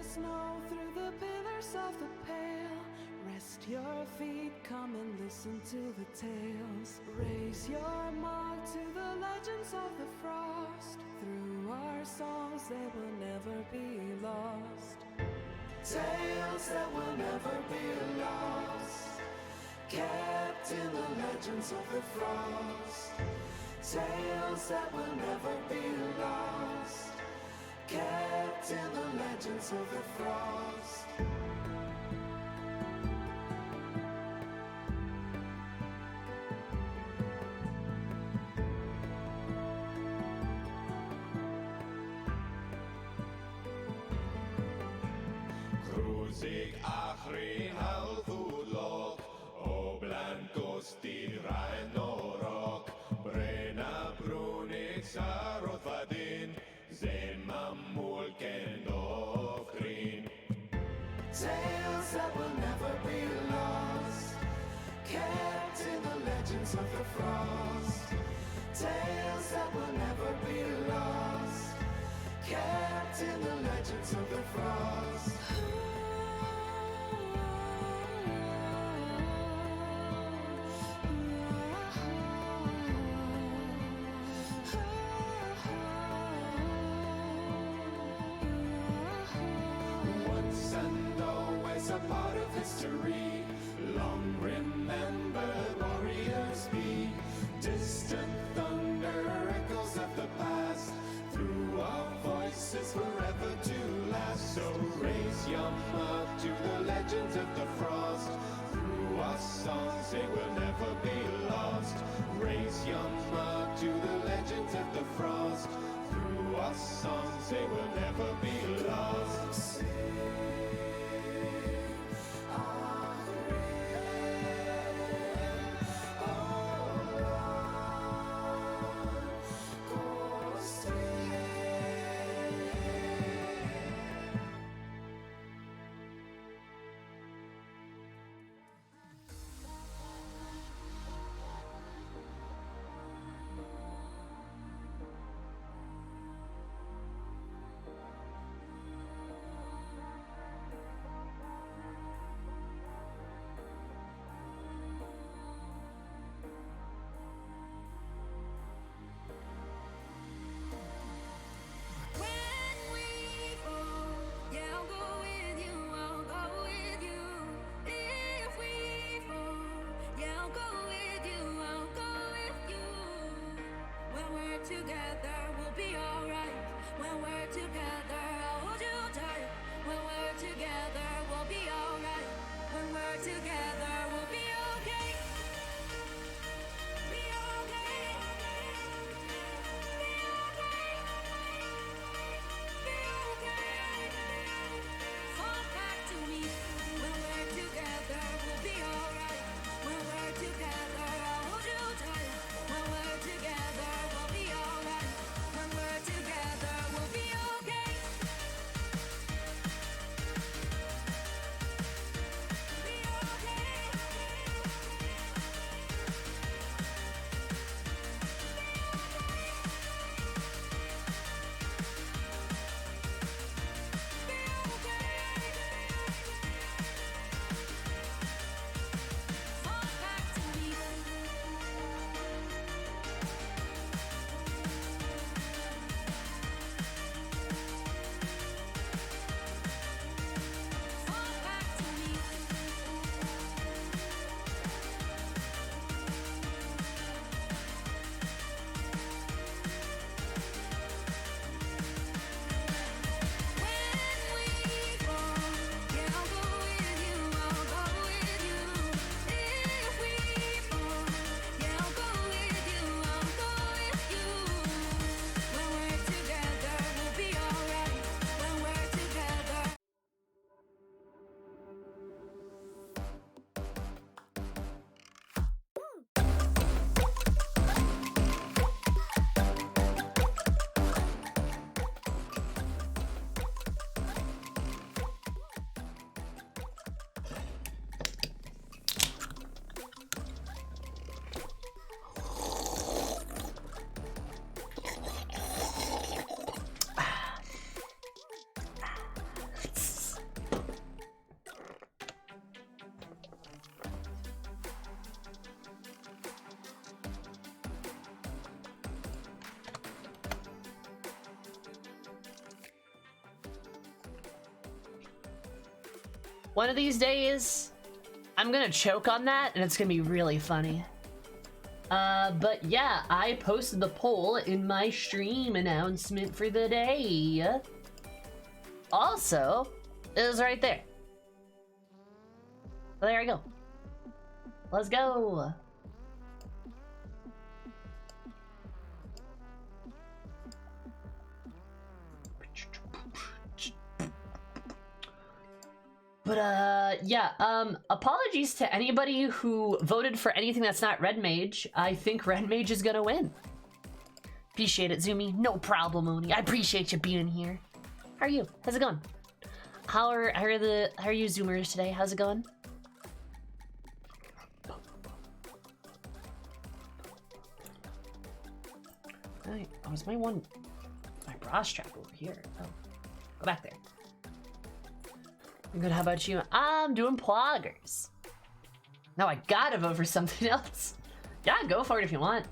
snow, through the pillars of the pale. Rest your feet, come and listen to the tales. Raise your mark to the legends of the frost. Through our songs they will never be lost. Tales that will never be lost, kept in the legends of the frost. Tales that will never be lost, kept in the legends of the frost. Krusig achrin halfudlok, oblan kosti rainorok, brena brunik sarot vadin, zen mamulken dovkrin. Tales that will never be lost, kept in the legends of the frost. Tales that will never be lost, kept in the legends of the frost. Once and always a part of history, long remembered warriors be. Distant thunder echoes of the past, through our voices forever to last. So raise your mark to the legends of the frost. Through our songs they will never be lost. Raise your mark to the legends of the frost. Through our songs they will never be lost. One of these days, I'm gonna choke on that, and it's gonna be really funny. But yeah, I posted the poll in my stream announcement for the day. Also, it was right there. Well, there we go. Let's go. But yeah, apologies to anybody who voted for anything that's not Red Mage. I think Red Mage is gonna win. Appreciate it, Zumi. No problem, Oni. I appreciate you being here. How are you? How's it going? How are you Zoomers today? How's it going? Alright, oh, is my bra strap over here? Oh, go back there. I'm good, how about you? I'm doing ploggers. Now I gotta vote for something else. Yeah, go for it if you want.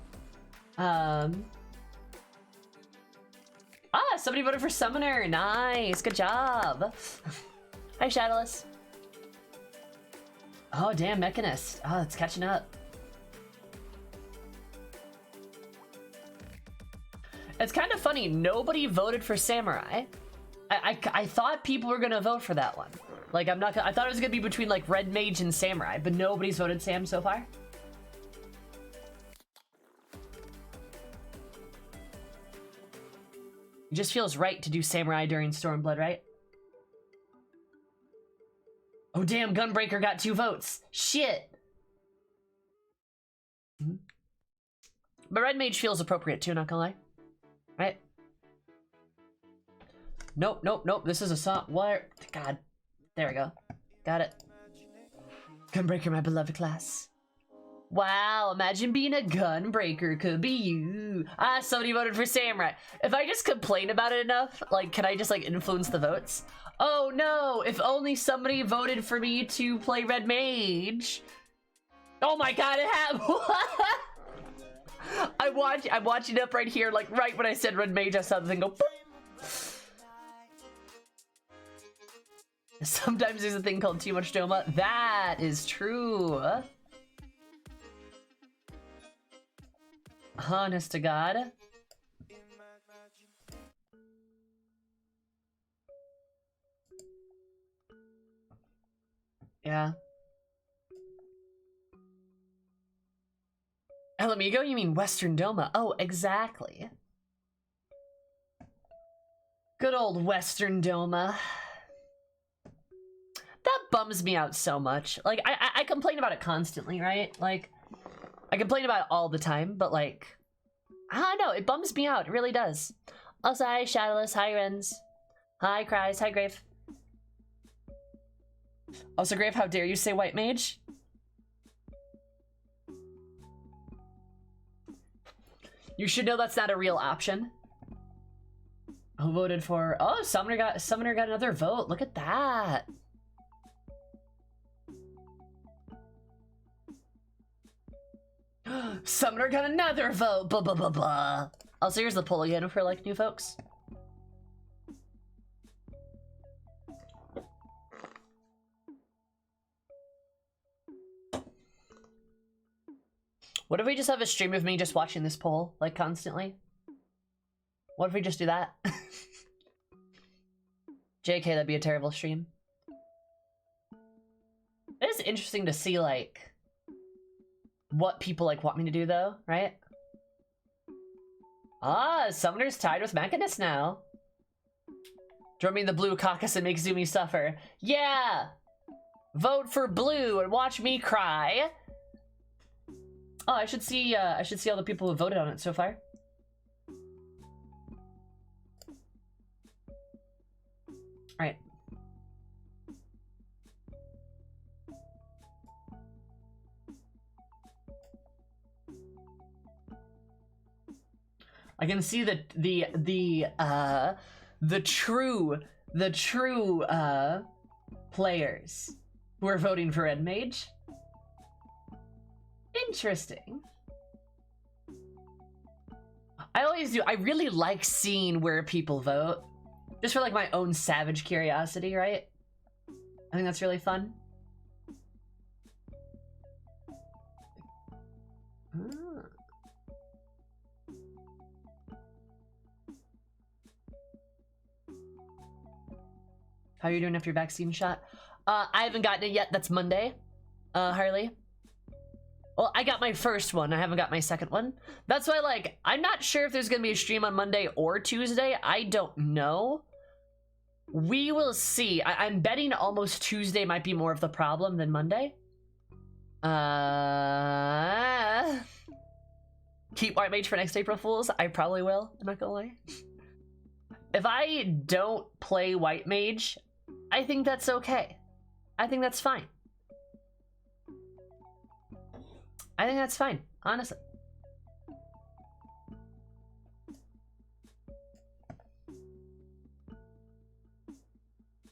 Somebody voted for Summoner. Nice, good job. Hi, Shadowless. Oh, damn, Mechanist. Oh, it's catching up. It's kind of funny, nobody voted for Samurai. I thought people were gonna vote for that one. Like, I thought it was gonna be between like Red Mage and Samurai, but nobody's voted Sam so far. It just feels right to do Samurai during Stormblood, right? Oh damn, Gunbreaker got 2 votes. Shit. But Red Mage feels appropriate too, not gonna lie. Right? Nope, nope, nope. This is a song. What? God. There we go. Got it. Gunbreaker, my beloved class. Wow, imagine being a Gunbreaker. Could be you. Somebody voted for Samurai. If I just complain about it enough, like, can I just, like, influence the votes? Oh no, if only somebody voted for me to play Red Mage. Oh my god, it happened. I'm watching it up right here, like, right when I said Red Mage, I saw the thing go boop. Sometimes there's a thing called too much Doma. That is true. Honest to God. Yeah. El Amigo? You mean Western Doma? Oh, exactly. Good old Western Doma. That bums me out so much. Like, I complain about it constantly, right? Like, I complain about it all the time, but like, I don't know, it bums me out, it really does. Also, hi Shadowless, hi Renz. Hi Cries, hi Grave. Also, Grave, how dare you say White Mage? You should know that's not a real option. Who voted for... Oh, Summoner got another vote. Look at that. Summoner got another vote. Blah, blah, blah, blah. Also, here's the poll again for, like, new folks. What if we just have a stream of me just watching this poll, like, constantly? What if we just do that? JK, that'd be a terrible stream. It is interesting to see, like, what people, like, want me to do, though, right? Ah, Summoner's tied with Mechanist now. Throw me the blue caucus and make Zumi suffer. Yeah! Vote for blue and watch me cry. Oh, I should see all the people who voted on it so far. Alright. I can see the true players who are voting for Red Mage. Interesting. I always do. I really like seeing where people vote. Just for like my own savage curiosity, right? I think that's really fun. Ah. How are you doing after your vaccine shot? I haven't gotten it yet. That's Monday, Harley. Well, I got my first one. I haven't got my second one. That's why, like, I'm not sure if there's gonna be a stream on Monday or Tuesday. I don't know. We will see. I'm betting almost Tuesday might be more of the problem than Monday. Keep White Mage for next April Fools. I probably will. I'm not gonna lie. If I don't play White Mage, I think that's okay. I think that's fine. I think that's fine, honestly.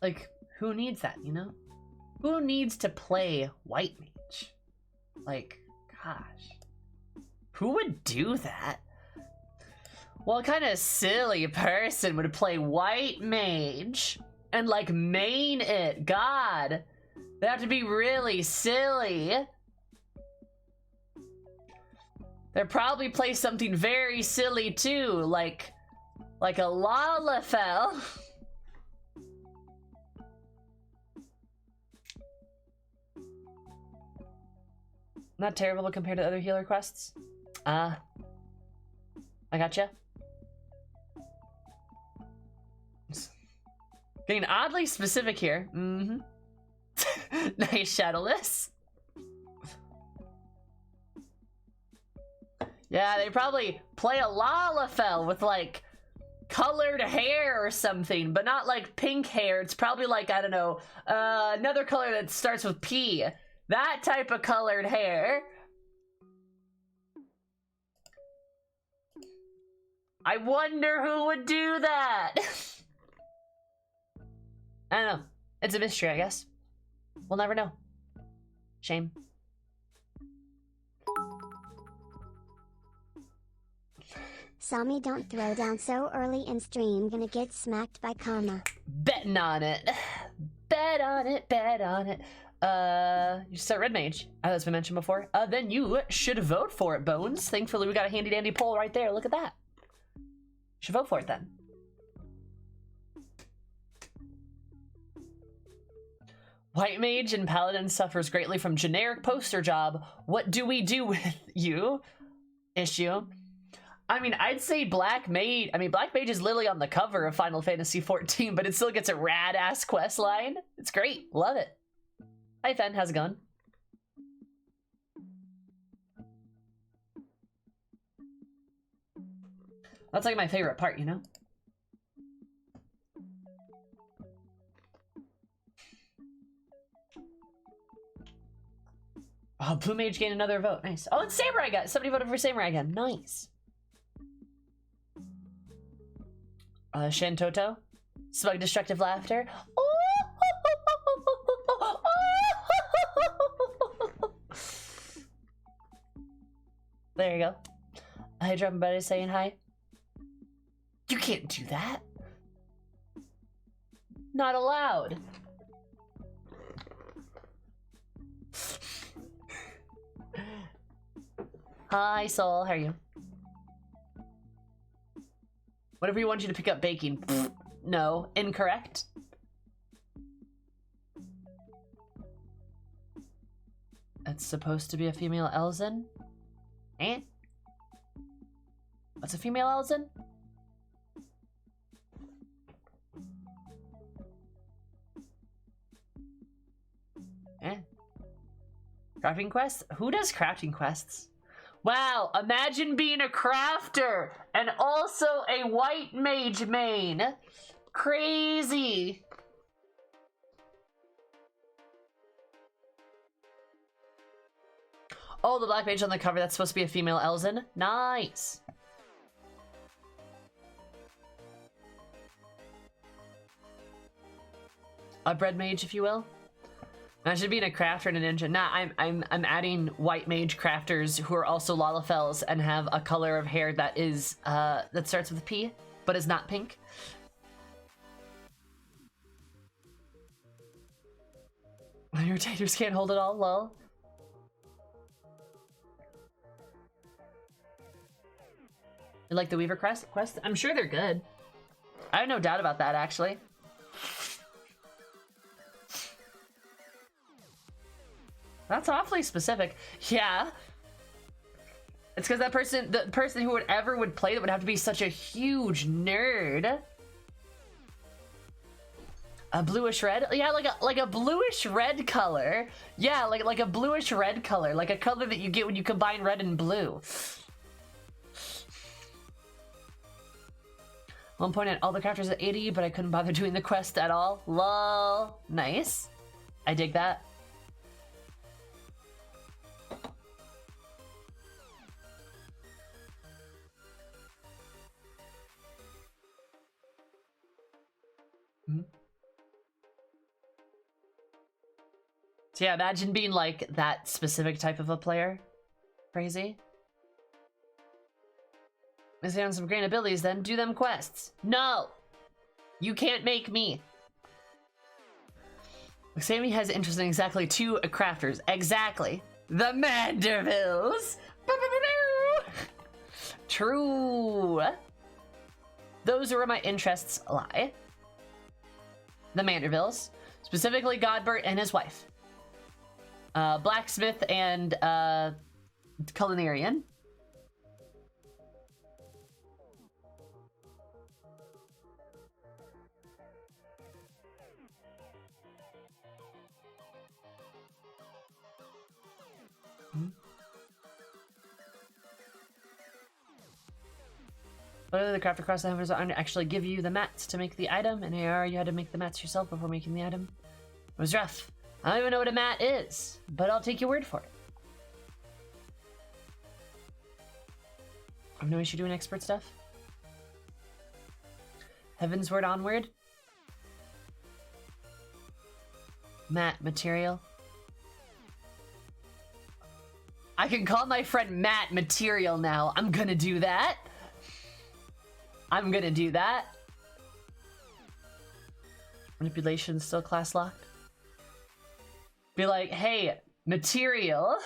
Like, who needs that, you know? Who needs to play White Mage? Like, gosh. Who would do that? What kind of silly person would play White Mage and, like, main it? God. They have to be really silly. They'll probably play something very silly, too. Like a Lalafell. Not terrible compared to other healer quests. I gotcha. Getting oddly specific here. Mm-hmm. Nice, Shadowless. Yeah, they probably play a Lalafell with, like, colored hair or something, but not, like, pink hair. It's probably, like, I don't know, another color that starts with P. That type of colored hair. I wonder who would do that. I don't know. It's a mystery, I guess. We'll never know. Shame. Sami, don't throw down so early in stream, gonna get smacked by karma. Betting on it. Bet on it, bet on it. You start Red Mage, as we mentioned before. Then you should vote for it, Bones. Thankfully, we got a handy dandy poll right there. Look at that. You should vote for it then. White Mage and Paladin suffers greatly from generic poster job. What do we do with you? Issue. I mean, I'd say Black Mage. I mean, Black Mage is literally on the cover of Final Fantasy XIV, but it still gets a rad-ass quest line. It's great. Love it. Hi, Fen. How's it going? That's like my favorite part, you know? Oh, Blue Mage gained another vote. Nice. Oh, it's Samurai again. Somebody voted for Samurai again. Nice. Shantoto. Smug destructive laughter. There you go. Hi, Drum Buddy saying hi. You can't do that. Not allowed. Hi, Soul. How are you? Whatever you want you to pick up baking. Pfft, no. Incorrect. It's supposed to be a female Elzen? Eh? What's a female Elzen? Eh? Crafting quests? Who does crafting quests? Wow, imagine being a crafter and also a White Mage main. Crazy. Oh, the Black Mage on the cover, that's supposed to be a female Elzen. Nice. A bread mage, if you will. Imagine being a crafter and a ninja. Nah, I'm adding White Mage crafters who are also Lalafells and have a color of hair that is that starts with a P, but is not pink. retainers can't hold it all, lol. You like the Weaver quest? I'm sure they're good. I have no doubt about that, actually. That's awfully specific. Yeah. It's because that person, the person who would play that would have to be such a huge nerd. A bluish red? Yeah, like a bluish red color. Yeah, like a bluish red color. Like a color that you get when you combine red and blue. 1 point at all the crafters at 80, but I couldn't bother doing the quest at all. Lol. Nice. I dig that. So yeah, imagine being like that specific type of a player. Crazy. If they have some great abilities, then do them quests. No! You can't make me. Sammy has interest in exactly 2 crafters. Exactly. The Mandervilles! True. Those are where my interests lie. The Mandervilles. Specifically Godbert and his wife. Blacksmith and Culinarian. But the crafter cross the hammers actually give you the mats to make the item, and AR you had to make the mats yourself before making the item. It was rough. I don't even know what a mat is, but I'll take your word for it. I have no issue doing expert stuff. Heavensward onward. Mat material. I can call my friend Matt material now. I'm gonna do that. I'm gonna do that. Manipulation still class locked. Be like, hey, material.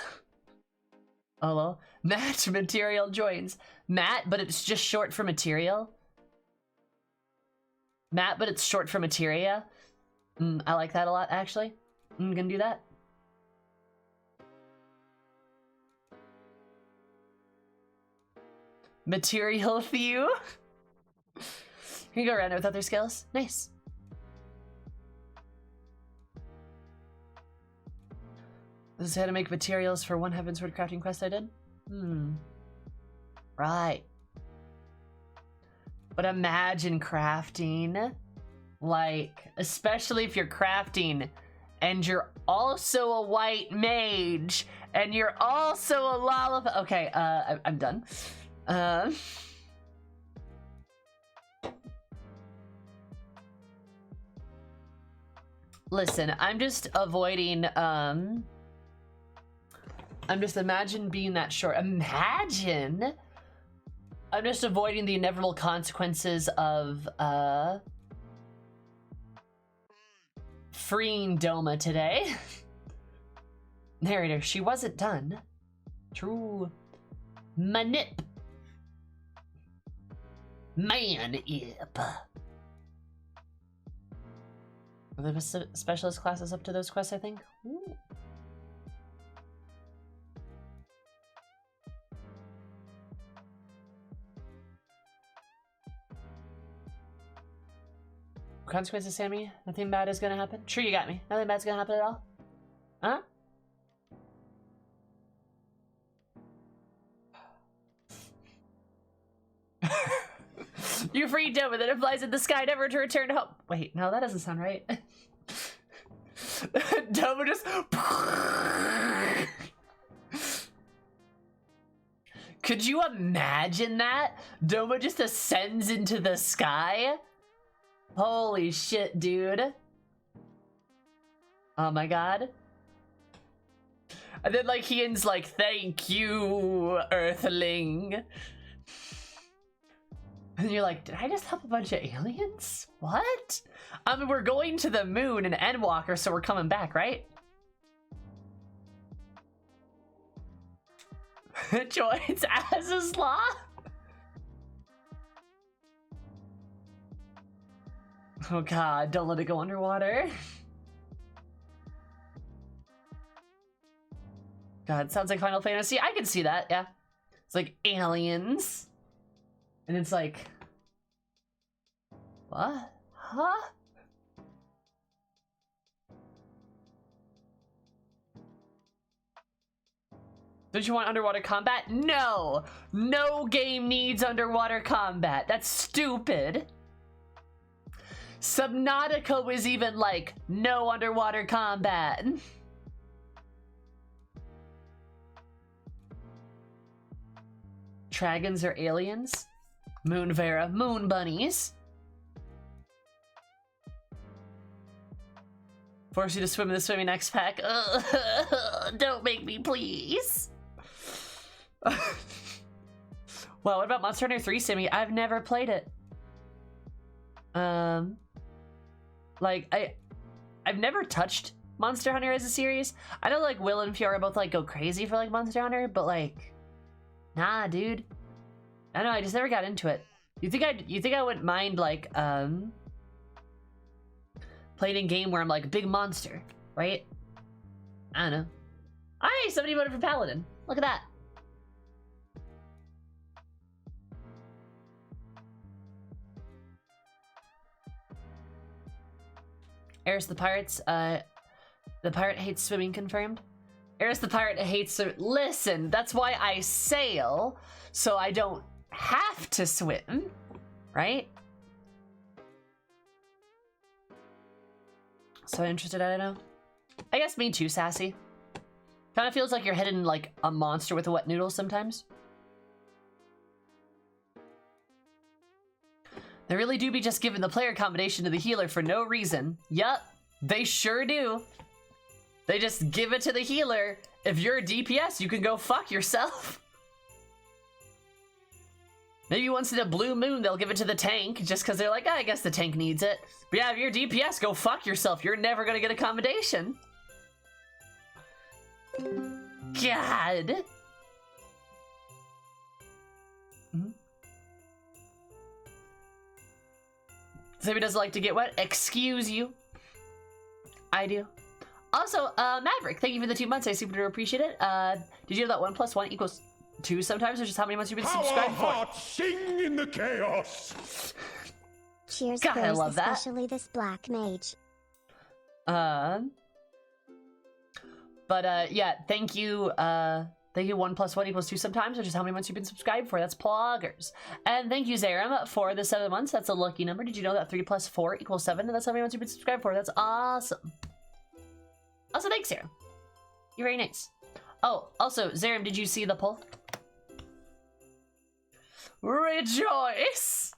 Hello? Matt material joins. Matt, but it's just short for material. Matt, but it's short for materia. I like that a lot, actually. I'm gonna do that. Material few. Can you go around it with other skills? Nice. This is how to make materials for one Heavensward crafting quest I did? Right. But imagine crafting, like, especially if you're crafting and you're also a white mage and you're also a lollipop. Okay, I'm done. Listen, I'm just avoiding, I'm just imagine being that short. Imagine! I'm just avoiding the inevitable consequences of, freeing Doma today. Narrator, she wasn't done. True. Manip. Man-ip. Are the specialist classes up to those quests, I think? Ooh. Consequences, Sammy? Nothing bad is gonna happen? Sure, you got me. Nothing bad's gonna happen at all? Huh? You freed Doma, then it flies in the sky, never to return home. Wait, no, that doesn't sound right. Doma just... Could you imagine that? Doma just ascends into the sky? Holy shit, dude. Oh my god. And then, like, he ends like, thank you, Earthling. And you're like, did I just help a bunch of aliens? What? I mean, we're going to the moon in Endwalker, so we're coming back, right? Joins as a sloth. Oh god, don't let it go underwater. God, sounds like Final Fantasy. I can see that, yeah. It's like aliens. And it's like... What? Huh? Don't you want underwater combat? No! No game needs underwater combat. That's stupid. Subnautica was even like, no underwater combat. Dragons are aliens? Moonvera, moon bunnies. Force you to swim in the swimming X pack. Don't make me, please. Well, what about Monster Hunter 3, Simmy? I've never played it. Like, I've never touched Monster Hunter as a series. I know, like, Will and Fiora both, like, go crazy for, like, Monster Hunter, but, like, nah, dude. I don't know, I just never got into it. You think I wouldn't mind, like, playing a game where I'm, like, a big monster, right? I don't know. Hey, somebody voted for Paladin. Look at that. Eris the Pirates, the pirate hates swimming confirmed. Eris the Pirate hates listen, that's why I sail, so I don't have to swim, right? So interested, I don't know. I guess me too, Sassy. Kind of feels like you're hitting like a monster with a wet noodle sometimes. They really do be just giving the player combination to the healer for no reason. Yup, they sure do. They just give it to the healer. If you're a DPS, you can go fuck yourself. Maybe once in a blue moon, they'll give it to the tank just because they're like, oh, I guess the tank needs it. But yeah, if you're DPS, go fuck yourself. You're never gonna get a commendation. God. Sammy doesn't like to get wet. Excuse you. I do. Also, Maverick, thank you for the 2 months. I super appreciate it. Did you know that 1 + 1 = 2 sometimes, or just how many months you've been subscribed for? Hearts sing in the chaos. Cheers, God, I bros, love that. especially this black mage. Yeah, thank you. Thank you, 1 + 1 = 2 sometimes, which is how many months you've been subscribed for. That's ploggers. And thank you, Zaram, for the 7 months. That's a lucky number. Did you know that 3 + 4 = 7? And that's how many months you've been subscribed for. That's awesome. Also, thanks, Zaram. You're very nice. Oh, also, Zaram, did you see the poll? Rejoice!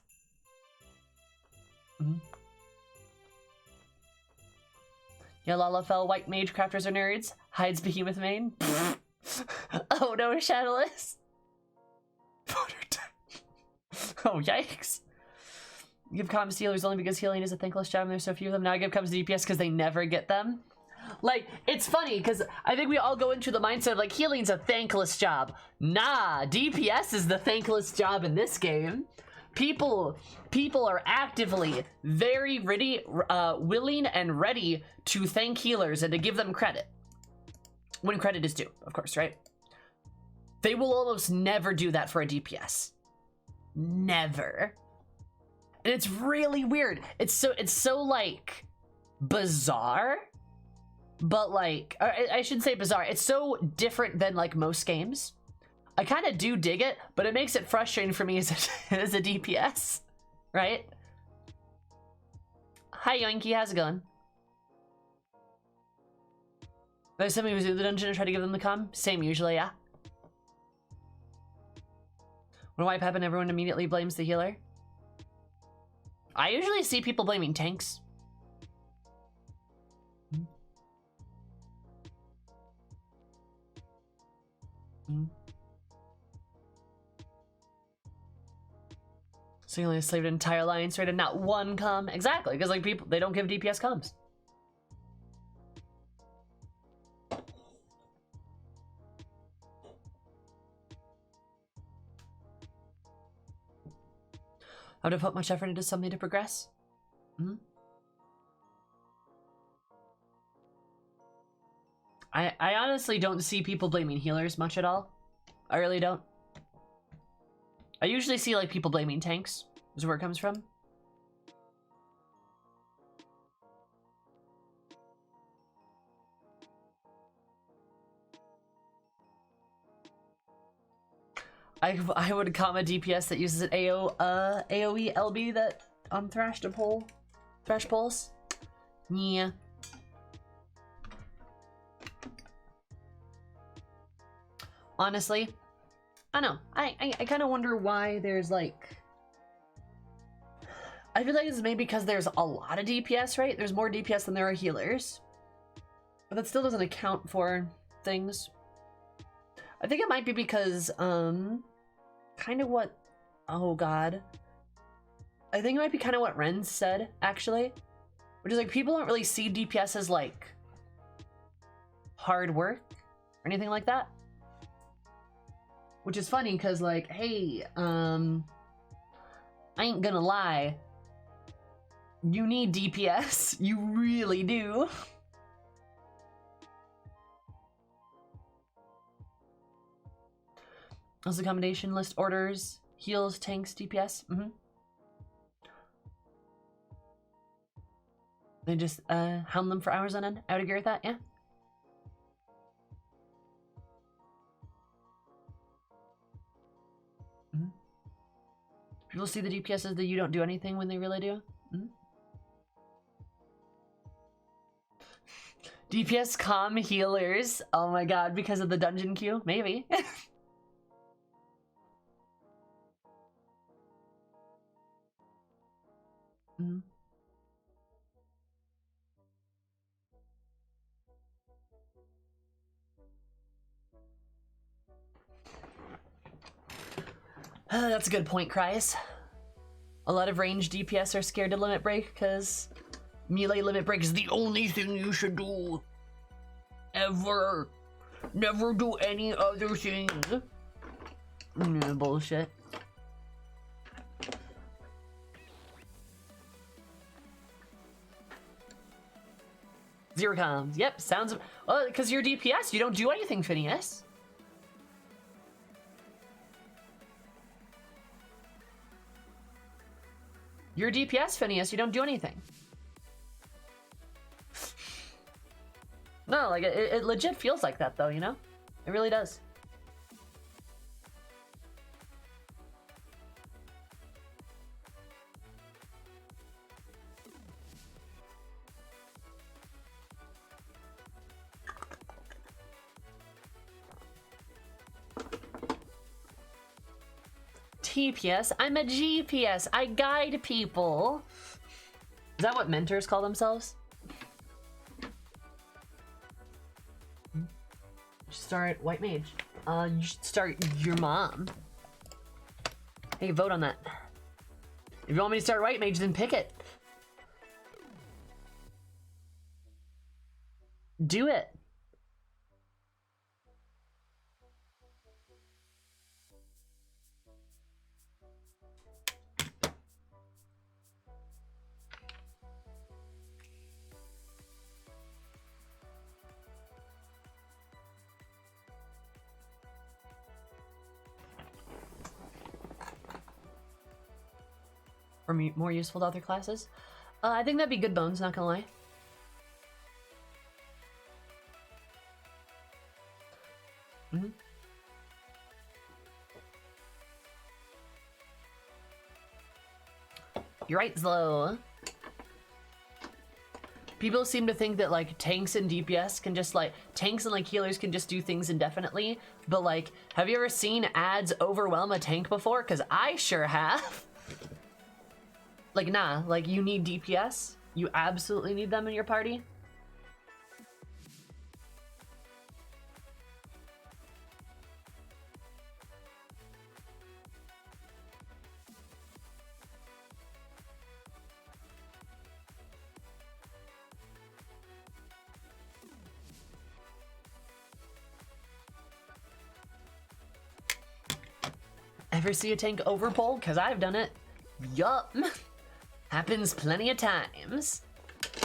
Yeah, Lalafell, white mage crafters are nerds. Hides behemoth main. Oh no, Shadowless. Oh, yikes. Give comms to healers only because healing is a thankless job and there's so few of them. Now I give comms to DPS because they never get them. Like, it's funny because I think we all go into the mindset of like, healing's a thankless job. Nah, DPS is the thankless job in this game. People are actively very ready, willing and ready to thank healers and to give them credit. When credit is due, of course, right? They will almost never do that for a DPS. Never. And it's really weird. It's so like bizarre, but like, or I shouldn't say bizarre. It's so different than like most games. I kind of do dig it, but it makes it frustrating for me as a DPS, right? Hi, Yoinky, how's it going? There's somebody who's in the dungeon and try to give them the comm? Same usually, yeah. When wipe happen, everyone immediately blames the healer. I usually see people blaming tanks. So you only enslaved an entire alliance, right? And not one comm. Exactly, because like people, they don't give DPS comms. I would have put much effort into something to progress. Hmm? I honestly don't see people blaming healers much at all. I really don't. I usually see like people blaming tanks, is where it comes from. I would comment DPS that uses an AoE LB that on thrash pulls. Yeah. Honestly, I don't know. I kind of wonder why there's like. I feel like it's maybe because there's a lot of DPS, right? There's more DPS than there are healers, but that still doesn't account for things. I think it might be because, kind of what, oh god. I think it might be kind of what Ren said, actually. Which is like, people don't really see DPS as like, hard work, or anything like that. Which is funny, because like, hey, I ain't gonna lie. You need DPS, you really do. Also, combination list orders, heals, tanks, DPS. They just hound them for hours on end. I would agree with that, yeah. People see the DPS as that you don't do anything when they really do. DPS calm healers. Oh my god, because of the dungeon queue? Maybe. That's a good point, Cries. A lot of ranged DPS are scared to limit break because melee limit break is the only thing you should do. Ever. Never do any other thing. Bullshit. Zero comms. Yep, sounds... Well, because you're DPS, you don't do anything, Phineas. You're DPS, Phineas, you don't do anything. No, like, it legit feels like that, though, you know? It really does. TPS. I'm a GPS. I guide people. Is that what mentors call themselves? You should start White Mage. You should start your mom. Hey, vote on that. If you want me to start White Mage, then pick it. Do it. Or more useful to other classes? I think that'd be good bones, not gonna lie. You're right, Zlo. People seem to think that like tanks and DPS can just like tanks and like healers can just do things indefinitely, but like, have you ever seen ads overwhelm a tank before? Because I sure have. Like, nah, like, you need DPS. You absolutely need them in your party. Ever see a tank overpull? Because I've done it. Yup. Happens plenty of times.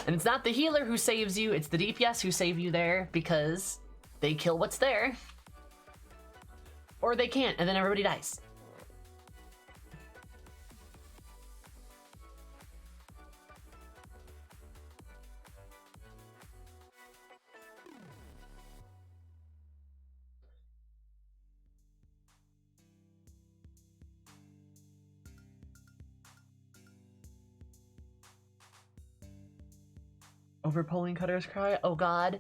And it's not the healer who saves you, it's the DPS who save you there because they kill what's there. Or they can't, and then everybody dies. Over polling Cutter's Cry? Oh god.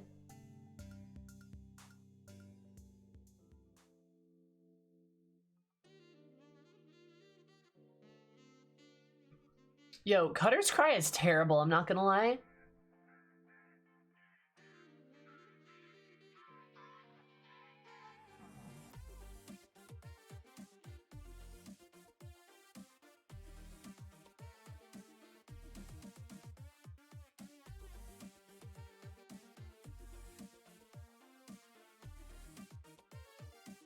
Yo, Cutter's Cry is terrible, I'm not gonna lie.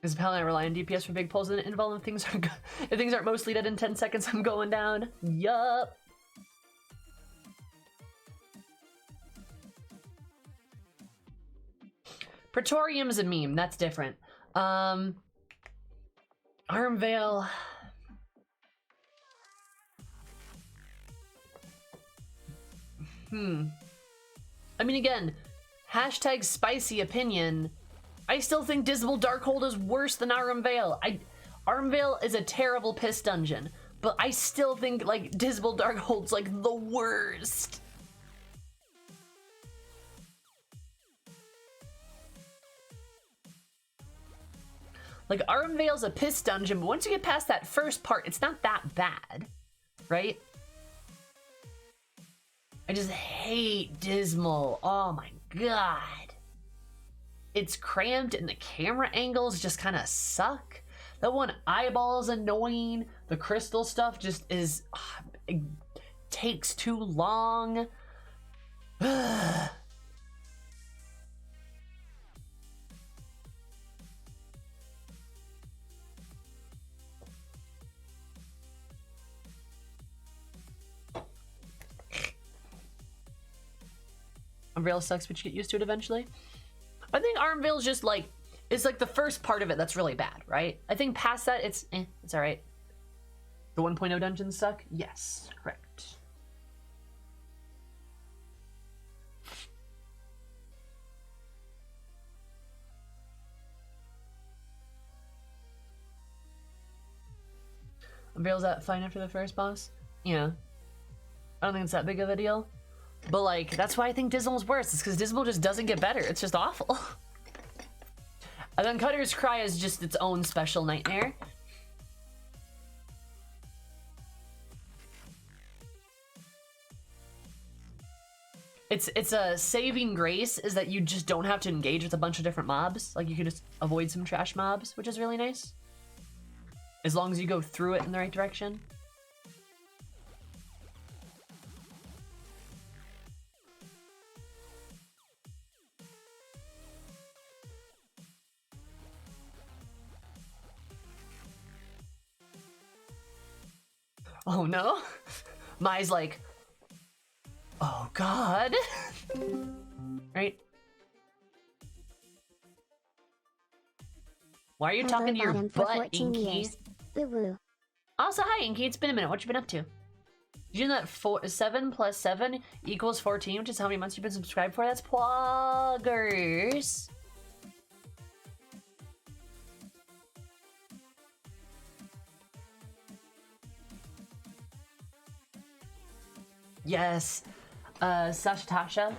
Is Paladin rely on DPS for big pulls and involve if things are if things aren't mostly dead in 10 seconds, I'm going down. Yup. Praetorium's a meme, that's different. Armvale. I mean, again, hashtag spicy opinion. I still think Dismal Darkhold is worse than Armvale. Armvale is a terrible piss dungeon, but I still think like Dismal Darkhold's like the worst. Like Armvale's a piss dungeon, but once you get past that first part, it's not that bad, right? I just hate Dismal. Oh my god. It's cramped and the camera angles just kind of suck. That one eyeball is annoying. The crystal stuff just is... it takes too long. Armvale sucks, but you get used to it eventually. I think Armvale's just like, it's like the first part of it that's really bad, right? I think past that, it's alright. The 1.0 dungeons suck? Yes, correct. Armvale's that fine after the first boss? Yeah. I don't think it's that big of a deal. But like, that's why I think Dismal's worse. It's because Dismal just doesn't get better. It's just awful. And then Cutter's Cry is just its own special nightmare. It's a saving grace is that you just don't have to engage with a bunch of different mobs. Like you can just avoid some trash mobs, which is really nice. As long as you go through it in the right direction. Oh no. Mai's like, oh god. Right? Why are you talking to your butt, Inky? Woo-woo. Also, hi Inky, it's been a minute. What you been up to? Did you know that 7 plus 7 equals 14, which is how many months you've been subscribed for? That's poggers. Yes. Stasha.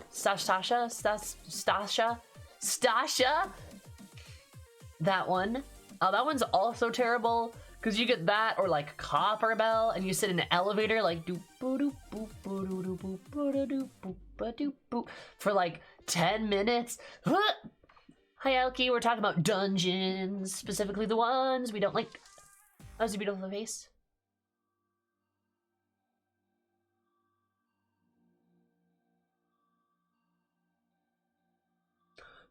That one. That one's also terrible because you get that or like Copper Bell and you sit in an elevator like for like 10 minutes. Hi Elkie, we're talking about dungeons, specifically the ones we don't like. That was a beautiful face.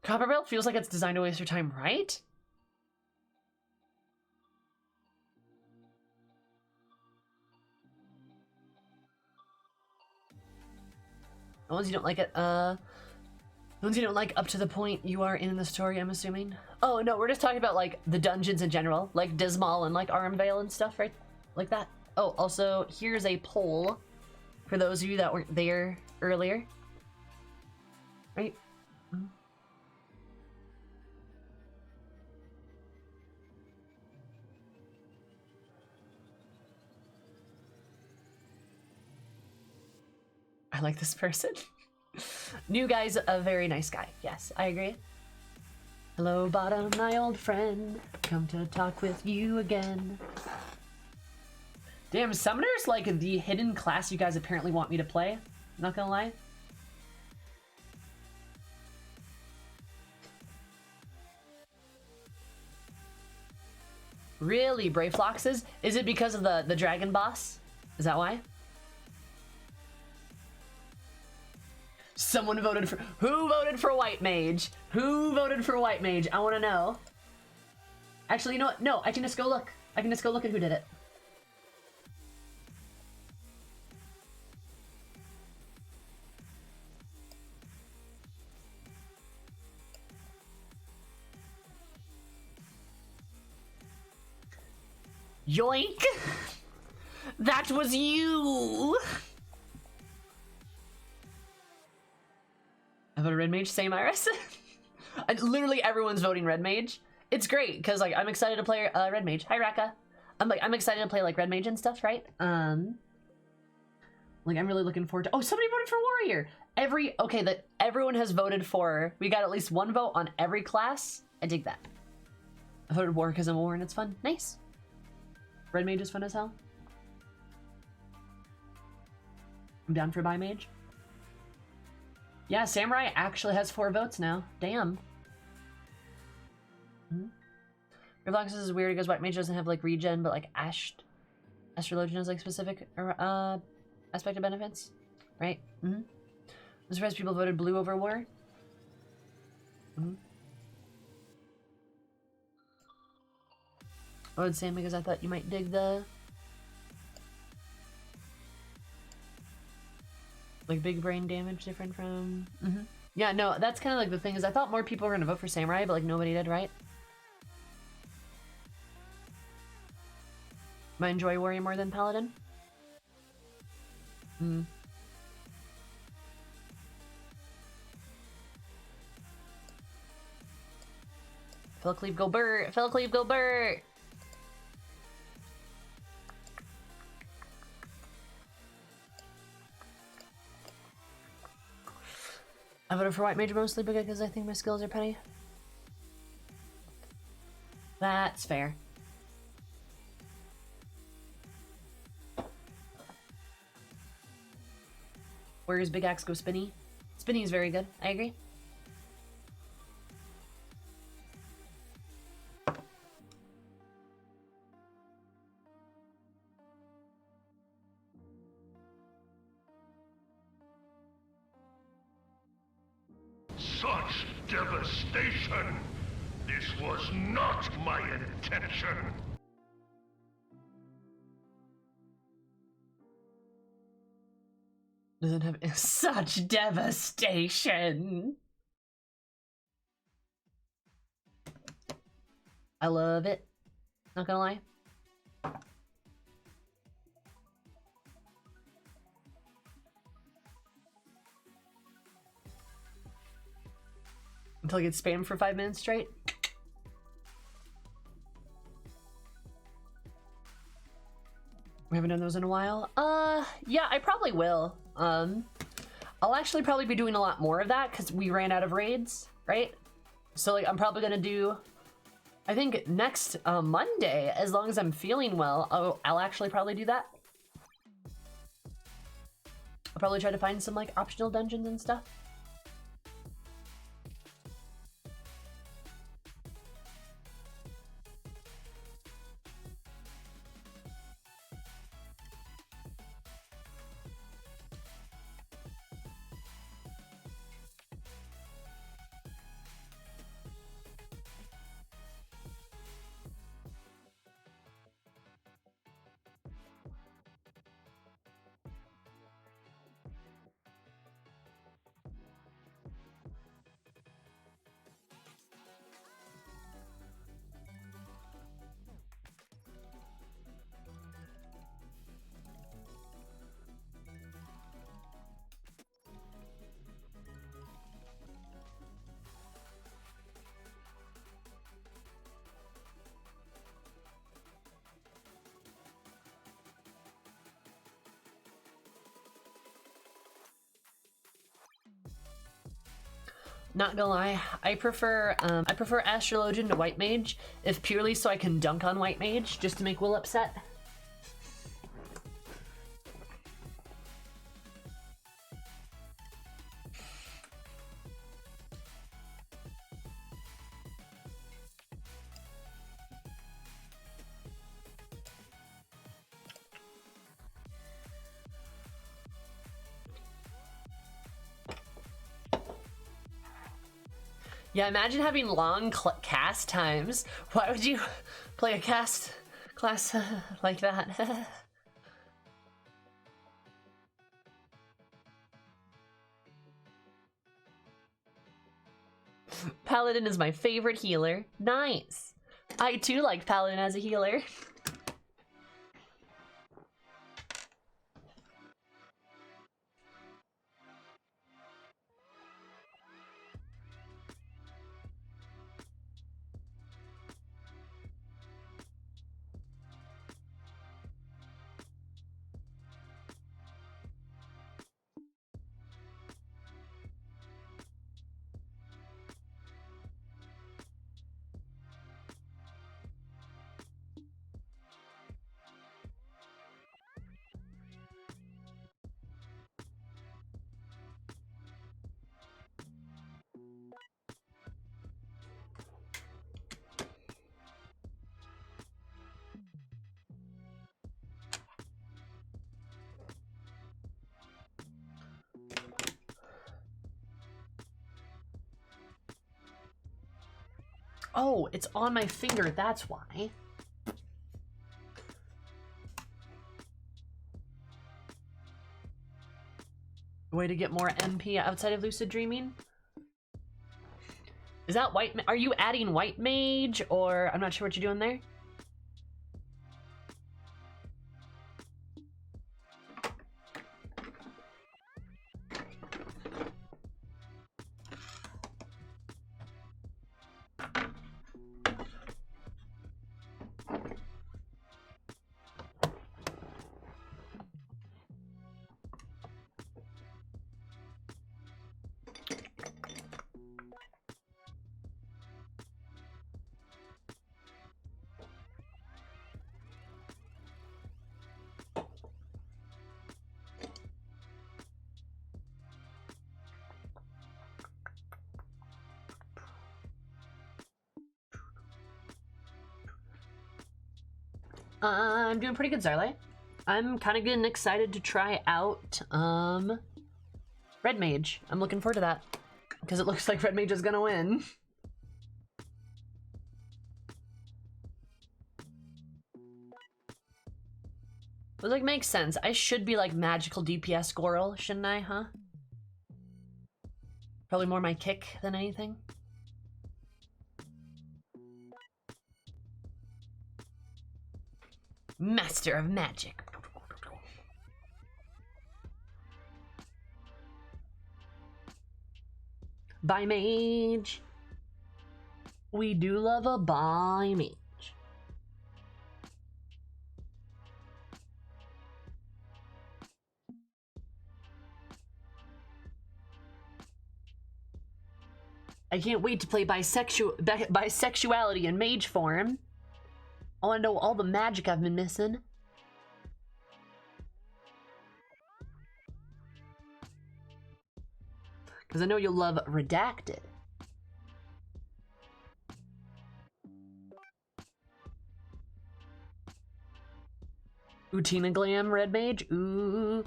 Copper Bell feels like it's designed to waste your time, right? The ones you don't like it, the ones you don't like up to the point you are in the story, I'm assuming. Oh no, we're just talking about like the dungeons in general, like Dismal and like Armvale and stuff, right? Like that. Oh, also here's a poll for those of you that weren't there earlier. Right? I like this person. New guy's a very nice guy. Yes, I agree. Hello, Bottom, my old friend. Come to talk with you again. Damn, Summoner's like the hidden class you guys apparently want me to play. Not gonna lie. Really, Brave Floxes? Is it because of the dragon boss? Is that why? Someone voted for... Who voted for White Mage? Who voted for White Mage? I want to know. Actually, you know what? No, I can just go look. I can just go look at who did it. Yoink! That was you! I voted Red Mage, same Iris. Literally everyone's voting Red Mage. It's great, because like I'm excited to play Red Mage. Hi Raka. I'm excited to play like Red Mage and stuff, right? Like I'm really looking forward to... Oh, somebody voted for Warrior! Okay, that everyone has voted for... We got at least one vote on every class. I dig that. I voted Warrior because I'm a Warrior and it's fun. Nice. Red Mage is fun as hell. I'm down for Bi Mage. Yeah, Samurai actually has 4 votes now. Damn. Reflexes is weird because White Mage doesn't have like regen, but like Astrologian has like specific aspect of benefits, right? I'm surprised people voted blue over war. I would say because I thought you might dig the like big brain damage different from... Yeah, no, that's kind of like the thing is I thought more people were gonna vote for Samurai, but like nobody did, right? Might enjoy Warrior more than Paladin. Philcleave go Burt! Philcleave go Burt! I voted for White Mage mostly because I think my skills are petty. That's fair. Where's Big Axe go Spinny? Spinny is very good. I agree. Such devastation! This was not my intention! Doesn't have such devastation. I love it. Not gonna lie. Until I get spammed for 5 minutes straight. We haven't done those in a while. Yeah, I probably will. I'll actually probably be doing a lot more of that because we ran out of raids, right? So like I'm probably gonna do, I think next Monday, as long as I'm feeling well, I'll actually probably do that. I'll probably try to find some like optional dungeons and stuff. Not gonna lie, I prefer Astrologian to White Mage, if purely so I can dunk on White Mage, just to make Will upset. Yeah, imagine having long cast times. Why would you play a cast class like that? Paladin is my favorite healer. Nice. I too like Paladin as a healer. Oh, it's on my finger, that's why. Way to get more MP outside of lucid dreaming? Is that white? Are you adding White Mage, or I'm not sure what you're doing there? I'm doing pretty good, Zarlai. I'm kind of getting excited to try out Red Mage. I'm looking forward to that because it looks like Red Mage is gonna win. But like, makes sense. I should be like magical DPS Goral, shouldn't I, huh? Probably more my kick than anything. Master of Magic. By Mage. We do love a by Mage. I can't wait to play bisexuality in Mage form. I want to know all the magic I've been missing. Because I know you'll love Redacted. Utina Glam, Red Mage? Ooh.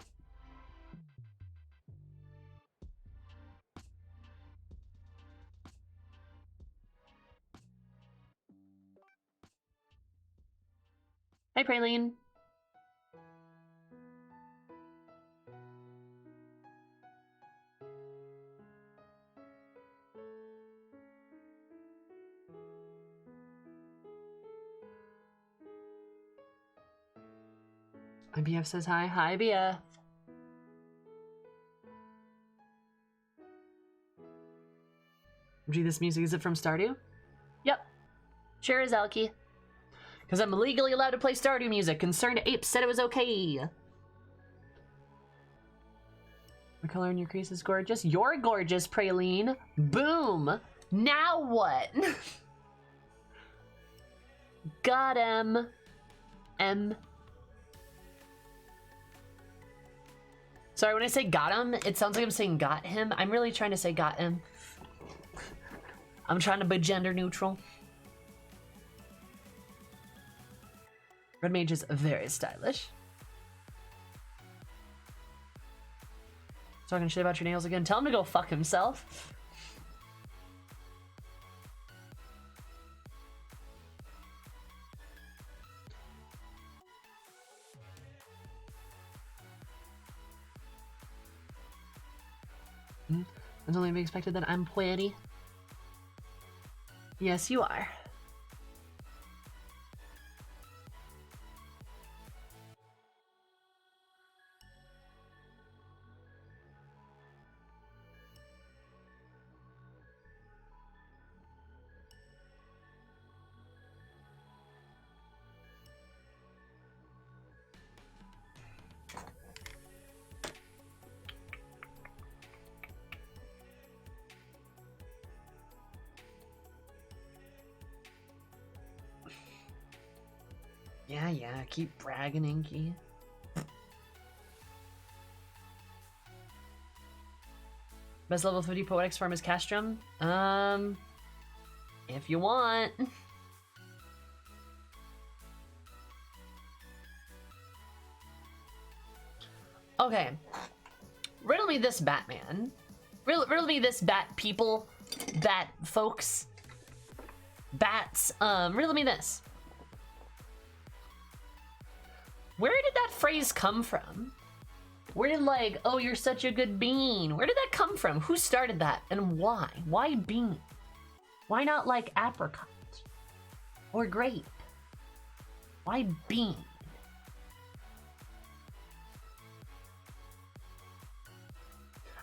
Hi, Praline. My BF says hi. Hi, BF. Gee, this music, is it from Stardew? Yep. Sure is, Elky. Because I'm legally allowed to play Stardew music. Concerned Ape said it was okay. color in your crease is gorgeous. You're gorgeous, Praline. Boom. Now what? Got him. Sorry, when I say got him, it sounds like I'm saying got him. I'm really trying to say got him. I'm trying to be gender neutral. Red Mage is very stylish. Talking shit about your nails again. Tell him to go fuck himself. It's only to be expected that I'm pretty. Yes, you are. Yeah, keep bragging, Inky. Best level 50 poetics form is Castrum? If you want. Okay. Riddle me this, Batman. Riddle me this, bat people. Bat folks. Bats. Riddle me this. Where did that phrase come from? Where did, like, oh, you're such a good bean? Where did that come from? Who started that and why? Why bean? Why not, like, apricot? Or grape? Why bean?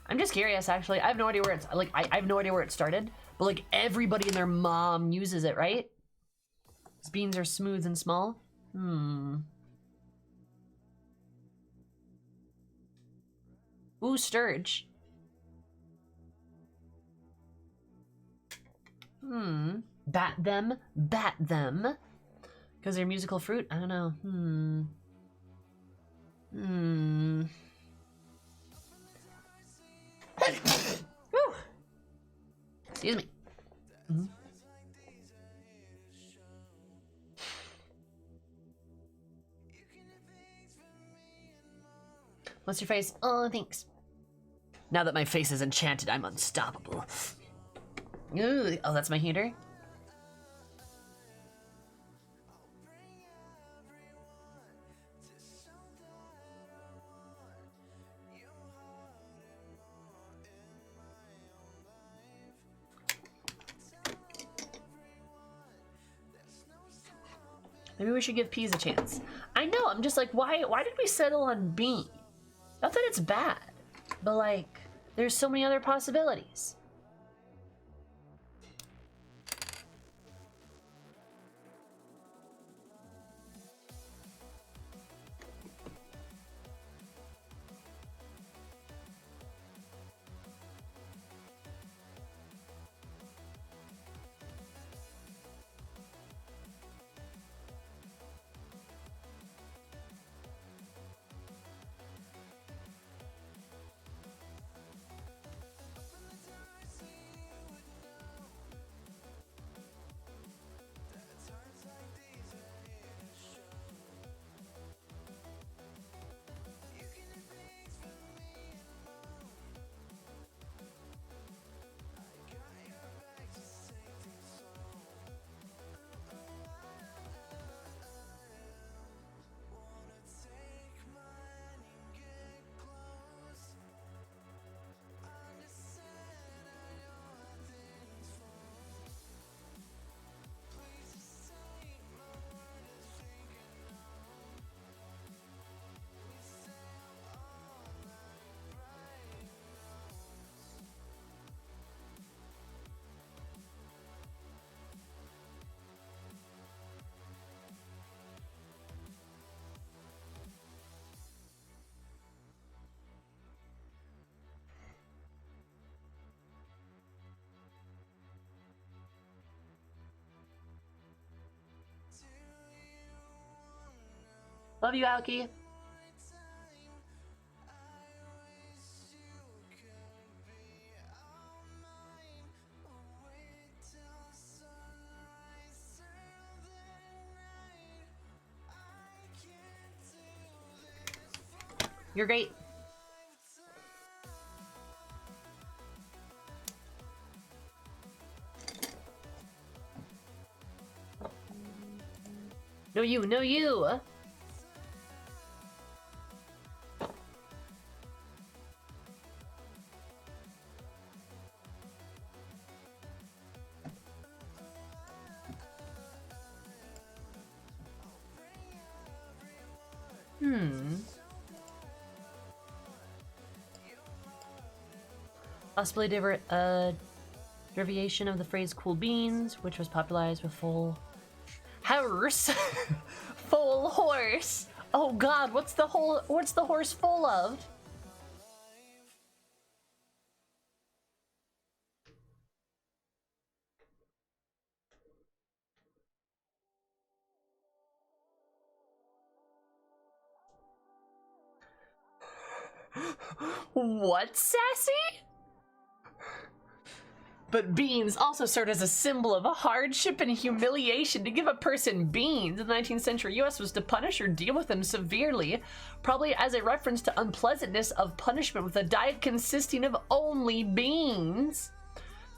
I'm just curious, actually. I have no idea where it's, like, I have no idea where it started, but, like, everybody and their mom uses it, right? These beans are smooth and small. Ooh, sturge. Bat them. Because they're musical fruit? I don't know. Whew. Excuse me. What's your face? Oh, thanks. Now that my face is enchanted, I'm unstoppable. Ooh, oh, that's my heater? Maybe we should give peas a chance. I know, I'm just like, why did we settle on bean? Not that it's bad, but like, there's so many other possibilities. Love you, Aoki. You're great. No you, no you! Possibly derivation of the phrase cool beans, which was popularized with full horse. Full horse. Oh god, what's the horse full of? What, sassy? But beans also served as a symbol of hardship and humiliation. To give a person beans in the 19th century US was to punish or deal with them severely, probably as a reference to unpleasantness of punishment with a diet consisting of only beans.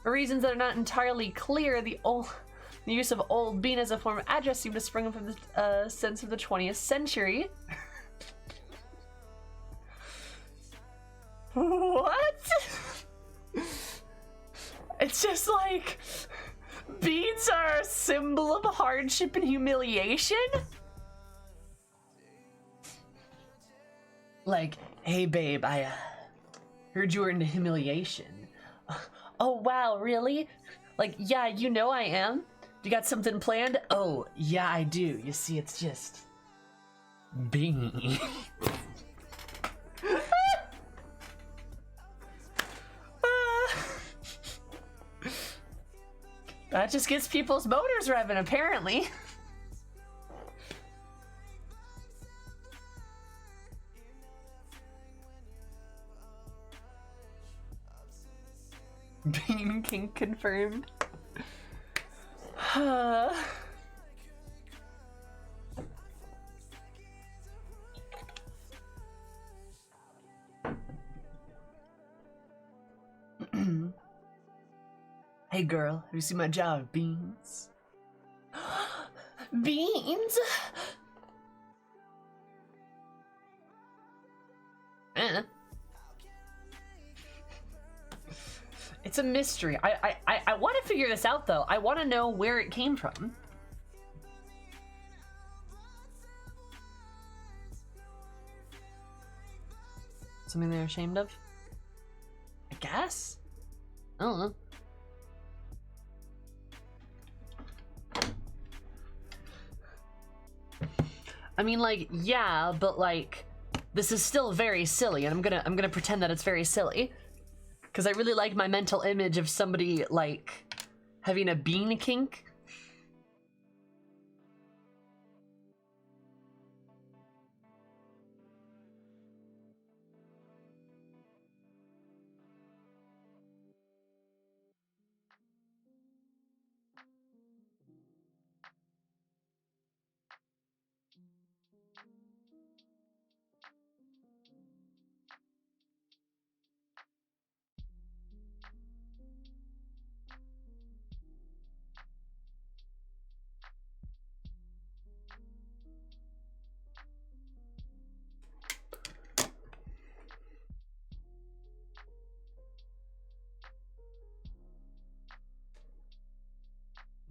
For reasons that are not entirely clear, the use of old bean as a form of address seemed to spring from the sense of the 20th century. What? It's just like, beans are a symbol of hardship and humiliation? Like, hey babe, I heard you were into humiliation. Oh wow, really? Like, yeah, you know I am. You got something planned? Oh, yeah, I do. You see, it's just beans. That just gets people's motors revving, apparently. Bean King confirmed. Hey girl, have you seen my jar of beans? Beans? It's a mystery. I want to figure this out though. I want to know where it came from. Something they're ashamed of? I guess? I don't know. I mean, like, yeah, but like, this is still very silly, and I'm gonna pretend that it's very silly, because I really like my mental image of somebody like having a bean kink.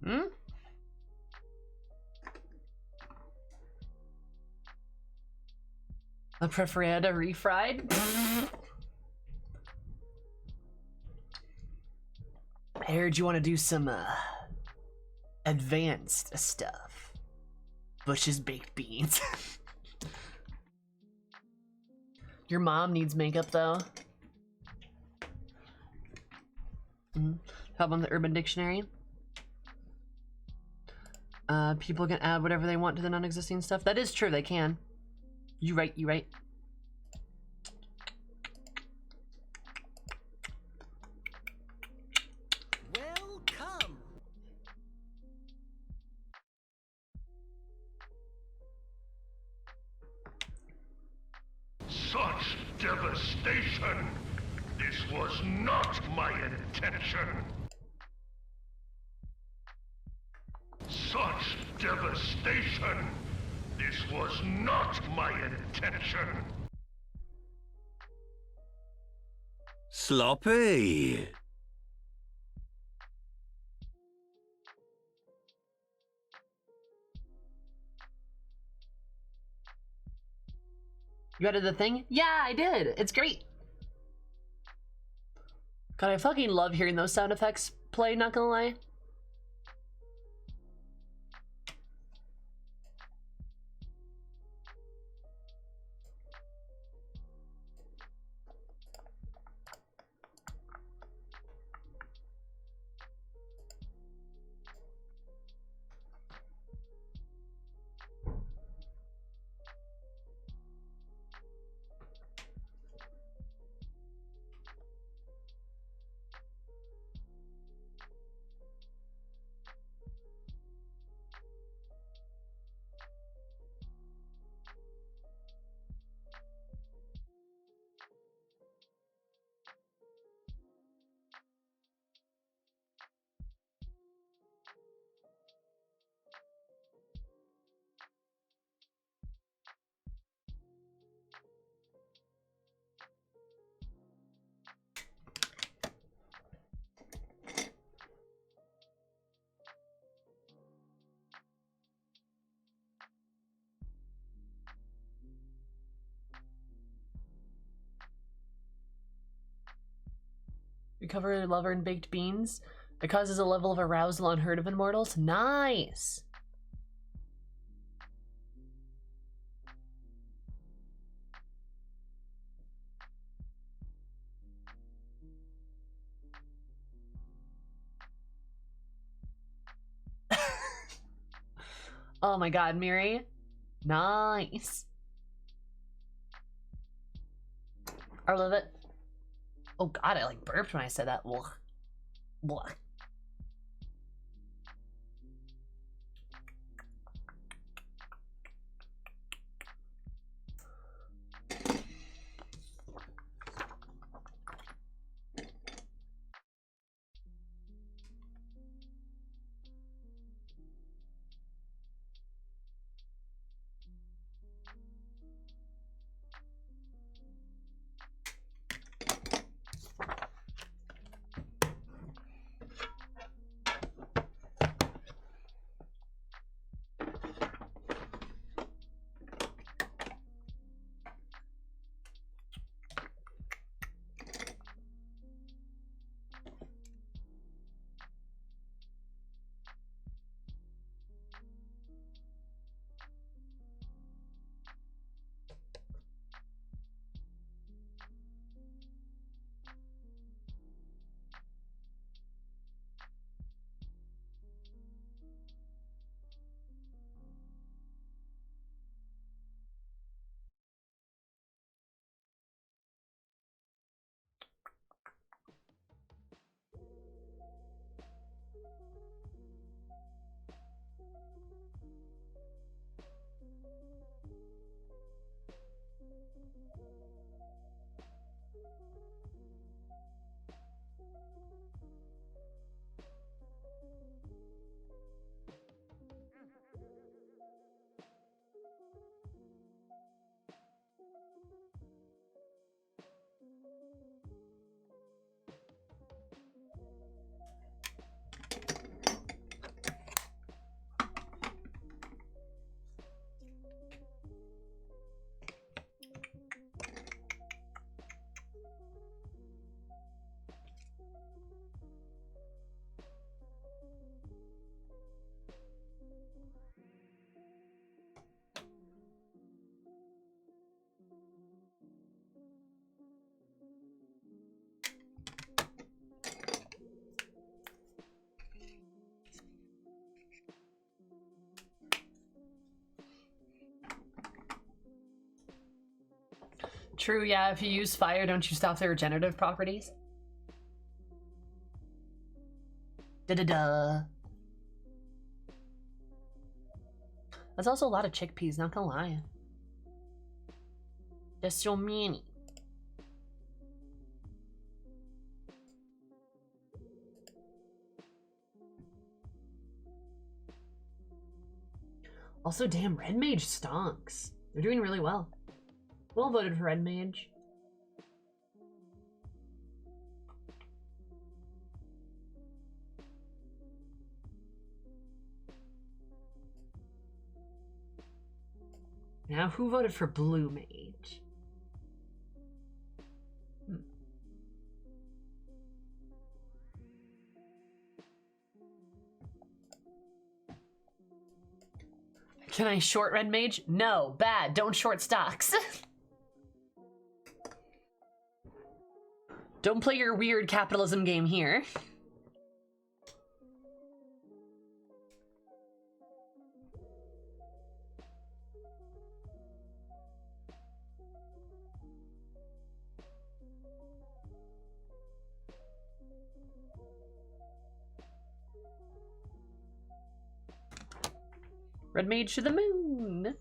Hmm? A preferiata refried? I heard you want to do some advanced stuff. Bush's baked beans. Your mom needs makeup though. Help on the Urban Dictionary. People can add whatever they want to the non-existing stuff. That is true, they can. You right, you right. Welcome. Such devastation! This was not my intention! Such devastation! This was not my intention! Sloppy. You added the thing? Yeah, I did. It's great. God, I fucking love hearing those sound effects play, not gonna lie. Recover lover and baked beans. It causes a level of arousal unheard of in mortals. Nice. Oh my god, Miri. Nice. I love it. Oh god, I like burped when I said that. Ugh. Blah. True, yeah, if you use fire, don't you stop their regenerative properties? Da-da-da. That's also a lot of chickpeas, not gonna lie. There's so many. Also, damn, Red Mage stonks. They're doing really well. Well voted for Red Mage. Now, who voted for Blue Mage? Can I short Red Mage? No, bad. Don't short stocks. Don't play your weird capitalism game here. Red Mage to the moon.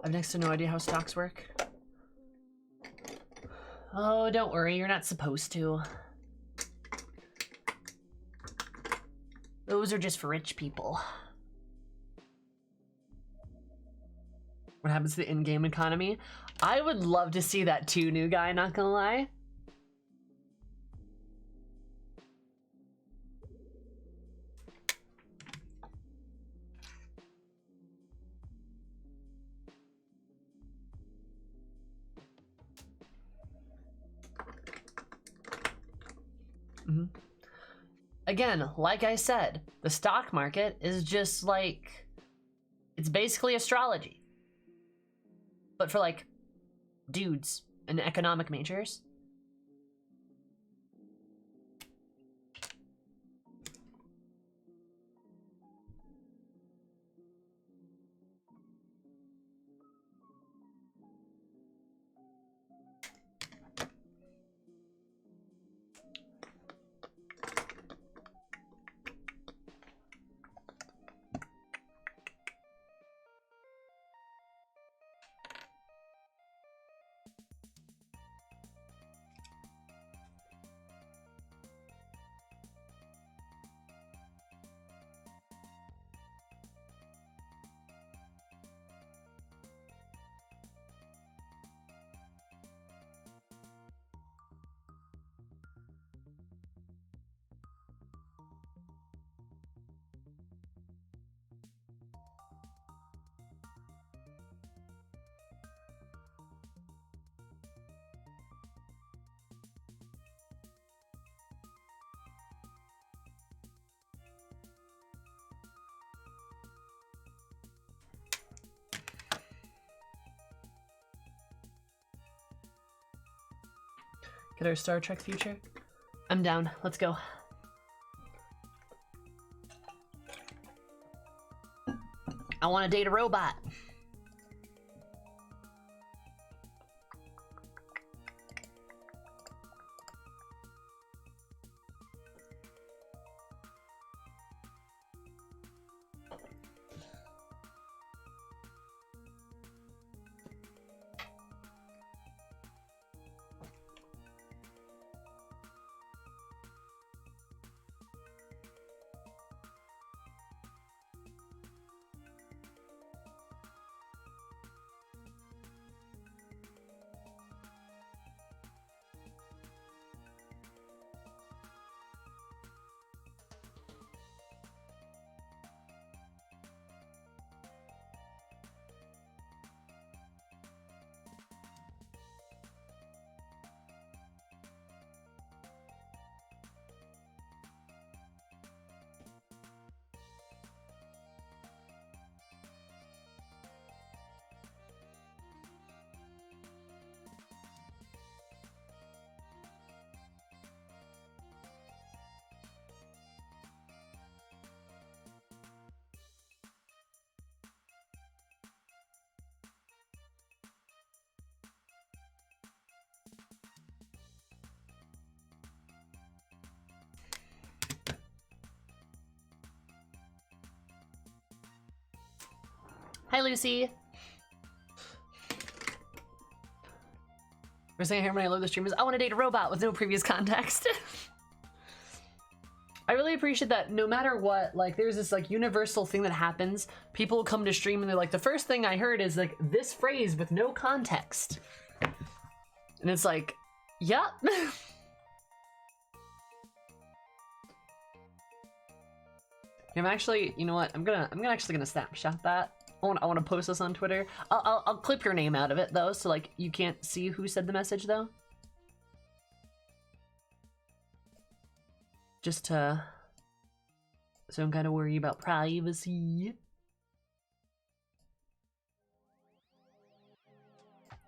I've next to no idea how stocks work. Oh, don't worry, you're not supposed to. Those are just for rich people. What happens to the in-game economy? I would love to see that too, new guy, not gonna lie. Again, like I said, the stock market is just like, it's basically astrology. But for like dudes and economic majors. Get our Star Trek future? I'm down. Let's go. I want to date a robot. Hi, Lucy. We're saying here when I load the stream is I want to date a robot with no previous context. I really appreciate that no matter what, like there's this like universal thing that happens. People come to stream and they're like, the first thing I heard is like this phrase with no context. And it's like, yup. I'm actually, you know what? I'm actually gonna snapshot that. I want to post this on Twitter. I'll clip your name out of it though, so like you can't see who said the message though. Just to, so don't gotta worry about privacy.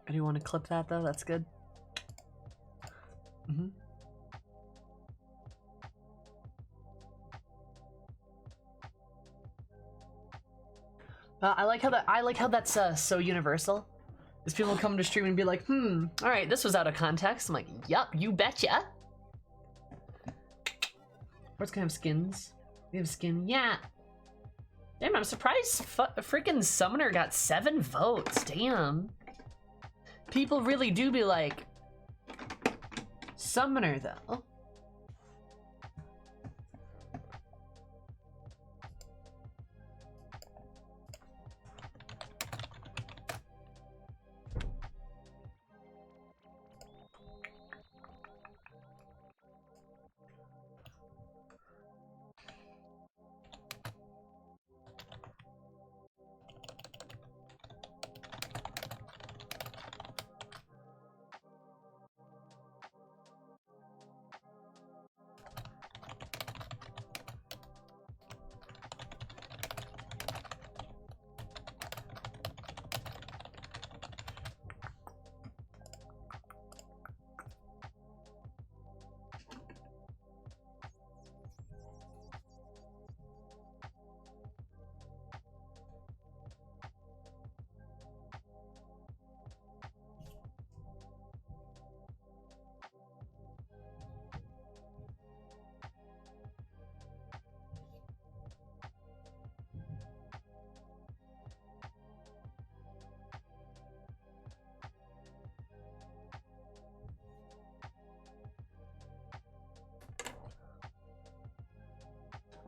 I do want to clip that though. That's good. Mm-hmm. I like how that's so universal. Is people come to stream and be like, all right, this was out of context. I'm like, yup, you betcha. What's gonna have skins? We have skin, yeah. Damn, I'm surprised freaking Summoner got 7 votes. Damn. People really do be like, Summoner though.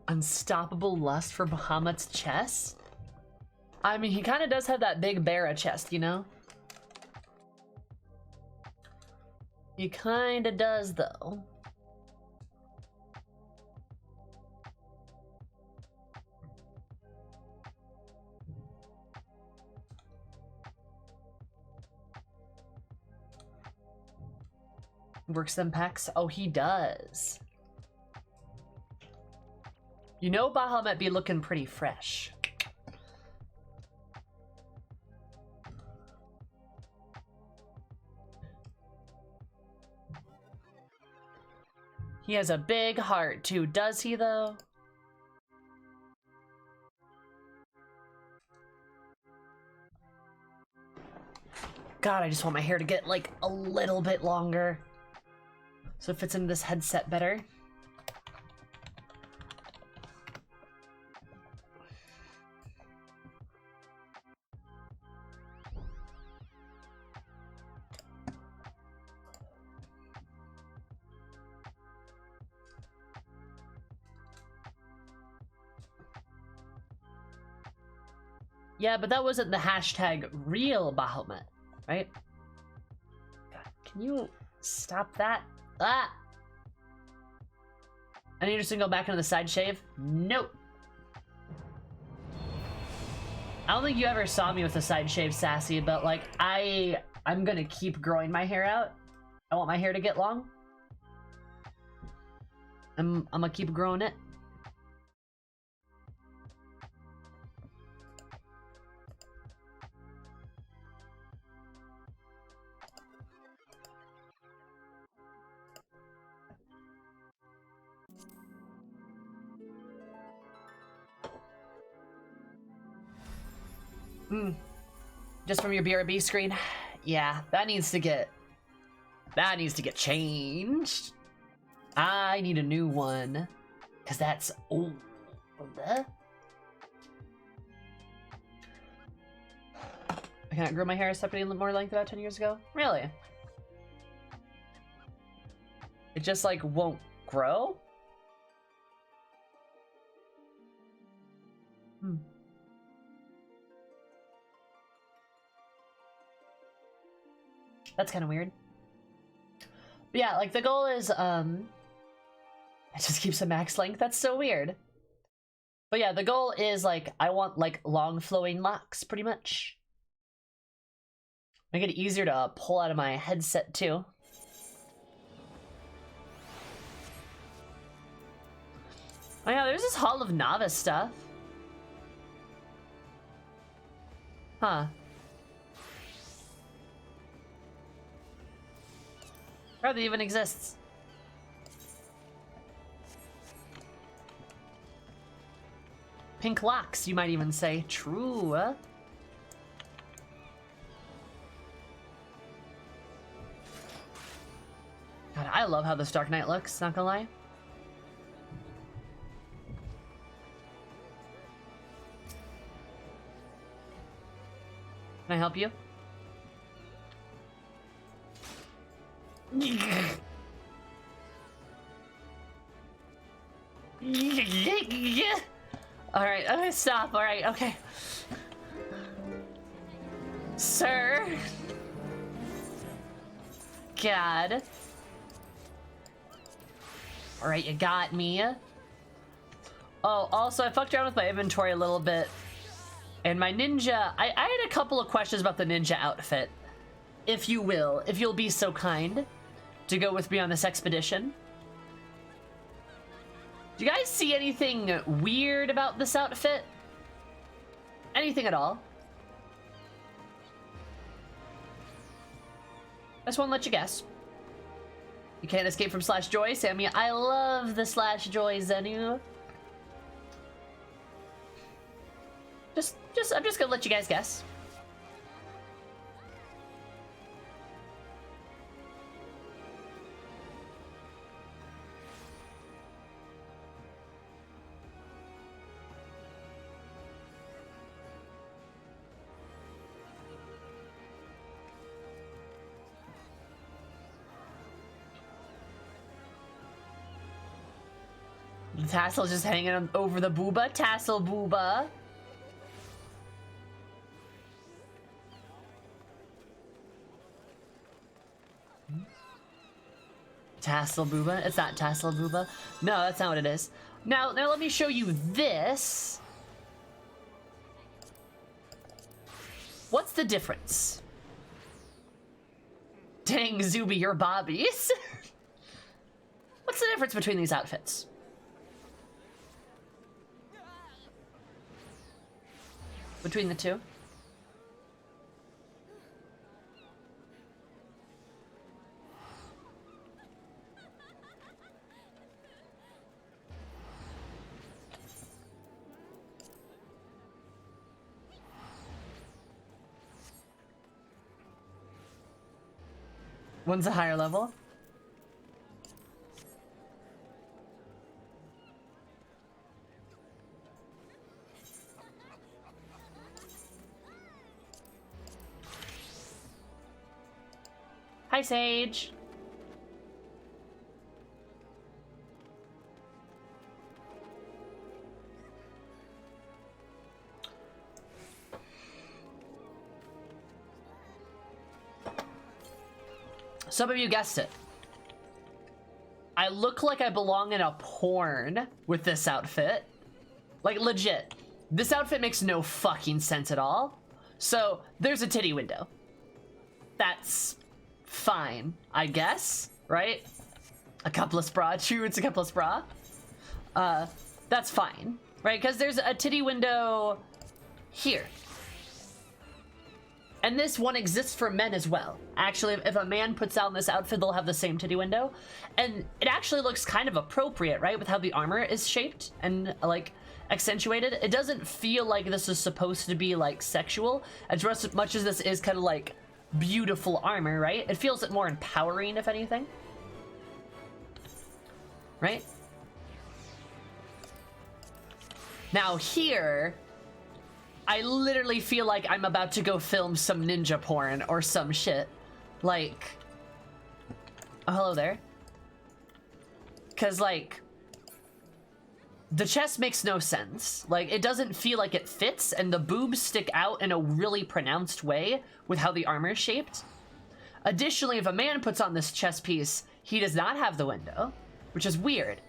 Unstoppable lust for Bahamut's chest? I mean, he kind of does have that big Bara chest, you know? He kind of does, though. Works them pecs? Oh, he does. You know Bahamut be looking pretty fresh. He has a big heart too, does he though? God, I just want my hair to get like a little bit longer so it fits into this headset better. Yeah, but that wasn't the hashtag real Bahamut, right? God, can you stop that? Ah! I need to go back into the side shave? Nope. I don't think you ever saw me with a side shave, Sassy, but like, I'm gonna keep growing my hair out. I want my hair to get long. I'm gonna keep growing it. Just from your BRB screen? Yeah, that needs to get changed. I need a new one, cause that's old. I cannot grow my hair. I stopped getting more length about 10 years ago. Really? It just like won't grow? Hmm. That's kind of weird. But yeah, like the goal is it just keeps a max length. That's so weird. But yeah, the goal is like I want like long flowing locks pretty much. Make it easier to pull out of my headset too. Oh yeah, there's this Hall of Novice stuff. Huh. Or that even exists. Pink locks, you might even say. True. God, I love how this Dark Knight looks, not gonna lie. Can I help you? Alright, okay, stop. Alright, okay. Sir. God. Alright, you got me. Oh, also, I fucked around with my inventory a little bit. And my ninja... I had a couple of questions about the ninja outfit. If you will. If you'll be so kind to go with me on this expedition. Do you guys see anything weird about this outfit? Anything at all? I just want to let you guess. You can't escape from Slash Joy, Sammy. I love the Slash Joy, Zenu. I'm just gonna let you guys guess. The tassel just hanging over the booba. Tassel booba. Tassel booba? It's not tassel booba. No, that's not what it is. Now let me show you this. What's the difference? Dang, Zuby, your bobbies. What's the difference between these outfits? Between the two? One's a higher level. Hi, Sage. Some of you guessed it. I look like I belong in a porn with this outfit. Like, legit. This outfit makes no fucking sense at all. So, there's a titty window. That's fine, I guess, right? A coupleless bra. True, it's a coupleless bra. That's fine, right? Because there's a titty window here. And this one exists for men as well. Actually, if a man puts on this outfit, they'll have the same titty window. And it actually looks kind of appropriate, right? With how the armor is shaped and, like, accentuated. It doesn't feel like this is supposed to be, like, sexual. As much as this is kind of, like, beautiful armor, right? It feels more empowering, if anything. Right? Now here, I literally feel like I'm about to go film some ninja porn or some shit. Like, oh, hello there. Cause like, the chest makes no sense. Like, it doesn't feel like it fits, and the boobs stick out in a really pronounced way with how the armor is shaped. Additionally, if a man puts on this chest piece, he does not have the window, which is weird.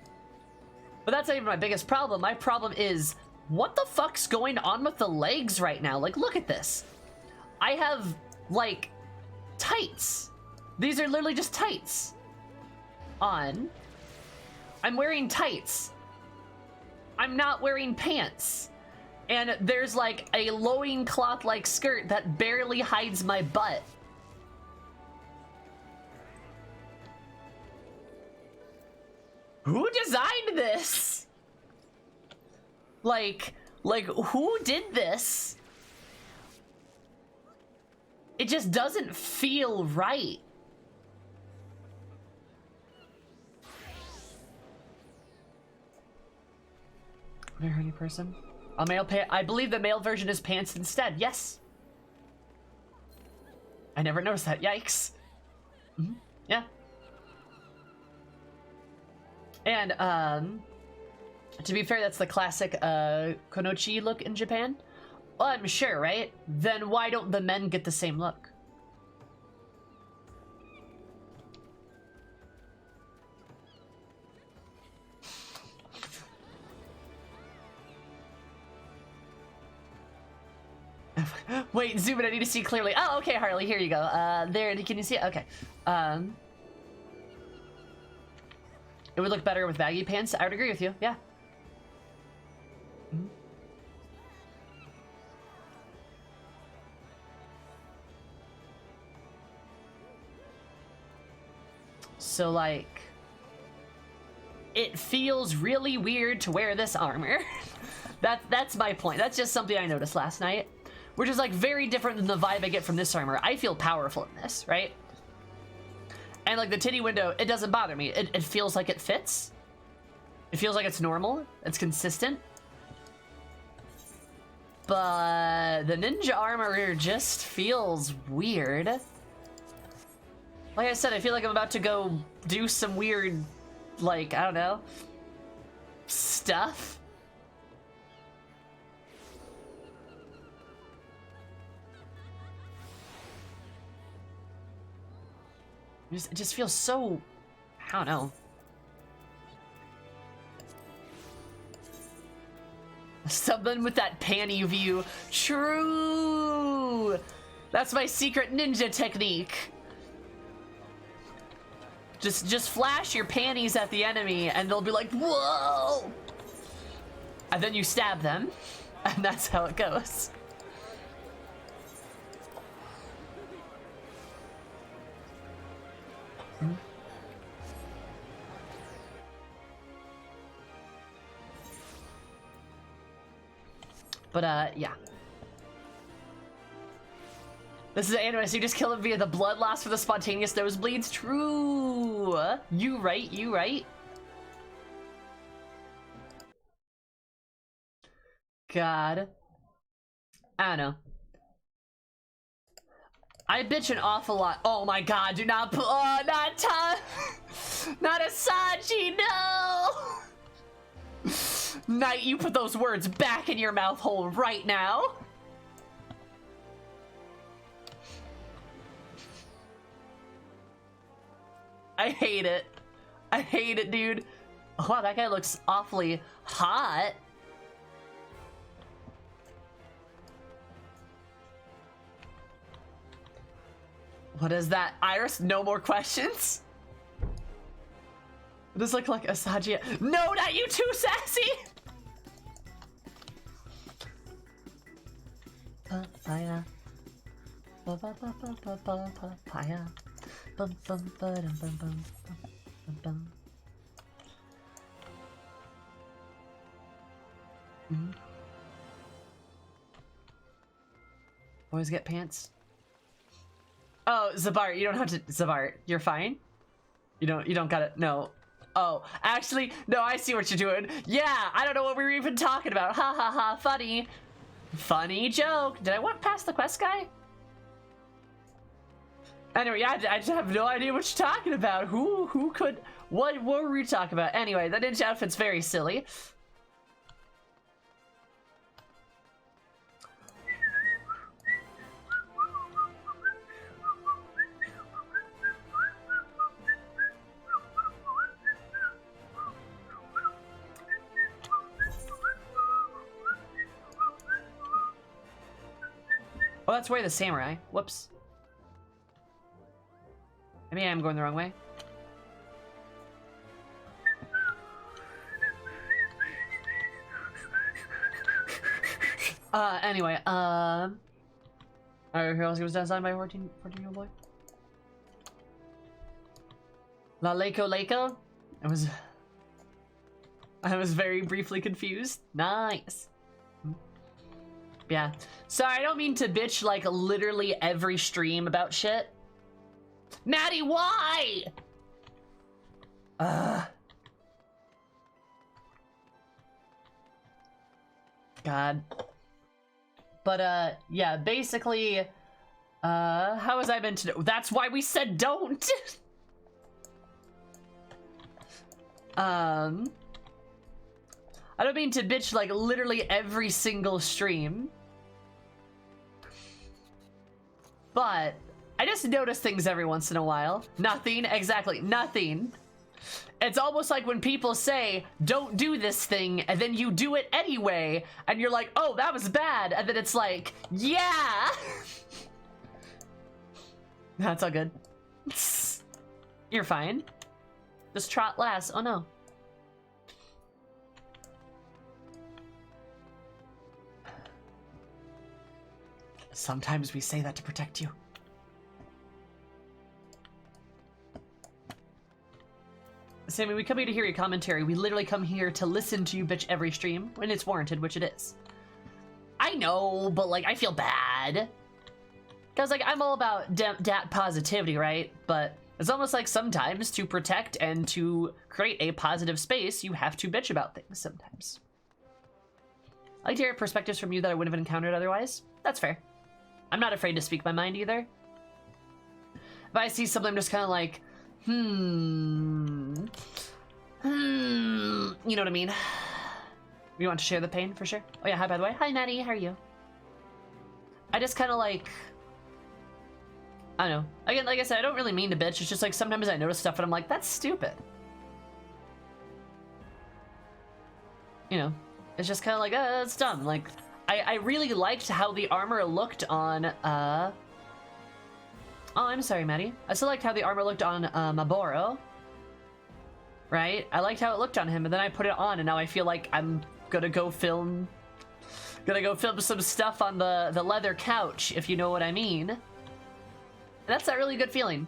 But that's not even my biggest problem. My problem is, what the fuck's going on with the legs right now? Like, look at this. I have, like, tights. These are literally just tights on. I'm wearing tights. I'm not wearing pants. And there's like a loincloth-like skirt that barely hides my butt. Who designed this? Like who did this? It just doesn't feel right. Very horny person. A male pant. I believe the male version is pants instead. Yes. I never noticed that. Yikes. Mm-hmm. Yeah. And to be fair, that's the classic konochi look in Japan. Well, I'm sure, right? Then why don't the men get the same look? Wait, zoom in, I need to see clearly. Oh, okay, Harley, here you go. There, can you see it? Okay. It would look better with baggy pants. I would agree with you, yeah. Mm-hmm. So, like, it feels really weird to wear this armor. That's my point. That's just something I noticed last night. Which is, like, very different than the vibe I get from this armor. I feel powerful in this, right? And, like, the titty window, it doesn't bother me. It feels like it fits. It feels like it's normal. It's consistent. But the ninja armor just feels weird. Like I said, I feel like I'm about to go do some weird, like, I don't know, stuff. It just feels so, I don't know. Something with that panty view. True! That's my secret ninja technique. Just flash your panties at the enemy and they'll be like, whoa! And then you stab them. And that's how it goes. But, yeah. This is an anime, so you just kill him via the blood loss for the spontaneous nosebleeds. True! You right, you right. God. I don't know. I bitch an awful lot. Oh my god, do not put- oh, not Asaji, no! Knight, you put those words back in your mouth hole right now. I hate it. I hate it, dude. Oh, wow, that guy looks awfully hot. What is that? Iris, no more questions? Does this look like Asaji? No, not you too, Sassy! Papaya. Papaya. Bum bum bum bum bum bum. Boys get pants. Oh, Zabart, you don't have to. Zabart, you're fine. You don't got it. No. Oh, actually, no. I see what you're doing. Yeah, I don't know what we were even talking about. Ha ha ha. Funny. Funny joke. Did I walk past the quest guy? Anyway, yeah, I just have no idea what you're talking about. Who could... What were we talking about? Anyway, that ninja outfit's very silly. Oh, that's Way of the Samurai. Whoops. Maybe I'm going the wrong way. Anyway, Alright, who else was designed by a 14-year-old boy? La Leiko? I was very briefly confused. Nice. Yeah. Sorry, I don't mean to bitch like literally every stream about shit. Maddie, why? God. But, yeah, basically, how was I meant to do? That's why we said don't! I don't mean to bitch like literally every single stream. But I just notice things every once in a while. Nothing, exactly, nothing. It's almost like when people say, don't do this thing, and then you do it anyway, and you're like, oh, that was bad, and then it's like, yeah! That's all good. You're fine. Just trot last. Oh no. Sometimes we say that to protect you. Sammy, we come here to hear your commentary. We literally come here to listen to you bitch every stream when it's warranted, which it is. I know, but like, I feel bad. Because like, I'm all about dat positivity, right? But it's almost like sometimes to protect and to create a positive space, you have to bitch about things sometimes. I like to hear perspectives from you that I wouldn't have encountered otherwise. That's fair. I'm not afraid to speak my mind either. If I see something, I'm just kind of like, you know what I mean? You want to share the pain for sure? Oh yeah, hi by the way. Hi Maddie, how are you? I just kind of like, I don't know. Again, like I said, I don't really mean to bitch. It's just like sometimes I notice stuff and I'm like, that's stupid. You know, it's just kind of like, it's dumb. Like, I really liked how the armor looked on, oh, I'm sorry, Maddie. I still liked how the armor looked on, Maboro. Right? I liked how it looked on him, and then I put it on, and now I feel like I'm gonna go film some stuff on the leather couch, if you know what I mean. That's a really good feeling.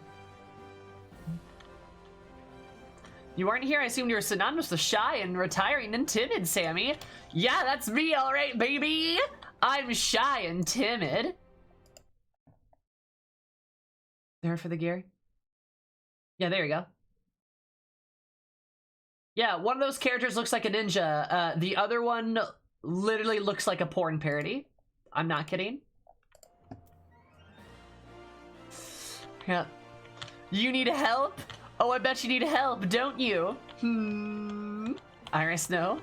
You weren't here, I assumed you were synonymous with shy and retiring and timid, Sammy. Yeah, that's me, alright, baby! I'm shy and timid. There for the gear? Yeah, there you go. Yeah, one of those characters looks like a ninja. The other one literally looks like a porn parody. I'm not kidding. Yeah. You need help? Oh, I bet you need help, don't you? Iris, no.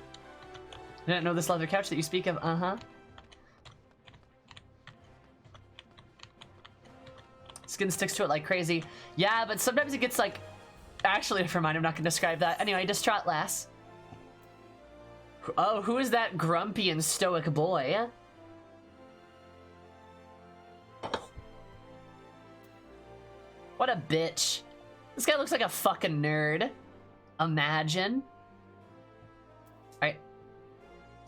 I didn't know this leather couch that you speak of. Uh-huh. Skin sticks to it like crazy. Yeah, but sometimes it gets like... Actually, never mind, I'm not gonna describe that. Anyway, distraught lass. Oh, who is that grumpy and stoic boy? What a bitch. This guy looks like a fucking nerd. Imagine. Alright.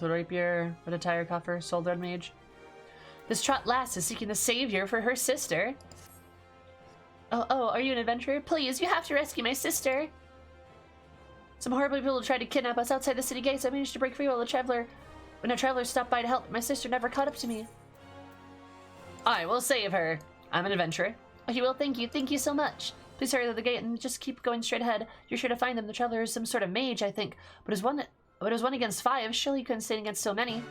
So rapier, with a tire coffer, soul red mage. This trot lass is seeking a savior for her sister. Oh, are you an adventurer? Please, you have to rescue my sister. Some horrible people tried to kidnap us outside the city gates. I managed to break free when a traveler stopped by to help. My sister never caught up to me. I will save her. I'm an adventurer. Oh, you will? Thank you. Thank you so much. Please hurry to the gate and just keep going straight ahead. You're sure to find them. The traveler is some sort of mage, I think. But it was one against 5. Surely you couldn't stand against so many.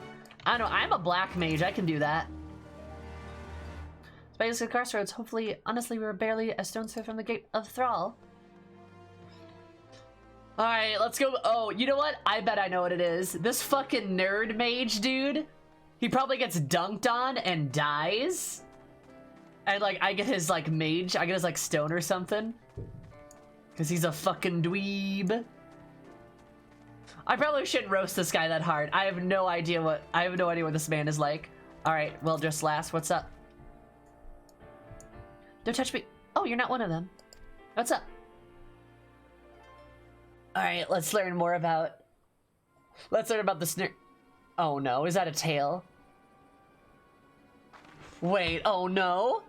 I don't know, I'm a black mage, I can do that. Space at Crossroads, hopefully, honestly, we were barely a stone's throw from the gate of Thrall. Alright, let's go. Oh, you know what? I bet I know what it is. This fucking nerd mage dude, he probably gets dunked on and dies. And like, I get his like mage, I get his like stone or something. Cause he's a fucking dweeb. I probably shouldn't roast this guy that hard. I have no idea what this man is like. Alright, well just last, what's up? Don't touch me. Oh, you're not one of them. What's up? Alright, let's learn about the snare. Oh no, is that a tail? Wait, oh no?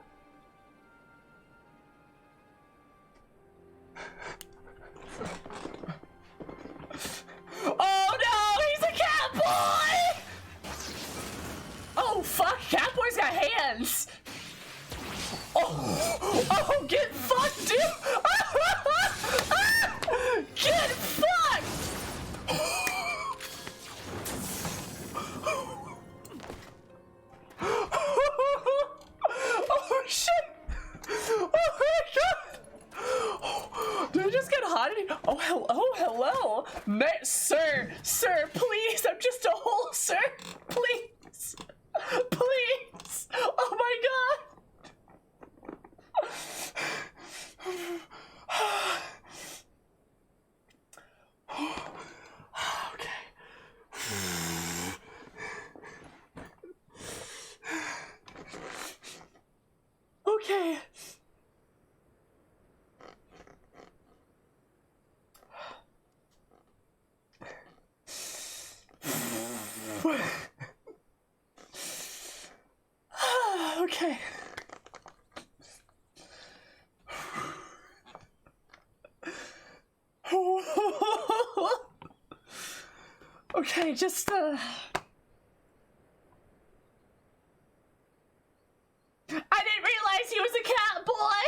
Oh no, he's a cat boy! Oh fuck, Catboys got hands! Oh, get fucked, dude! Get fucked! Oh shit! Oh my god! Did I just get hot in here? Oh, hello! Sir, please, I'm just a hole, sir! Please! Please! Oh my god! Okay. Okay. Okay. Okay, just I didn't realize he was a cat boy.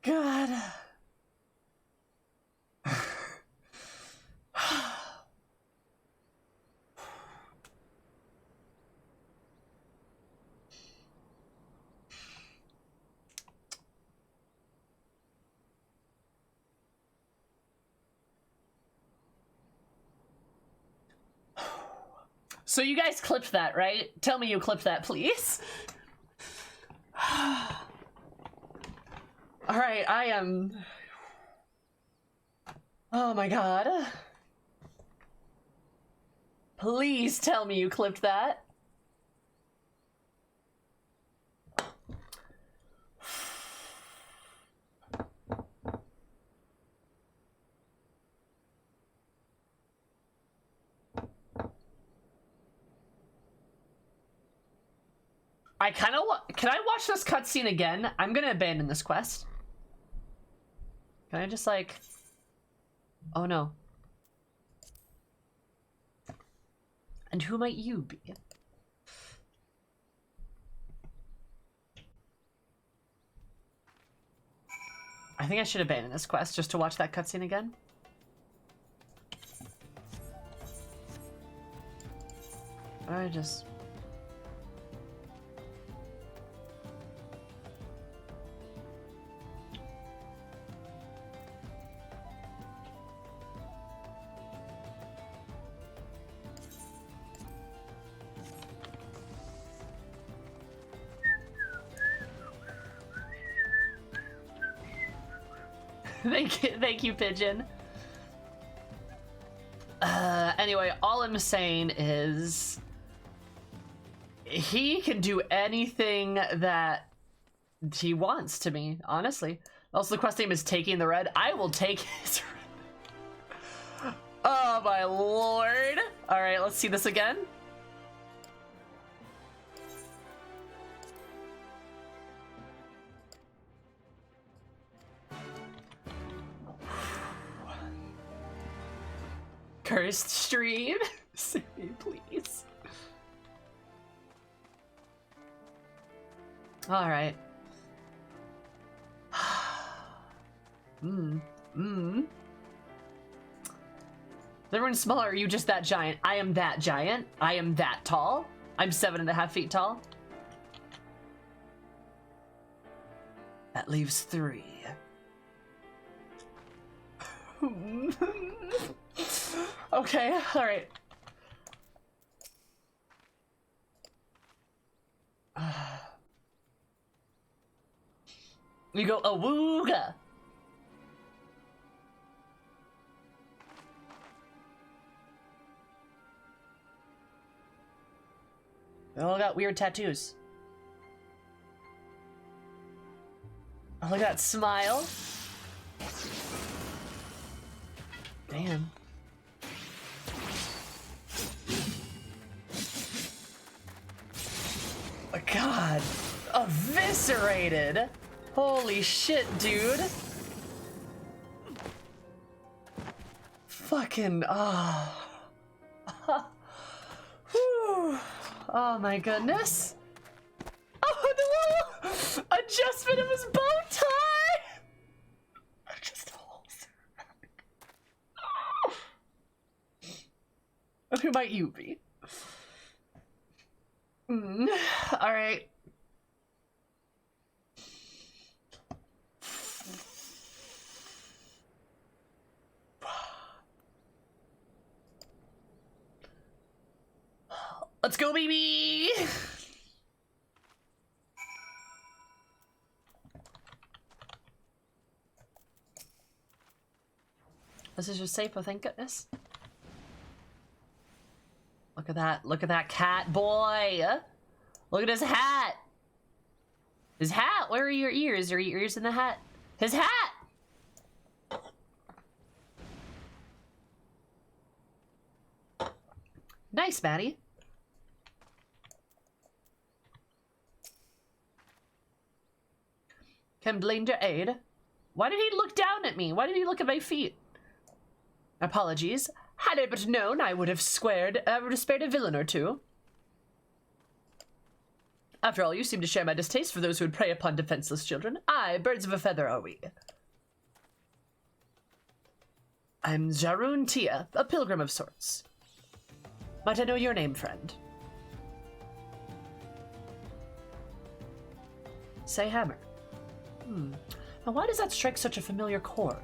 God. So you guys clipped that, right? Tell me you clipped that, please. All right, I am. Oh my god. Please tell me you clipped that. I kind of can I watch this cutscene again? I'm gonna abandon this quest. Can I just like... Oh no. And who might you be? I think I should abandon this quest just to watch that cutscene again. I just... Thank you, Pigeon. Anyway, all I'm saying is he can do anything that he wants to me, honestly. Also, the quest name is Taking the Red. I will take his red. Oh my lord. All right, let's see this again. Cursed stream. Save me, please. All right. Is everyone smaller, or are you just that giant? I am that giant. I am that tall. I'm 7.5 feet tall. That leaves 3. Okay, alright. You go awooga. They all got weird tattoos. Oh, look at that smile. Damn. Oh, God. Eviscerated. Holy shit, dude. Fucking, Whew. Oh my goodness. Oh, the little adjustment of his bow tie. Just holes. Who might you be? All right. Let's go, baby! This is just safe, oh thank goodness. Look at that cat boy! Look at his hat! His hat! Where are your ears? Are your ears in the hat? His hat! Nice, Maddie. Can lend your aid. Why did he look down at me? Why did he look at my feet? Apologies. Had I but known, I would have spared a villain or two. After all, you seem to share my distaste for those who would prey upon defenseless children. Aye, birds of a feather are we. I'm Jarun Tia, a pilgrim of sorts. Might I know your name, friend? Say hammer. Now why does that strike such a familiar chord?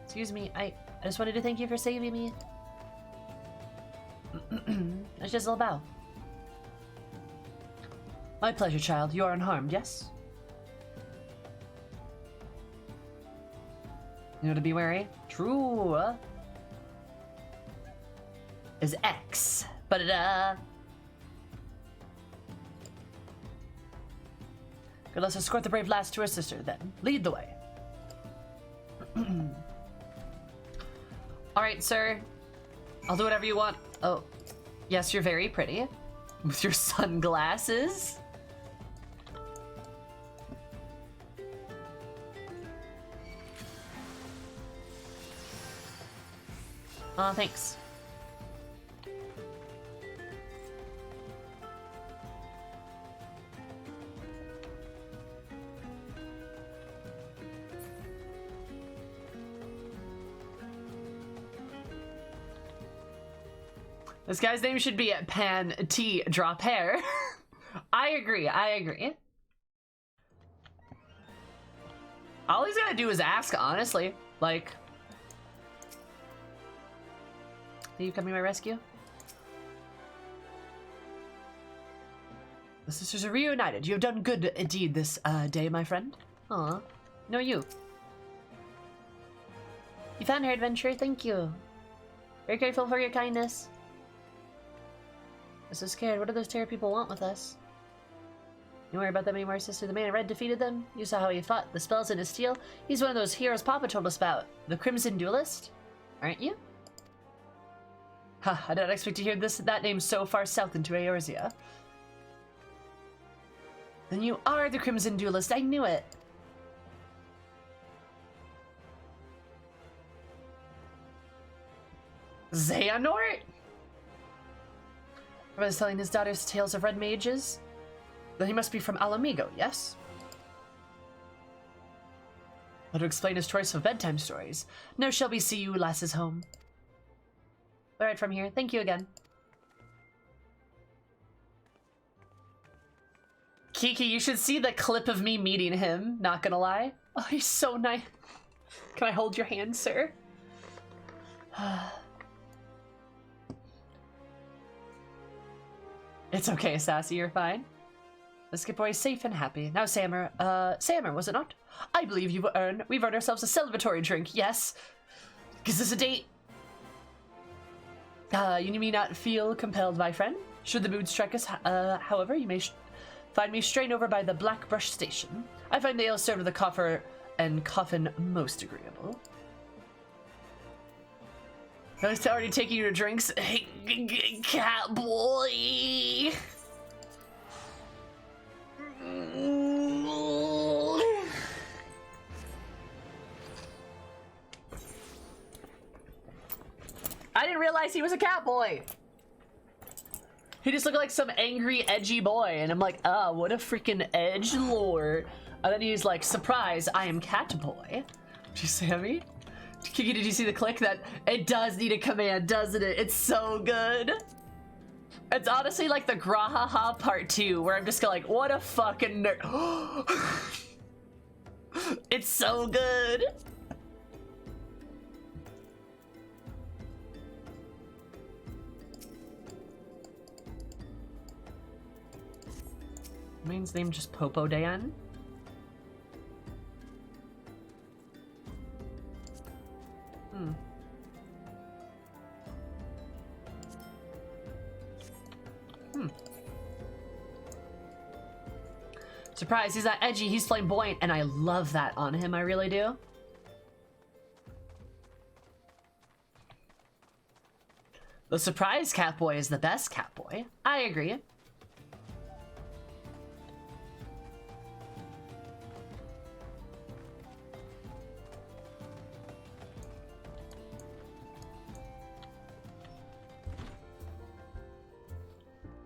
Excuse me, I just wanted to thank you for saving me. It's just a little bow. My pleasure, child. You are unharmed, yes? You know to be wary? True. Is X. Ba-da-da. Good, let's escort the brave lass to her sister, then. Lead the way. Alright, sir. I'll do whatever you want. Oh, yes, you're very pretty. With your sunglasses. Thanks. This guy's name should be Pan T Drop Hair. I agree, I agree. All he's gotta do is ask, honestly. Like, are you coming to my rescue? The sisters are reunited. You have done good deed this day, my friend. Aw, no you. You found her adventure, thank you. Very grateful for your kindness. I'm so scared. What do those terror people want with us? You worry about them anymore, sister. The man in red defeated them. You saw how he fought. The spell's in his steel. He's one of those heroes Papa told us about. The Crimson Duelist? Aren't you? Ha, I didn't expect to hear that name so far south into Eorzea. Then you are the Crimson Duelist. I knew it. Xehanort? I was telling his daughters tales of red mages. Then he must be from Alamigo, yes? How to explain his choice of bedtime stories. No shall we see you lasses home. Alright, from here. Thank you again. Kiki, you should see the clip of me meeting him, not gonna lie. Oh, he's so nice. Can I hold your hand, sir? It's okay, Sassy, you're fine. Let's get boys safe and happy. Now, Sammer, was it not? I believe we've earned ourselves a celebratory drink, yes? Is this a date? You may not feel compelled, my friend. Should the mood strike us, however, you may find me straying over by the Black Brush Station. I find the ale served with a coffer and coffin most agreeable. I was already taking you to drinks. Hey, Catboy! I didn't realize he was a Catboy! He just looked like some angry, edgy boy, and I'm like, ah, what a freaking edgelord. And then he's like, surprise, I am Catboy. Did you see me? Kiki, did you see the click? That it does need a command, doesn't it? It's so good. It's honestly like the Grahaha part 2, where I'm just like, what a fucking nerd. It's so good. Main's name just Popo Dan. Surprise, he's not edgy, he's flamboyant, and I love that on him, I really do. The surprise Catboy is the best Catboy. I agree.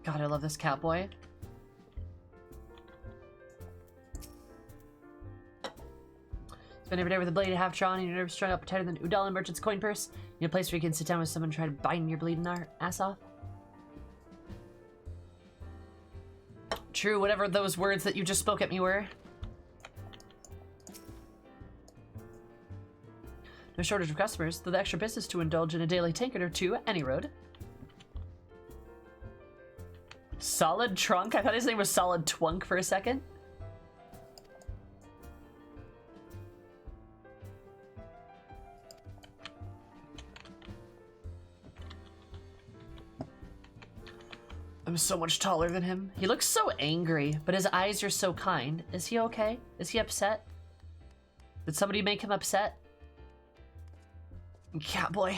God, I love this Catboy. Spend every day with a blade half drawn and your nerves strung up tighter than Udall and Merchant's coin purse. You need a place where you can sit down with someone and try to bind your bleeding ass off. True, whatever those words that you just spoke at me were. No shortage of customers, though the extra business to indulge in a daily tankard or two, any road. Solid Trunk? I thought his name was Solid Twunk for a second. I'm so much taller than him. He looks so angry, but his eyes are so kind. Is he okay? Is he upset? Did somebody make him upset? Catboy.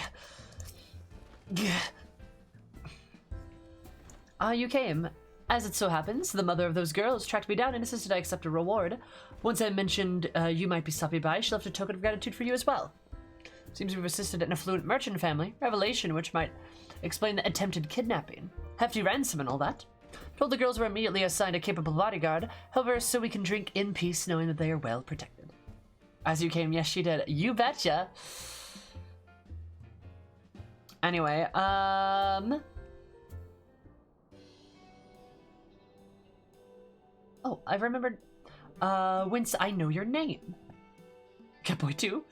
You came. As it so happens, the mother of those girls tracked me down and insisted I accept a reward. Once I mentioned you might be stopping by, she left a token of gratitude for you as well. Seems we've assisted an affluent merchant family. Revelation which might explain the attempted kidnapping. Hefty ransom and all that. Told the girls were immediately assigned a capable bodyguard, however, so we can drink in peace knowing that they are well protected. As you came, yes she did. You betcha. Anyway, oh, I've remembered, Wince, I know your name. Catboy 2.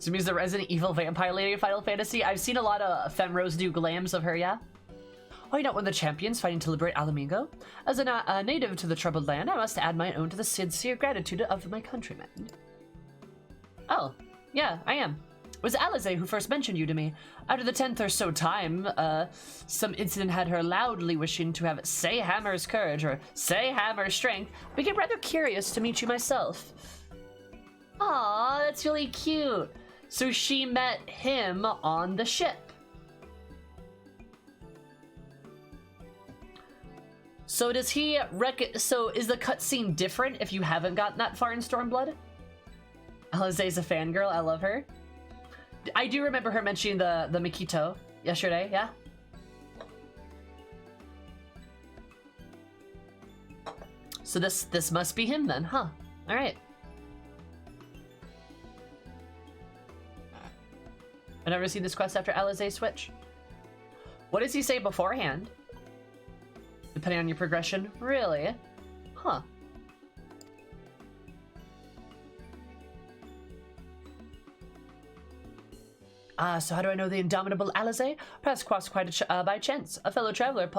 So means the Resident Evil vampire lady of Final Fantasy. I've seen a lot of Femrose do glams of her, yeah? Oh, you're not one of the champions fighting to liberate Alamingo? As a native to the troubled land, I must add my own to the sincere gratitude of my countrymen. Oh, yeah, I am. It was Alize who first mentioned you to me. After the 10th or so time, some incident had her loudly wishing to have Say Hammer's courage or Say Hammer's strength. I became rather curious to meet you myself. Aw, that's really cute. So she met him on the ship. So does he so is the cutscene different if you haven't gotten that far in Stormblood? Alize's a fangirl, I love her. I do remember her mentioning the Mikito yesterday, yeah? So this must be him then, huh? All right. I never see this quest after Alizé switch. What does he say beforehand? Depending on your progression? Really? Huh. So how do I know the indomitable Alizé? Perhaps crossed quite by chance. A fellow traveler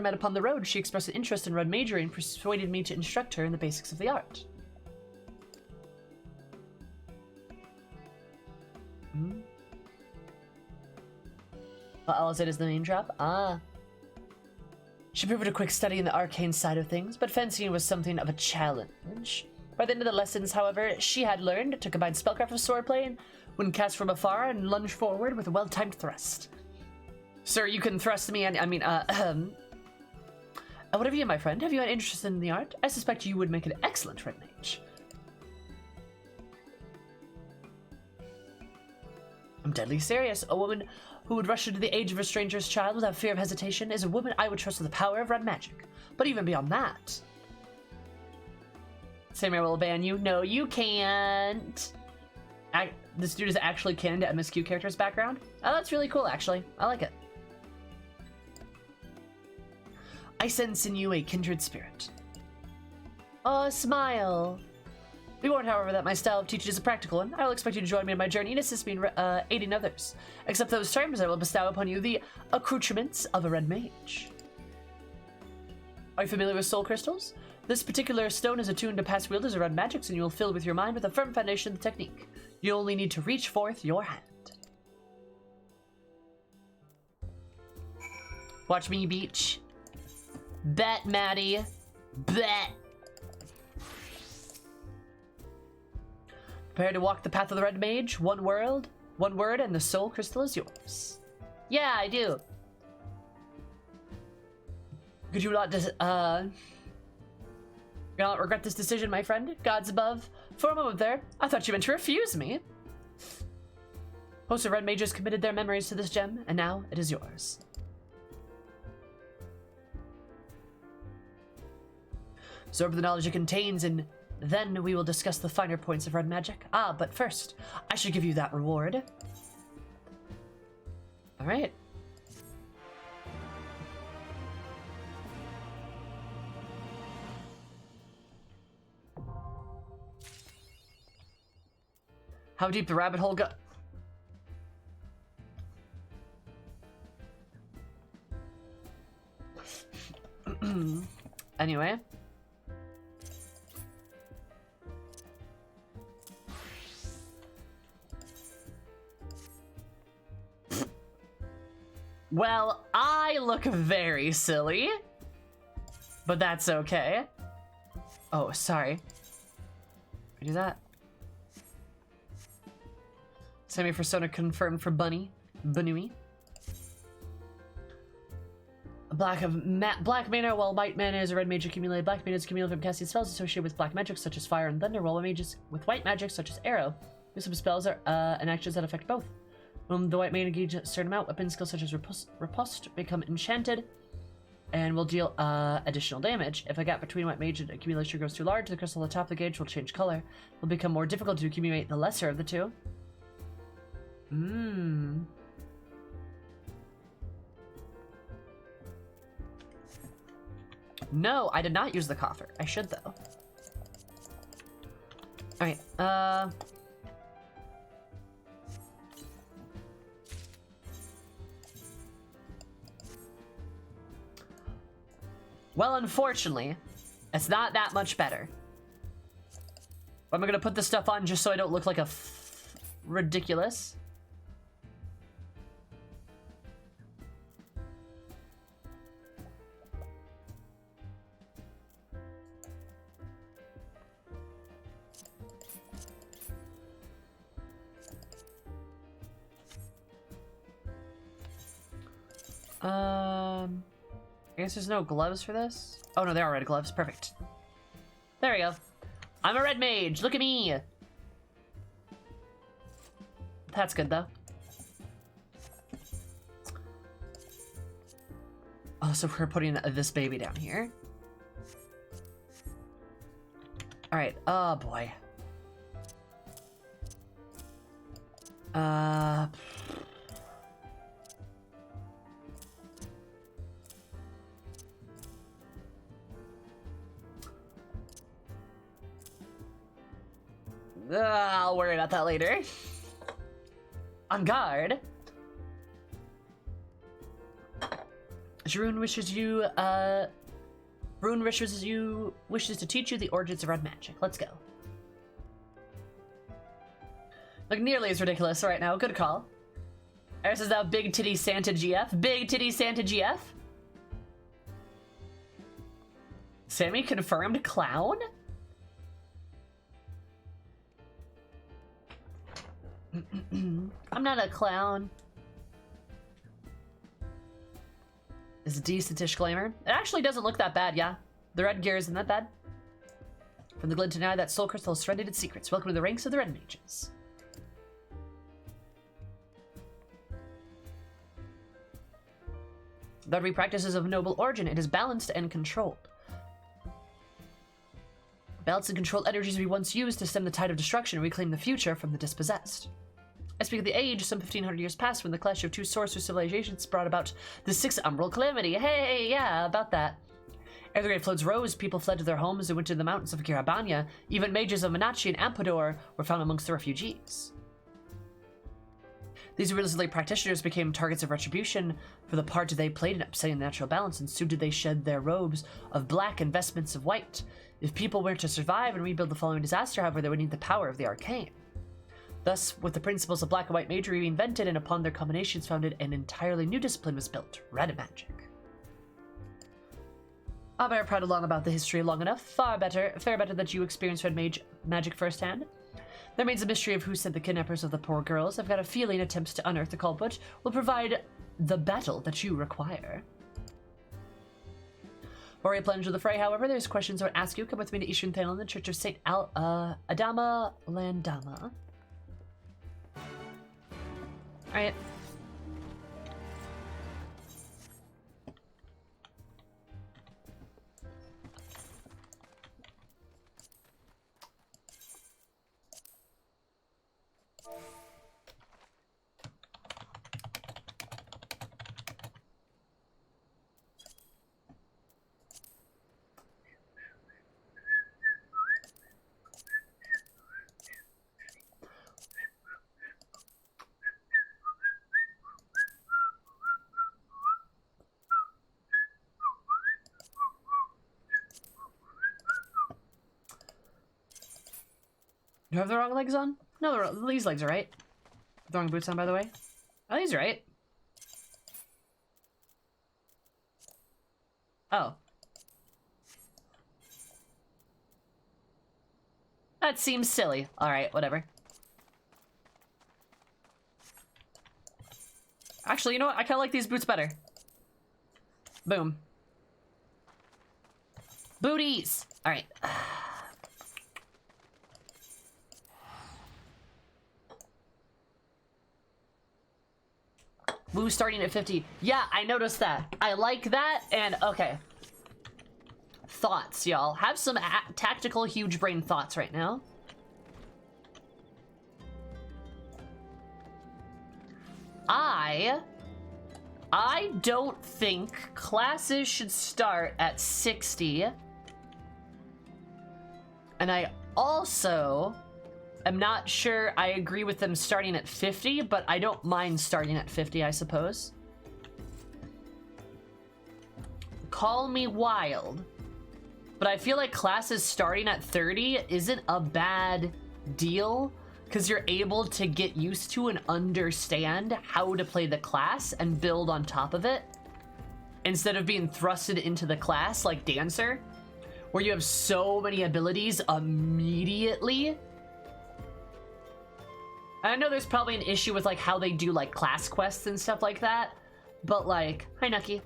met upon the road. She expressed an interest in red magery and persuaded me to instruct her in the basics of the art. Alizé is the main drop? Ah. She proved a quick study in the arcane side of things, but fencing was something of a challenge. By the end of the lessons, however, she had learned to combine spellcraft with swordplay when cast from afar and lunge forward with a well-timed thrust. Sir, you can thrust me and what have you, my friend? Have you an interest in the art? I suspect you would make an excellent red mage. I'm deadly serious. A woman who would rush into the age of a stranger's child without fear of hesitation is a woman I would trust with the power of red magic. But even beyond that... Samuel will ban you. No, you can't. This dude is actually canon to MSQ character's background. Oh, that's really cool, actually. I like it. I sense in you a kindred spirit. Oh, smile. Be warned, however, that my style of teaching is a practical one. I will expect you to join me in my journey and assist me in aiding others. Except those terms, I will bestow upon you the accoutrements of a red mage. Are you familiar with soul crystals? This particular stone is attuned to past wielders of red magics, and you will fill with your mind with a firm foundation of the technique. You only need to reach forth your hand. Watch me, beach. Bet, Maddie. Bet. Prepare to walk the path of the red mage. One word, and the soul crystal is yours. Yeah, I do. Could you not not regret this decision, my friend? Gods above. For a moment there, I thought you meant to refuse me. Hosts of red mages committed their memories to this gem, and now it is yours. Absorb the knowledge it contains, and then we will discuss the finer points of red magic. Ah, but first, I should give you that reward. All right. How deep the rabbit hole go? Anyway. Well, I look very silly, but that's okay. Oh, sorry. Do that. Semi-persona confirmed for Bunui. Black mana, while white mana is a red mage accumulated. Black mana is accumulated from casting spells associated with black magic such as fire and thunder, while mages with white magic such as arrow. Use of spells are and actions that affect both. When the white mana engages a certain amount, weapon skills such as riposte become enchanted and will deal additional damage. If a gap between white mage and accumulation grows too large, the crystal at the top of the gauge will change color. It will become more difficult to accumulate the lesser of the two. No, I did not use the coffer. I should, though. Alright, well, unfortunately, it's not that much better. I'm gonna put this stuff on just so I don't look like a ridiculous. I guess there's no gloves for this? Oh no, there are red gloves. Perfect. There we go. I'm a red mage. Look at me. That's good though. Oh, so we're putting this baby down here. Alright, oh boy. I'll worry about that later. On guard. Rune wishes to teach you the origins of red magic. Let's go. Look nearly as ridiculous right now. Good call. Eris is now Big Titty Santa GF. Big Titty Santa GF. Sammy confirmed clown? I'm not a clown. Is a decentish glamour. It actually doesn't look that bad, yeah. The red gear isn't that bad. From the glint to now, that soul crystal has threaded its secrets. Welcome to the ranks of the red mages. Though every practice is of noble origin, it is balanced and controlled. Balanced and controlled energies we once used to stem the tide of destruction and reclaim the future from the dispossessed. I speak of the age, some 1500 years past, when the clash of two sorcerer civilizations brought about the Sixth Umbral Calamity. Hey, yeah, about that. Ere the great floods rose, people fled to their homes and went to the mountains of Kirabanya. Even mages of Minachi and Amphodor were found amongst the refugees. These realistically practitioners became targets of retribution for the part they played in upsetting the natural balance, and soon did they shed their robes of black and vestments of white. If people were to survive and rebuild the following disaster, however, they would need the power of the arcane. Thus, with the principles of black and white magery reinvented, and upon their combinations founded, an entirely new discipline was built, red magic. I'm very proud along about the history long enough. Far better that you experienced red magic firsthand. There remains a mystery of who sent the kidnappers of the poor girls. I've got a feeling attempts to unearth the culprit will provide the battle that you require. Before I plunge into the fray, however, there's questions I would ask you. Come with me to Eastern Thailand, the Church of St. Adama Landama. Alright. Do I have the wrong legs on? No, these legs are right. The wrong boots on, by the way. Oh, these are right. Oh. That seems silly. Alright, whatever. Actually, you know what? I kind of like these boots better. Boom. Booties! Alright. Woo starting at 50. Yeah, I noticed that. I like that, and okay. Thoughts, y'all. Have some tactical huge brain thoughts right now. I don't think classes should start at 60. And I also am not sure I agree with them starting at 50, but I don't mind starting at 50, I suppose. Call me wild, but I feel like classes starting at 30 isn't a bad deal, because you're able to get used to and understand how to play the class and build on top of it, instead of being thrusted into the class like Dancer, where you have so many abilities immediately. I know there's probably an issue with like how they do like class quests and stuff like that, but like, hi Nucky.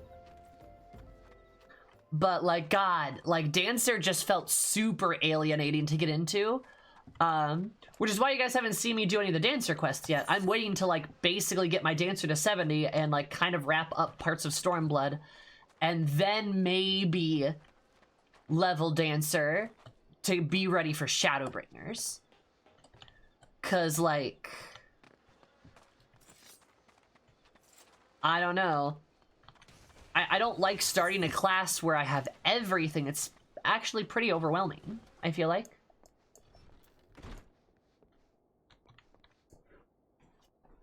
But like, God, like Dancer just felt super alienating to get into, which is why you guys haven't seen me do any of the Dancer quests yet. I'm waiting to like basically get my Dancer to 70 and like kind of wrap up parts of Stormblood, and then maybe level Dancer to be ready for Shadowbringers. Cause like, I don't know. I don't like starting a class where I have everything. It's actually pretty overwhelming, I feel like.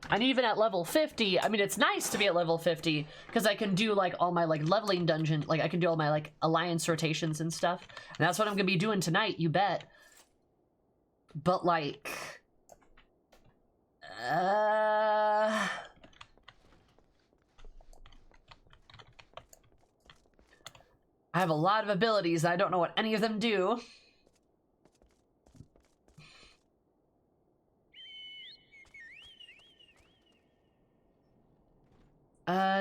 And even at level 50, I mean, it's nice to be at level 50 because I can do like all my like leveling dungeon, like I can do all my like alliance rotations and stuff. And that's what I'm gonna be doing tonight, you bet. But like, I have a lot of abilities. I don't know what any of them do.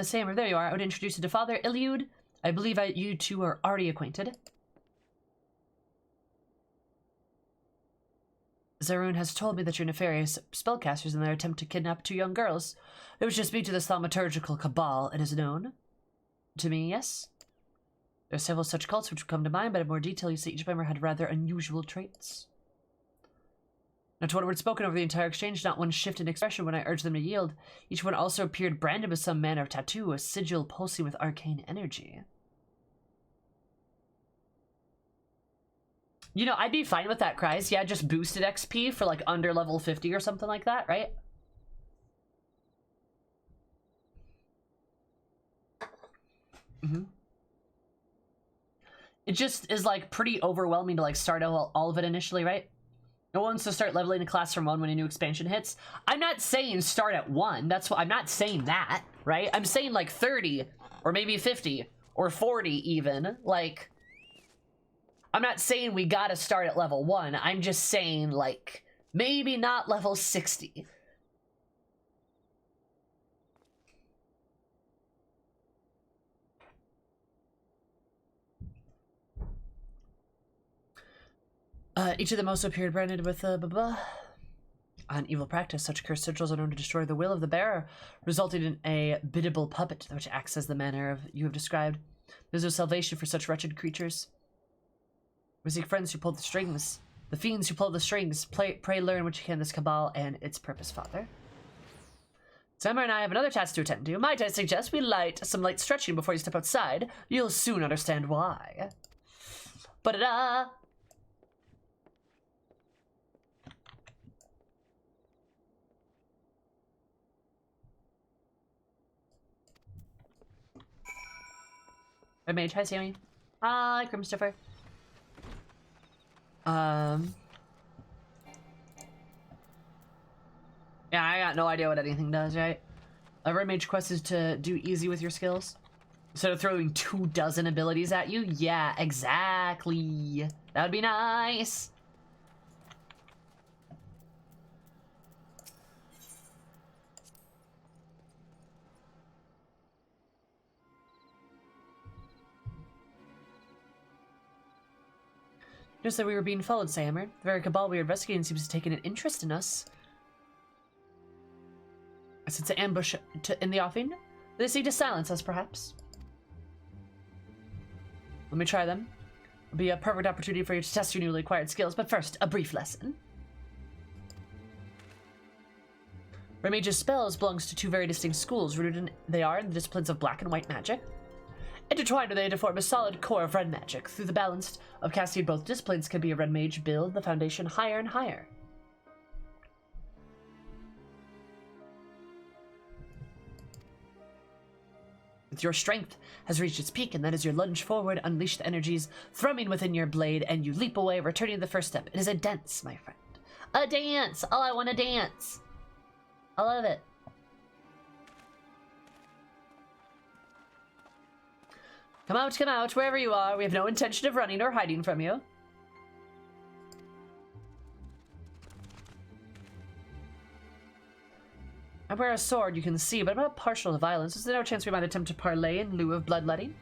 Sammer, there you are. I would introduce you to Father Iliud. I believe you two are already acquainted. Zaroon has told me that you're nefarious spellcasters in their attempt to kidnap 2 young girls. It was just me to the thaumaturgical cabal, it is known. To me, yes? There are several such cults which come to mind, but in more detail you see each member had rather unusual traits. Now, to what word spoken over the entire exchange, not one shift in expression when I urged them to yield. Each one also appeared branded with some manner of tattoo, a sigil pulsing with arcane energy. You know, I'd be fine with that, Cries. Yeah, just boosted XP for like under level 50 or something like that, right? It just is like pretty overwhelming to like start all of it initially, right? No one wants to start leveling a class from 1 when a new expansion hits. I'm not saying start at 1. That's what I'm not saying that, right? I'm saying like 30 or maybe 50 or 40 even. Like, I'm not saying we gotta start at level 1. I'm just saying like maybe not level 60. Each of them also appeared branded with an evil practice. Such cursed sigils are known to destroy the will of the bearer, resulting in a biddable puppet which acts as the manner of you have described. There's no salvation for such wretched creatures. We seek friends who pull the strings. The fiends who pull the strings. Pray learn what you can this cabal and its purpose, Father. Samar and I have another task to attend to. Might I suggest we some light stretching before you step outside? You'll soon understand why. Ba-da-da! Hi, Mage. Hi, Sammy. Hi, Grimstuffer. Yeah, I got no idea what anything does, right? Every Mage quest is to do easy with your skills. Instead of throwing 24 abilities at you? Yeah, exactly. That would be nice. Just that we were being followed, Sammer. The very cabal we are investigating seems to have taken an interest in us. Since the ambush in the offing, they seek to silence us, perhaps. Let me try them. It'll be a perfect opportunity for you to test your newly acquired skills, but first, a brief lesson. Mage's spells belongs to 2 very distinct schools, rooted in the disciplines of black and white magic. Intertwined are they to form a solid core of red magic. Through the balance of casting both disciplines can be a red mage build the foundation higher and higher. With your strength has reached its peak, and that is your lunge forward, unleash the energies thrumming within your blade, and you leap away, returning to the first step. It is a dance, my friend. A dance! Oh, I want to dance! I love it. Come out, wherever you are. We have no intention of running or hiding from you. I wear a sword, you can see, but I'm not partial to violence. Is there no chance we might attempt to parlay in lieu of bloodletting?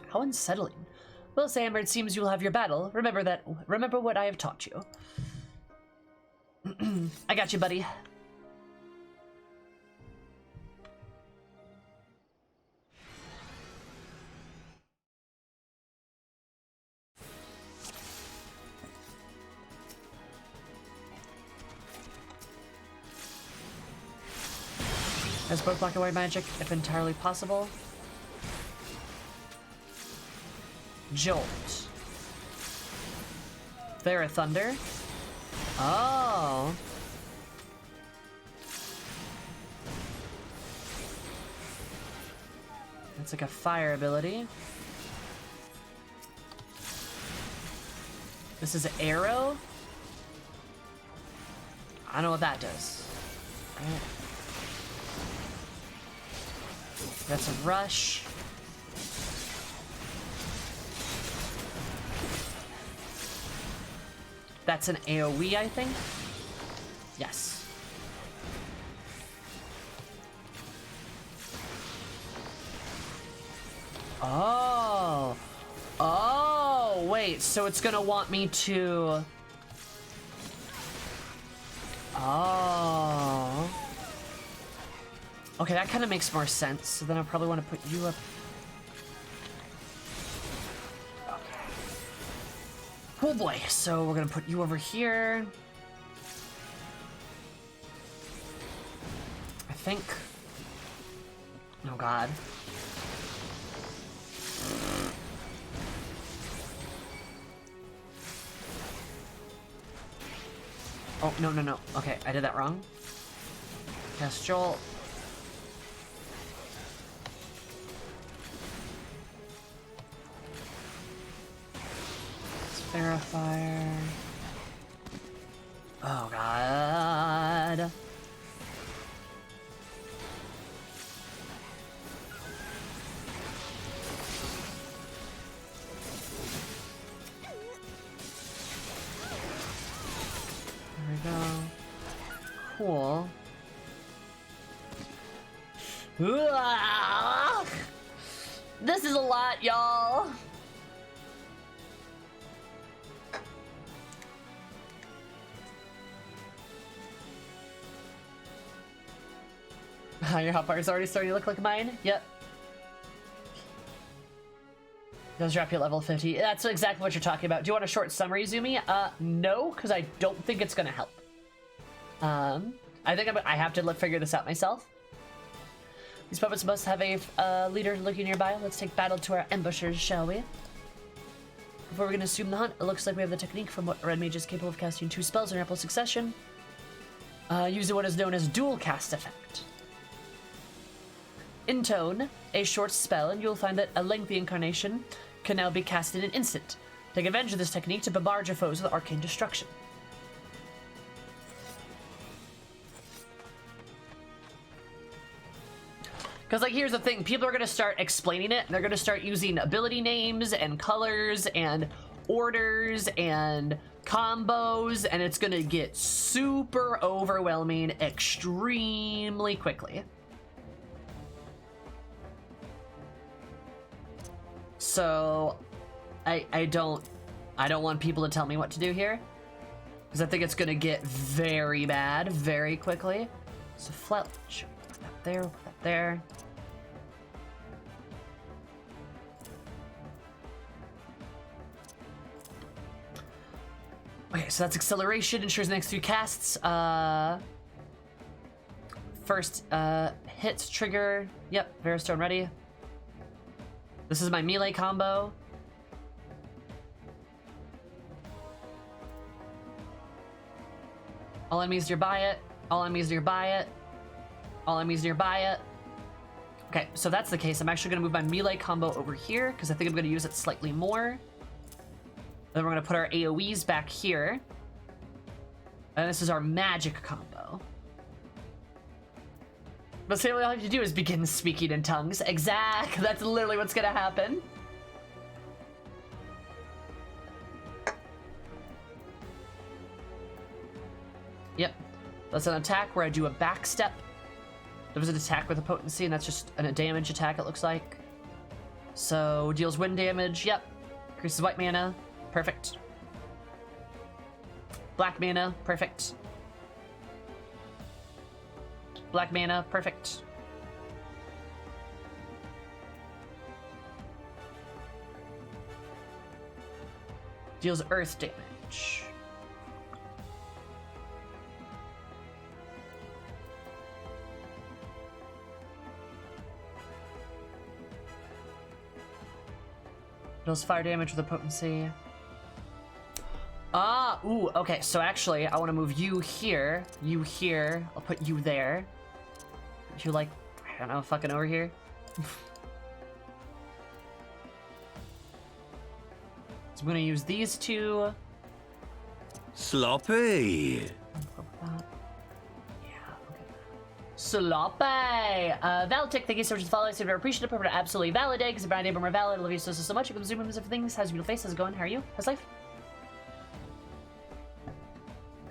How unsettling. Well, Sammer, it seems you will have your battle. Remember what I have taught you. I got you, buddy. Cast both black and white magic if entirely possible. Jolt. There, thunder. Oh. That's like a fire ability. This is an arrow. I don't know what that does. Right. That's a rush. That's an AoE, I think. Yes. Oh. Oh, wait. So it's gonna want me to... Oh. Okay, that kind of makes more sense. So then I probably want to put you up. Okay. Oh boy. So we're gonna put you over here. I think. Oh God. Oh, no, no, no. Okay, I did that wrong. Cast Jolt. Verifier. Oh, God. There we go. Cool. Ugh. This is a lot, y'all. Your hotbar is already starting to look like mine? Yep. Does drop you at level 50. That's exactly what you're talking about. Do you want a short summary, Zumi? No, because I don't think it's going to help. I think I have to figure this out myself. These puppets must have a leader lurking nearby. Let's take battle to our ambushers, shall we? Before we're going to assume the hunt, it looks like we have the technique from what Red Mage is capable of casting 2 spells in rapid succession, using what is known as dual cast effect. Intone, a short spell, and you'll find that a lengthy incarnation can now be cast in an instant. Take advantage of this technique to bombard your foes with arcane destruction. Because, like, here's the thing. People are going to start explaining it, and they're going to start using ability names and colors and orders and combos, and it's going to get super overwhelming extremely quickly. So, I don't want people to tell me what to do here, because I think it's going to get very bad very quickly. So, Fletch, put that there, put that there. Okay, so that's acceleration, ensures the next 3 casts. First, hits trigger. Yep, Veristone ready. This is my melee combo. All enemies nearby it. All enemies nearby it. All enemies nearby it. Okay, so if that's the case, I'm actually going to move my melee combo over here, because I think I'm going to use it slightly more. Then we're going to put our AoEs back here. And this is our magic combo. But so all you have to do is begin speaking in tongues. Exactly. That's literally what's going to happen. Yep. That's an attack where I do a back step. There was an attack with a potency, and that's just a damage attack, it looks like. So, deals wind damage. Yep. Increases white mana. Perfect. Black mana. Perfect. Black mana. Perfect. Deals earth damage. Deals fire damage with a potency. Ah, ooh, okay, so actually, I want to move you here, I'll put you there. You like, I don't know, fucking over here? So I'm gonna use these two. Sloppy. Sloppy! Valitik, thank you so much for following. So very appreciative. Prefer to absolutely validate because Brian Abram valid. I love you so much. You can zoom in with things. How's your face? How's it going? How are you? How's life?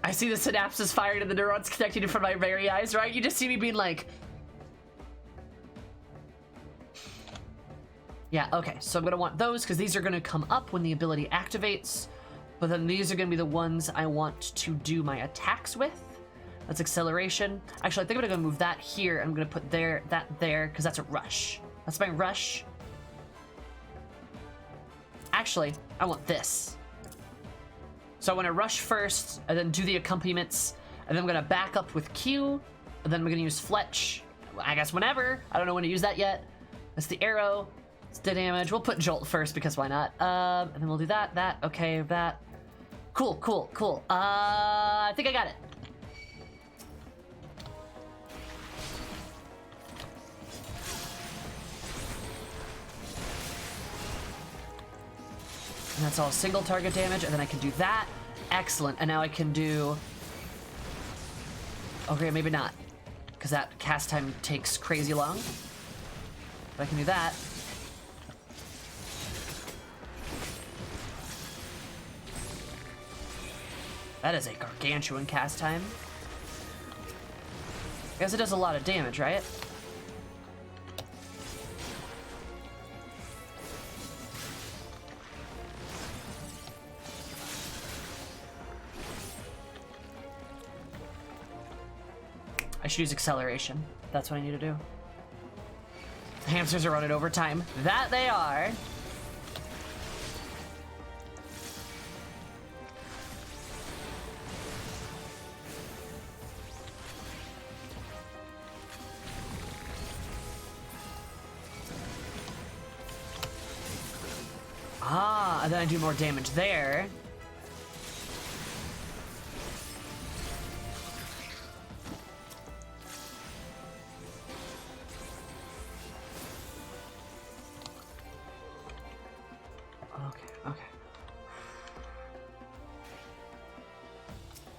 I see the synapses fired and the neurons connecting in front of my very eyes, right? You just see me being like... Yeah, okay. So I'm going to want those because these are going to come up when the ability activates. But then these are going to be the ones I want to do my attacks with. That's acceleration. Actually, I think I'm gonna go move that here. I'm gonna put that there, because that's a rush. That's my rush. Actually, I want this. So I want to rush first, and then do the accompaniments, and then I'm gonna back up with Q, and then I'm gonna use Fletch. I guess whenever. I don't know when to use that yet. That's the arrow. It's the damage. We'll put Jolt first, because why not? And then we'll do that, okay, that. Cool. I think I got it. And that's all single target damage, and then I can do that. Excellent. And now I can do... Okay, maybe not. Because that cast time takes crazy long. But I can do that. That is a gargantuan cast time. I guess it does a lot of damage, right? I should use acceleration. That's what I need to do. The hamsters are running overtime. That they are. Ah, and then I do more damage there.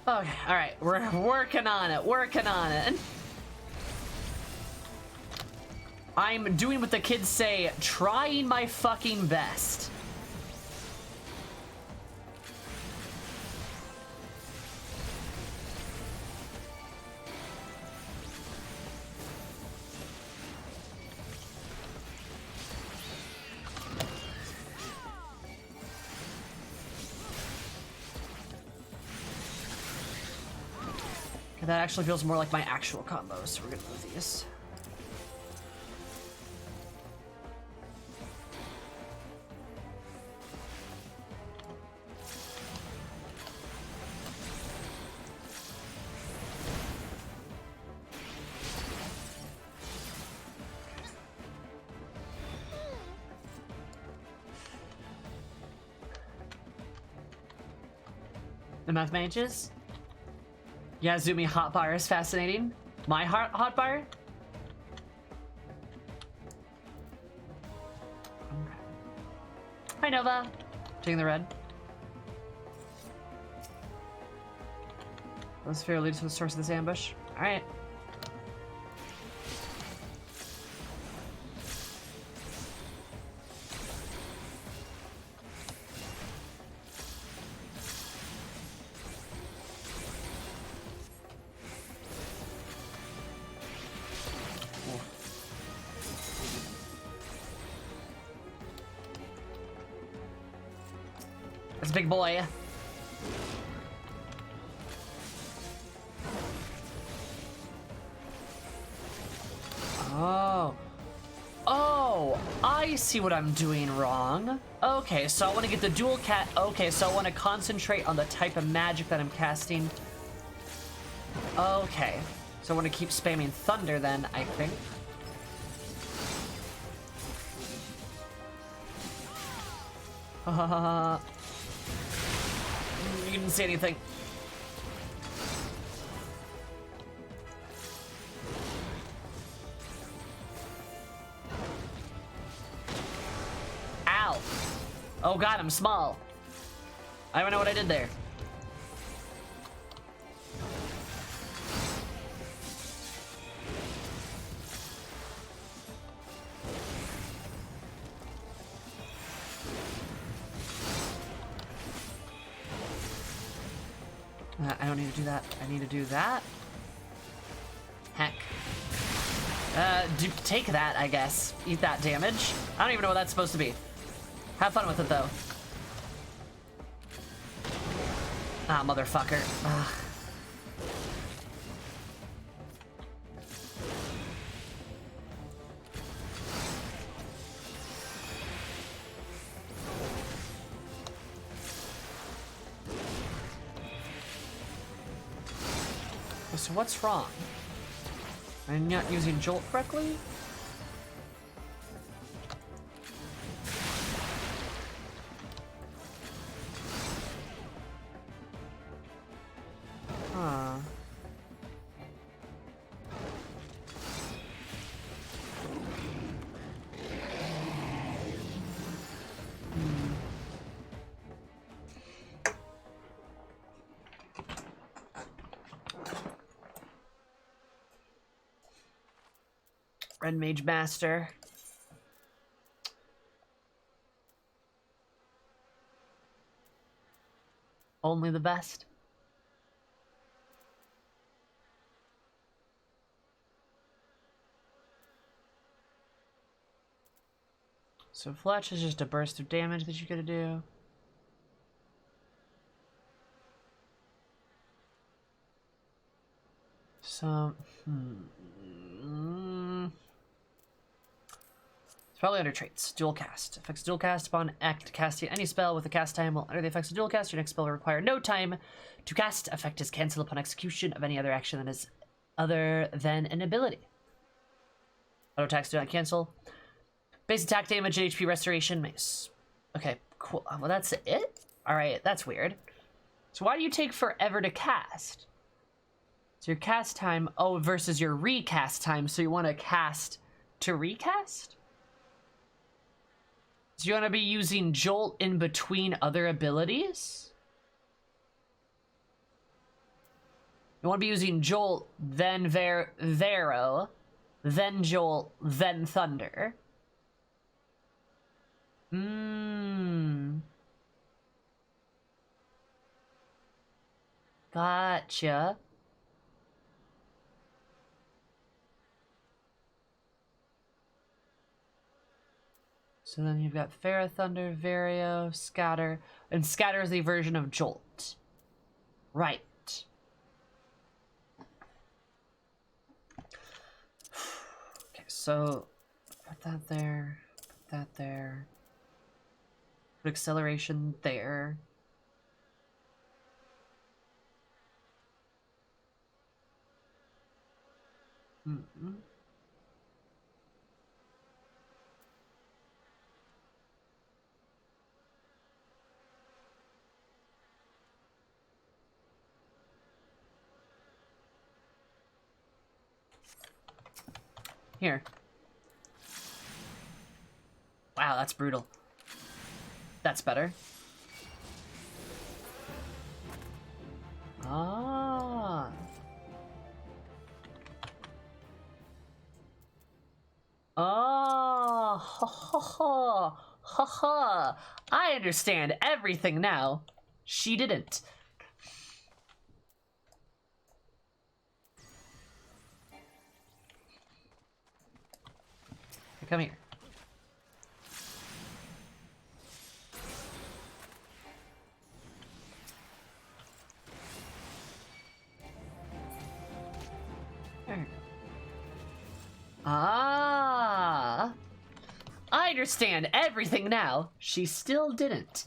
Okay, alright, we're working on it. I'm doing what the kids say, trying my fucking best. That actually feels more like my actual combos, so we're gonna move these. The math mages? Yeah, Zumi hotbar is fascinating. My hotbar? Okay. Hi, Nova. Taking the red. The sphere leads to the source of this ambush. Alright. Big boy. Oh, I see what I'm doing wrong. Okay, so I want to get the dual cat. Okay, so I want to concentrate on the type of magic that I'm casting. Okay, so I want to keep spamming thunder then, I think. You didn't see anything. Ow. Oh god, I'm small. I don't know what I did there. I don't need to do that. I need to do that. Heck. Take that, I guess. Eat that damage. I don't even know what that's supposed to be. Have fun with it, though. Ah, motherfucker. Ugh. So what's wrong? I'm not using Jolt correctly? Huh. Red Mage Master. Only the best. So Fletch is just a burst of damage that you gotta do. So, It's probably under traits. Dual cast. Affects dual cast upon casting any spell with a cast time. While under the effects of dual cast, your next spell will require no time to cast. Effect is canceled upon execution of any other action that is other than an ability. Auto attacks do not cancel. Base attack damage and HP restoration. Nice. Okay, cool. Well, that's it? Alright, that's weird. So why do you take forever to cast? So your cast time, oh, versus your recast time. So you want to cast to recast? So you want to be using Jolt in between other abilities? You want to be using Jolt, then Vero, then Jolt, then Thunder. Gotcha. So then you've got Farah, Thunder, Vario, Scatter, and Scatter is the version of Jolt. Right. Okay, so put that there, put that there. Put acceleration there. Here. Wow, that's brutal. That's better. Ah. Oh, ha ha ha, ha ha. I understand everything now. She didn't. Come here. There. Ah. I understand everything now. She still didn't.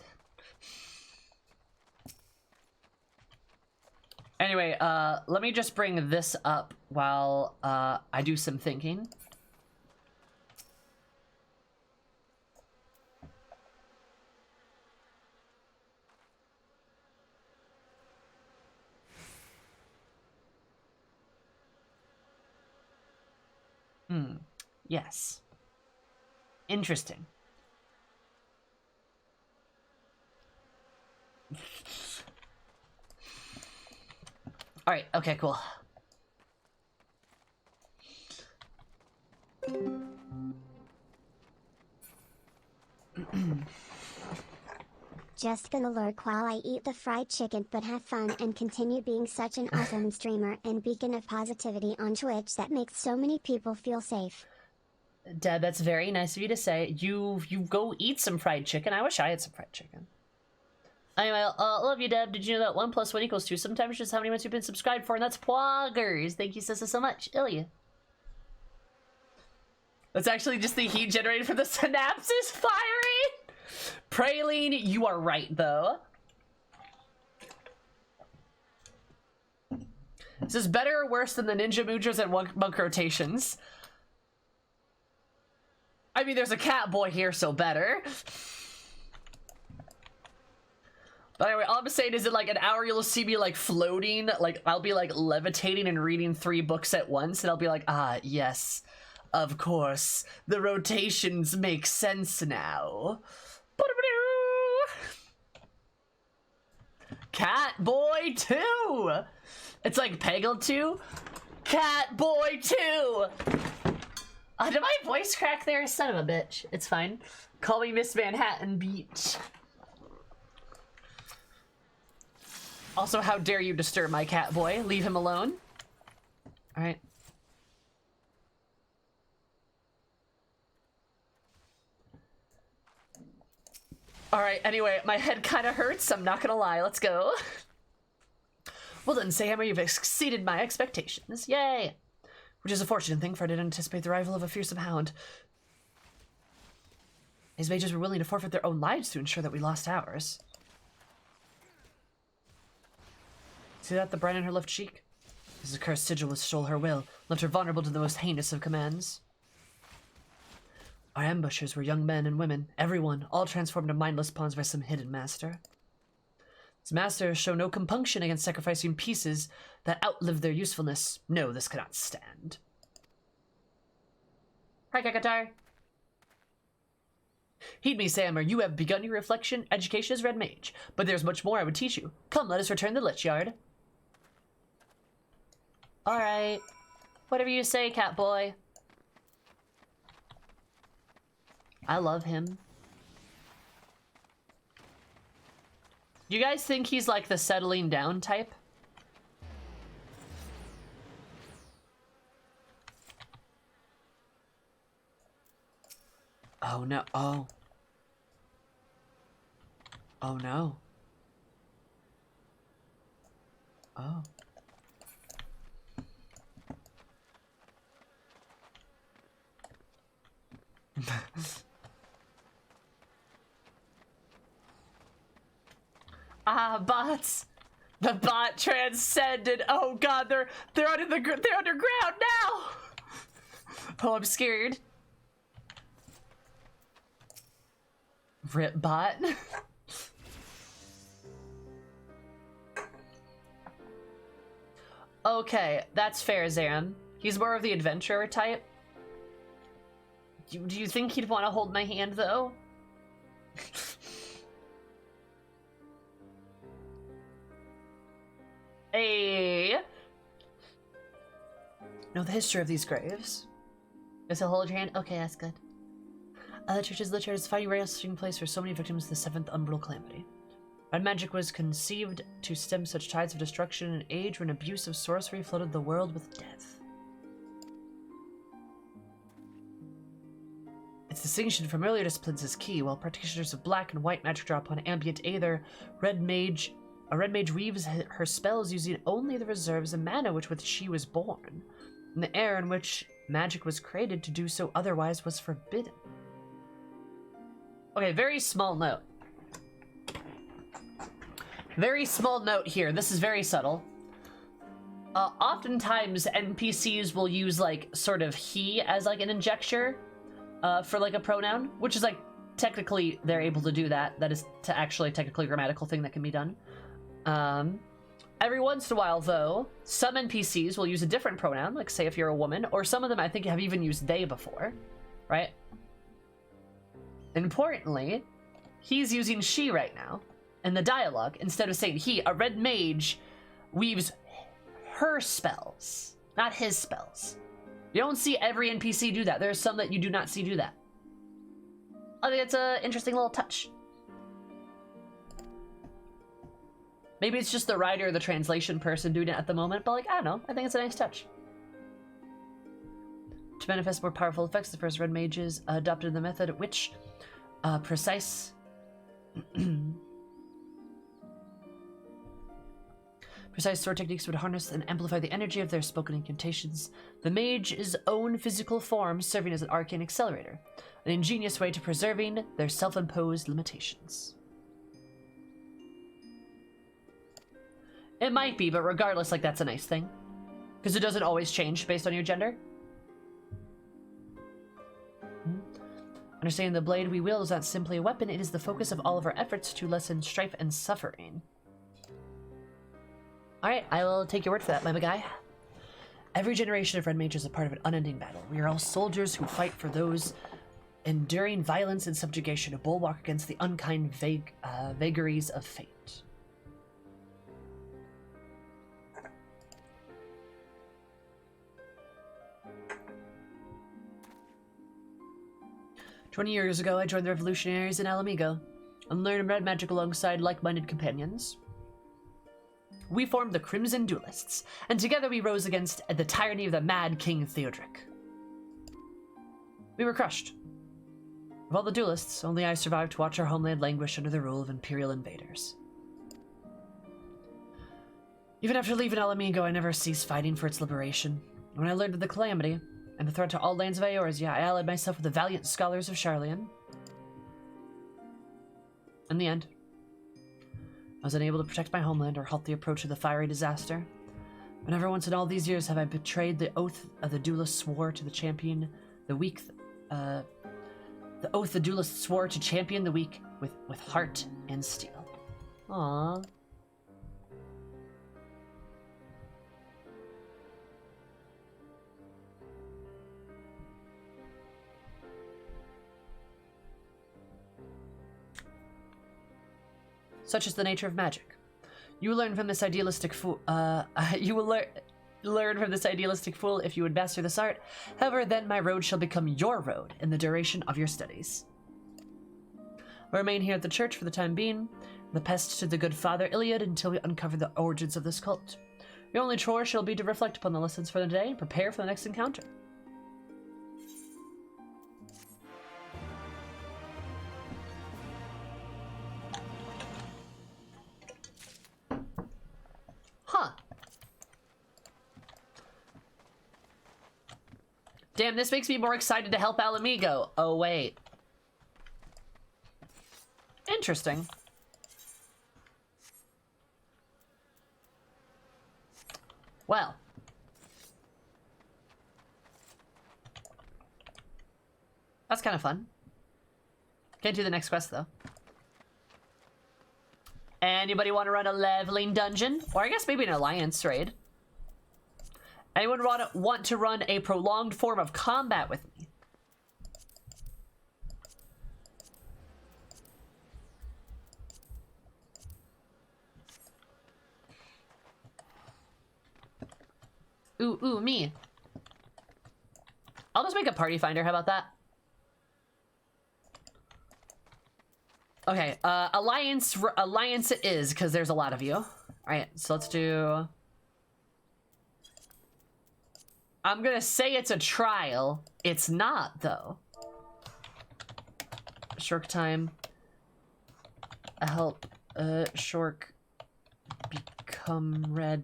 Anyway, let me just bring this up while I do some thinking. Yes. Interesting. Alright, okay, cool. Just gonna lurk while I eat the fried chicken, but have fun and continue being such an awesome streamer and beacon of positivity on Twitch that makes so many people feel safe. Deb, that's very nice of you to say. You go eat some fried chicken. I wish I had some fried chicken. Anyway, love you, Deb. Did you know that 1 + 1 = 2? Sometimes just how many months you've been subscribed for, and that's Ploggers. Thank you so much. Ilya. That's actually just the heat generated from the synapses firing. Praline, you are right, though. This is better or worse than the Ninja Moojers and Monk rotations? I mean, there's a Catboy here, so better. But anyway, all I'm saying is in like an hour you'll see me like floating, like I'll be like levitating and reading 3 books at once, and I'll be like, ah, yes, of course, the rotations make sense now. Catboy 2! It's like Peggle 2, Catboy 2! Did my voice crack there? Son of a bitch. It's fine. Call me Miss Manhattan Beach. Also, how dare you disturb my Catboy? Leave him alone. Alright. Alright, anyway, my head kind of hurts, I'm not gonna lie. Let's go. Well done, Sayhammer, you've exceeded my expectations. Yay! Which is a fortunate thing, for I didn't anticipate the arrival of a fearsome hound. His mages were willing to forfeit their own lives to ensure that we lost ours. See that, the brand in her left cheek? This accursed sigil which stole her will, left her vulnerable to the most heinous of commands. Our ambushers were young men and women, everyone, all transformed to mindless pawns by some hidden master. His masters show no compunction against sacrificing pieces that outlive their usefulness. No, this cannot stand. Hi, Kakatar. Heed me, Sammer. You have begun your reflection. Education is Red Mage, but there's much more I would teach you. Come, let us return to the Lich Yard. Alright. Whatever you say, Catboy. I love him. You guys think he's like the settling down type? Oh no. Oh. Oh no. Oh. Ah, bots. The bot transcended. Oh god, they're underground now. Oh, I'm scared. Rip bot. Okay, that's fair, Zaram. He's more of the adventurer type. Do you think he'd want to hold my hand, though? Hey. Know the history of these graves? Guess I'll hold your hand? Okay, that's good. The church's Lich Yard is a fine resting place for so many victims of the 7th Umbral Calamity. Red magic was conceived to stem such tides of destruction in an age when abuse of sorcery flooded the world with death. Its distinction from earlier disciplines is key. While practitioners of black and white magic draw upon ambient aether, a red mage weaves her spells using only the reserves of mana with which she was born. In the era in which magic was created, to do so otherwise was forbidden. Okay, very small note. Very small note here. This is very subtle. Oftentimes NPCs will use like sort of he as like an injecture for like a pronoun, which is like technically they're able to do that. That is actually a technically grammatical thing that can be done. Every once in a while, though, some NPCs will use a different pronoun, like say if you're a woman, or some of them I think have even used they before, right? Importantly, he's using she right now in the dialogue instead of saying he. A red mage weaves her spells, not his spells. You don't see every NPC do that. There's some that you do not see do that. I think it's an interesting little touch. Maybe it's just the writer or the translation person doing it at the moment, but like, I don't know. I think it's a nice touch. To manifest more powerful effects, the first red mages adopted the method at which precise sword techniques would harness and amplify the energy of their spoken incantations. The mage's own physical form serving as an arcane accelerator, an ingenious way to preserving their self-imposed limitations. It might be, but regardless, like, that's a nice thing. Because it doesn't always change based on your gender. Understanding the blade we wield is not simply a weapon, it is the focus of all of our efforts to lessen strife and suffering. Alright, I will take your word for that, my guy. Every generation of red mages is a part of an unending battle. We are all soldiers who fight for those enduring violence and subjugation, a bulwark against the unkind vagaries of fate. 20 years ago, I joined the revolutionaries in Alamigo and learned red magic alongside like-minded companions. We formed the Crimson Duelists, and together we rose against the tyranny of the mad King Theodoric. We were crushed. Of all the duelists, only I survived to watch our homeland languish under the rule of imperial invaders. Even after leaving Alamigo, I never ceased fighting for its liberation. When I learned of the calamity and the threat to all lands of Eorzea, I allied myself with the valiant scholars of Sharlayan. In the end, I was unable to protect my homeland or halt the approach of the fiery disaster. But never once in all these years have I betrayed the oath of the duelists swore to the champion the weak. The oath the duelists swore to champion the weak with heart and steel. Aww. Such is the nature of magic. You learn from this idealistic fool. You will learn from this idealistic fool if you would master this art. However, then my road shall become your road in the duration of your studies. I remain here at the church for the time being, the pest to the good Father Iliad until we uncover the origins of this cult. Your only chore shall be to reflect upon the lessons for the day and prepare for the next encounter. Huh. Damn, this makes me more excited to help Alamigo. Oh, wait. Interesting. Well. That's kind of fun. Can't do the next quest, though. Anybody want to run a leveling dungeon? Or I guess maybe an alliance raid. Anyone want to run a prolonged form of combat with me? Ooh, me. I'll just make a party finder, how about that? Okay, alliance it is, because there's a lot of you. Alright, so let's do... I'm gonna say it's a trial. It's not, though. Shork time. Help, Shork become red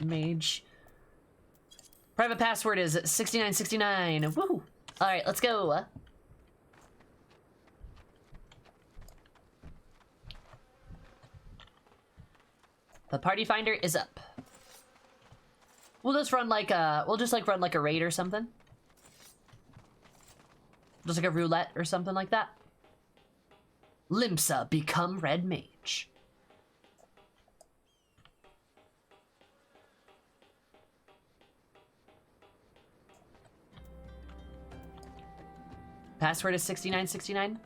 mage. Private password is 6969. Woo! Alright, let's go. The party finder is up. We'll just run like a run like a raid or something. Just like a roulette or something like that. Limsa become red mage. Password is 6969.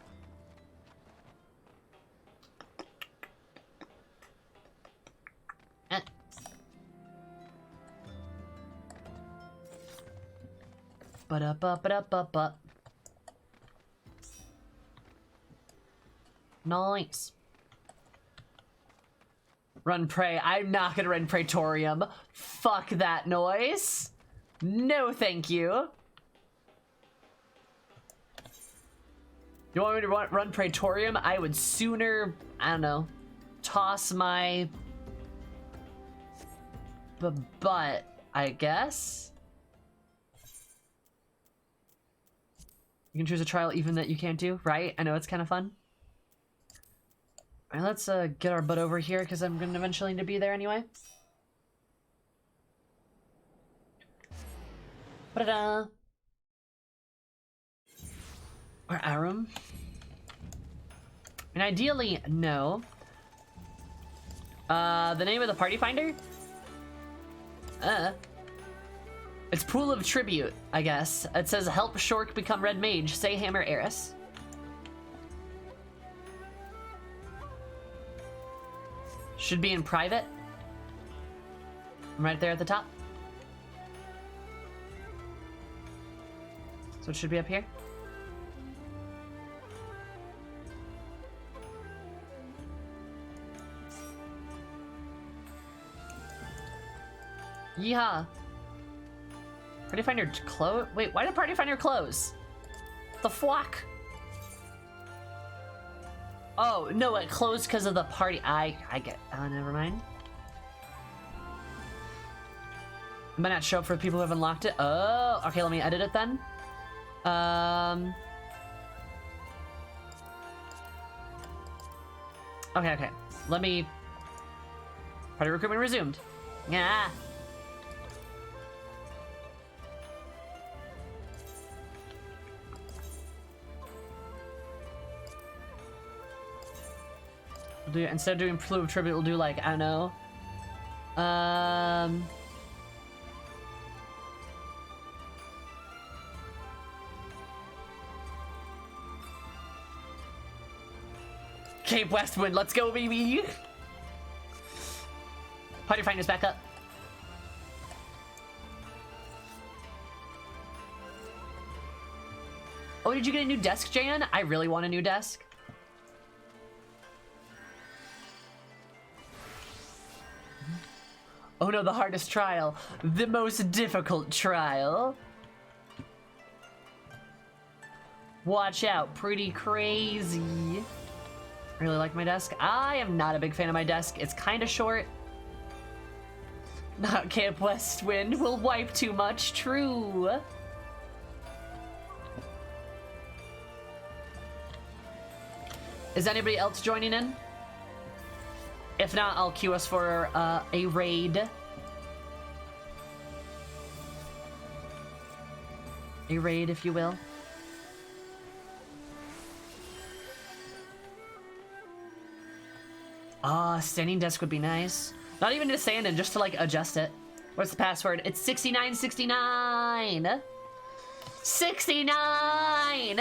Ba-da-ba-ba-da-ba-ba. Nice. Run pray. I'm not gonna run Praetorium. Fuck that noise. No, thank you. You want me to run Praetorium? I would sooner, I don't know, toss my butt, I guess. You can choose a trial even that you can't do, right? I know it's kind of fun. All right, let's get our butt over here because I'm going to eventually need to be there anyway. Ba-da-da. Or Arum. And ideally, no. The name of the party finder? It's Pool of Tribute, I guess. It says help Shork become Red Mage. Say Hammer Eris. Should be in private. I'm right there at the top. So it should be up here. Yeehaw. Party Finder close? Wait, why did Party Finder close? The fuck? Oh, no, it closed because of the party. I get. Oh, never mind. It might not show up for people who haven't locked it. Oh, okay, let me edit it then. Okay. Let me. Party recruitment resumed. Yeah. Instead of doing Pool of Tribute, we'll do like, I don't know. Cape Westwind, let's go, baby! Party Finder's back up. Oh, did you get a new desk, Jan? I really want a new desk. Oh no, the hardest trial. The most difficult trial. Watch out, pretty crazy. Really like my desk. I am not a big fan of my desk. It's kind of short. Not Camp Westwind. Will wipe too much. True. Is anybody else joining in? If not, I'll queue us for a raid. A raid, if you will. Standing desk would be nice. Not even to stand in, just to like adjust it. What's the password? It's 6969. 69.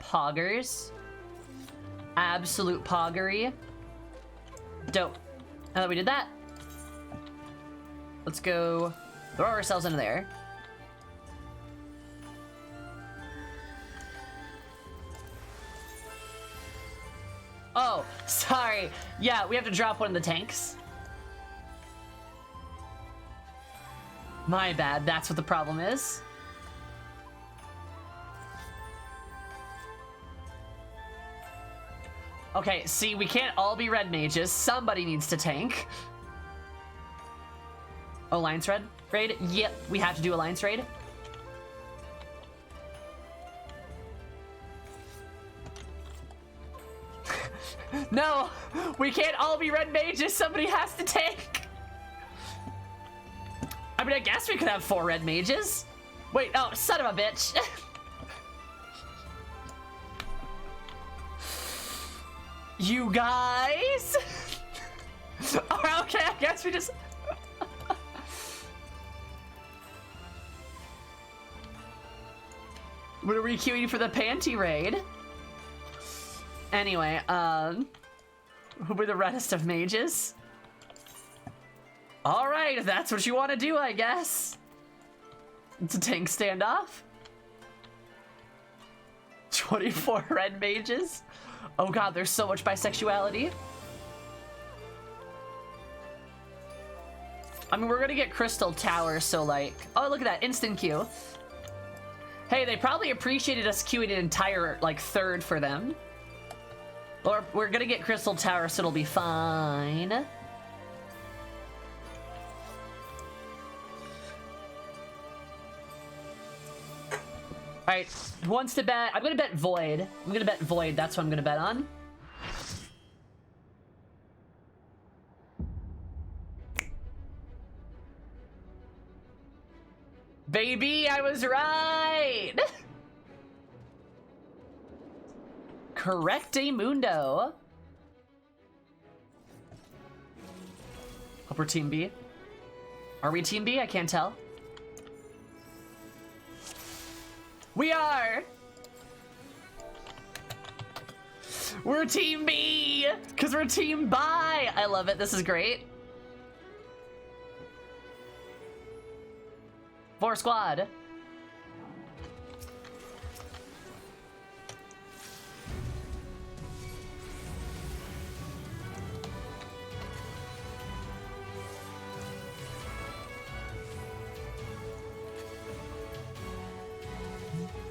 Poggers. Absolute poggery. Dope. Now that we did that, let's go throw ourselves into there. Oh, sorry. Yeah, we have to drop one of the tanks. My bad, that's what the problem is. Okay, see, we can't all be red mages. Somebody needs to tank. Alliance raid? Yep, we have to do Alliance raid. No, we can't all be red mages. Somebody has to tank. I mean, I guess we could have 4 red mages. Wait, oh, son of a bitch. You guys? Oh, okay, I guess we just... We're requeuing for the panty raid. Anyway, we're the reddest of mages. Alright, if that's what you want to do, I guess. It's a tank standoff. 24 red mages. Oh god, there's so much bisexuality. I mean, we're gonna get Crystal Tower, so like... Oh, look at that, instant queue. Hey, they probably appreciated us queuing an entire, like, third for them. Or we're gonna get Crystal Tower, so it'll be fine. Alright, who wants to bet? I'm gonna bet Void. I'm gonna bet Void, that's what I'm gonna bet on. Baby, I was right! Correcte mundo. Hope we're Team B. Are we Team B? I can't tell. We are! We're Team B! Because we're Team Bi! I love it. This is great. 4 squad.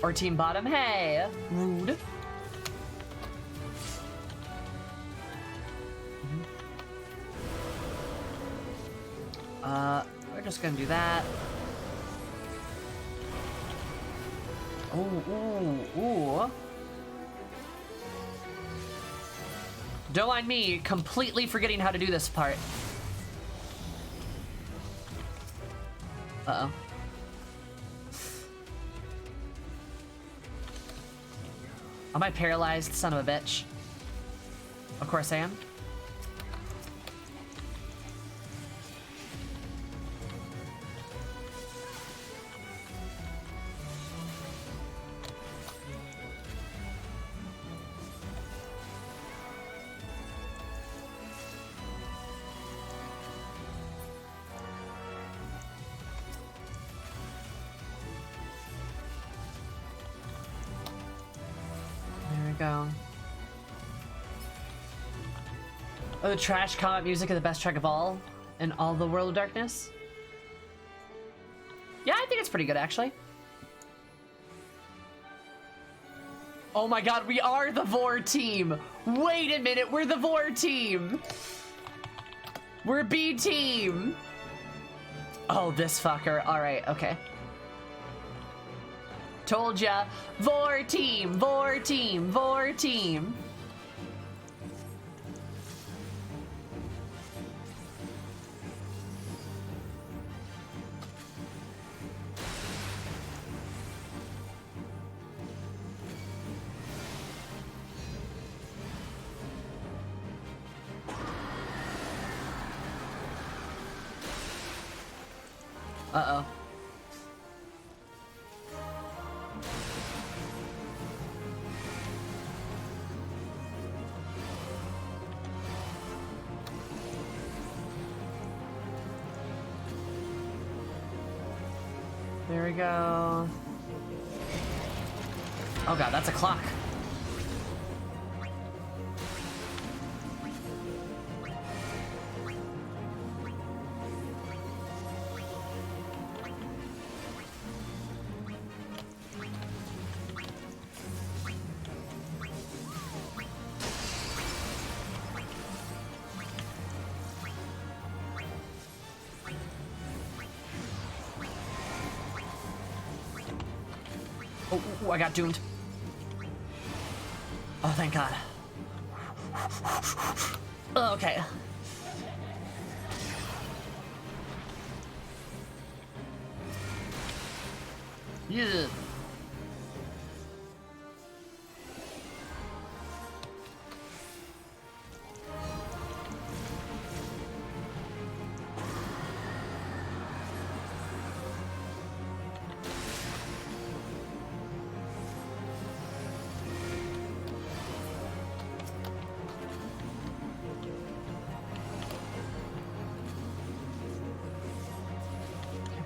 Or team bottom, hey! Rude. We're just gonna do that. Ooh. Don't mind me completely forgetting how to do this part. Uh-oh. Am I paralyzed, son of a bitch? Of course I am. Go. Oh, the trash combat music is the best track of all in all the World of Darkness. Yeah, I think it's pretty good, actually. Oh my god, we are the Vor team! Wait a minute, we're the Vor team! We're B team! Oh, this fucker. Alright, okay. Told ya. Vor team, Vor team, Vor team. Uh-oh. There we go. Oh god, that's a clock. Oh, I got doomed. Oh, thank God. Okay. Yeah.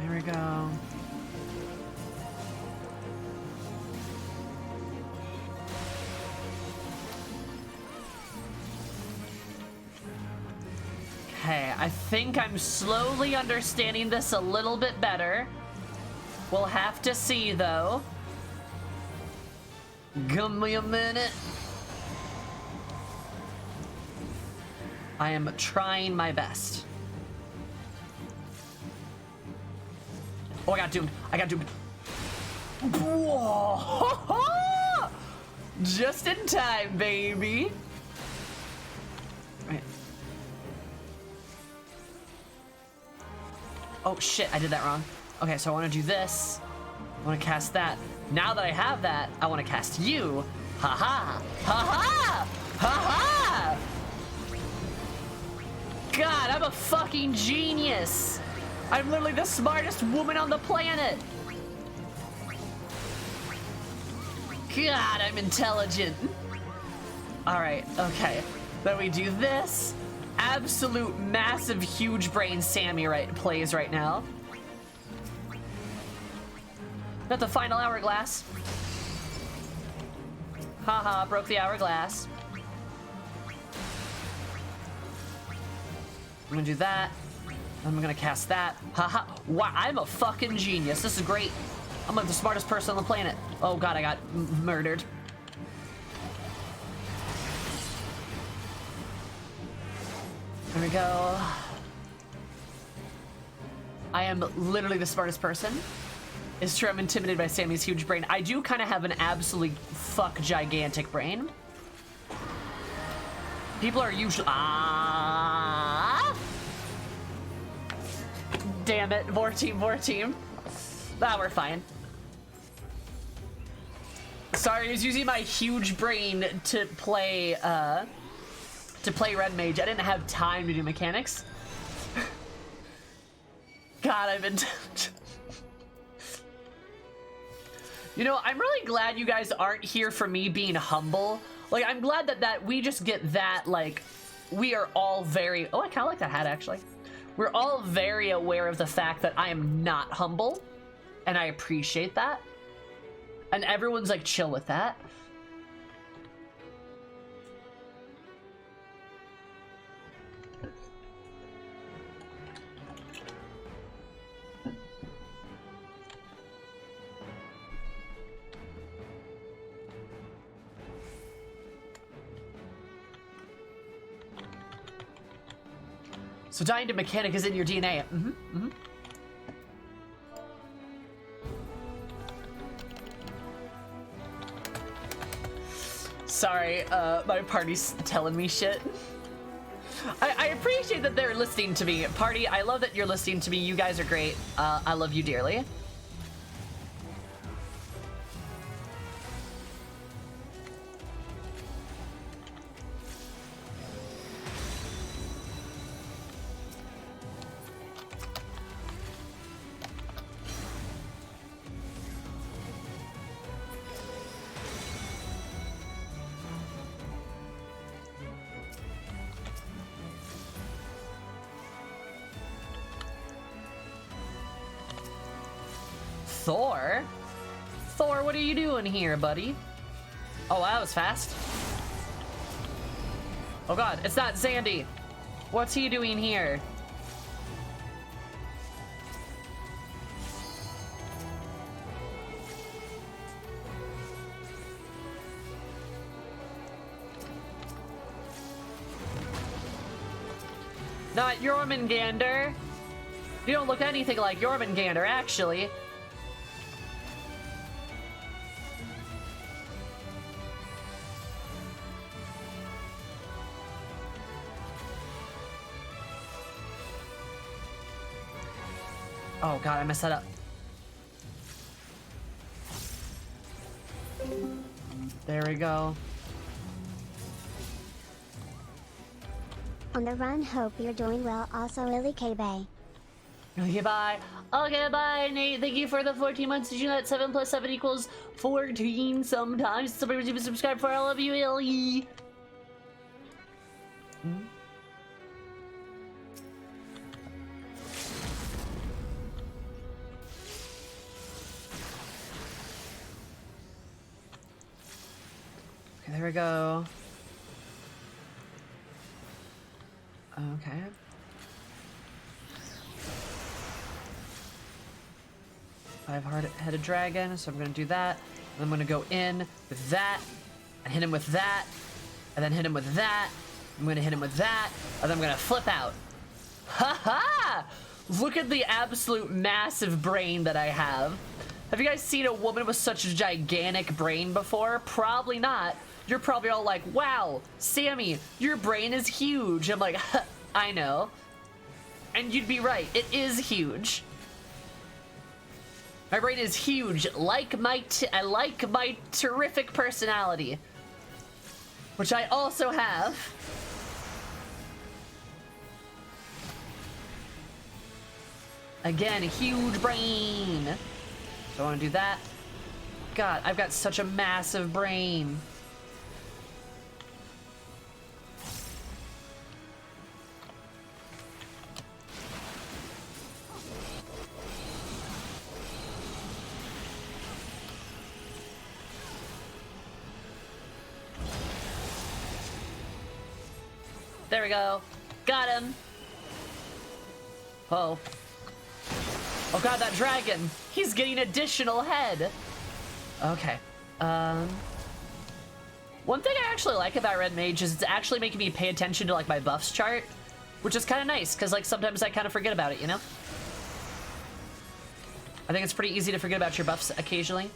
There we go. Okay, I think I'm slowly understanding this a little bit better. We'll have to see, though. Give me a minute. I am trying my best. Oh, I got doomed. I got doomed. Whoa! Just in time, baby. Right. Oh, shit. I did that wrong. Okay, so I want to do this. I want to cast that. Now that I have that, I want to cast you. Ha-ha! Ha-ha! Ha-ha! God, I'm a fucking genius. I'm literally the smartest woman on the planet. God, I'm intelligent. All right, okay. Then we do this. Absolute massive huge brain Sammy plays right now. Got the final hourglass. Haha, broke the hourglass. I'm gonna do that. I'm gonna cast that. Haha. Wow, I'm a fucking genius. This is great. I'm like the smartest person on the planet. Oh god, I got murdered. There we go. I am literally the smartest person. It's true, I'm intimidated by Sammy's huge brain. I do kind of have an absolutely fuck gigantic brain. People are usually... Damn it. More team, more team. Ah, we're fine. Sorry, I was using my huge brain to play Red Mage. I didn't have time to do mechanics. God, I've been... You know, I'm really glad you guys aren't here for me being humble. Like, I'm glad that we just get that, like, we are all very... Oh, I kind of like that hat, actually. We're all very aware of the fact that I am not humble, and I appreciate that. And everyone's, like, chill with that. So dying to mechanic is in your DNA. Sorry, my party's telling me shit. I appreciate that they're listening to me. Party, I love that you're listening to me. You guys are great. I love you dearly. Thor? Thor, what are you doing here, buddy? Oh, that was fast. Oh god, it's not Zandy. What's he doing here? Not Jormungandr. You don't look anything like Jormungandr, actually. Oh god, I messed that up. There we go. On the run, hope you're doing well. Also, Lily K. Bay. Okay, bye. Okay, bye, Nate. Thank you for the 14 months. Did you know that 7 plus 7 equals 14 sometimes? Somebody even subscribe for all of you, Ellie. we go. Okay. Five-headed dragon, so I'm gonna do that. And I'm gonna go in with that, and hit him with that, and then hit him with that. I'm gonna hit him with that, and then I'm gonna flip out. Ha ha! Look at the absolute massive brain that I have. Have you guys seen a woman with such a gigantic brain before? Probably not. You're probably all like, wow, Sammy, your brain is huge. I'm like, I know. And you'd be right, it is huge. My brain is huge, like my terrific personality, which I also have. Again, huge brain. So I want to do that. God, I've got such a massive brain. There we go. Got him. Oh. Oh god, that dragon. He's getting additional head. Okay. One thing I actually like about Red Mage is it's actually making me pay attention to like my buffs chart, which is kind of nice because like sometimes I kind of forget about it, you know? I think it's pretty easy to forget about your buffs occasionally.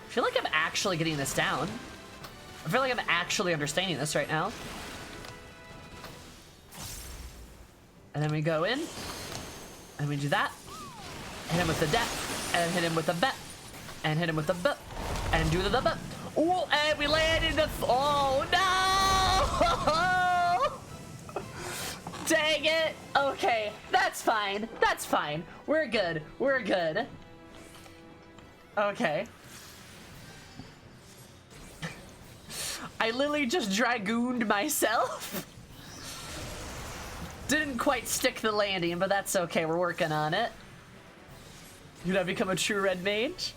I feel like I'm actually getting this down. I feel like I'm actually understanding this right now. And then we go in, and we do that. Hit him with the dep, and hit him with the bet, and hit him with the bet, and do the bet. Ooh, and we landed the. Oh no! Dang it! Okay, that's fine. That's fine. We're good. We're good. Okay. I literally just dragooned myself. Didn't quite stick the landing, but that's okay. We're working on it. You're gonna become a true red mage?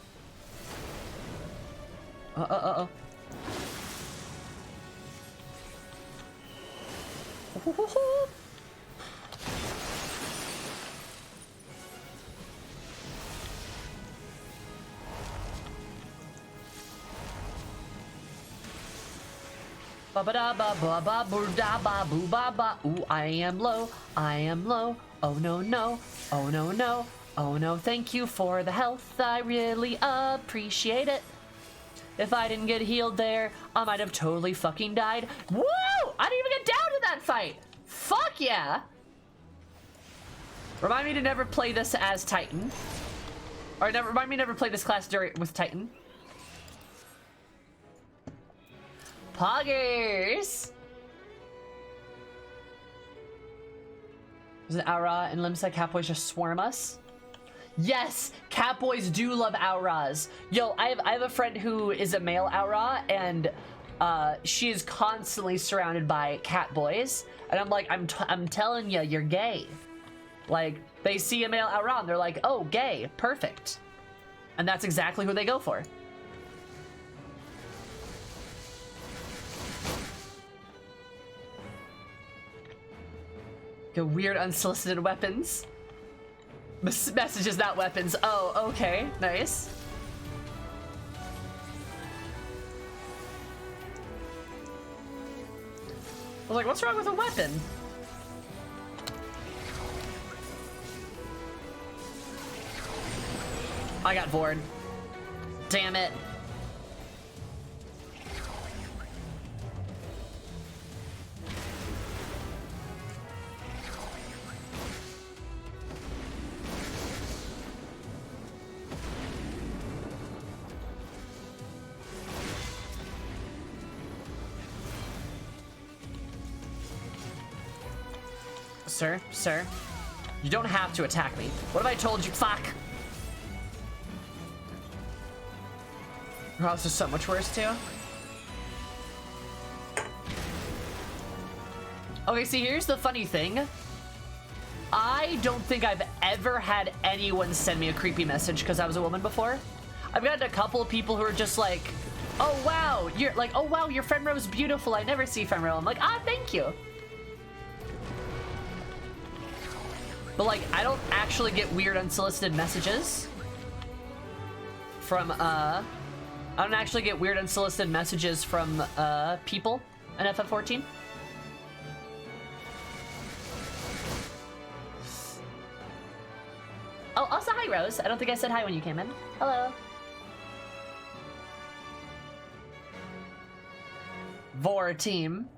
Uh-oh. Ooh, I am low. I am low. Oh no no. Oh no no. Oh no, thank you for the health. I really appreciate it. If I didn't get healed there, I might have totally fucking died. Woo! I didn't even get down to that fight. Fuck yeah. Remind me to never play this as Titan. Or remind me to never play this class with Titan. Poggers! Is it Aura and Limsa Catboys just swarm us? Yes! Catboys do love Auras. Yo, I have a friend who is a male Aura, and she is constantly surrounded by Catboys. And I'm like, I'm telling you, you're gay. Like, they see a male Aura, and they're like, oh, gay, perfect. And that's exactly who they go for. Weird unsolicited weapons. Messages, not weapons. Oh, okay. Nice. I was like, what's wrong with a weapon? I got bored. Damn it. Sir, you don't have to attack me. What have I told you? Fuck. Oh, this is so much worse too. Okay, see, here's the funny thing. I don't think I've ever had anyone send me a creepy message because I was a woman before. I've gotten a couple of people who are just like, oh wow, you're like, oh wow, your friend row's beautiful. I never see friend row. I'm like, ah, thank you. But like, I don't actually get weird unsolicited messages from, I don't actually get weird unsolicited messages from, people in FF14. Oh, also hi, Rose. I don't think I said hi when you came in. Hello. Vor team.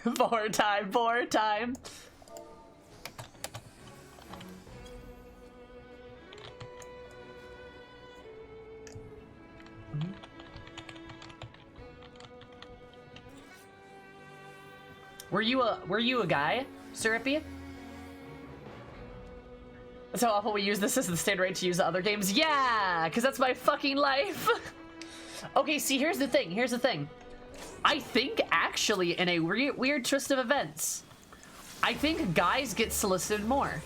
Vor time, vor time. Were you a guy, Syrupy? That's how awful we use this as the standard rate to use other games. Yeah, because that's my fucking life. Okay, see, here's the thing. I think, actually, in a weird twist of events, I think guys get solicited more.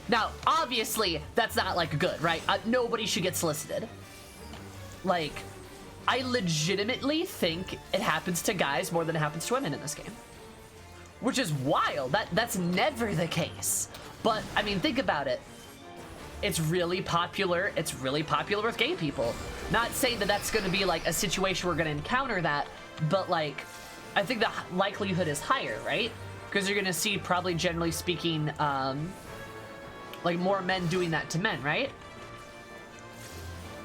Now, obviously, that's not, like, good, right? Nobody should get solicited. Like, I legitimately think it happens to guys more than it happens to women in this game. Which is wild. That's never the case. But, I mean, think about it. It's really popular. It's really popular with gay people. Not saying that that's going to be, like, a situation we're going to encounter that, but, like, I think the likelihood is higher, right? Because you're going to see, probably generally speaking, like, more men doing that to men, right?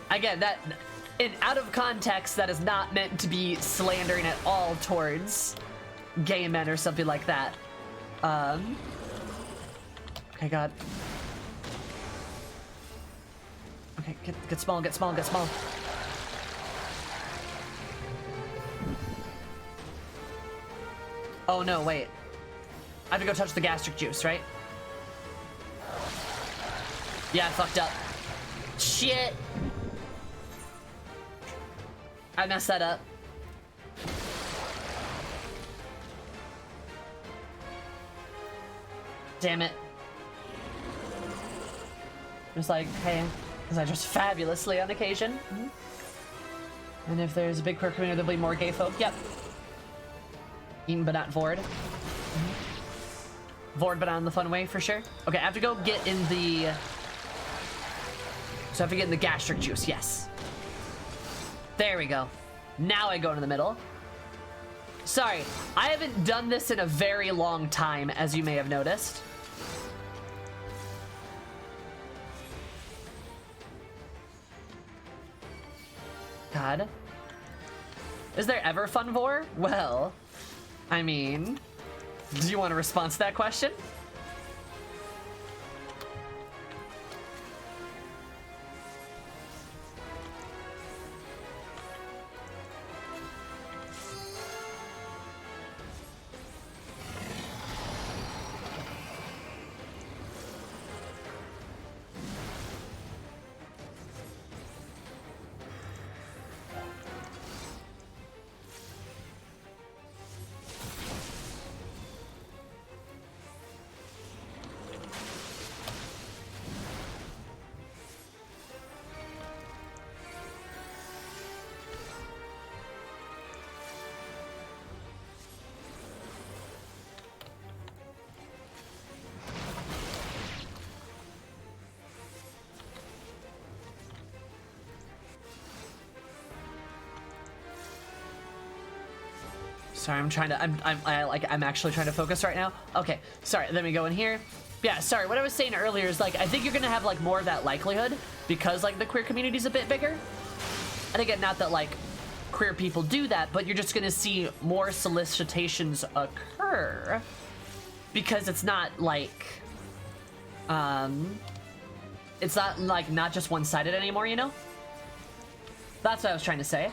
Again, that... out of context, that is not meant to be slandering at all towards gay men or something like that. Okay, God. Okay, get small, get small, get small. Oh no, wait. I have to go touch the gastric juice, right? Yeah, I fucked up. Shit! I messed that up. Damn it. Just like, hey, because I dress fabulously on occasion. Mm-hmm. And if there's a big queer community, there'll be more gay folk. Yep. Even but not Vord. Mm-hmm. Vord but not in the fun way, for sure. Okay, I have to go get in the... So I have to get in the gastric juice, yes. There we go. Now I go into the middle. Sorry, I haven't done this in a very long time, as you may have noticed. God. Is there ever fun vor? Well, I mean, do you want a response to that question? Sorry, I'm actually trying to focus right now. Okay, sorry, let me go in here. Yeah, sorry, what I was saying earlier is, like, I think you're gonna have, like, more of that likelihood because, like, the queer community's a bit bigger. And again, not that, like, queer people do that, but you're just gonna see more solicitations occur because it's not, like, it's not, like, not just one-sided anymore, you know? That's what I was trying to say.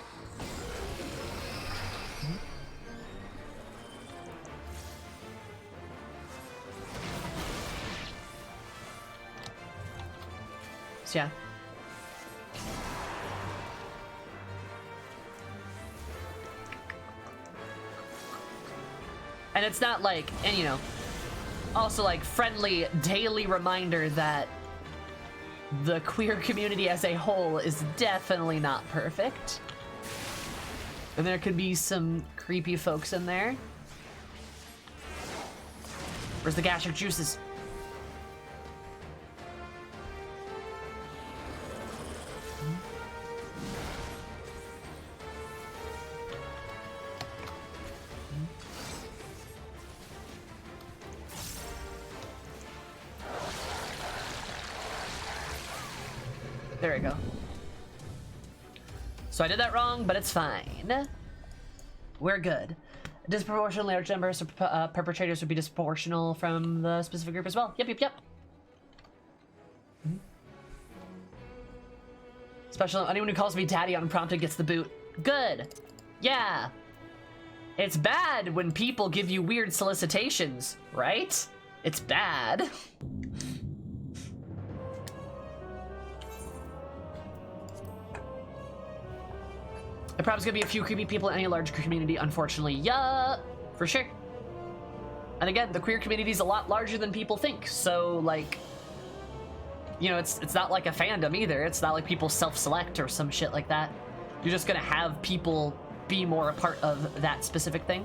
So yeah. And it's not like, and you know, also like friendly daily reminder that the queer community as a whole is definitely not perfect. And there could be some creepy folks in there. Where's the gastric juices? There we go. So I did that wrong, but it's fine. We're good. A disproportionately large number of perpetrators would be disproportional from the specific group as well. Yep. Special, anyone who calls me daddy unprompted gets the boot. Good. Yeah. It's bad when people give you weird solicitations, right? It's bad. There probably gonna be a few creepy people in any large community, unfortunately. Yeah, for sure. And again, the queer community is a lot larger than people think. So, like, you know, it's not like a fandom either. It's not like people self-select or some shit like that. You're just gonna have people be more a part of that specific thing.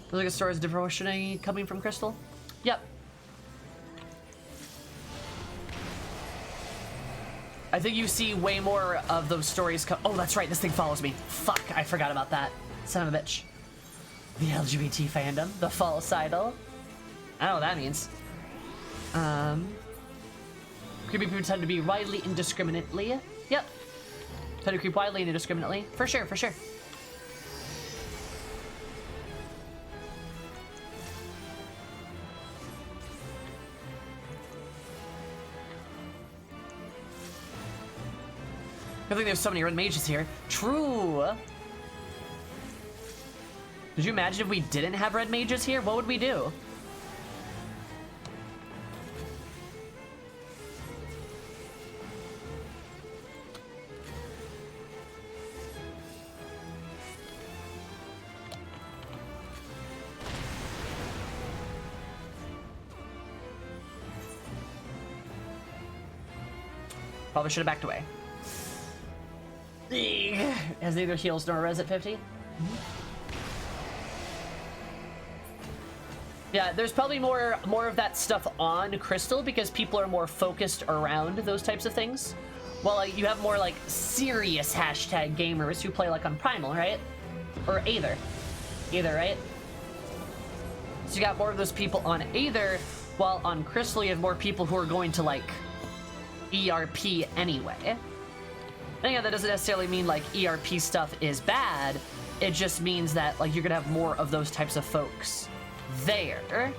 Feels like a story is disproportionately coming from Crystal. Yep. I think you see way more of those stories come. Oh, that's right. This thing follows me. Fuck, I forgot about that. Son of a bitch. The LGBT fandom, the false idol. I don't know what that means. Creepy people tend to be widely indiscriminately. Yep. Tend to creep widely and indiscriminately. For sure, for sure. I think there's so many red mages here. True. Could you imagine if we didn't have red mages here? What would we do? Probably should have backed away. Has neither heals nor res at 50. Yeah, there's probably more of that stuff on Crystal because people are more focused around those types of things. Well, like, you have more like serious hashtag gamers who play like on Primal, right? Or Aether, right? So you got more of those people on Aether, while on Crystal you have more people who are going to like ERP anyway. And yeah, that doesn't necessarily mean like ERP stuff is bad. It just means that like you're gonna have more of those types of folks there.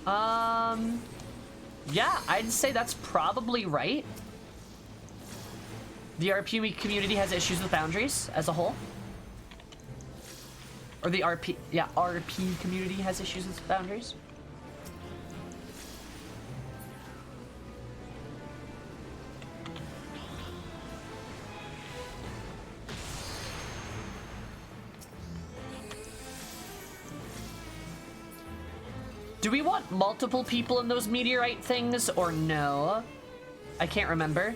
Yeah, I'd say that's probably right. The RP community has issues with boundaries as a whole. Or the RP community has issues with boundaries. Do we want multiple people in those meteorite things or no? I can't remember.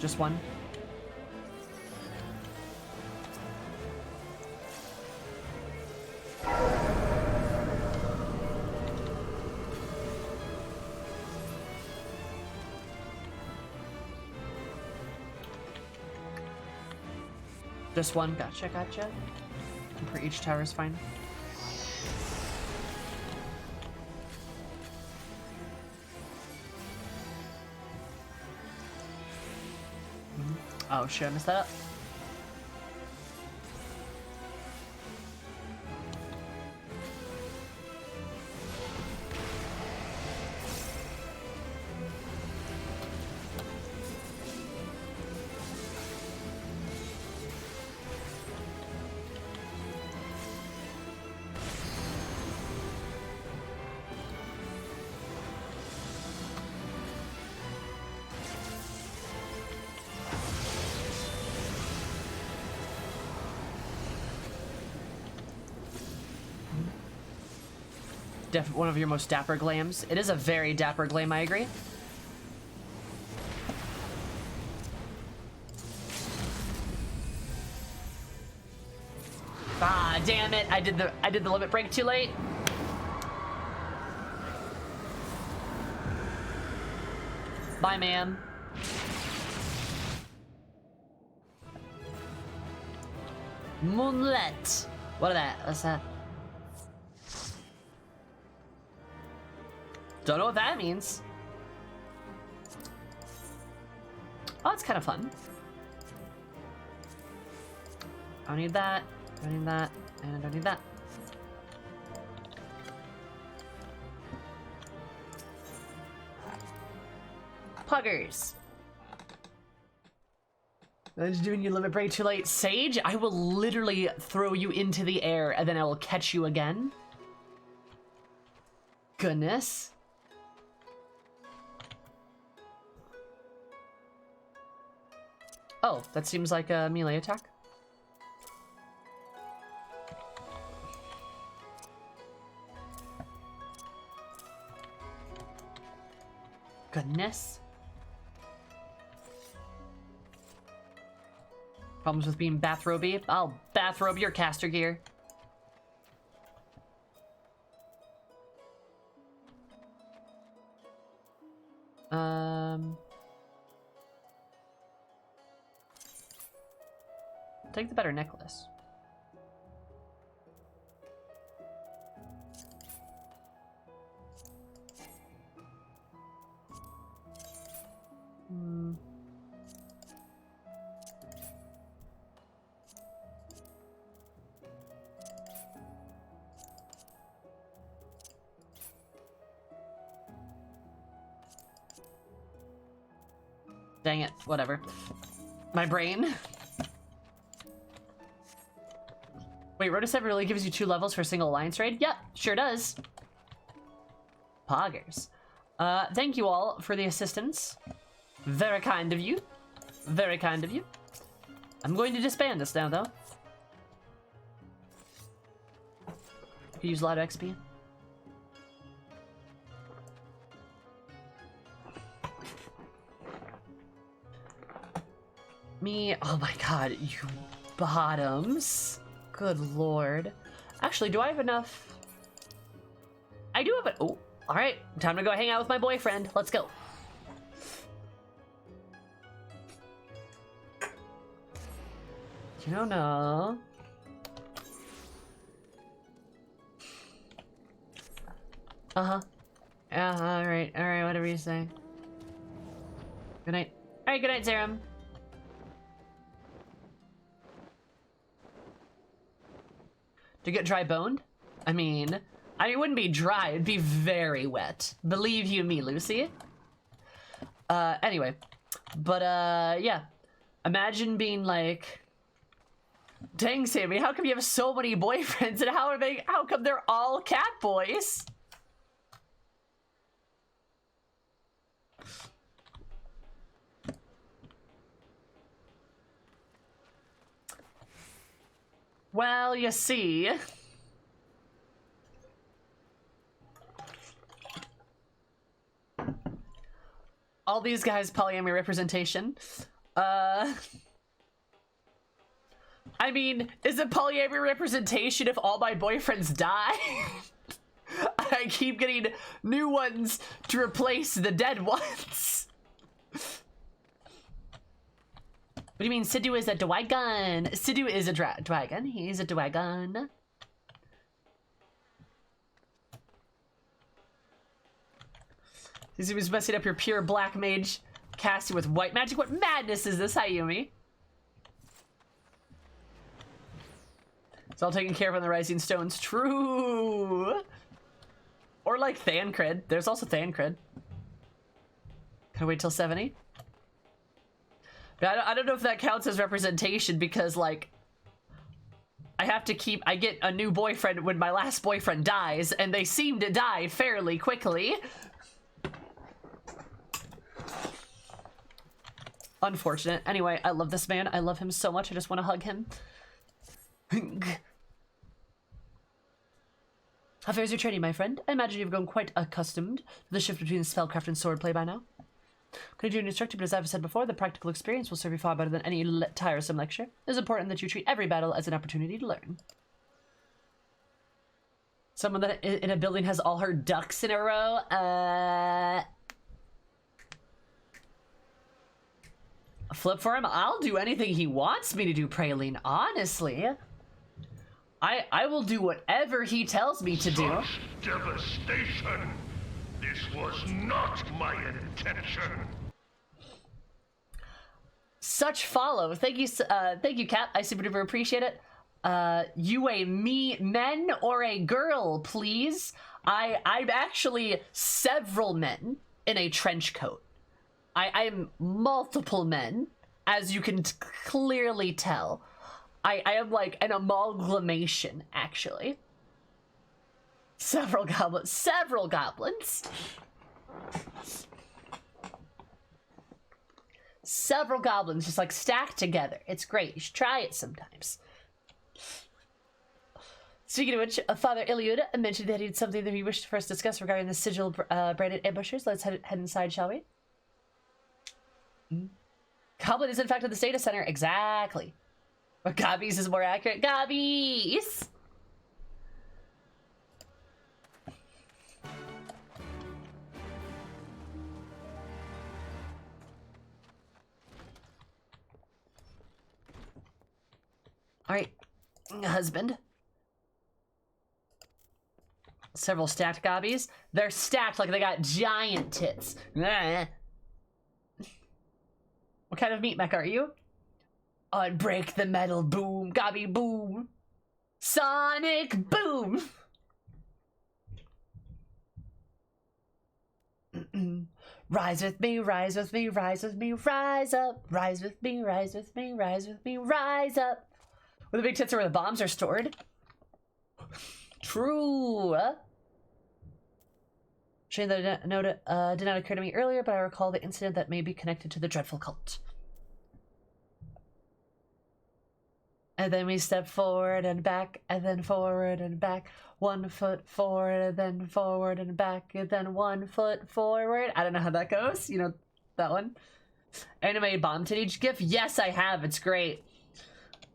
Just one. Just one. Gotcha. And for each tower is fine. Oh shit, I messed that up. One of your most dapper glams. It is a very dapper glam, I agree. Ah, damn it! I did the limit break too late. Bye, ma'am. Moonlet. What is that? What's that? Don't know what that means. Oh, it's kind of fun. I don't need that. I don't need that. And I don't need that. Puggers. I was doing your limit break too late. Sage, I will literally throw you into the air and then I will catch you again. Goodness. Oh, that seems like a melee attack. Goodness. Problems with being bathrobe-y? I'll bathrobe your caster gear. Take the better necklace. Dang it, whatever. My brain. Wait, Rotosev really gives you 2 levels for a single alliance raid? Yep, sure does. Poggers. Thank you all for the assistance. Very kind of you. Very kind of you. I'm going to disband this now, though. Could use a lot of XP. Me, oh my god, you bottoms. Good lord. Actually, do I have enough? I do have it. Oh, all right. Time to go hang out with my boyfriend. Let's go. You don't know. Uh-huh. Yeah, all right, whatever you say. Good night. All right, good night, Zerum. To get dry boned? I mean, it wouldn't be dry, it'd be very wet. Believe you me, Lucy. Anyway. But, yeah. Imagine being like, dang, Sammy, how come you have so many boyfriends and how come they're all Catboys? Well, you see. All these guys polyamory representation. I mean, is it polyamory representation if all my boyfriends die? I keep getting new ones to replace the dead ones. What do you mean, Sidhu is a dragon? Sidhu is a dragon. He's a dragon. He was messing up your pure black mage casting with white magic. What madness is this, Hayumi? all taken care of on the Rising Stones. True. Or like Thancred. There's also Thancred. Can I wait till 70? But I don't know if that counts as representation because, like, I get a new boyfriend when my last boyfriend dies, and they seem to die fairly quickly. Unfortunate. Anyway, I love this man. I love him so much. I just want to hug him. How fares your training, my friend? I imagine you've grown quite accustomed to the shift between spellcraft and swordplay by now. Continue to instruct you, but as I've said before, the practical experience will serve you far better than any tiresome lecture. It is important that you treat every battle as an opportunity to learn. Someone that in a building has all her ducks in a row. Flip for him. I'll do anything he wants me to do, Praline. Honestly, I will do whatever he tells me to do. Such devastation! This was not my intention. Such follow. Thank you, Cap. I super duper appreciate it. You a men or a girl, please? I'm actually several men in a trench coat. I'm multiple men, as you can clearly tell. I am like an amalgamation, actually. Several goblins. Several goblins just like stacked together. It's great. You should try it sometimes. Speaking of which, Father Iliud mentioned that he had something that he wished to first discuss regarding the sigil branded ambushers. Let's head inside, shall we? Goblin is in fact at the data center. Exactly. But Gobbies is more accurate. Gobbies! Alright, husband. Several stacked gobbies. They're stacked like they got giant tits. What kind of meat mech are you? Unbreak the metal boom, gobby boom. Sonic boom! Rise with me, rise with me, rise with me, rise up. Rise with me, rise with me, rise with me, rise up. Where the big tits are where the bombs are stored. True. Shame that did not occur to me earlier, but I recall the incident that may be connected to the dreadful cult. And then we step forward and back, and then forward and back. 1 foot forward, and then forward and back, and then 1 foot forward. I don't know how that goes. You know that one? Anime bomb titty gif? Yes, I have. It's great.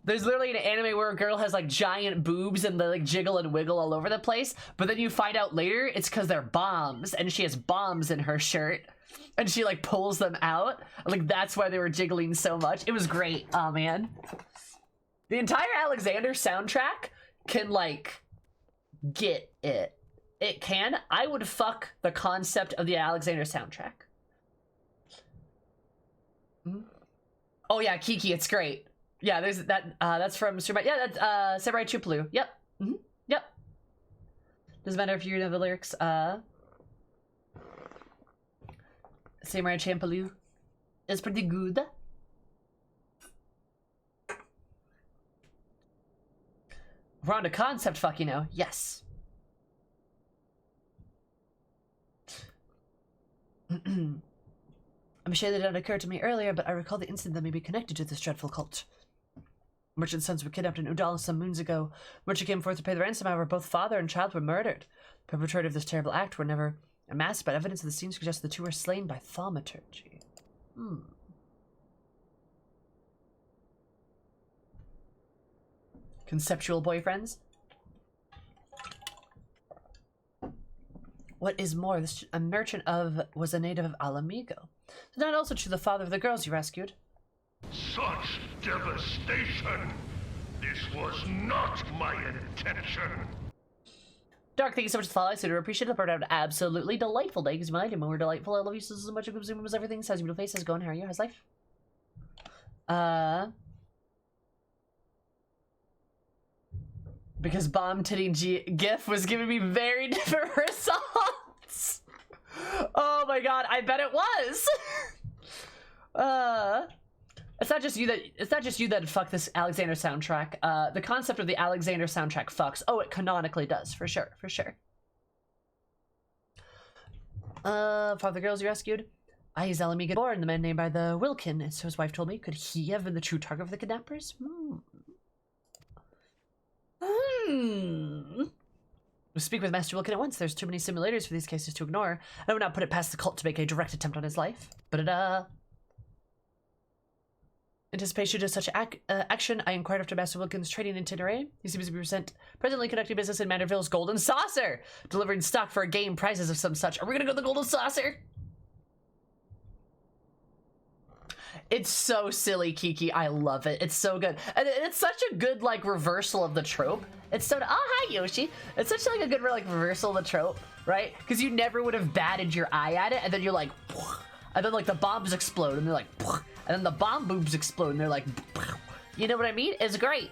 There's literally an anime where a girl has like giant boobs and they like jiggle and wiggle all over the place, but then you find out later it's because they're bombs and she has bombs in her shirt and she like pulls them out. Like that's why they were jiggling so much. It was great. Oh man. The entire Alexander soundtrack can like get it. It can. I would fuck the concept of the Alexander soundtrack. Oh yeah, Kiki, it's great. Yeah, there's that. That's from Samurai. Yeah, that's Samurai Champloo. Yep. Yep. Doesn't matter if you know the lyrics. Samurai Champloo is pretty good. We're on to concept fuck, you know. Yes. I'm sure that did not occur to me earlier, but I recall the incident that may be connected to this dreadful cult. Merchant's sons were kidnapped in Udal some moons ago. Merchant came forth to pay the ransom, however, both father and child were murdered. The perpetrator of this terrible act were never amassed, but evidence of the scene suggests the two were slain by thaumaturgy. Conceptual boyfriends? What is more, this a merchant was a native of Alamigo. Is that also true the father of the girls you rescued? Such devastation! This was not my intention! Dark, thank you so much for the follow. I super appreciate it. Part out absolutely delightful day because you might more delightful. I love you so much. You consume as everything. Says beautiful face. How's it going? How are you? How's life? Because bomb titty gif was giving me very different results. Oh my god, I bet it was. It's not just you that fuck this Alexander soundtrack. The concept of the Alexander soundtrack fucks. Oh, it canonically does, for sure, for sure. For the girls you rescued, I Zelami get born, the man named by the Wilkin, and so his wife told me, could he have been the true target of the kidnappers? We speak with Master Wilkin at once. There's too many simulators for these cases to ignore. I would not put it past the cult to make a direct attempt on his life. But anticipation of such action, I inquired after Master Wilkin's trading itinerary. He seems to be presently conducting business in Manorville's Golden Saucer, delivering stock for game prizes of some such. Are we gonna go to the Golden Saucer? It's so silly, Kiki. I love it. It's so good. And it's such a good, like, reversal of the trope. It's so... Oh, hi, Yoshi. It's such, like, a good, like, reversal of the trope, right? Because you never would have batted your eye at it, and then you're like... And then, like, the bombs explode, and they're like... And then the bomb boobs explode, and they're like... You know what I mean? It's great.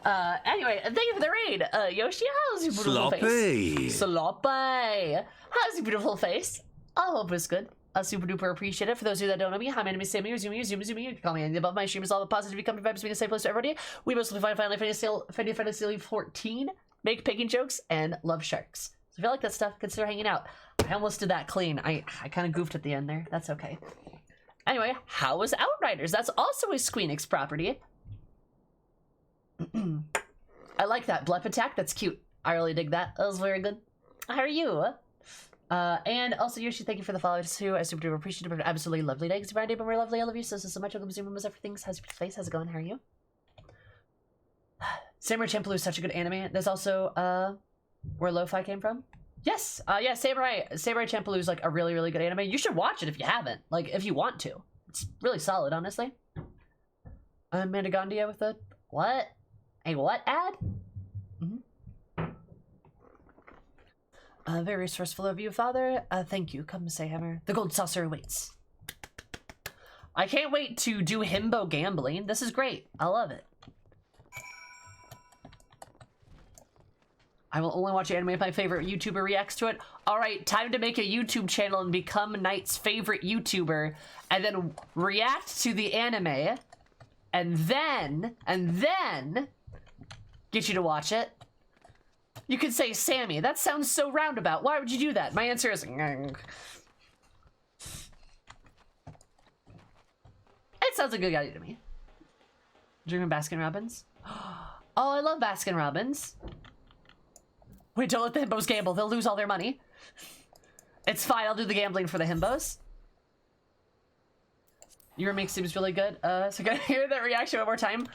Anyway, thank you for the raid. Yoshi, how's your beautiful face? Sloppy. How's your beautiful face? I hope it's good. I super duper appreciate it. For those of you that don't know me, hi, my name is Sammy, or Zoomy, or Zoomy. You can call me anything above. My stream is all about positive becoming vibes, being a safe place for everybody. We mostly find finally Fantasy 14, make picking jokes, and love sharks. So if you like that stuff, consider hanging out. I almost did that clean. I kind of goofed at the end there. That's okay. Anyway, how was Outriders? That's also a Squeenix property. I like that blep attack. That's cute. I really dig that. That was very good. How are you? And also Yoshi, thank you for the follow too. I super duper appreciate it. But absolutely lovely day. It's Friday, but we're lovely. I love you so much. Welcome to Zoom Rooms Everything. How's your face? How's it going? How are you? Samurai Champloo is such a good anime. There's also where Lo-Fi came from. Yes, yeah, Samurai Champloo is like a really, really good anime. You should watch it if you haven't. Like, if you want to. It's really solid, honestly. Mandagondia with a what? A what ad? Very resourceful of you, Father. Thank you. Come say hammer. The gold saucer awaits. I can't wait to do himbo gambling. This is great. I love it. I will only watch anime if my favorite YouTuber reacts to it. All right, time to make a YouTube channel and become Knight's favorite YouTuber, and then react to the anime, and then get you to watch it. You could say, Sammy, that sounds so roundabout. Why would you do that? My answer is... It sounds like a good idea to me. Dreaming Baskin Robbins? Oh, I love Baskin Robbins. Wait, don't let the himbos gamble. They'll lose all their money. It's fine. I'll do the gambling for the himbos. Your remake seems really good. So can I hear that reaction one more time?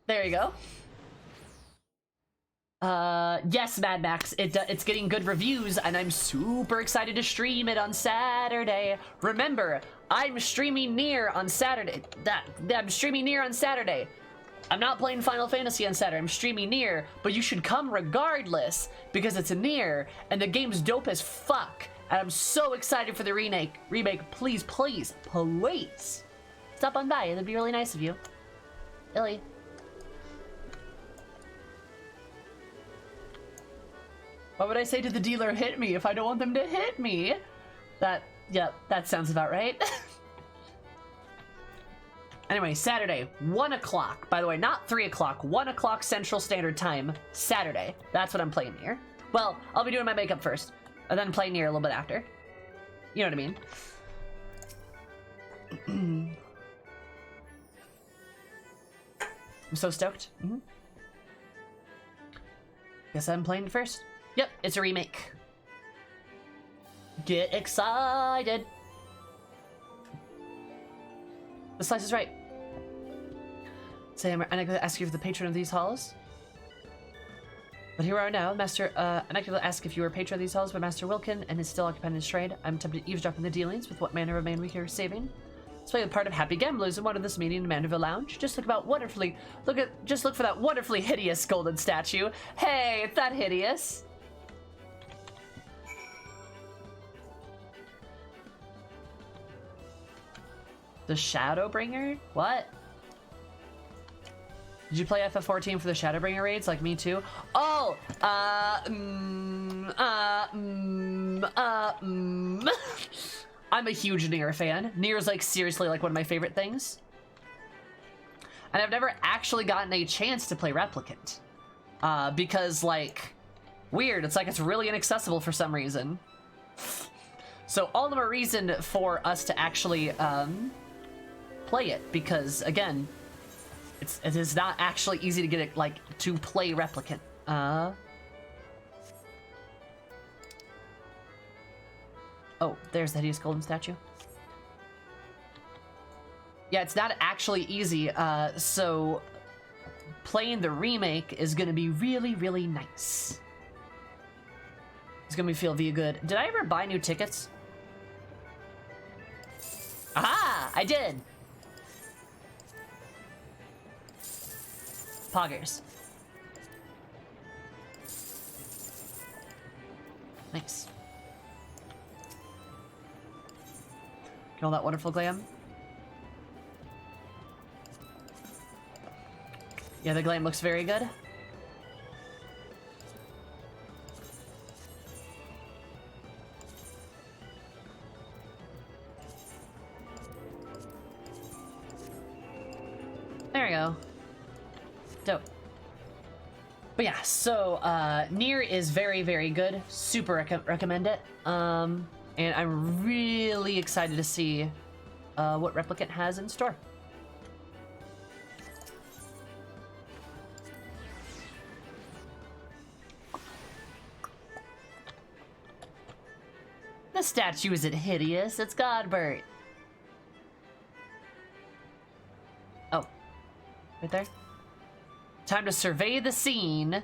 There you go. Yes, Mad Max, it's getting good reviews, and I'm super excited to stream it on Saturday. Remember, I'm streaming Nier on Saturday. I'm streaming Nier on Saturday. I'm not playing Final Fantasy on Saturday. I'm streaming Nier, but you should come regardless because it's a Nier, and the game's dope as fuck. And I'm so excited for the remake. Please, please, please stop on by. It'd be really nice of you. Illy. What would I say to the dealer? Hit me if I don't want them to hit me. Yep, that sounds about right. Anyway, Saturday, 1 o'clock. By the way, not 3 o'clock, 1 o'clock Central Standard Time, Saturday. That's what I'm playing Nier. Well, I'll be doing my makeup first, and then play Nier a little bit after. You know what I mean? I'm so stoked. Guess I'm playing it first. Yep, it's a remake. Get excited. The slice is right. Say, I'm going to ask you for the patron of these halls. But here we are now, Master. I'm not going to ask if you were a patron of these halls, but Master Wilkin and is still occupied in his trade. I'm tempted to eavesdrop in the dealings with what manner of man we here is saving. Let's play the part of happy gamblers and wanted this meeting in Manderville Lounge. Just look for that wonderfully hideous golden statue. Hey, it's not hideous. The Shadowbringer? What? Did you play FF14 for the Shadowbringer raids like me too? Oh, I'm a huge Nier fan. Nier is like seriously like one of my favorite things. And I've never actually gotten a chance to play Replicant. Because like, weird, it's like it's really inaccessible for some reason. So all the more reason for us to actually play it, because again, it is not actually easy to get it like to play Replicant. Oh, there's the hideous golden statue. Yeah, it's not actually easy, so playing the remake is gonna be really, really nice. It's gonna feel via good. Did I ever buy new tickets? Aha! I did! Poggers. Nice. Get all that wonderful glam. Yeah, the glam looks very good. There we go. Dope. But yeah, so Nier is very, very good. Super recommend it. And I'm really excited to see what Replicant has in store. The statue isn't hideous, it's Godbert. Oh, right there. Time to survey the scene.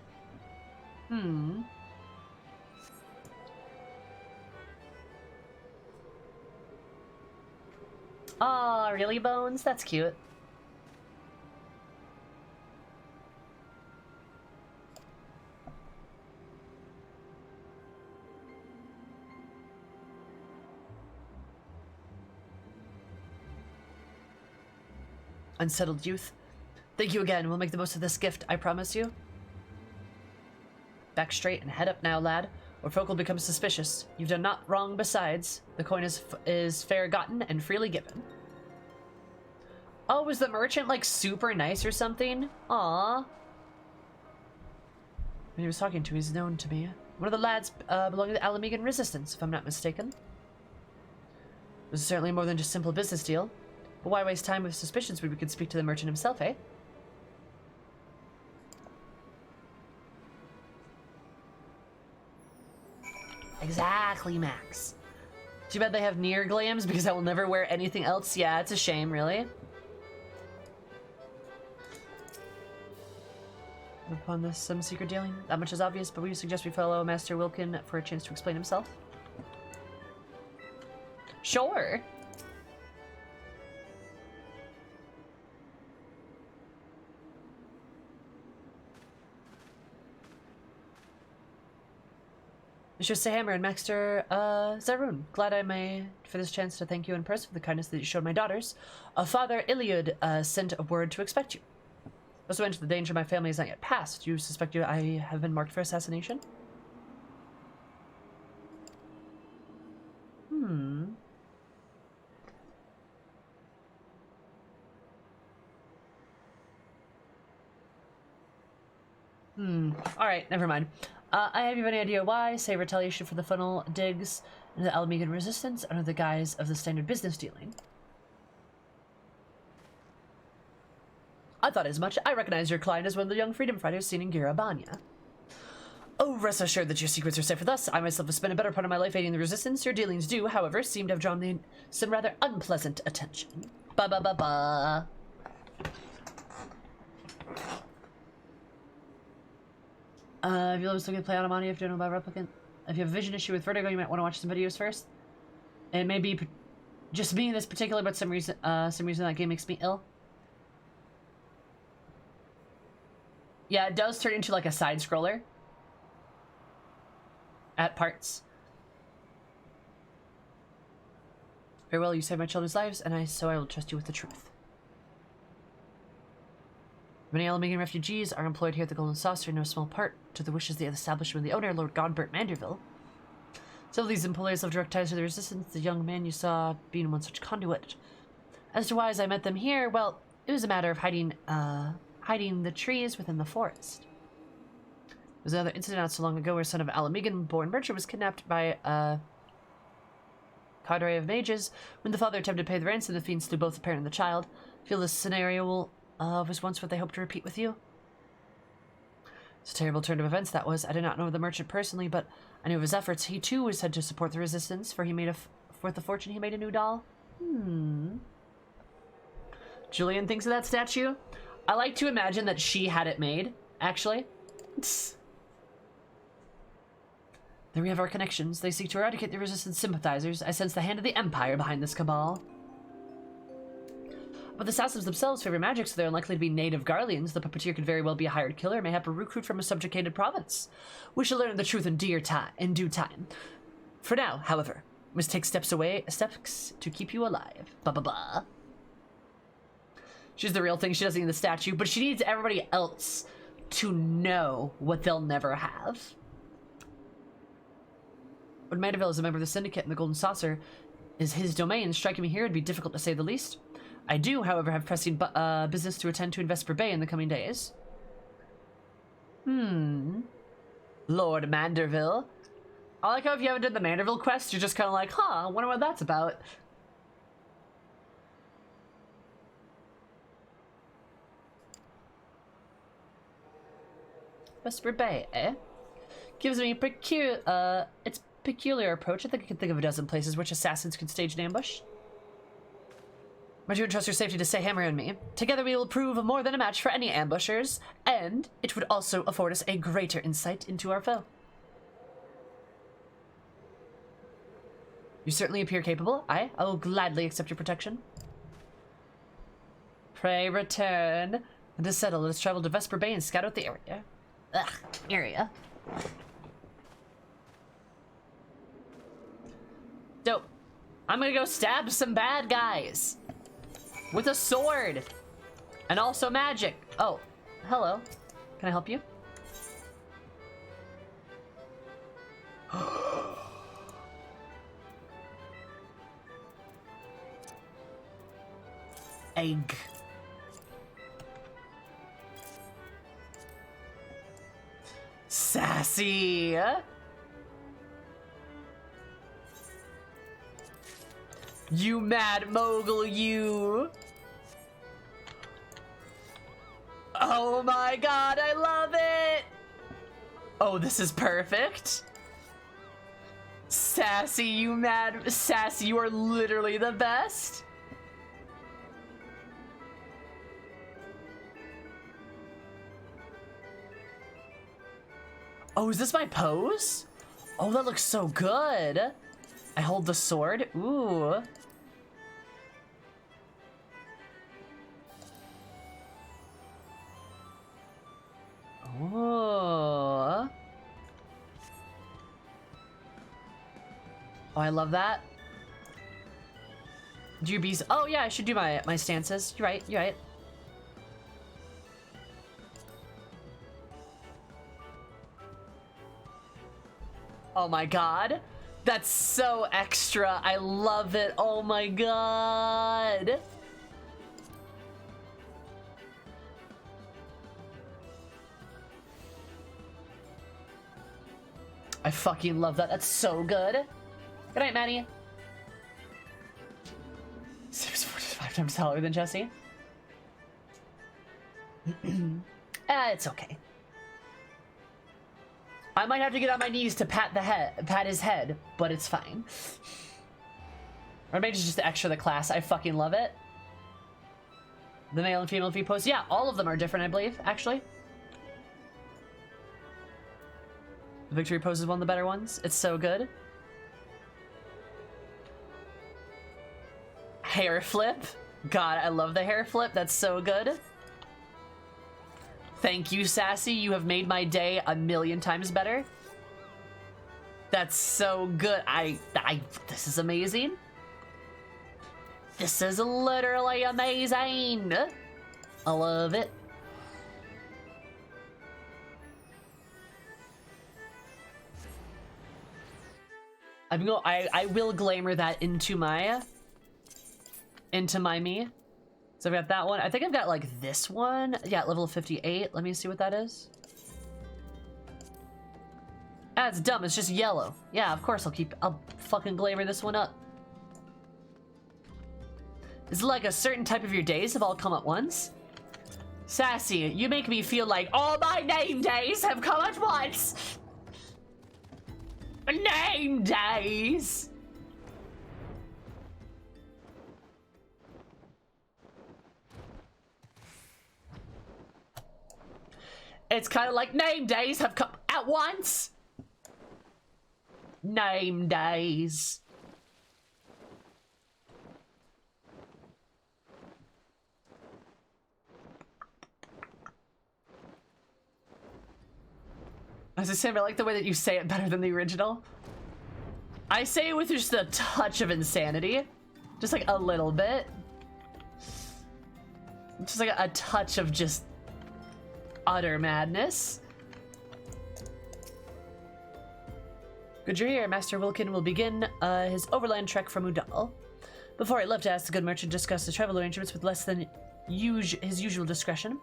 Aw, really, Bones? That's cute. Unsettled youth. Thank you again. We'll make the most of this gift, I promise you. Back straight and head up now, lad, or folk will become suspicious. You've done not wrong besides. The coin is fair gotten and freely given. Oh, was the merchant, like, super nice or something? Aww. When he was talking to me, he's known to me. One of the lads belonging to the Alamegan Resistance, if I'm not mistaken. This is certainly more than just a simple business deal. But why waste time with suspicions when we could speak to the merchant himself, eh? Exactly, Max. Too bad they have Nier glams because I will never wear anything else. Yeah, it's a shame, really. Upon this, some secret dealing. That much is obvious, but we suggest we follow Master Wilkin for a chance to explain himself. Sure. Monsieur Sahammer and Maxter Zaroon, glad I may for this chance to thank you in person for the kindness that you showed my daughters. Father Iliud sent a word to expect you. Also mentioned the danger my family is not yet past. Do you suspect I have been marked for assassination? Alright, never mind. I have you any idea why? Say retaliation for the funnel digs into the Alamegan Resistance under the guise of the standard business dealing. I thought as much. I recognize your client as one of the young freedom fighters seen in Girabanya. Oh, rest assured that your secrets are safe with us. I myself have spent a better part of my life aiding the resistance. Your dealings do, however, seem to have drawn some rather unpleasant attention. Ba-ba-ba-ba. If you're looking to play Automania, if you don't know about Replicant. If you have a vision issue with Vertigo, you might want to watch some videos first. It may be just me in this particular, but some reason that game makes me ill. Yeah, it does turn into like a side scroller at parts. Very well, you saved my children's lives, and so I will trust you with the truth. Many Alamegan refugees are employed here at the Golden Saucer in no small part to the wishes of the establishment of the owner, Lord Godbert Manderville. Some of these employees have direct ties to the Resistance, the young man you saw being one such conduit. As to why as I met them here, well, it was a matter of hiding the trees within the forest. There was another incident not so long ago where a son of Alamegan-born merchant was kidnapped by a cadre of mages. When the father attempted to pay the ransom, the fiends slew both the parent and the child. Feel this scenario was once what they hope to repeat with you? It's a terrible turn of events that was. I did not know the merchant personally, but I knew of his efforts. He too was said to support the resistance, for he made for the fortune he made a new doll. Julian thinks of that statue. I like to imagine that she had it made, actually. There we have our connections. They seek to eradicate the resistance sympathizers. I sense the hand of the Empire behind this cabal. But the assassins themselves favor magic, so they're unlikely to be native Garleans. The puppeteer could very well be a hired killer, mayhap a recruit from a subjugated province. We shall learn the truth in due time. For now, however, we must take steps to keep you alive. Ba-ba-ba. She's the real thing. She doesn't need the statue, but she needs everybody else to know what they'll never have. When Mandeville is a member of the Syndicate and the Golden Saucer is his domain, striking me here would be difficult to say the least. I do, however, have pressing business to attend to in Vesper Bay in the coming days. Lord Manderville. I like how if you haven't done the Manderville quest, you're just kind of like, huh, I wonder what that's about. Vesper Bay, eh? Gives me its peculiar approach. I think I can think of a dozen places which assassins could stage an ambush. But you entrust your safety to say Hammer and me. Together we will prove more than a match for any ambushers, and it would also afford us a greater insight into our foe. You certainly appear capable. I will gladly accept your protection. Pray return. And to settle, let us travel to Vesper Bay and scout out the area. Area. Dope. I'm gonna go stab some bad guys. With a sword. And also magic. Oh, hello. Can I help you? Egg. Sassy. You mad mogul, you. Oh my god, I love it. Oh, this is perfect. Sassy, you mad. Sassy, you are literally the best. Oh, is this my pose? Oh, that looks so good. I hold the sword. Ooh. Oh. Oh, I love that. Do your bees? Oh yeah, I should do my stances. You're right. You're right. Oh my god. That's so extra. I love it. Oh my god. I fucking love that. That's so good. Good night, Maddie. Seems 5 times taller than Jesse. It's okay. I might have to get on my knees to pat his head, but it's fine. Or maybe it's just extra the class. I fucking love it. The male and female feet pose. Yeah, all of them are different, I believe, actually. The victory pose is one of the better ones. It's so good. Hair flip. God, I love the hair flip. That's so good. Thank you, Sassy. You have made my day 1,000,000 times better. That's so good. This is amazing. This is literally amazing. I love it. I will glamour that into my me. So I've got that one. I think I've got like this one. Yeah, level 58. Let me see what that is. Ah, it's dumb. It's just yellow. Yeah, of course I'll fucking glamour this one up. Is it like a certain type of your days have all come at once? Sassy, you make me feel like all my name days have come at once. Name days. It's kind of like name days have come at once. Name days. I was just saying, I like the way that you say it better than the original. I say it with just a touch of insanity. Just like a little bit. Just like a touch of just utter madness. Good, you're here. Master Wilkin will begin his overland trek from Udal. Before he left, I asked the good merchant to discuss the travel arrangements with less than his usual discretion.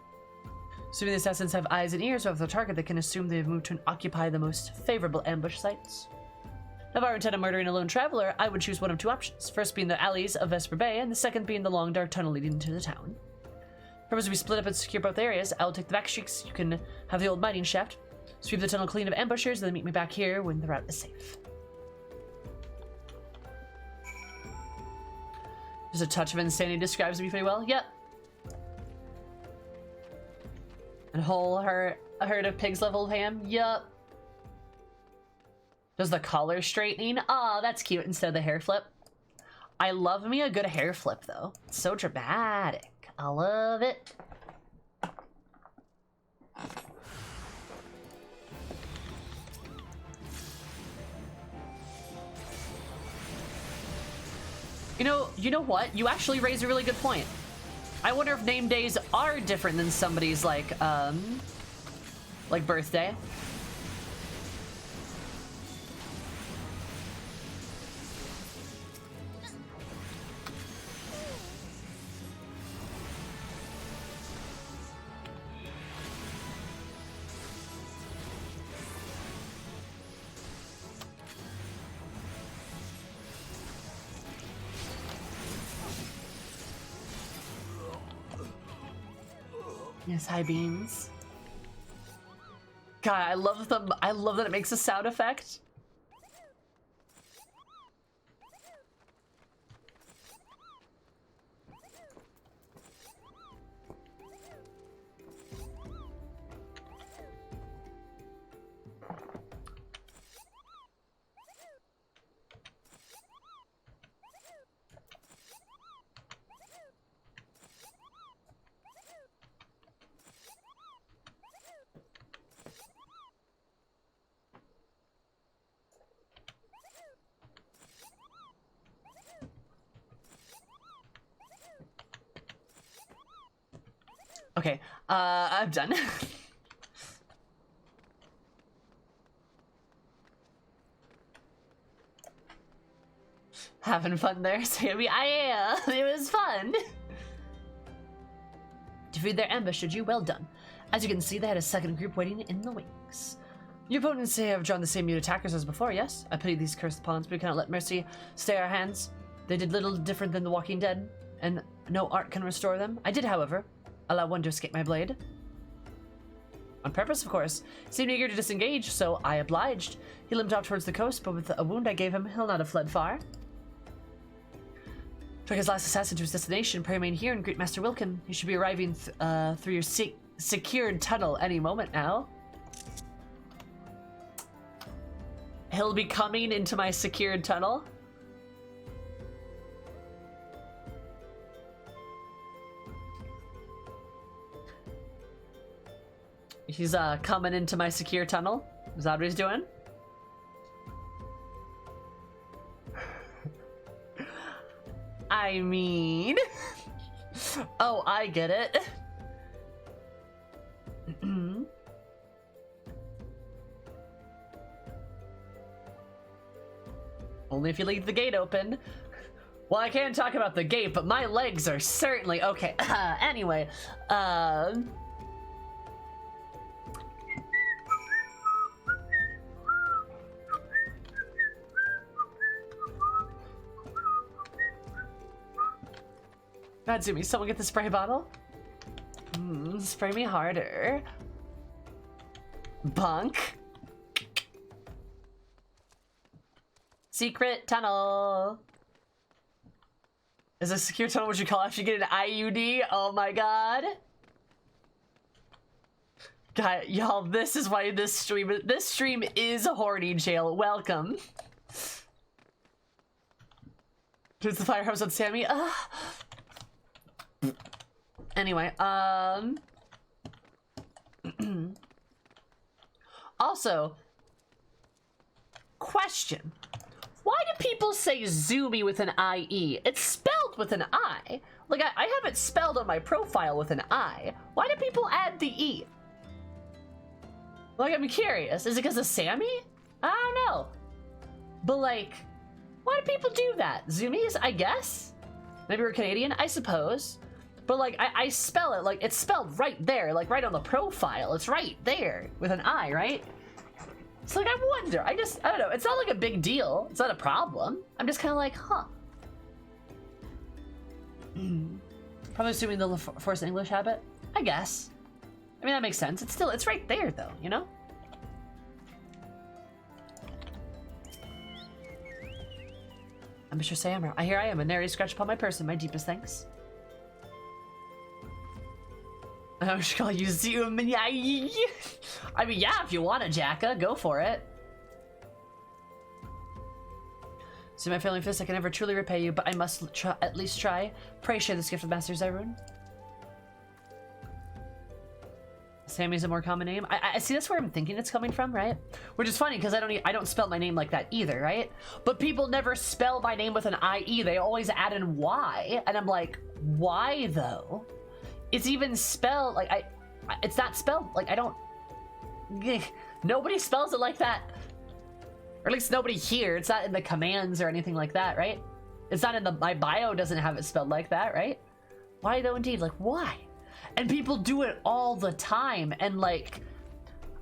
Assuming the assassins have eyes and ears of the target, they can assume they have moved to occupy the most favorable ambush sites. Now, if I were intent on murdering a lone traveler, I would choose one of two options. First being the alleys of Vesper Bay, and the second being the long dark tunnel leading into the town. Purpose we split up and secure both areas. I will take the back streets. You can have the old mining shaft. Sweep the tunnel clean of ambushers, then meet me back here when the route is safe. Just a touch of insanity describes me pretty well. Yep. And a herd of pigs level ham. Yup. Does the collar straightening? Oh, that's cute instead of the hair flip. I love me a good hair flip though. It's so dramatic. I love it. You know what? You actually raise a really good point. I wonder if name days are different than somebody's like birthday. Yes, high beams. God, I love them. I love that it makes a sound effect. Okay, I'm done. Having fun there, Sammy? I am. It was fun. Defeated their ambush, did you? Well done. As you can see, they had a second group waiting in the wings. Your opponents have drawn the same mute attackers as before, yes? I pity these cursed pawns, but we cannot let mercy stay our hands. They did little different than the Walking Dead, and no art can restore them. I did, however, allow one to escape my blade. On purpose, of course. Seemed eager to disengage, so I obliged. He limped off towards the coast, but with a wound I gave him, he'll not have fled far. Took his last assassin to his destination. Pray remain here and greet Master Wilkin. He should be arriving through your secured tunnel any moment now. He'll be coming into my secured tunnel. He's coming into my secure tunnel. Is that what he's doing? I mean... oh, I get it. Only if you leave the gate open. Well, I can't talk about the gate, but my legs are certainly okay. Anyway, Matsumi, someone get the spray bottle? Spray me harder. Bunk. Secret tunnel. Is a secure tunnel what you call after you get an IUD? Oh my god. God, y'all, this is why this stream is a horny jail. Welcome. Here's the firehouse on Sammy. Anyway, also, question. Why do people say Zoomy with an IE? It's spelled with an I. Like, I have it spelled on my profile with an I. Why do people add the E? Like, I'm curious. Is it because of Sammy? I don't know. But, like, why do people do that? Zoomies, I guess? Maybe we're Canadian? I suppose. But, like, I spell it, like, it's spelled right there, like, right on the profile. It's right there with an I, right? It's like, I wonder. I don't know. It's not like a big deal. It's not a problem. I'm just kind of like, huh. Probably assuming the forced English habit. I guess. I mean, that makes sense. It's right there, though, you know? I'm Mr. Sammer. Here I am, a nary scratch upon my person. My deepest thanks. I should call you Zoom. I mean, yeah, if you want to, Jacka, go for it. See my failing fist, I can never truly repay you, but I must at least try. Pray share this gift with Master Zyrun. Sammy's a more common name. I see, that's where I'm thinking it's coming from, right? Which is funny because I don't spell my name like that either, right? But people never spell my name with an IE. They always add an Y, and I'm like, why though? It's even spelled like it's not spelled like I don't. Nobody spells it like that, or at least nobody here. It's not in the commands or anything like that, right? It's not in my bio. Doesn't have it spelled like that, right? Why though? Indeed, like why? And people do it all the time, and like,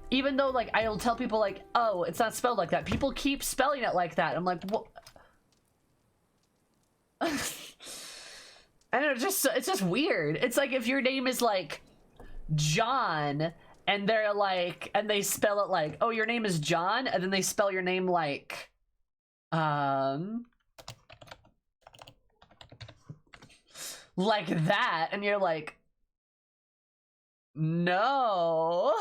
even though like I'll tell people like, oh, it's not spelled like that. People keep spelling it like that. I'm like, what? I don't know, it's just weird. It's like if your name is like John and they're like, and they spell it like, oh, your name is John, and then they spell your name like that, and you're like, no.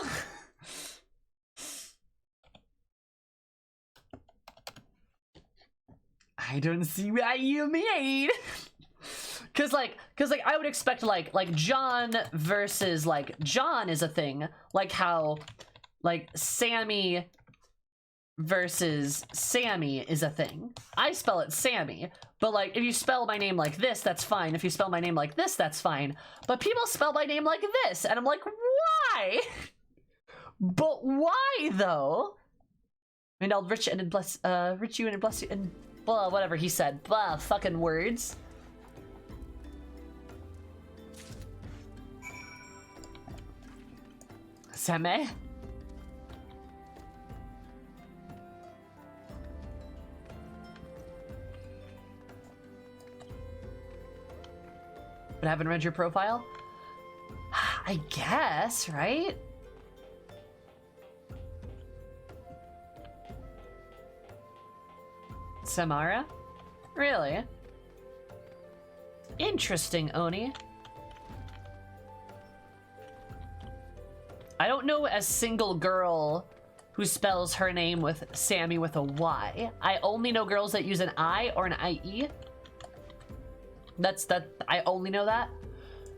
I don't see what you mean. Cause like I would expect like John versus like John is a thing, like how like Sammy versus Sammy is a thing. I spell it Sammy, but like if you spell my name like this, that's fine. If you spell my name like this, that's fine. But people spell my name like this, and I'm like, why? But why though? I mean, I'll rich you and bless you and blah, whatever he said. Blah, fucking words. Seme? But I haven't read your profile? I guess, right? Samara? Really? Interesting, Oni. I don't know a single girl who spells her name with Sammy with a Y. I only know girls that use an I or an IE. I only know that.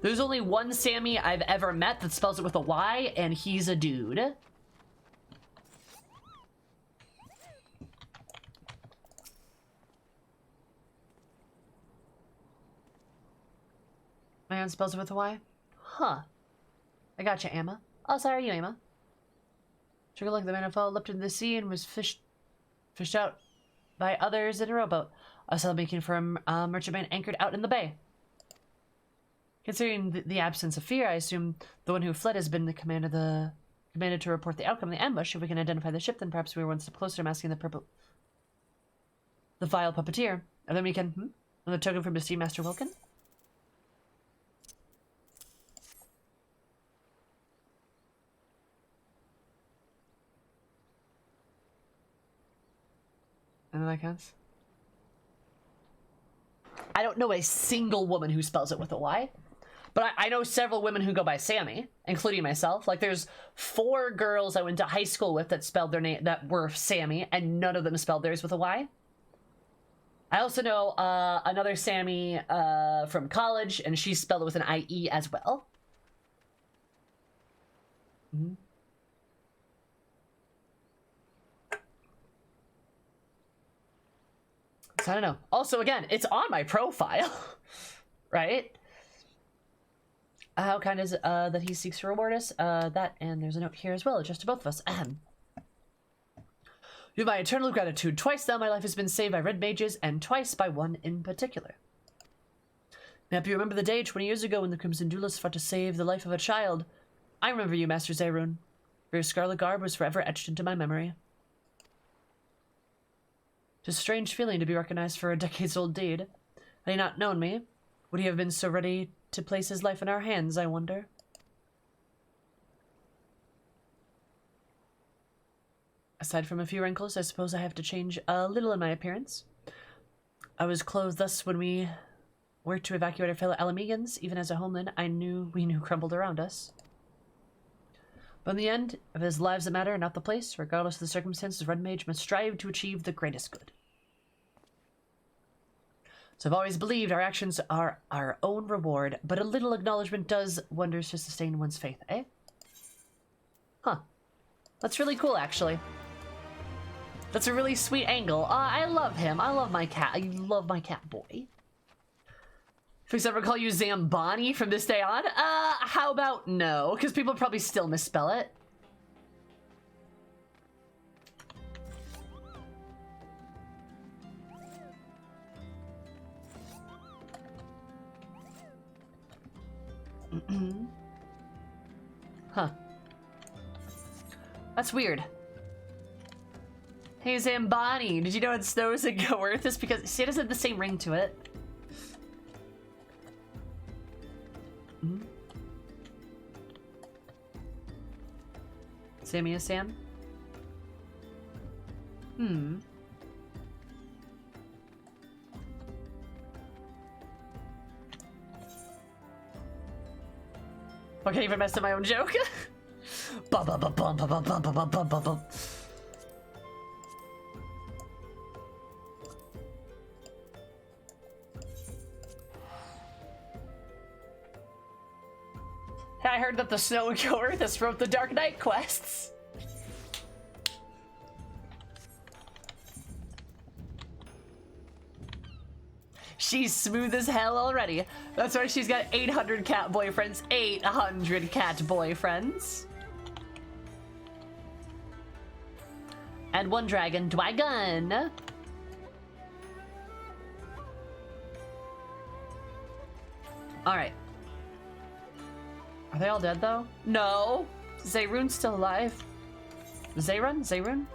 There's only one Sammy I've ever met that spells it with a Y, and he's a dude. My aunt spells it with a Y? Huh. I gotcha, Emma. Oh, sorry, you, Emma. Took a look at the man who fell, leapt into the sea, and was fished out. by others in a rowboat. A sail making for a merchantman anchored out in the bay. Considering the absence of fear, I assume the one who fled has been commanded to report the outcome of the ambush. If we can identify the ship, then perhaps we are one step closer to masking the vile puppeteer. And then we can... the token from Misty Master Wilkin? And then that counts. I don't know a single woman who spells it with a Y. But I know several women who go by Sammy, including myself. Like, there's 4 girls I went to high school with that spelled their name, that were Sammy, and none of them spelled theirs with a Y. I also know another Sammy from college, and she spelled it with an I-E as well. Mm-hmm. So I don't know. Also, again, it's on my profile, right? How kind is that he seeks to reward us? That, and there's a note here as well, just to both of us. Ahem. You have my eternal gratitude. Twice now my life has been saved by red mages, and twice by one in particular. Maybe you remember the day 20 years ago when the Crimson Duelist fought to save the life of a child. I remember you, Master Zayrun. Your scarlet garb was forever etched into my memory. It's a strange feeling to be recognized for a decades-old deed. Had he not known me, would he have been so ready to place his life in our hands, I wonder? Aside from a few wrinkles, I suppose I have to change a little in my appearance. I was clothed thus when we worked to evacuate our fellow Alamegans. Even as a homeland, we knew crumbled around us. But in the end, if it is lives that matter, not the place, regardless of the circumstances, Red Mage must strive to achieve the greatest good. So I've always believed our actions are our own reward, but a little acknowledgement does wonders to sustain one's faith, eh? Huh. That's really cool, actually. That's a really sweet angle. I love him. I love my cat. I love my cat boy. If I ever call you Zamboni from this day on? How about no? Because people probably still misspell it. Huh. That's weird. Hey Zamboni, did you know it snows in Goworth? It's because see, it doesn't have the same ring to it. Sammy is Sam? Okay, even messed up my own joke. Bum, bum, bum, bum, bum, bum, bum, bum, bum, bum, bum. I heard that the Snow and Goworth wrote the Dark Knight quests. She's smooth as hell already. That's why she's got 800 cat boyfriends. 800 cat boyfriends. And 1 dragon dwagon. Alright. Are they all dead, though? No! Zayrun's still alive. Zayrun?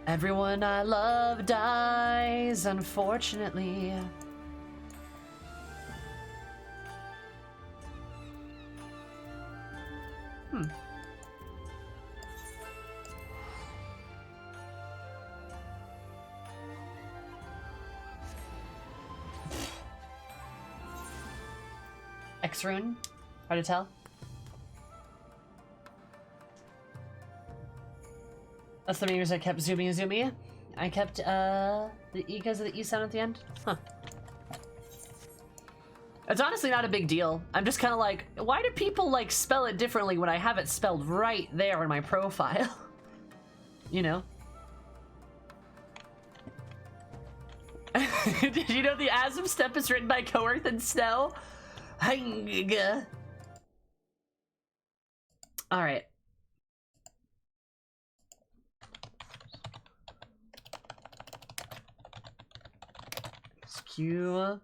Everyone I love dies, unfortunately. X-Rune? Hard to tell. That's the reason I kept zooming. I kept, because of the E sound at the end. Huh. It's honestly not a big deal. I'm just kind of like, why do people, like, spell it differently when I have it spelled right there in my profile? You know? Did you know the Asm step is written by Goworth and Snow? Alright. MSQ.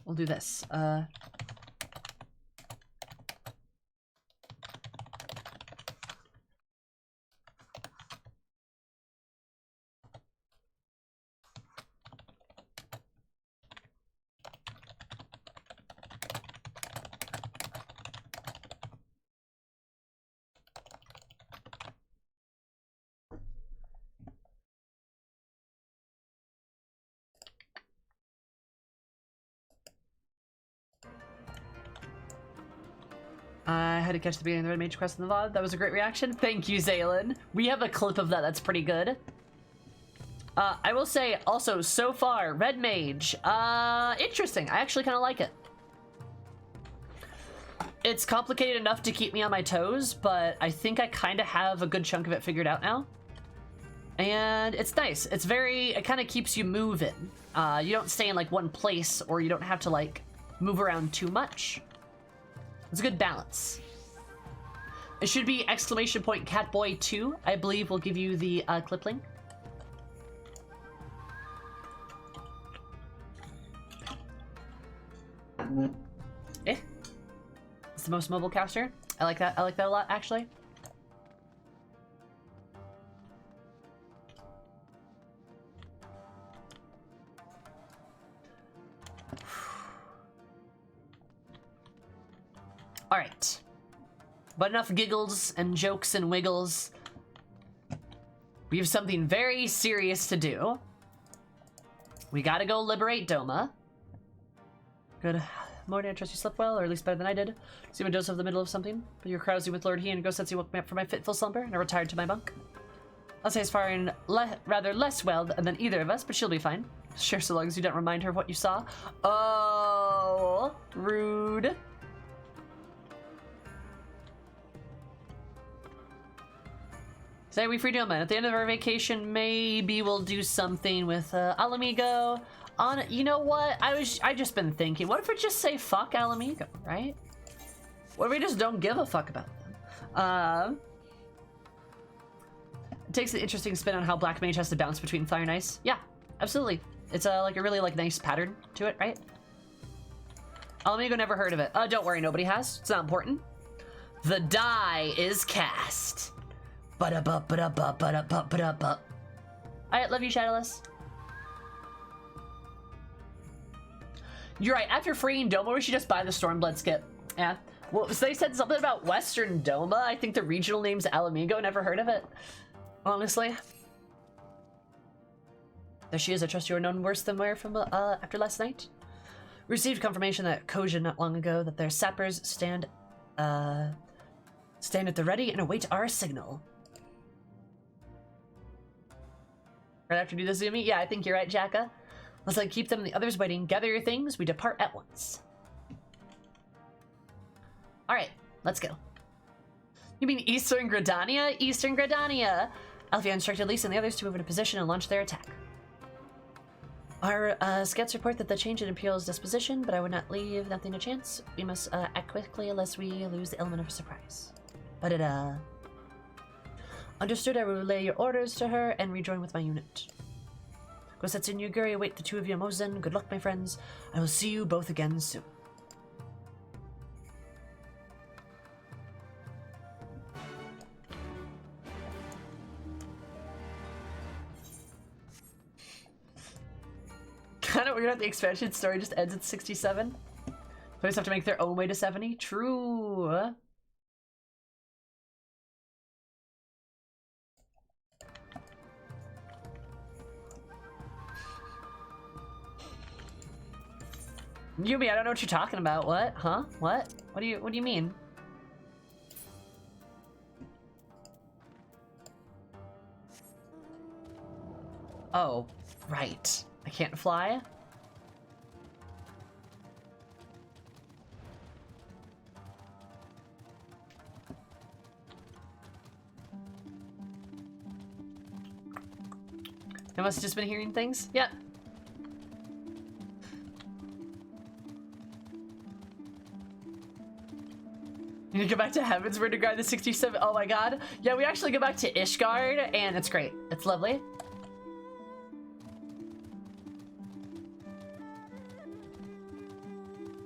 We'll do this. I had to catch the beginning of the Red Mage quest in the VOD. That was a great reaction. Thank you, Zaylin. We have a clip of that. That's pretty good. I will say, also, so far, Red Mage, interesting. I actually kind of like it. It's complicated enough to keep me on my toes, but I think I kind of have a good chunk of it figured out now. And it's nice. It's it kind of keeps you moving. You don't stay in, like, one place, or you don't have to, like, move around too much. It's a good balance. It should be !Catboy 2, I believe will give you the clip link. Eh? It's the most mobile caster. I like that. I like that a lot, actually. All right. But enough giggles and jokes and wiggles. We have something very serious to do. We gotta go liberate Doma. Good morning, I trust you slept well, or at least better than I did. See my dose of the middle of something, but you're carousing with Lord He and Ghost Setsy woke me up from my fitful slumber, and I retired to my bunk. I'll say it's faring rather less well than either of us, but she'll be fine. Sure, so long as you don't remind her of what you saw. Oh, rude. Say we free Doma. At the end of our vacation, maybe we'll do something with Alamigo. You know what? I just been thinking. What if we just say fuck Alamigo, right? What if we just don't give a fuck about them? It takes an interesting spin on how Black Mage has to bounce between fire and ice. Yeah, absolutely. It's like a really like nice pattern to it, right? Alamigo never heard of it. Don't worry, nobody has. It's not important. The die is cast. Alright, love you, Shadowless. You're right, after freeing Doma, we should just buy the Stormblood skip. Yeah. Well, so they said something about Western Doma. I think the regional name's Alamigo. Never heard of it. Honestly. There she is. I trust you are none worse than where from after last night. Received confirmation that Koja not long ago that their sappers stand at the ready and await our signal. Right after do the zoomy? Yeah, I think you're right, Jacka. Let's like keep them and the others waiting. Gather your things. We depart at once. All right, let's go. You mean Eastern Gridania? Eastern Gridania. Alfia instructed Lisa and the others to move into position and launch their attack. Our scouts report that the change in Imperial's disposition, but I would not leave nothing to chance. We must act quickly unless we lose the element of surprise. But understood. I will relay your orders to her and rejoin with my unit. Gosetsu and Yuguri await the two of you, Mozen. Good luck, my friends. I will see you both again soon. Kind of weird that the expansion story just ends at 67. Players have to make their own way to 70. True. Yumi, I don't know what you're talking about. What? Huh? What? What do you mean? Oh, right. I can't fly? I must have just been hearing things? Yep. You go back to Heavens where to guard the 67. Oh my god. Yeah, we actually go back to Ishgard, and it's great. It's lovely.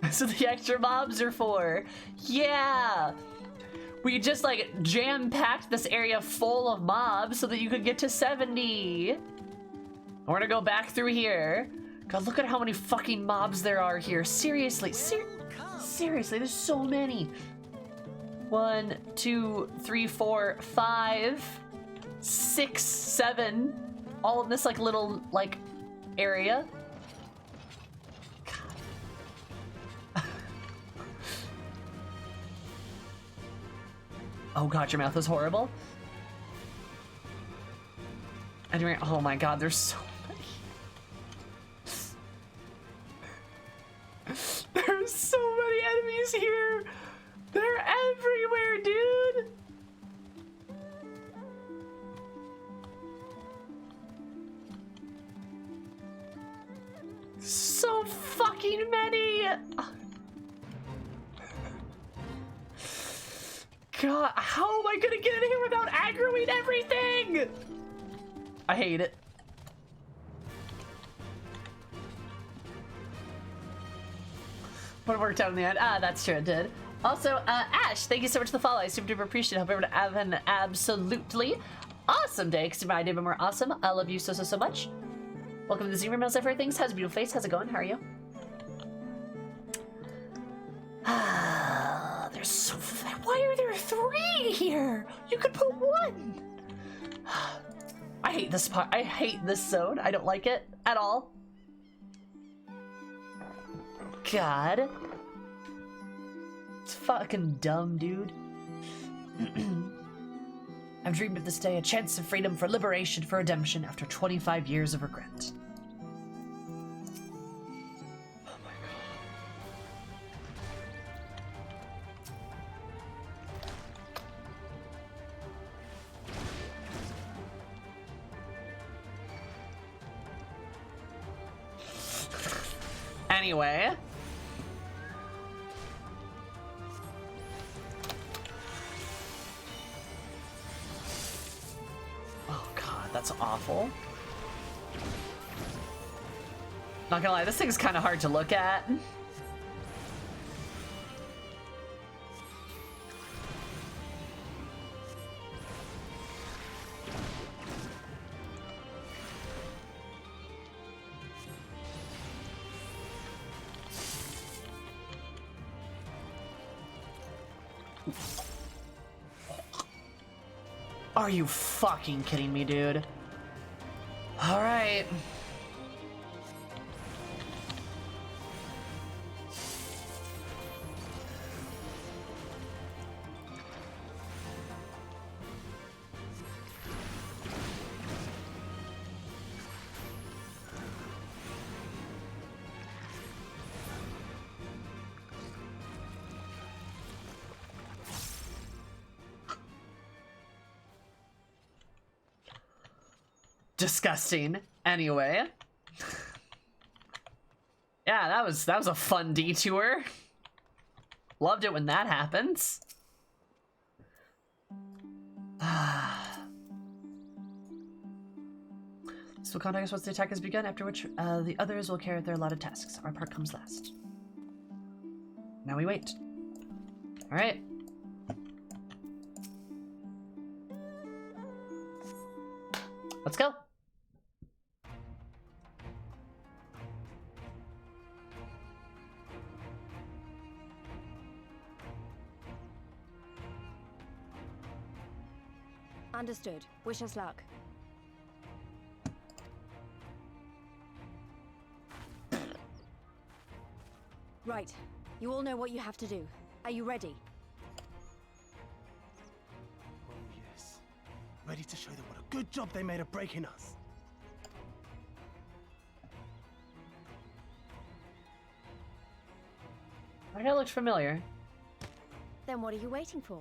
So the extra mobs are for. Yeah. We just like jam-packed this area full of mobs so that you could get to 70. We're gonna go back through here. God, look at how many fucking mobs there are here. Seriously, seriously, there's so many. 1, 2, 3, 4, 5, 6, 7. All in this like little like area. Oh god, your mouth is horrible. Anyway, oh my god, there's so many. There's so many enemies here. They're everywhere, dude. So fucking many. God, how am I gonna get in here without aggroing everything? I hate it. But it worked out in the end. Ah, that's true, it did. Also, Ash, thank you so much for the follow. I super duper appreciate it. Hope everyone have an absolutely awesome day, because my day been more awesome. I love you so, so, so much. Welcome to the Zero Mills Ever Things. How's a beautiful face? How's it going? How are you? There's so... Why are there 3 here? You could put 1. I hate this part. I hate this zone. I don't like it at all. God. It's fucking dumb, dude. I've dreamed of this day, a chance of freedom, for liberation, for redemption, after 25 years of regret. Oh my god. Anyway. Oh god, that's awful. Not gonna lie, this thing's kind of hard to look at. Are you fucking kidding me, dude? All right. Disgusting. Anyway. Yeah, that was a fun detour. Loved it when that happens. This will contact us once the attack has begun, after which the others will carry out their allotted tasks. Our part comes last. Now we wait. Alright. Let's go. Understood. Wish us luck. Right. You all know what you have to do. Are you ready? Oh yes. Ready to show them what a good job they made of breaking us. I know it looks familiar. Then what are you waiting for?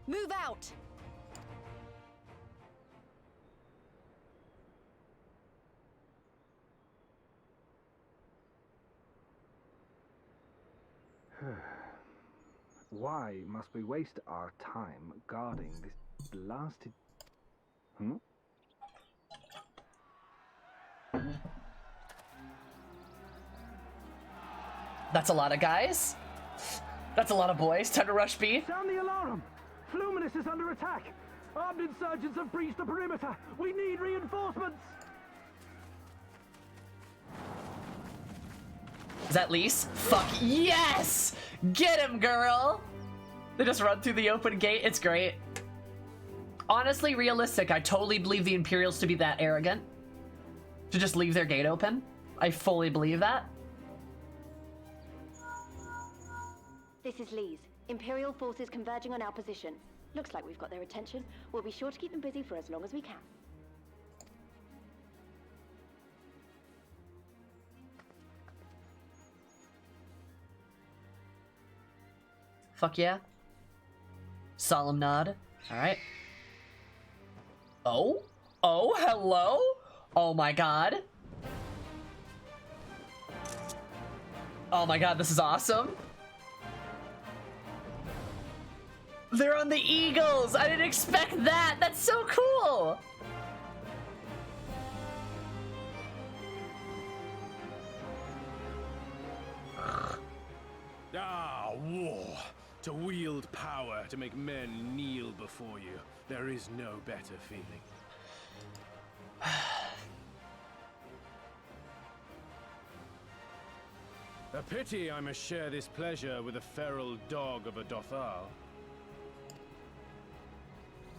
Move out! Why must we waste our time guarding this blasted... That's a lot of guys. That's a lot of boys. Time to rush B. Sound the alarm! Fluminous is under attack! Armed insurgents have breached the perimeter! We need reinforcements! Is that Lise? Fuck yes! Get him, girl! They just run through the open gate. It's great. Honestly, realistic. I totally believe the Imperials to be that arrogant. To just leave their gate open. I fully believe that. This is Lise. Imperial forces converging on our position. Looks like we've got their attention. We'll be sure to keep them busy for as long as we can. Fuck yeah. Solemn nod. Alright. Oh? Oh, hello? Oh my god. Oh my god, this is awesome. They're on the Eagles! I didn't expect that! That's so cool! Ah, war. To wield power to make men kneel before you. There is no better feeling. A pity I must share this pleasure with a feral dog of a Dothal.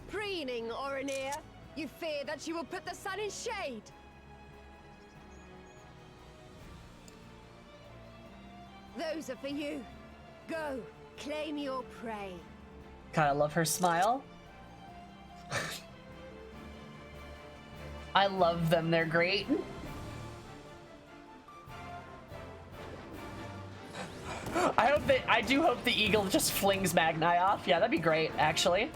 Preening, Oreneer. You fear that she will put the sun in shade. Those are for you. Go, claim your prey. God, I love her smile. I love them, they're great. I do hope the eagle just flings Magni off. Yeah, that'd be great, actually.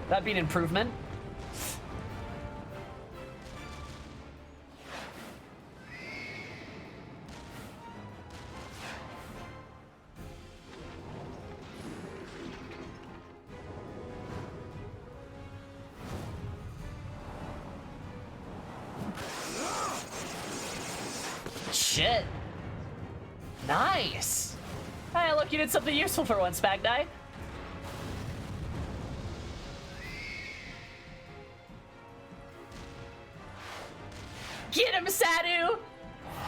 That'd be an improvement. Shit. Nice. Hey, look, you did something useful for once, Magni. Get him, Sadu!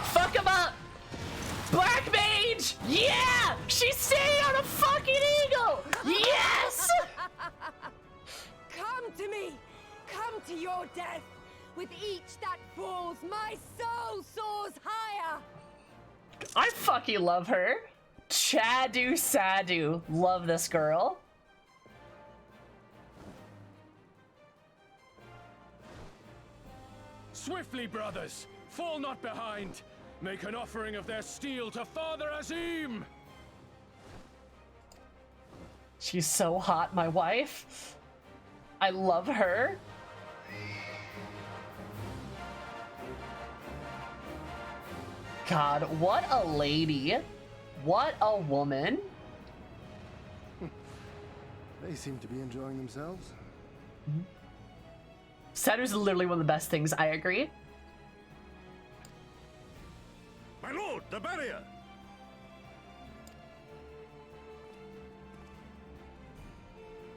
Fuck him up! Black Mage! Yeah! She's staying on a fucking eagle! Yes! Come to me! Come to your death! With each that falls, my soul soars higher! I fucking love her. Chadu Sadu. Love this girl. Swiftly, brothers! Fall not behind! Make an offering of their steel to Father Azim! She's so hot, my wife. I love her. God, what a lady. What a woman. They seem to be enjoying themselves. Sadu's literally one of the best things, I agree. My lord, the barrier!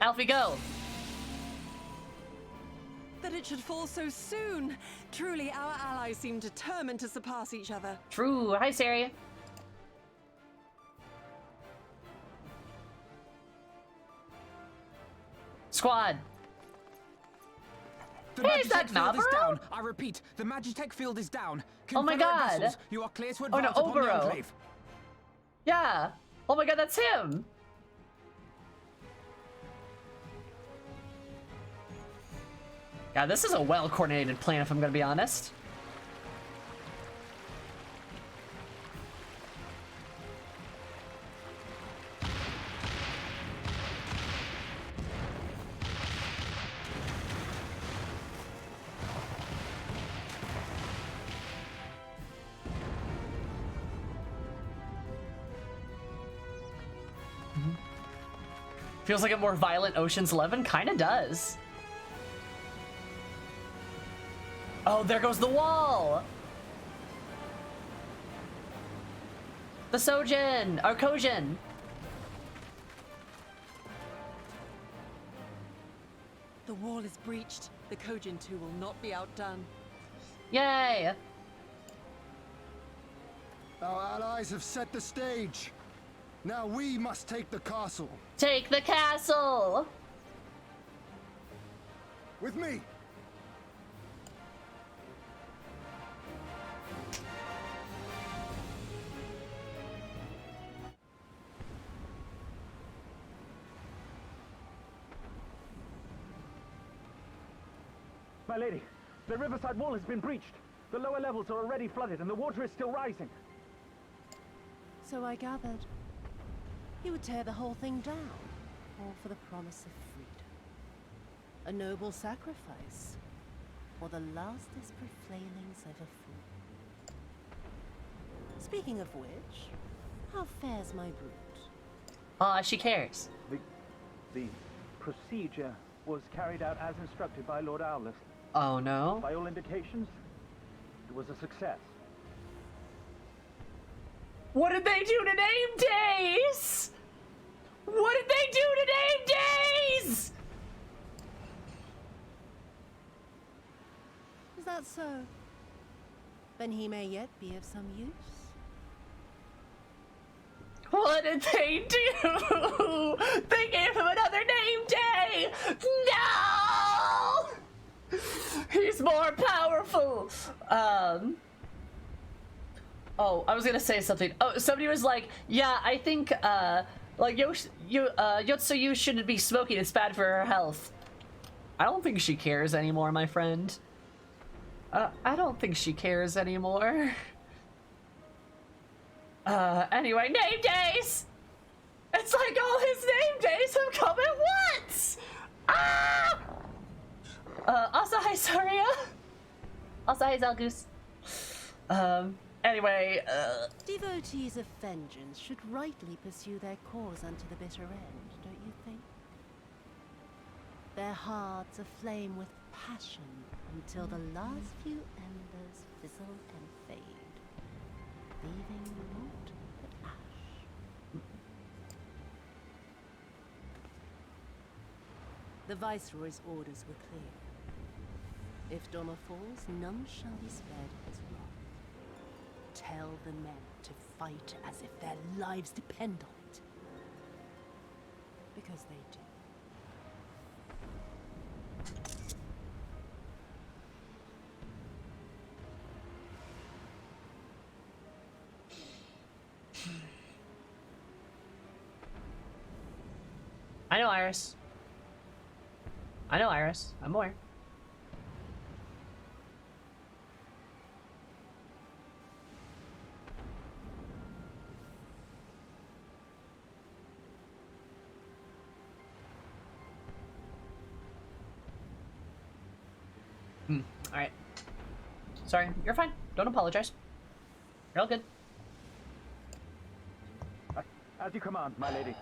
Alfie, go! That it should fall so soon. Truly, our allies seem determined to surpass each other. True. Hi, Sari. Squad. The Hey, is Magitech that field is Navarro? down. I repeat, the Magitech field is down. Oh my Confederate god. vessels, you are clear to Oh no, advance upon the Obero. Enclave. Yeah. Oh my god, that's him. God, this is a well-coordinated plan, if I'm gonna be honest. Feels like a more violent Ocean's 11? Kinda does. Oh, there goes the wall! The Sojin! Or Kojin! The wall is breached. The Kojin 2 will not be outdone. Yay! Our allies have set the stage. Now we must take the castle. Take the castle! With me! My lady, the riverside wall has been breached. The lower levels are already flooded and the water is still rising. So I gathered. You would tear the whole thing down, all for the promise of freedom. A noble sacrifice, or the last desperate flailings of a fool. Speaking of which, how fares my brood? She cares. The procedure was carried out as instructed by Lord Owless. Oh no. By all indications, it was a success. What did they do to name days? What did they do to name days? Is that so? Then he may yet be of some use. What did they do? They gave him another name day! No! He's more powerful! Oh, I was gonna say something. Oh, somebody was like, yeah, I think, like, Yotsuyu shouldn't be smoking, it's bad for her health. I don't think she cares anymore, my friend. I don't think she cares anymore. Anyway, name days! It's like all his name days have come at once! Ah! Asahi Saria? Asahi Zalgoose. Anyway, Devotees of vengeance should rightly pursue their cause unto the bitter end, don't you think? Their hearts aflame with passion until the last few embers fizzle and fade, leaving naught but ash. The Viceroy's orders were clear. If Doma falls, none shall be spared his wrath. Tell the men to fight as if their lives depend on it. Because they do. I know Iris. I know Iris. I'm aware. Alright. Sorry, you're fine. Don't apologize. You're all good. As you command, my lady.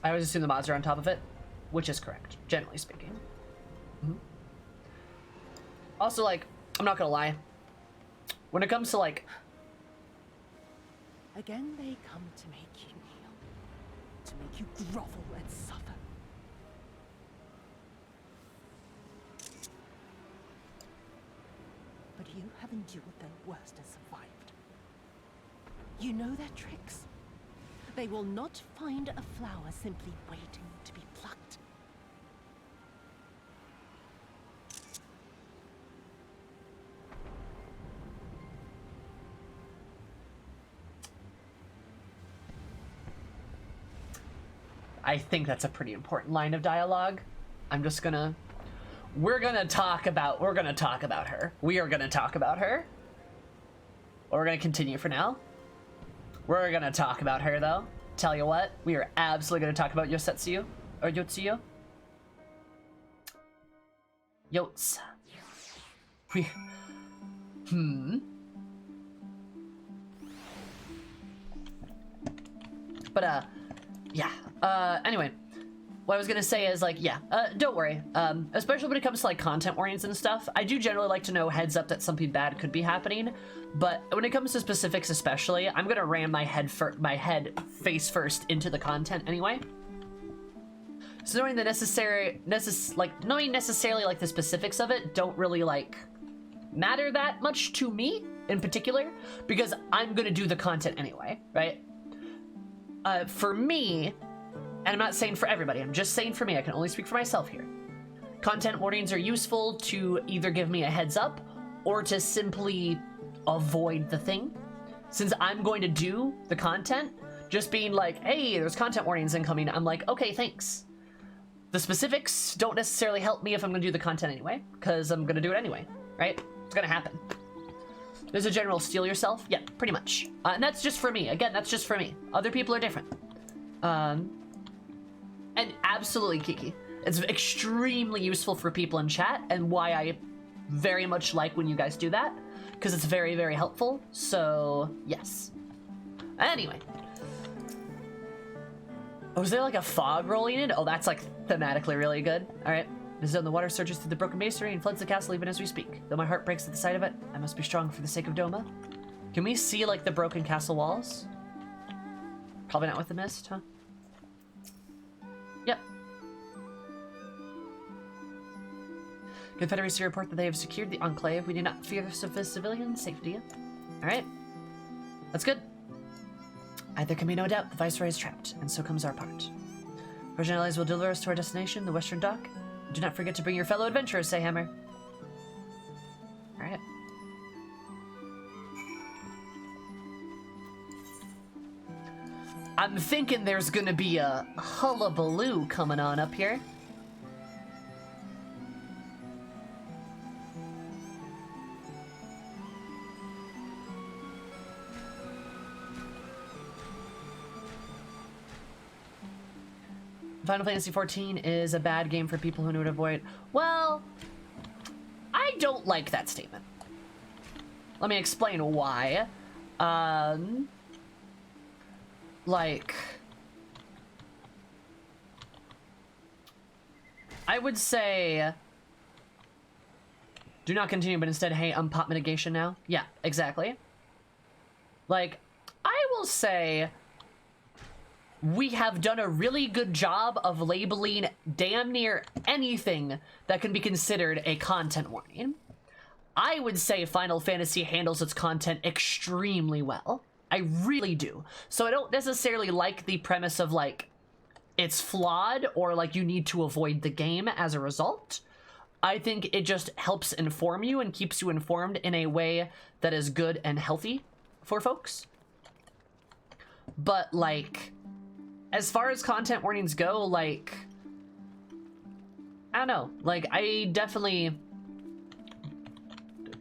I always assume the mods are on top of it, which is correct, generally speaking. Also, like, I'm not gonna lie. When it comes to, like... Again they come to make you kneel. To make you grovel and suffer. But you have endured their worst and survived. You know their tricks. They will not find a flower simply waiting to be plucked. I think that's a pretty important line of dialogue. I'm just gonna... We're gonna talk about her. We are gonna talk about her. Or we're gonna continue for now. We're gonna talk about her, though. Tell you what, we are absolutely gonna talk about Yosetsuyu. Or Yotsuyu. Yots. But, yeah. Anyway. what I was gonna say is, like, yeah, don't worry. Especially when it comes to, like, content warnings and stuff, I do generally like to know heads up that something bad could be happening, but when it comes to specifics especially, I'm gonna ram my head face first into the content anyway. So knowing the knowing necessarily, like, the specifics of it don't really, like, matter that much to me in particular, because I'm gonna do the content anyway, right? For me, and I'm not saying for everybody, I'm just saying for me, I can only speak for myself here. Content warnings are useful to either give me a heads up or to simply avoid the thing. Since I'm going to do the content, just being like, hey, there's content warnings incoming, I'm like, okay, thanks. The specifics don't necessarily help me if I'm gonna do the content anyway, because I'm gonna do it anyway, right? It's gonna happen. There's a general steal yourself? Yeah, pretty much. And that's just for me. Again, that's just for me. Other people are different. And absolutely, Kiki. It's extremely useful for people in chat, and why I very much like when you guys do that, because it's very, very helpful. So, yes. Anyway. Oh, is there like a fog rolling in? Oh, that's like thematically really good. All right. This zone, the water surges through the broken masonry and floods the castle even as we speak. Though my heart breaks at the sight of it, I must be strong for the sake of Doma. Can we see, like, the broken castle walls? Probably not with the mist, huh? Yep. Confederacy report that they have secured the Enclave. We do not fear the civilian safety. Alright. That's good. There can be no doubt the Viceroy is trapped, and so comes our part. Persian allies will deliver us to our destination, the Western Dock. Do not forget to bring your fellow adventurers, say Hammer. Alright. I'm thinking there's gonna be a hullabaloo coming on up here. Final Fantasy XIV is a bad game for people who know to avoid. Well, I don't like that statement. Let me explain why. Like, I would say do not continue, but instead, hey, pop mitigation now. Yeah, exactly. Like, I will say we have done a really good job of labeling damn near anything that can be considered a content warning. I would say Final Fantasy handles its content extremely well. I really do. So I don't necessarily like the premise of, like, it's flawed or, like, you need to avoid the game as a result. I think it just helps inform you and keeps you informed in a way that is good and healthy for folks. But, like, as far as content warnings go, like, I don't know. Like, I definitely...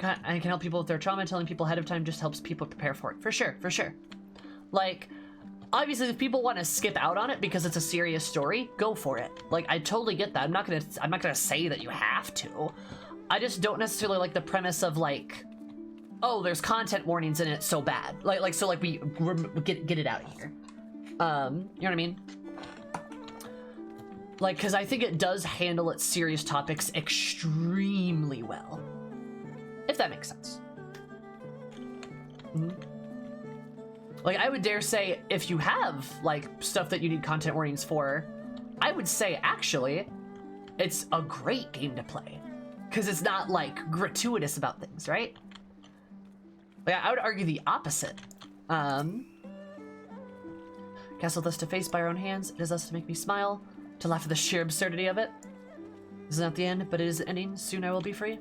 I can help people with their trauma. Telling people ahead of time just helps people prepare for it. For sure, for sure. Like, obviously, if people want to skip out on it because it's a serious story, go for it. Like, I totally get that. I'm not gonna say that you have to. I just don't necessarily like the premise of, like, oh, there's content warnings in it, so bad. So we get it out of here. You know what I mean? Like, because I think it does handle its serious topics extremely well. If that makes sense. Mm-hmm. Like, I would dare say, if you have, like, stuff that you need content warnings for, I would say, actually, it's a great game to play. Because it's not, like, gratuitous about things, right? Like, I would argue the opposite. Castle thus to face by our own hands, it is thus to make me smile, to laugh at the sheer absurdity of it. This is not the end, but it is the ending. Soon I will be free.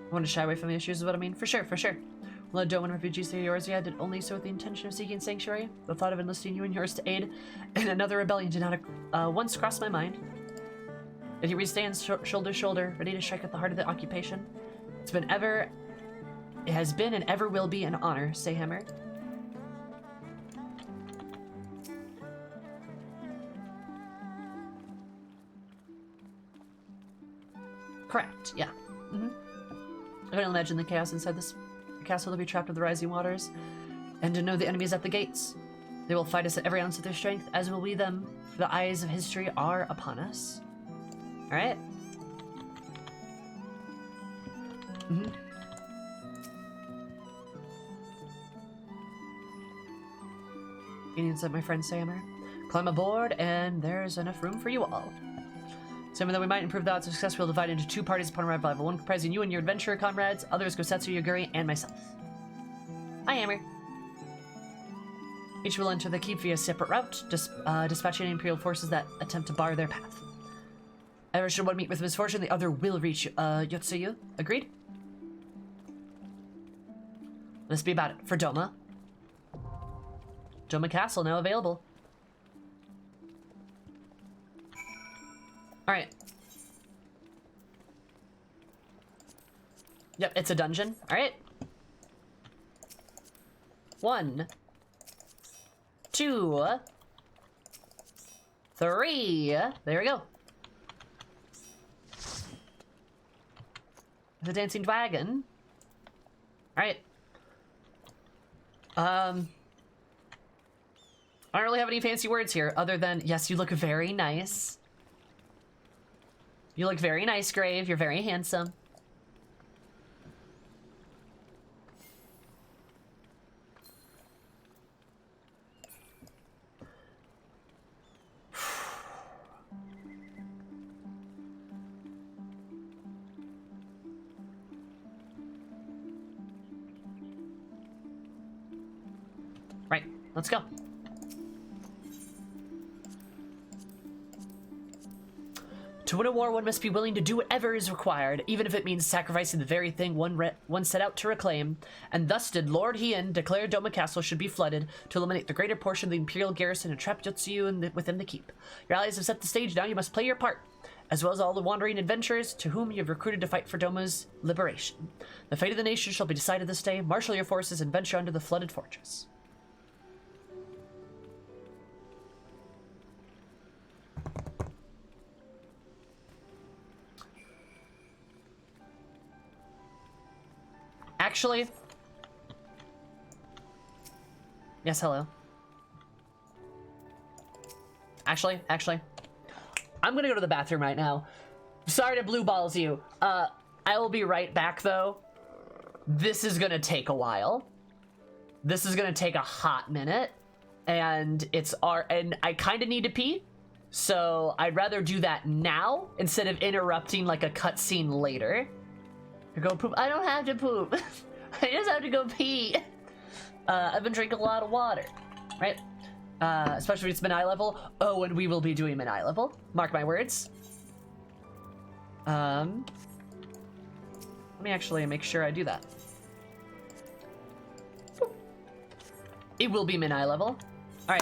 I want to shy away from the issues is what I mean. For sure, for sure. Well, Doma and refugees to yours, yeah, did only so with the intention of seeking sanctuary. The thought of enlisting you and yours to aid in another rebellion did not once cross my mind. Yet here we stand shoulder to shoulder, ready to strike at the heart of the occupation. It has been and ever will be an honor, say Hammer. Correct, yeah. Mm-hmm. I can imagine the chaos inside this castle to be trapped with the rising waters, and to know the enemies at the gates. They will fight us at every ounce of their strength, as will we them, for the eyes of history are upon us. Alright. Convenience of my friend Sammer. Climb aboard, and there's enough room for you all. Sammer, that we might improve the odds of success, we'll divide into 2 parties upon arrival. One comprising you and your adventurer comrades, others Gosetsu, Yaguri, and myself. Hi, Hammer. Each will enter the keep via separate route, dispatching Imperial forces that attempt to bar their path. Ever should one meet with misfortune, the other will reach Yotsuyu. Agreed? Let's be about it. For Doma. Doma Castle now available. Alright. Yep, it's a dungeon. Alright. 1, 2, 3. There we go. The dancing dragon. Alright. I don't really have any fancy words here other than, yes, you look very nice. You look very nice, Grave. You're very handsome. Right, let's go. To win a war, one must be willing to do whatever is required, even if it means sacrificing the very thing one set out to reclaim. And thus did Lord Hien declare Doma Castle should be flooded to eliminate the greater portion of the Imperial garrison and trap Yotsuyu within the keep. Your allies have set the stage, now you must play your part, as well as all the wandering adventurers to whom you have recruited to fight for Doma's liberation. The fate of the nation shall be decided this day. Marshal your forces and venture under the flooded fortress. Actually, yes, hello. Actually, I'm gonna go to the bathroom right now. Sorry to blue balls you. I will be right back though. This is gonna take a while. This is gonna take a hot minute, and and I kind of need to pee, so I'd rather do that now instead of interrupting like a cutscene later. To go poop. I don't have to poop. I just have to go pee. I've been drinking a lot of water, right? Especially if it's min eye level. Oh, and we will be doing min eye level. Mark my words. Let me actually make sure I do that. It will be min eye level. All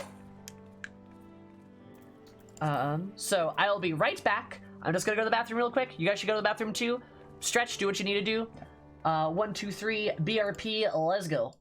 right. So I'll be right back. I'm just gonna go to the bathroom real quick. You guys should go to the bathroom too. Stretch, do what you need to do. 1, 2, 3, BRP, let's go.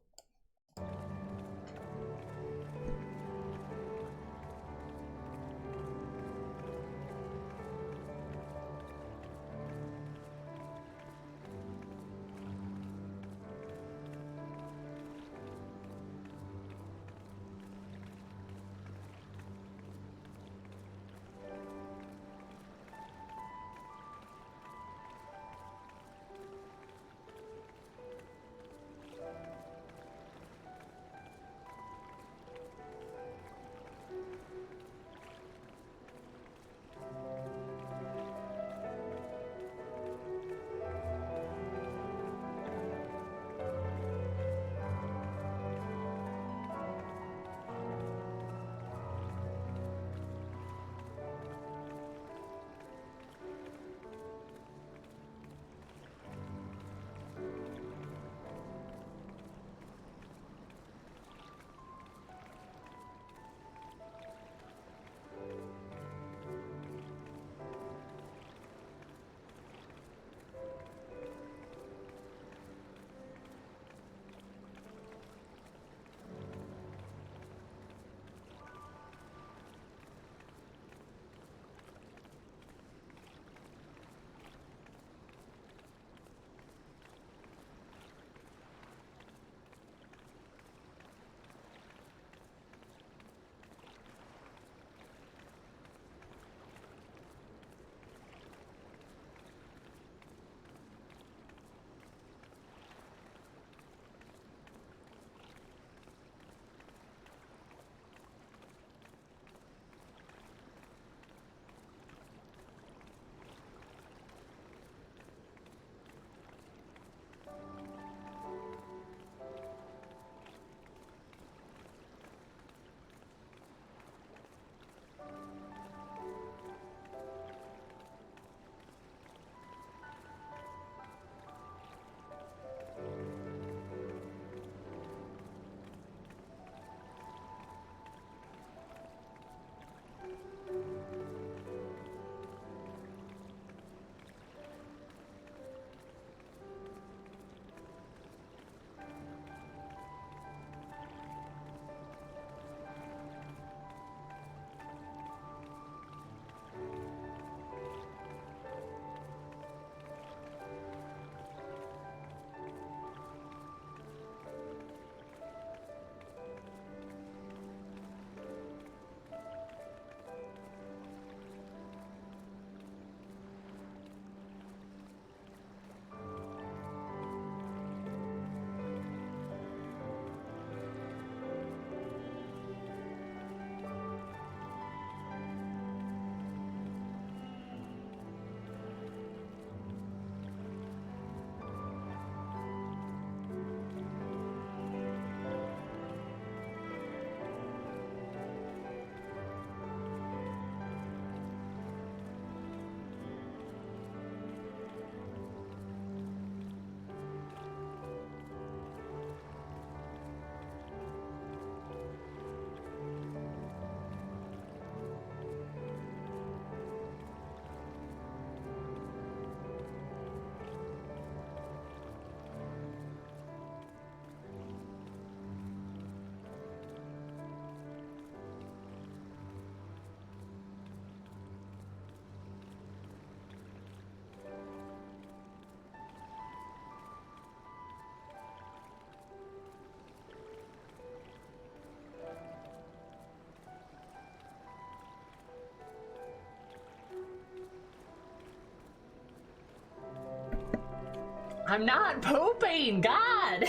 I'm not pooping, God!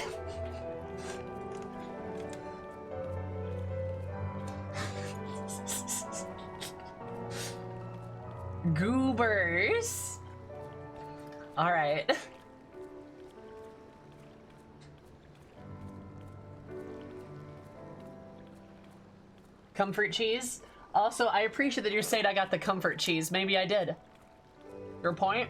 Goobers. All right. Comfort cheese. Also, I appreciate that you're saying I got the comfort cheese. Maybe I did. Your point?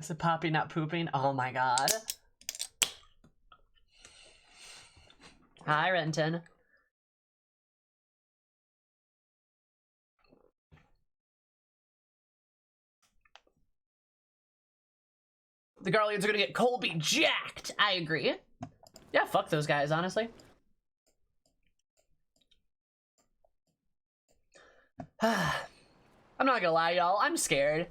Is it Poppy not pooping? Oh my god. Hi, Renton. The Guardians are gonna get Colby jacked. I agree. Yeah, fuck those guys, honestly. I'm not gonna lie, y'all. I'm scared.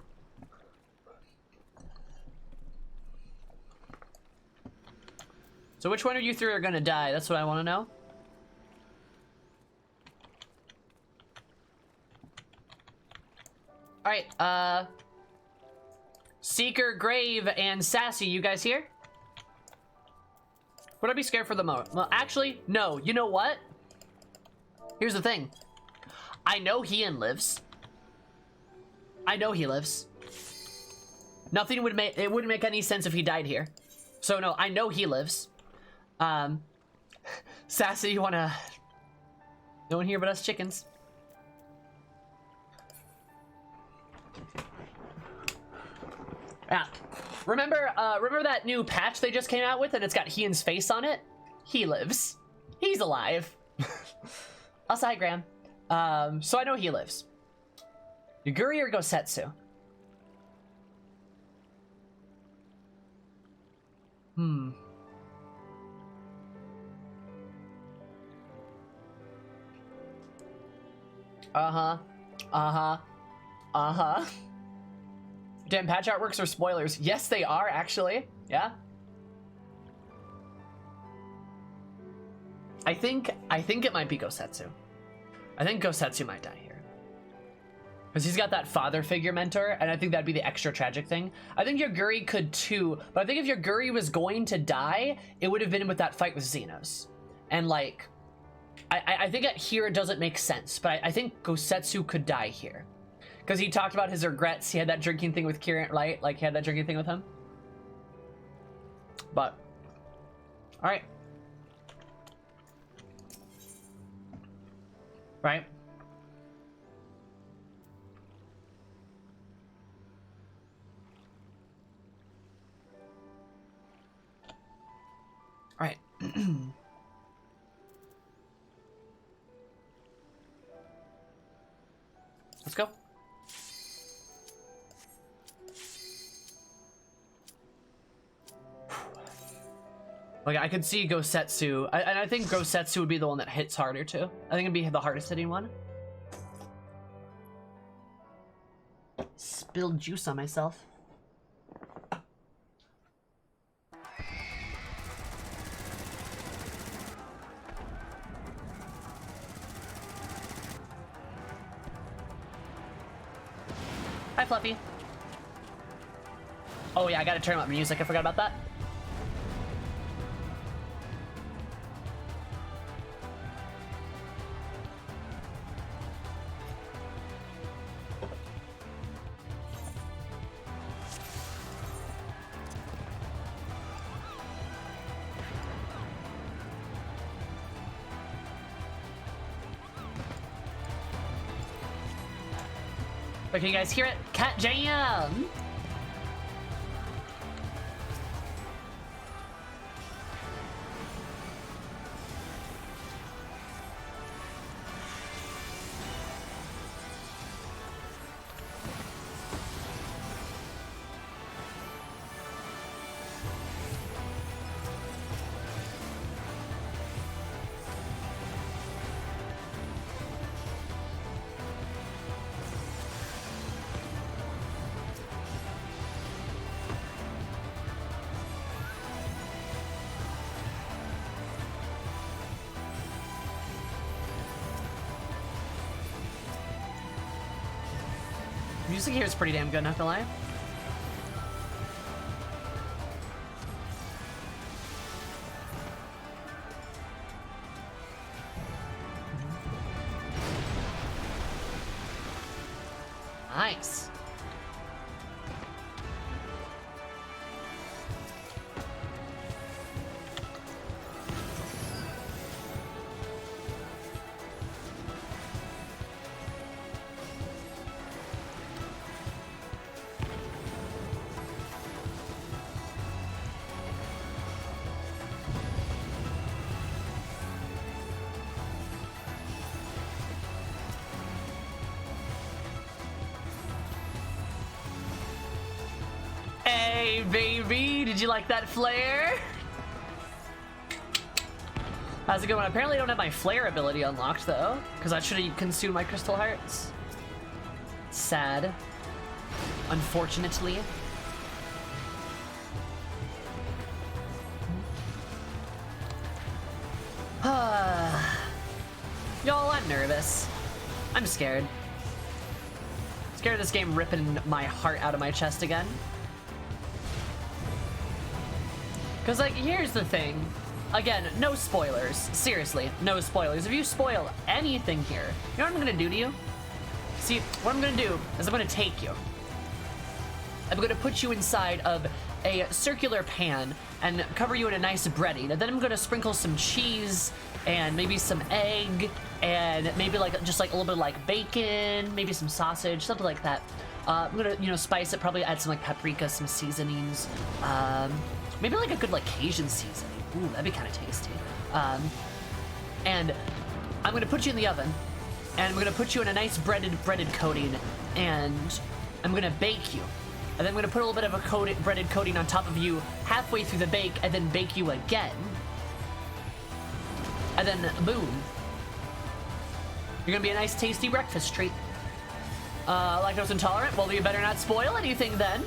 So which one of you three are gonna die? That's what I want to know. All right, Seeker, Grave, and Sassy, you guys here? Would I be scared for the moment? Well, actually, no. You know what? Here's the thing. I know Ian lives. I know he lives. Nothing would make it wouldn't make any sense if he died here. So no, I know he lives. Sassy, you wanna? No one here but us chickens. Yeah. Remember that new patch they just came out with and it's got Ian's face on it? He lives. He's alive. Also, hi, Graham. So I know he lives. Yuguri or Gosetsu? Damn, patch artworks are spoilers. Yes, they are, actually. Yeah. I think it might be Gosetsu. I think Gosetsu might die here. Because he's got that father figure mentor, and I think that'd be the extra tragic thing. I think Yuguri could too, but I think if Yuguri was going to die, it would have been with that fight with Xenos. And like, I think at here it doesn't make sense, but I think Gosetsu could die here. Because he talked about his regrets. He had that drinking thing with Kieran, right? Like, he had that drinking thing with him. But, all right. Right? All right. Let's go. Like, I could see Gosetsu, and I think Gosetsu would be the one that hits harder too. I think it'd be the hardest hitting one. Spilled juice on myself. Hi, Fluffy. Oh yeah, I gotta turn up music. I forgot about that. But can you guys hear it? Cat Jam! Music here is pretty damn good, not gonna lie. Nice. Hey, baby, did you like that flare? How's it going? Apparently I don't have my flare ability unlocked, though, because I should have consumed my crystal hearts. Sad. Unfortunately. Y'all, I'm nervous. I'm scared. Scared of this game ripping my heart out of my chest again. Because, like, here's the thing. Again, no spoilers. Seriously, no spoilers. If you spoil anything here, you know what I'm going to do to you? See, what I'm going to do is I'm going to take you. I'm going to put you inside of a circular pan and cover you in a nice breading. And then I'm going to sprinkle some cheese and maybe some egg and maybe like just like a little bit of like bacon, maybe some sausage, something like that. I'm going to, you know, spice it, probably add some like paprika, some seasonings. Maybe like a good like Cajun seasoning. Ooh, that'd be kind of tasty. And I'm gonna put you in the oven, and I'm gonna put you in a nice breaded coating, and I'm gonna bake you. And then I'm gonna put a little bit of a breaded coating on top of you halfway through the bake, and then bake you again. And then boom, you're gonna be a nice tasty breakfast treat. Lactose intolerant? Well, you better not spoil anything then.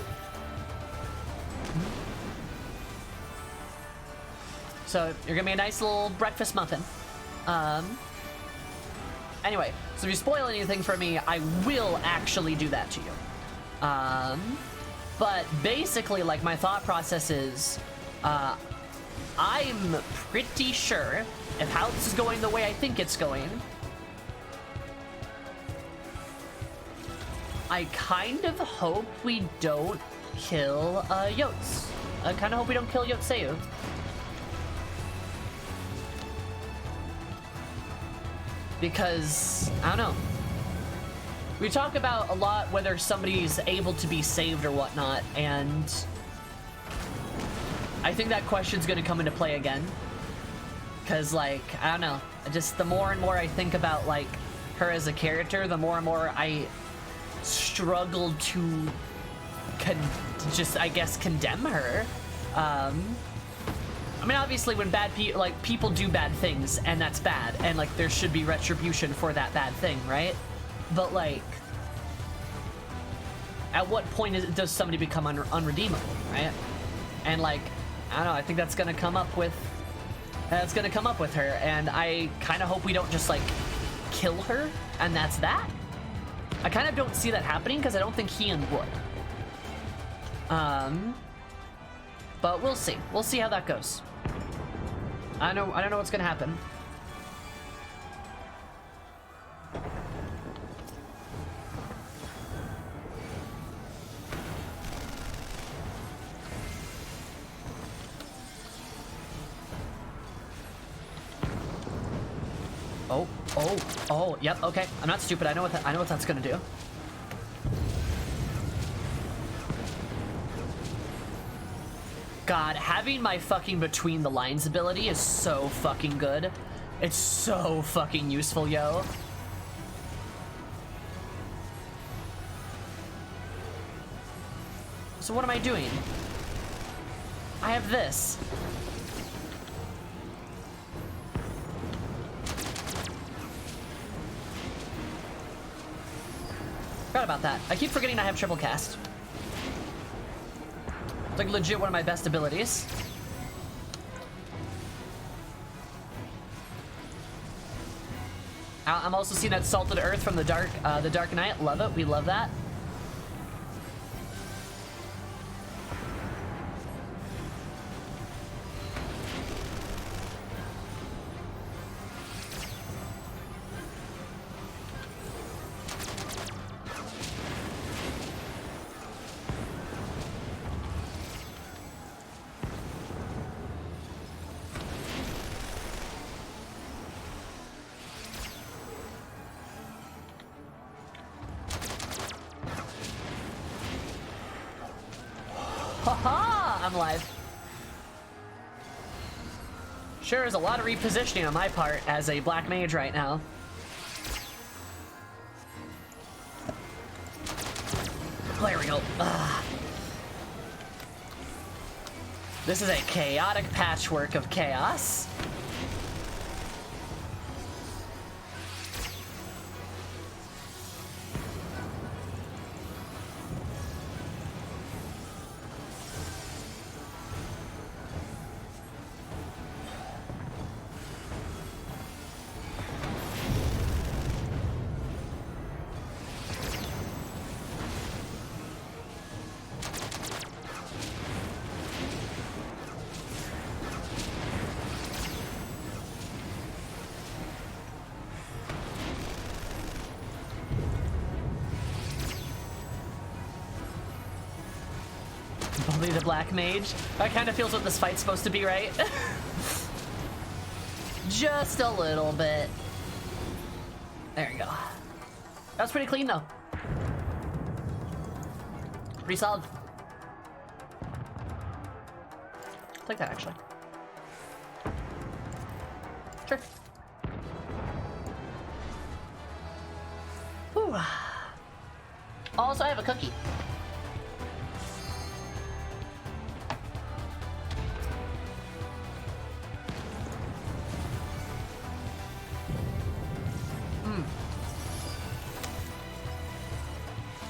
So you're gonna be a nice little breakfast muffin. Anyway, so if you spoil anything for me, I will actually do that to you. But basically, like, my thought process is, I'm pretty sure if how this is going the way I think it's going, I kind of hope we don't kill Yotes. I kind of hope we don't kill Yotseyu. Because, I don't know. We talk about a lot whether somebody's able to be saved or whatnot, and I think that question's gonna come into play again. Because, like, I don't know. Just the more and more I think about, like, her as a character, the more and more I struggle to just, I guess, condemn her. I mean, obviously, when people do bad things, and that's bad, and, like, there should be retribution for that bad thing, right? But, like, at what point does somebody become unredeemable, right? And, like, I don't know, I think that's gonna come up with her, and I kind of hope we don't just, like, kill her, and that's that. I kind of don't see that happening, because I don't think Heian would. But we'll see. We'll see how that goes. I don't know what's gonna happen. Oh, yep, okay. I'm not stupid. I know what that's gonna do. God, having my fucking between the lines ability is so fucking good. It's so fucking useful, yo. So what am I doing? I have this. Forgot about that. I keep forgetting I have triple cast. It's like legit one of my best abilities. I'm also seeing that salted earth from the Dark Knight. Love it. We love that. ha! I'm alive. Sure is a lot of repositioning on my part as a black mage right now. There we go. Ugh. This is a chaotic patchwork of chaos. Bully the black mage. That kind of feels what this fight's supposed to be, right? Just a little bit. There you go. That was pretty clean, though. Pretty solid. I'll take that, actually. Sure. Whew. Also, I have a cookie.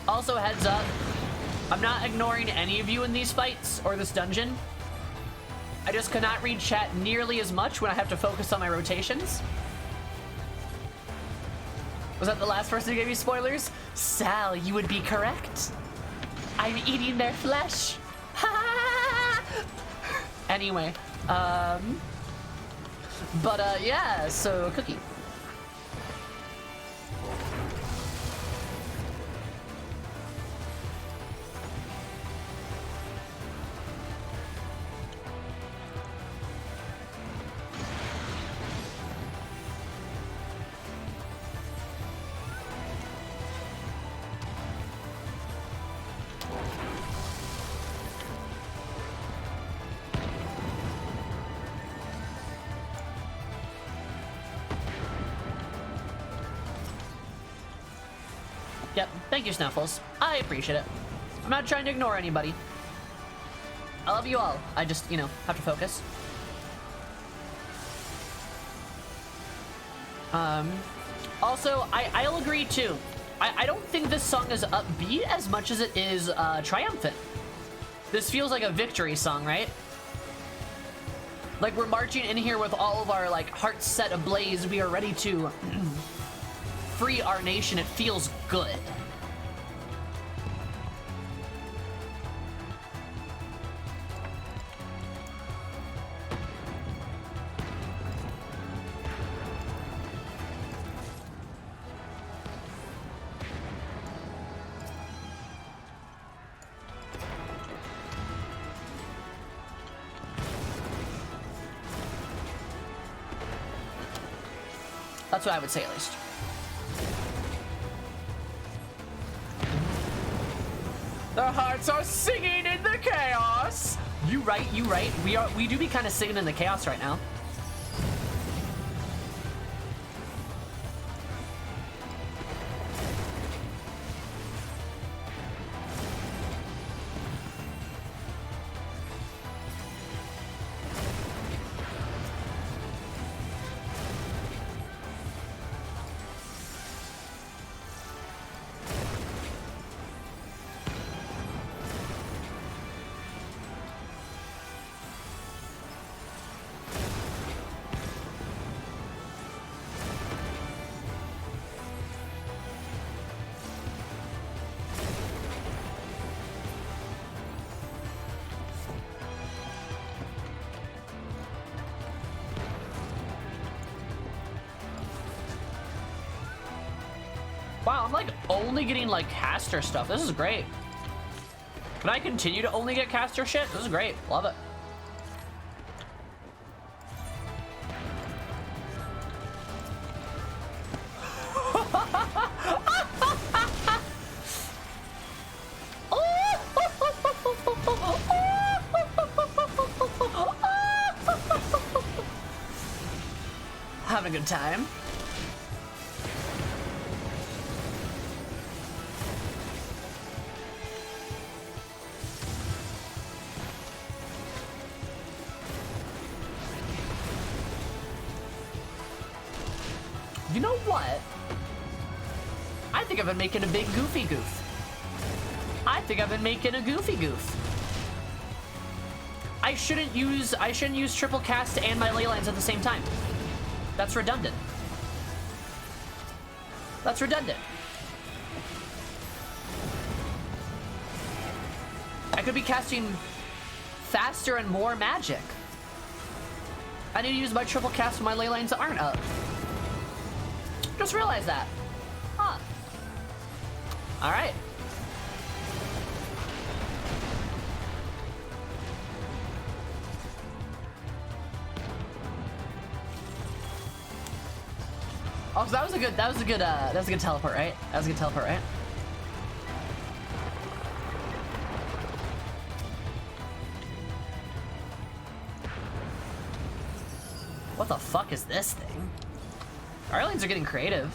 Also, heads up, I'm not ignoring any of you in these fights or this dungeon. I just cannot read chat nearly as much when I have to focus on my rotations. Was that the last person who gave you spoilers? Sal, you would be correct. I'm eating their flesh. Anyway, yeah, so cookie. Yep, thank you, Snuffles. I appreciate it. I'm not trying to ignore anybody. I love you all. I just, you know, have to focus. Also, I'll agree too. I don't think this song is upbeat as much as it is triumphant. This feels like a victory song, right? Like we're marching in here with all of our like hearts set ablaze. We are ready to free our nation. It feels good. That's what I would say, at least. The hearts are singing in the chaos. You right, you right. We do be kind of singing in the chaos right now. Wow, I'm like only getting like caster stuff. This is great. Can I continue to only get caster shit? This is great. Love it. having a good time. You know what? I think I've been making a big goofy goof. I think I've been making a goofy goof. I shouldn't use triple cast and my ley lines at the same time. That's redundant. That's redundant. I could be casting faster and more magic. I need to use my triple cast when my ley lines aren't up. Just realized that. Huh. All right. Oh, so that was a good teleport, right? That was a good teleport, right? What the fuck is this thing? Our aliens are getting creative.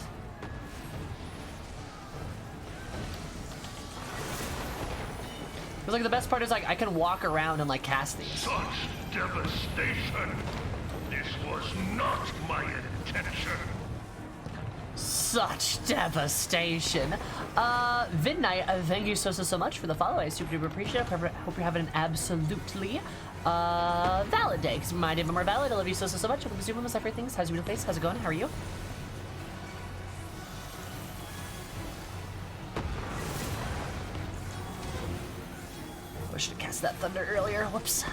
Cause like the best part is like I can walk around and like cast these. Such devastation! This was not my intention. Such devastation. Vidnight, thank you so much for the follow. I super duper appreciate it. Hope you're having an absolutely valid day. Cause my day more valid. I love you so much. Hope you almost everything. How's your face? How's it going? How are you? I should have cast that thunder earlier. Whoops.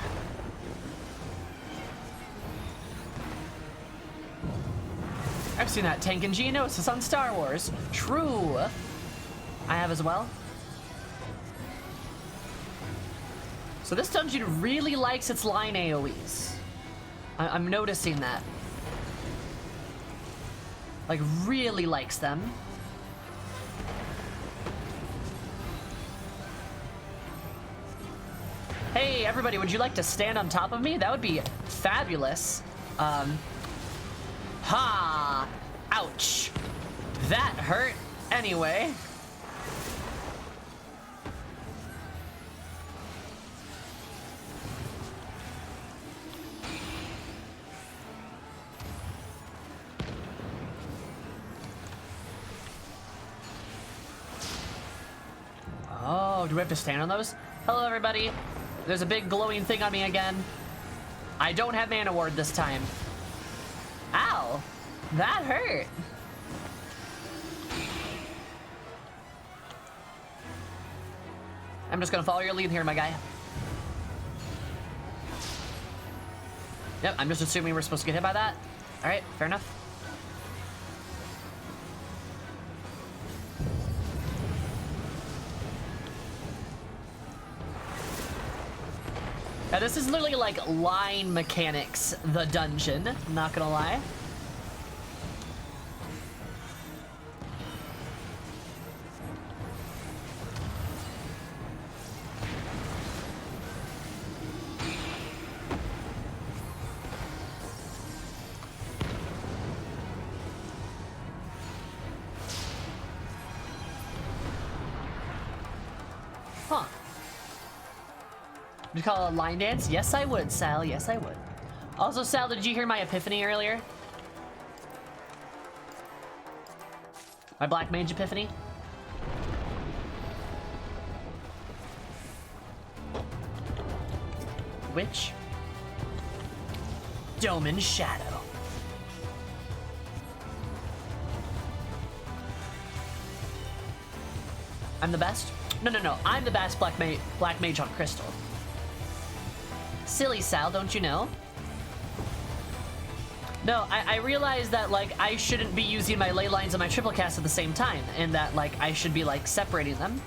I've seen that tank in Geonosis on Star Wars. True. I have as well. So this dungeon really likes its line AoEs. I'm noticing that. Like, really likes them. Hey, everybody, would you like to stand on top of me? That would be fabulous. Ha! Ouch. That hurt anyway. Oh, do we have to stand on those? Hello, everybody. There's a big glowing thing on me again. I don't have Mana Ward this time. Ow! That hurt. I'm just gonna follow your lead here, my guy. Yep, I'm just assuming we're supposed to get hit by that. Alright, fair enough. Now this is literally like line mechanics, the dungeon, not gonna lie. Huh. Would you call it a line dance? Yes, I would, Sal. Yes, I would. Also, Sal, did you hear my epiphany earlier? My Black Mage epiphany? Which? Dome and Shadow. I'm the best? No. I'm the best Black Mage on Crystal. Silly Sal, don't you know? No, I realize that, like, I shouldn't be using my ley lines and my triple cast at the same time, and that, like, I should be, like, separating them.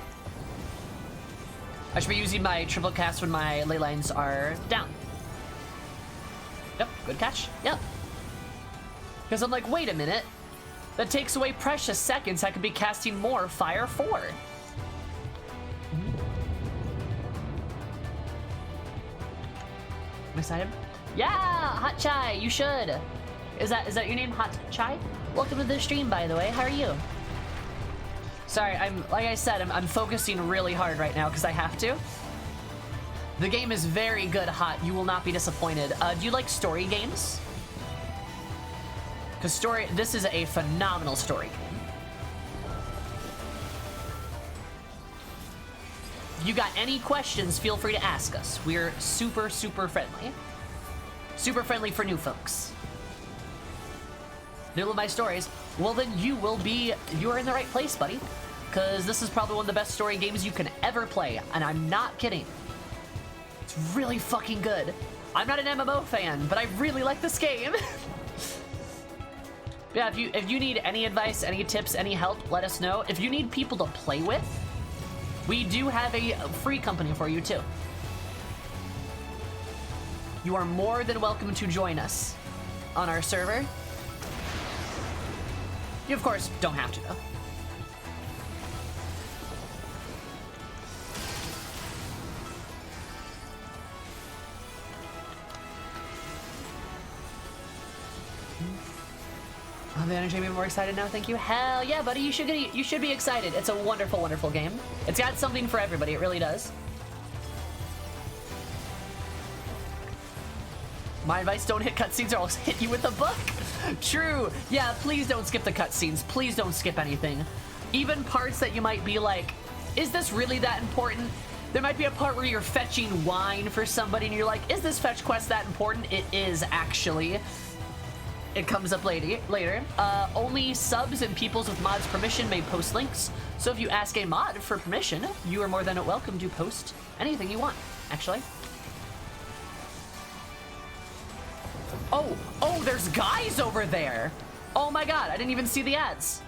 I should be using my triple cast when my ley lines are down. Yep, good catch. Yep. Because I'm like, wait a minute. That takes away precious seconds. I could be casting more Fire 4. I'm excited. Yeah, Hot Chai, you should. Is that your name, Hot Chai? Welcome to the stream, by the way. How are you? Sorry, like I said, I'm focusing really hard right now because I have to. The game is very good, Hot. You will not be disappointed. Do you like story games? Because this is a phenomenal story game. If you got any questions, feel free to ask us. We're super, super friendly. Super friendly for new folks. They love my stories. Well, then you are in the right place, buddy. Because this is probably one of the best story games you can ever play. And I'm not kidding. It's really fucking good. I'm not an MMO fan, but I really like this game. Yeah, if you need any advice, any tips, any help, let us know. If you need people to play with, we do have a free company for you too. You are more than welcome to join us on our server. You, of course, don't have to, though. Oh, the energy made me more excited now. Thank you. Hell yeah, buddy. You should be excited. It's a wonderful, wonderful game. It's got something for everybody. It really does. My advice, don't hit cutscenes or I'll hit you with a book. True. Yeah, please don't skip the cutscenes. Please don't skip anything. Even parts that you might be like, is this really that important? There might be a part where you're fetching wine for somebody and you're like, is this fetch quest that important? It is, actually. It comes up later. Only subs and peoples with mods permission may post links. So if you ask a mod for permission, you are more than welcome to post anything you want, actually. Oh, there's guys over there. Oh my god, I didn't even see the ads.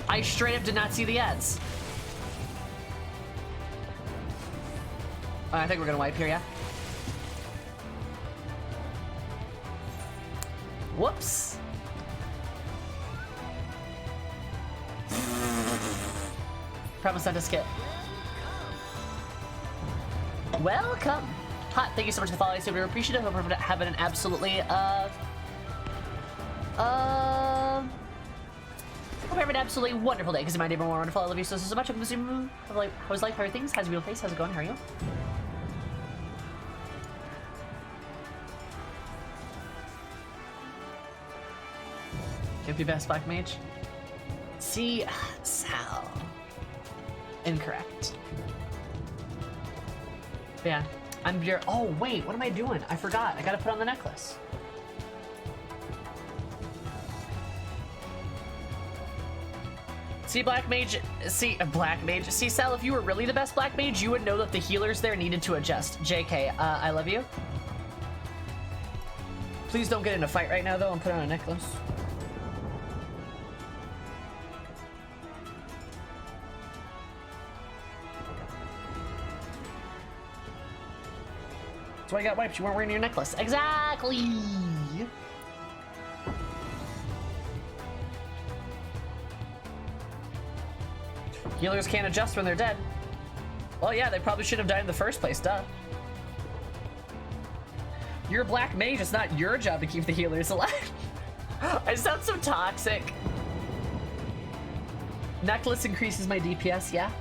I straight up did not see the ads. I think we're gonna wipe here, yeah. Whoops. Promise not to skip. Welcome. Hot, thank you so much for the follow. I super appreciate it. Hope we're having an absolutely hope you're having an absolutely wonderful day because you might even more wonderful. I love you so much. How's life? How are things? How's your beautiful face? How's it going? How are you? Can't be best Black Mage. See, Sal. Incorrect. Yeah, I'm your. Oh wait, what am I doing? I forgot. I gotta put on the necklace. See, Black Mage. See, Black Mage. See, Sal, if you were really the best Black Mage, you would know that the healers there needed to adjust. JK, I love you. Please don't get in a fight right now, though, and put on a necklace. That's why I got wiped. You weren't wearing your necklace. Exactly. Healers can't adjust when they're dead. Well, yeah, they probably should have died in the first place, duh. You're a Black Mage. It's not your job to keep the healers alive. I sound so toxic. Necklace increases my DPS, yeah.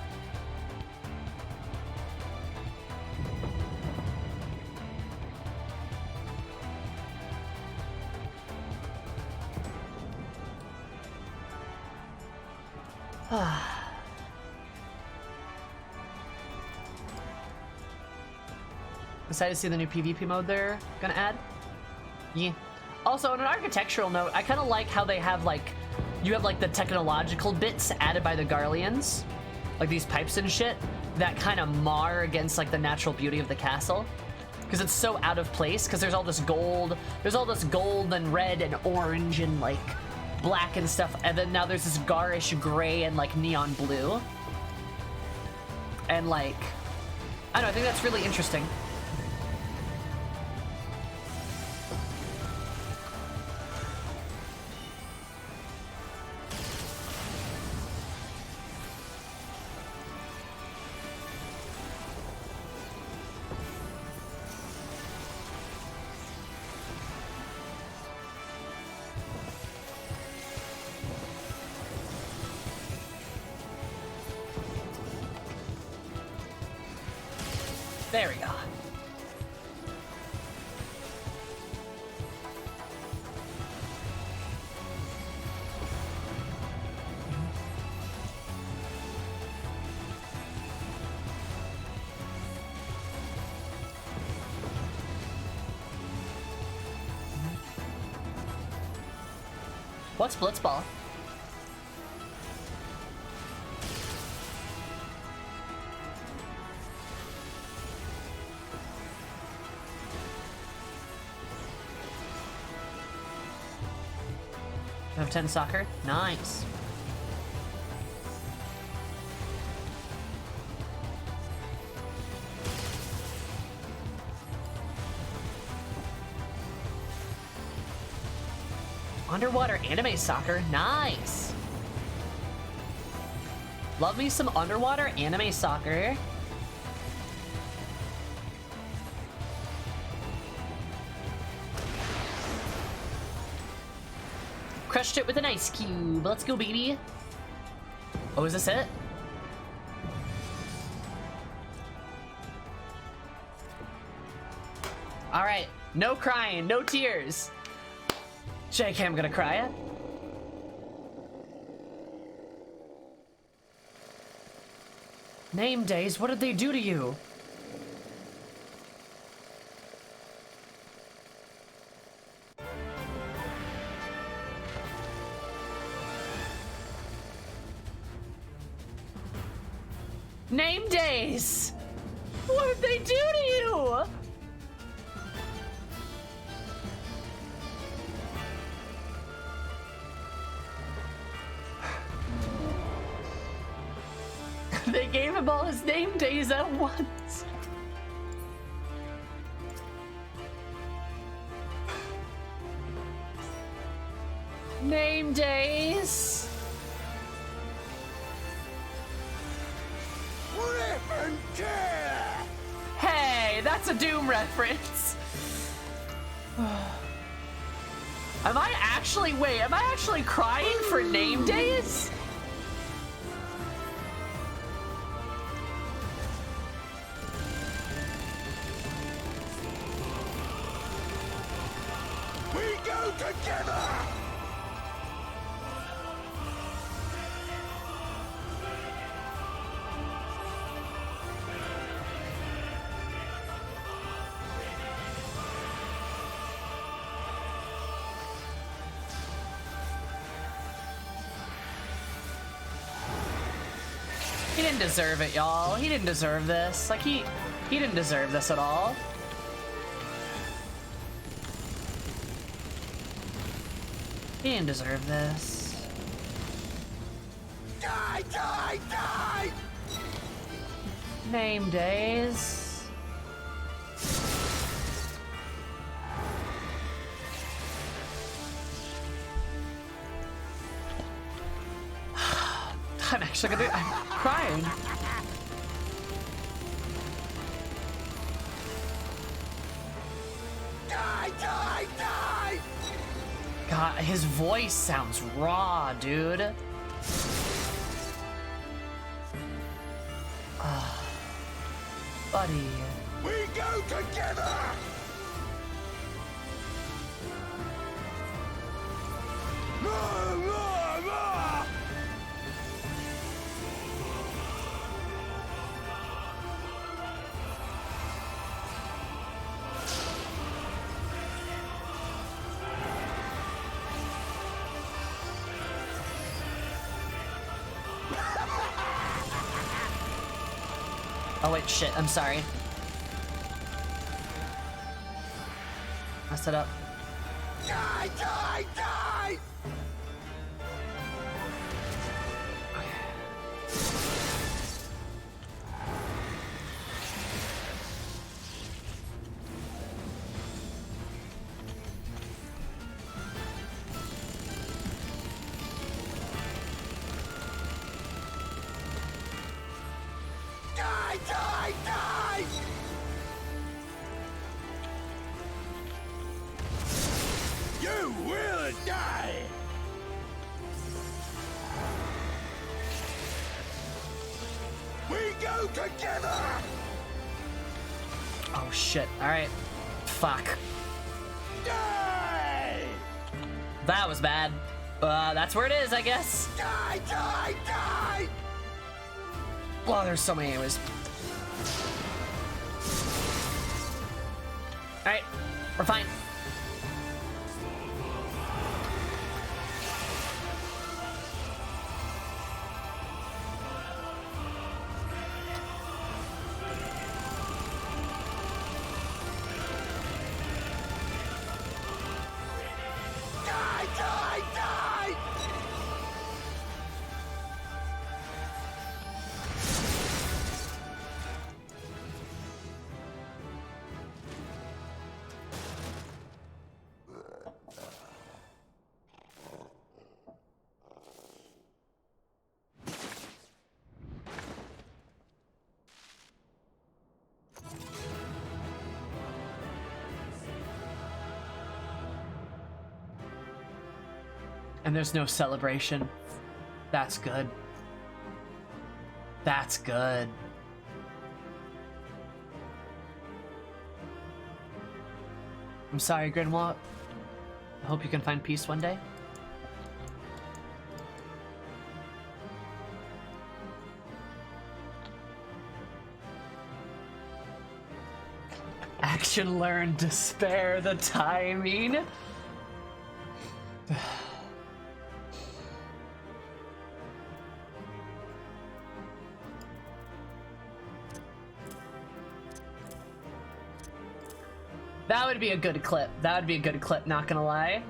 Excited to see the new PvP mode they're gonna add. Yeah. Also, on an architectural note, I kind of like how they have like, you have like the technological bits added by the Garleans, like these pipes and shit, that kind of mar against like the natural beauty of the castle. Because it's so out of place, because there's all this gold and red and orange and like black and stuff, and then now there's this garish gray and like neon blue. And like, I don't know, I think that's really interesting. There we go. What's Blitzball? I have 10 soccer. Nice. Underwater anime soccer. Nice. Love me some underwater anime soccer. Crushed it with an ice cube. Let's go, baby. Oh, is this it? All right. No crying. No tears. JK, I'm gonna cry it. Name days, what did they do to you? Name days! What did they do to you? They gave him all his name days at once. Name days. Rip and tear! Hey, that's a Doom reference. Am I actually crying for name days? Together! He didn't deserve it, y'all. He didn't deserve this. Like, he didn't deserve this at all. He didn't deserve this. Die, die, die! Name days. I'm crying. Die, die, die! God, his voice sounds raw, dude. Buddy. We go together! Oh wait, shit, I'm sorry. Messed it up. Die, die, die! Die, die, die! You will die! We go together! Oh shit. Alright. Fuck. Die! That was bad. That's where it is, I guess. Die! Die! Die! Wow, there's so many anyways. Alright, we're fine. Die! Die! Die! And there's no celebration. That's good. That's good. I'm sorry, Grinwalt. I hope you can find peace one day. Action learned, despair, the timing. That would be a good clip. That would be a good clip, not gonna lie.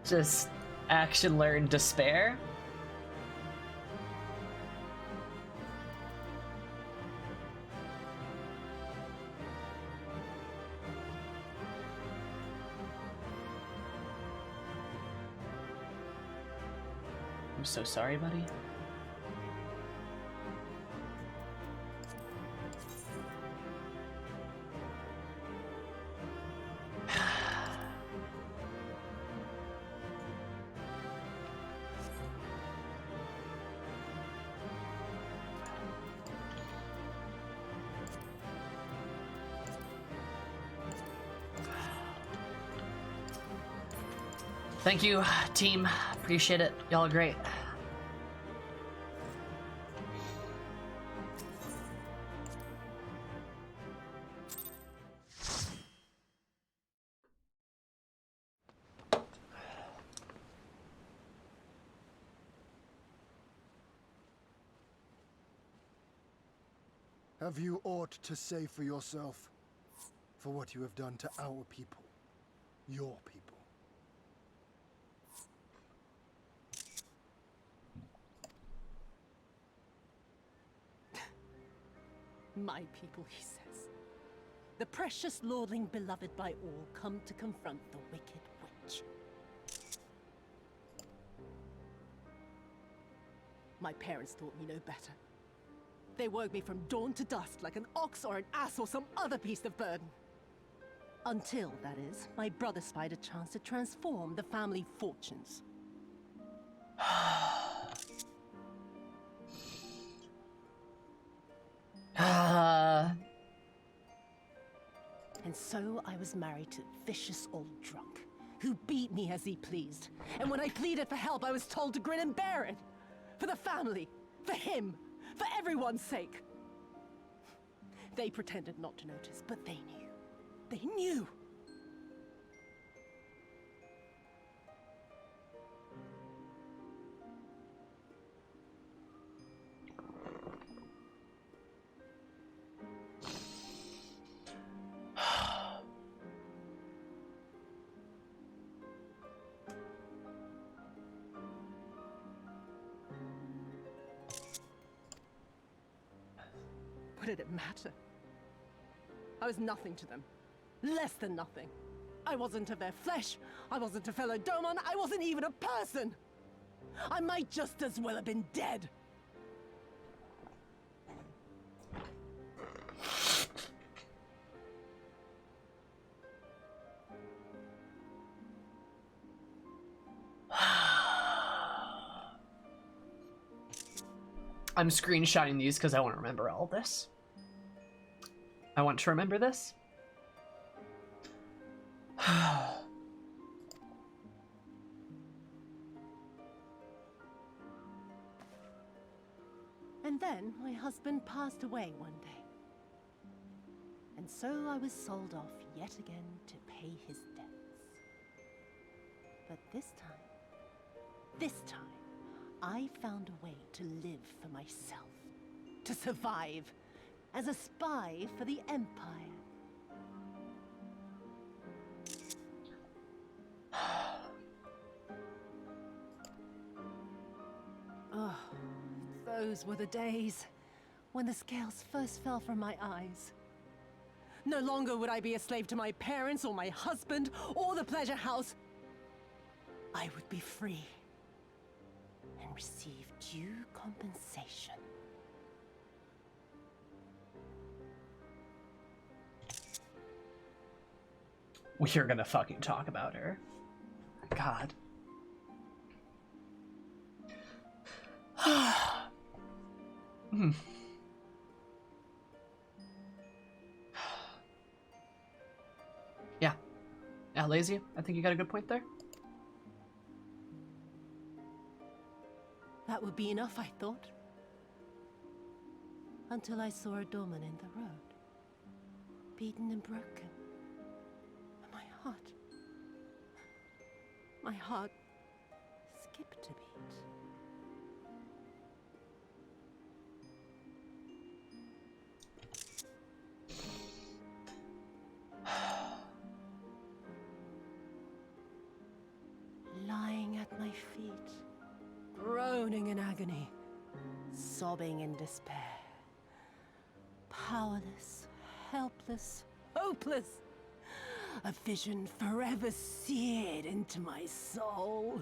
Just action learned, despair. I'm so sorry, buddy. Thank you, team. Appreciate it. Y'all are great. Have you aught to say for yourself? For what you have done to our people? Your people? My people, he says. The precious lordling beloved by all, come to confront the wicked witch. My parents taught me no better. They woke me from dawn to dusk like an ox or an ass or some other beast of burden. Until, that is, my brother spied a chance to transform the family fortunes. And so I was married to a vicious old drunk, who beat me as he pleased. And when I pleaded for help, I was told to grin and bear it. For the family, for him, for everyone's sake. They pretended not to notice, but they knew. They knew! What did it matter? I was nothing to them. Less than nothing. I wasn't of their flesh. I wasn't a fellow Doma. I wasn't even a person. I might just as well have been dead. I'm screenshotting these because I want to remember all this. I want to remember this. And then my husband passed away one day. And so I was sold off yet again to pay his debts. But this time, I found a way to live for myself, to survive as a spy for the Empire. Oh, those were the days when the scales first fell from my eyes. No longer would I be a slave to my parents or my husband or the pleasure house. I would be free and receive due compensation. We're gonna fucking talk about her. God. Yeah, Lazy, I think you got a good point there. That would be enough, I thought. Until I saw a Doma in the road, beaten and broken. And my heart skipped a beat. Lying at my feet, groaning in agony, sobbing in despair. Powerless, helpless, hopeless. A vision forever seared into my soul.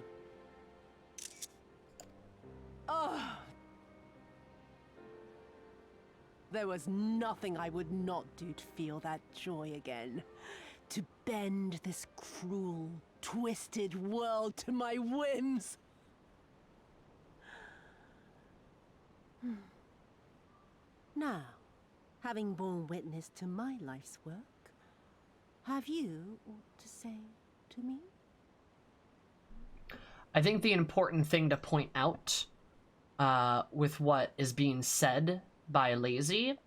Oh! There was nothing I would not do to feel that joy again. To bend this cruel, twisted world to my whims. Now, having borne witness to my life's work, have you aught to say to me? I think the important thing to point out with what is being said by Lazy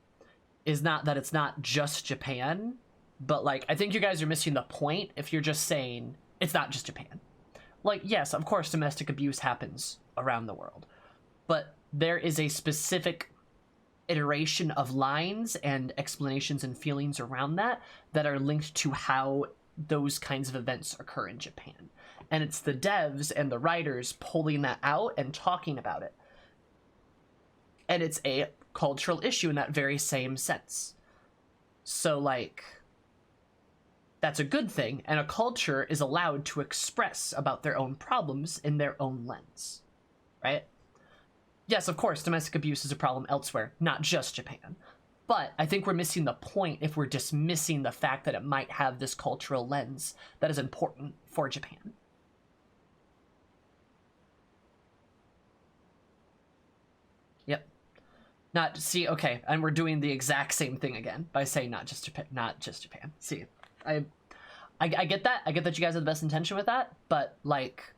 is not that it's not just Japan, but like, I think you guys are missing the point if you're just saying it's not just Japan. Like, yes, of course domestic abuse happens around the world, but there is a specific iteration of lines and explanations and feelings around that that are linked to how those kinds of events occur in Japan. And it's the devs and the writers pulling that out and talking about it. And it's a cultural issue in that very same sense. So, like, that's a good thing, and a culture is allowed to express about their own problems in their own lens, right? Yes, of course, domestic abuse is a problem elsewhere, not just Japan. But I think we're missing the point if we're dismissing the fact that it might have this cultural lens that is important for Japan. Yep. See, okay, and we're doing the exact same thing again by saying not just Japan. See, I get that. I get that you guys have the best intention with that, but, like,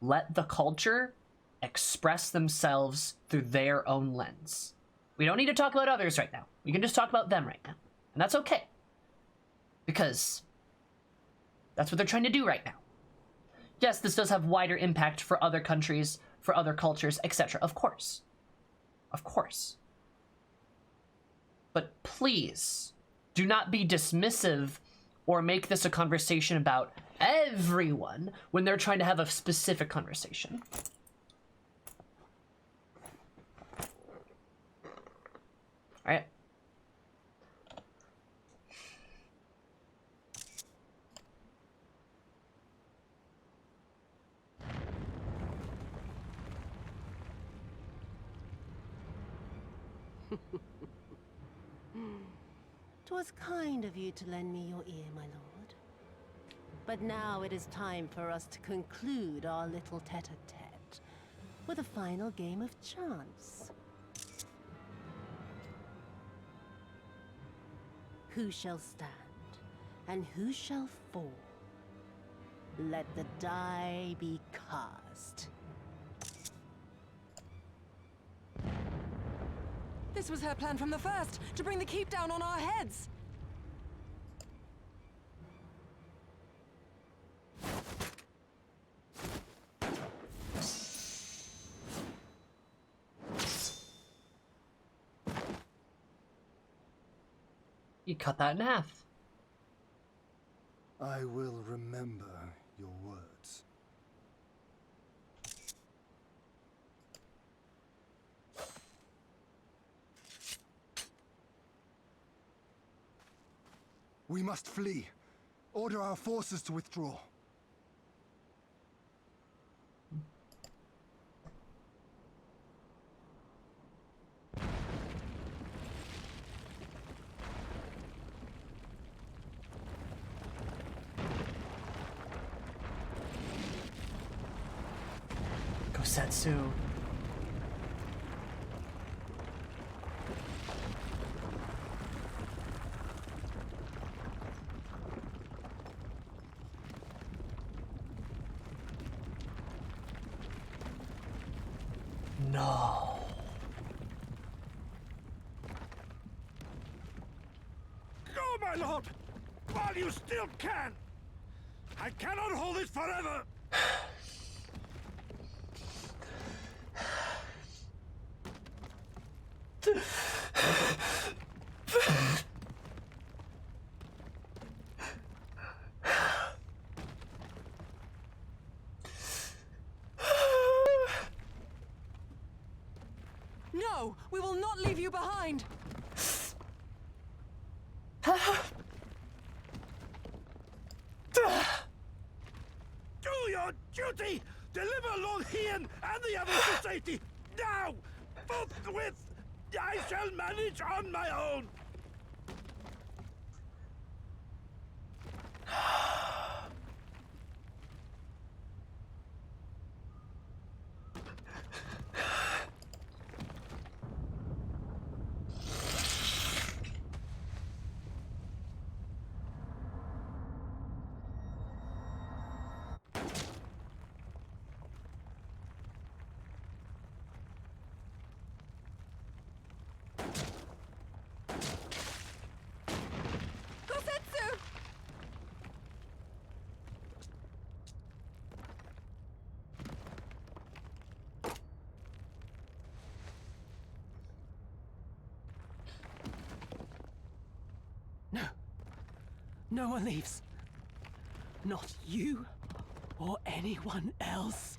let the culture express themselves through their own lens. We don't need to talk about others right now. We can just talk about them right now. And that's okay. Because that's what they're trying to do right now. Yes, this does have wider impact for other countries, for other cultures, etc. Of course. Of course. But please, do not be dismissive or make this a conversation about everyone when they're trying to have a specific conversation. All right. "'Twas kind of you to lend me your ear, my lord. But now it is time for us to conclude our little tete-a-tete with a final game of chance. Who shall stand, and who shall fall? Let the die be cast. This was her plan from the first, to bring the keep down on our heads. You cut that in half. I will remember your words. We must flee. Order our forces to withdraw. Setsu. No. Go, my lord! While you still can! I cannot hold it forever! No! We will not leave you behind! Do your duty! Deliver Lord Hien and the others to safety! Now! Forthwith! I shall manage on my own! No one leaves. Not you or anyone else.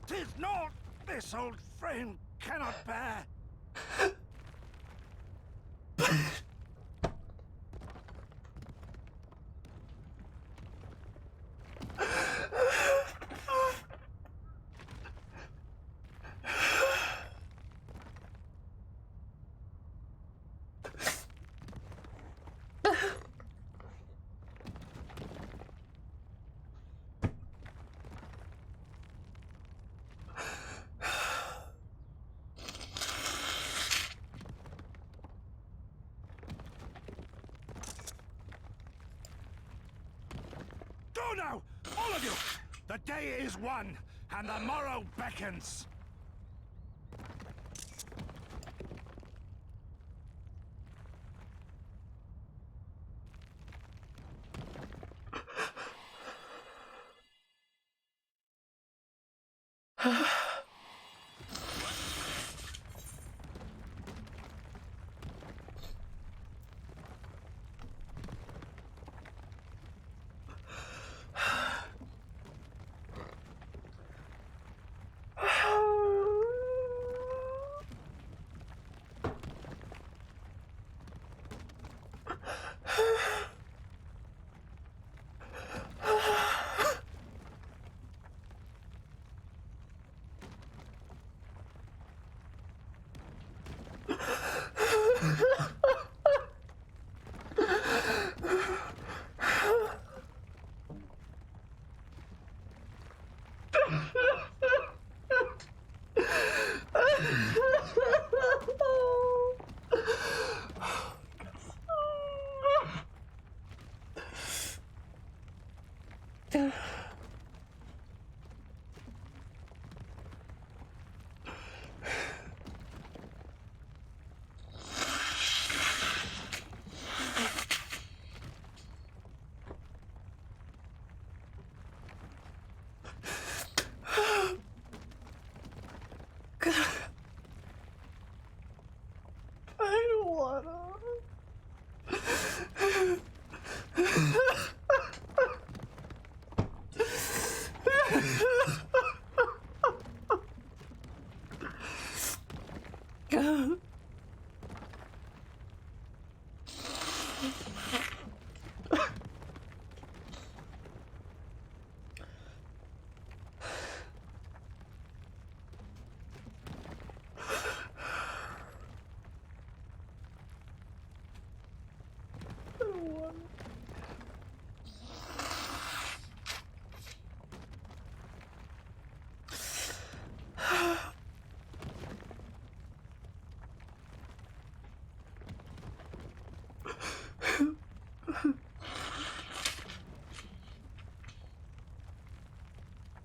"'Tis naught this old frame cannot bear. Go now, all of you! The day is won, and the morrow beckons.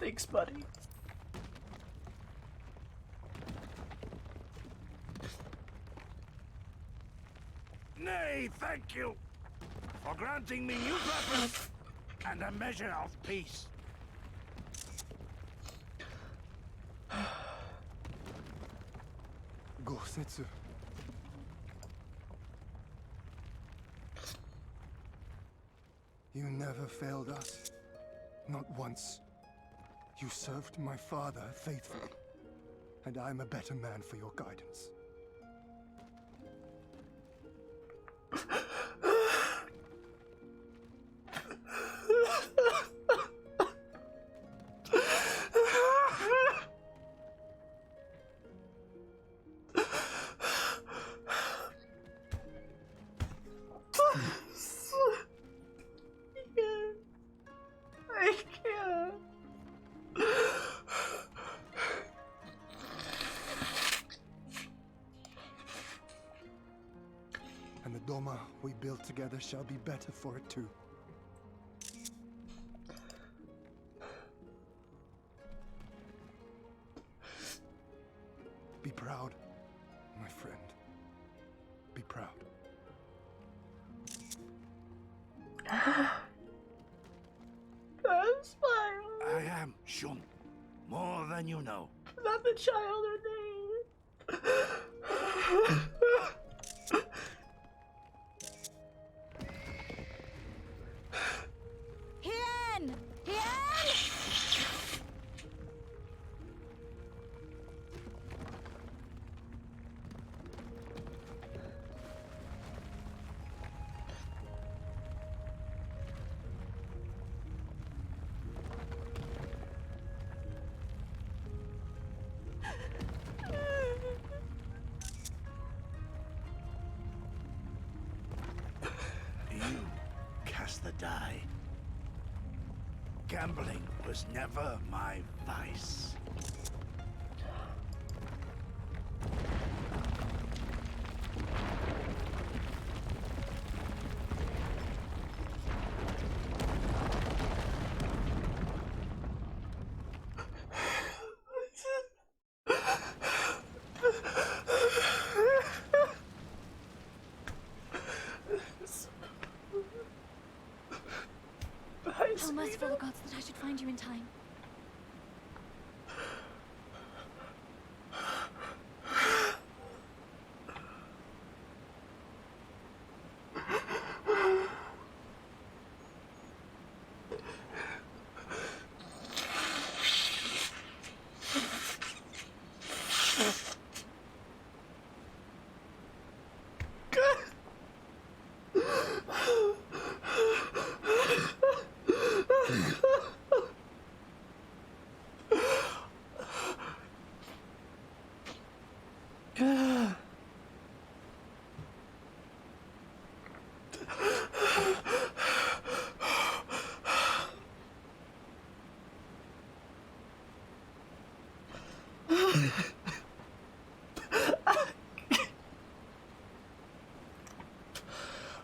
Thanks, buddy. Nay, thank you for granting me new purpose and a measure of peace. Gosetsu. You never failed us. Not once. You served my father faithfully, and I'm a better man for your guidance. And the Doma we build together shall be better for it too. Be proud, my friend. Be proud. I am Shun, more than you know. Not the child or name. Hien! Hien! You cast the die. Gambling was never my vice. How merciful the gods that I should find you in time.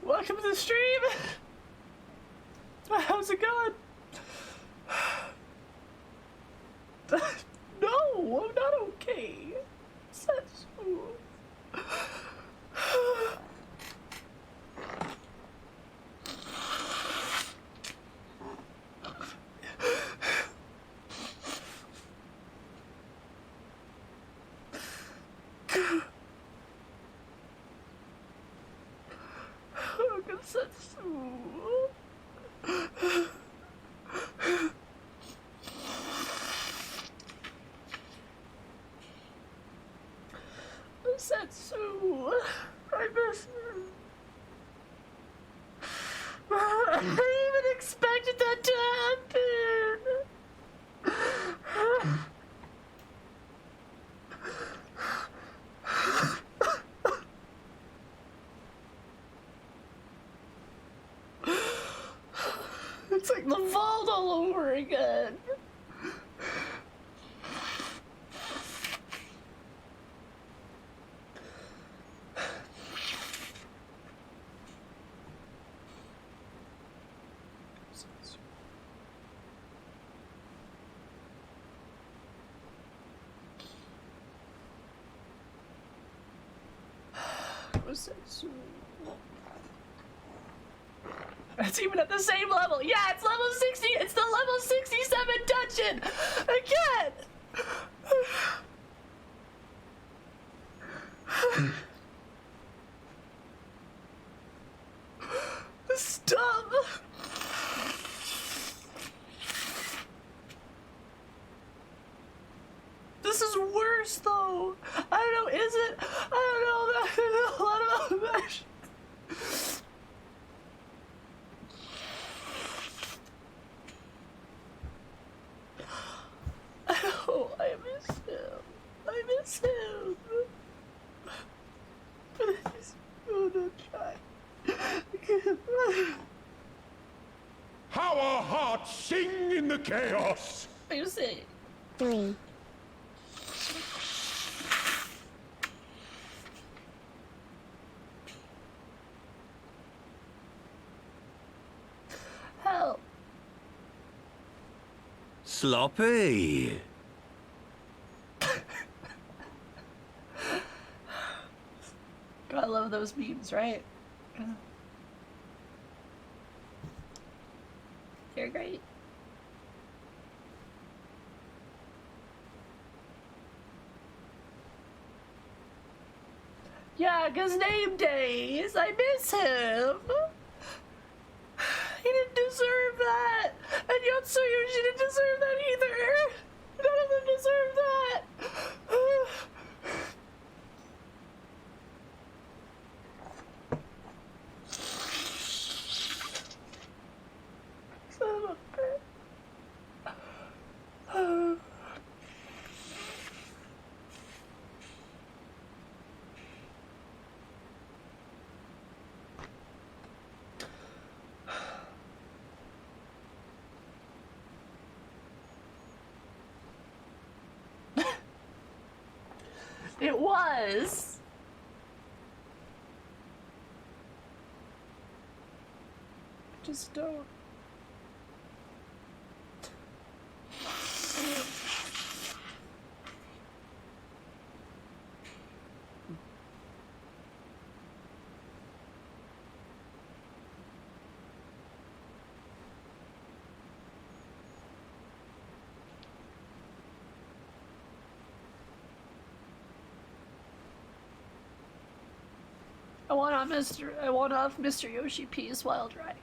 Welcome to the stream! How's it going? No, I'm not okay. Setsu. Setsu, I miss him. I didn't even expected that to happen. It's like the vault all over again. It's even at the same level. Yeah, it's level 60. It's the level 67 dungeon again. Stop. This is worse though. I don't know, is it? I don't know. There's a lot of emotion. Oh, I miss him. I miss him. Please, gonna try. How our hearts sing in the chaos! What you say? 3. Help. Sloppy! I love those memes, right? You're great. Yeah, 'cause name days. I miss him. He didn't deserve that. And Yotsuyu, she didn't deserve that either. None of them deserve that. Son of a bitch. It was. Just don't. I want off Mr. Yoshi P's wild ride.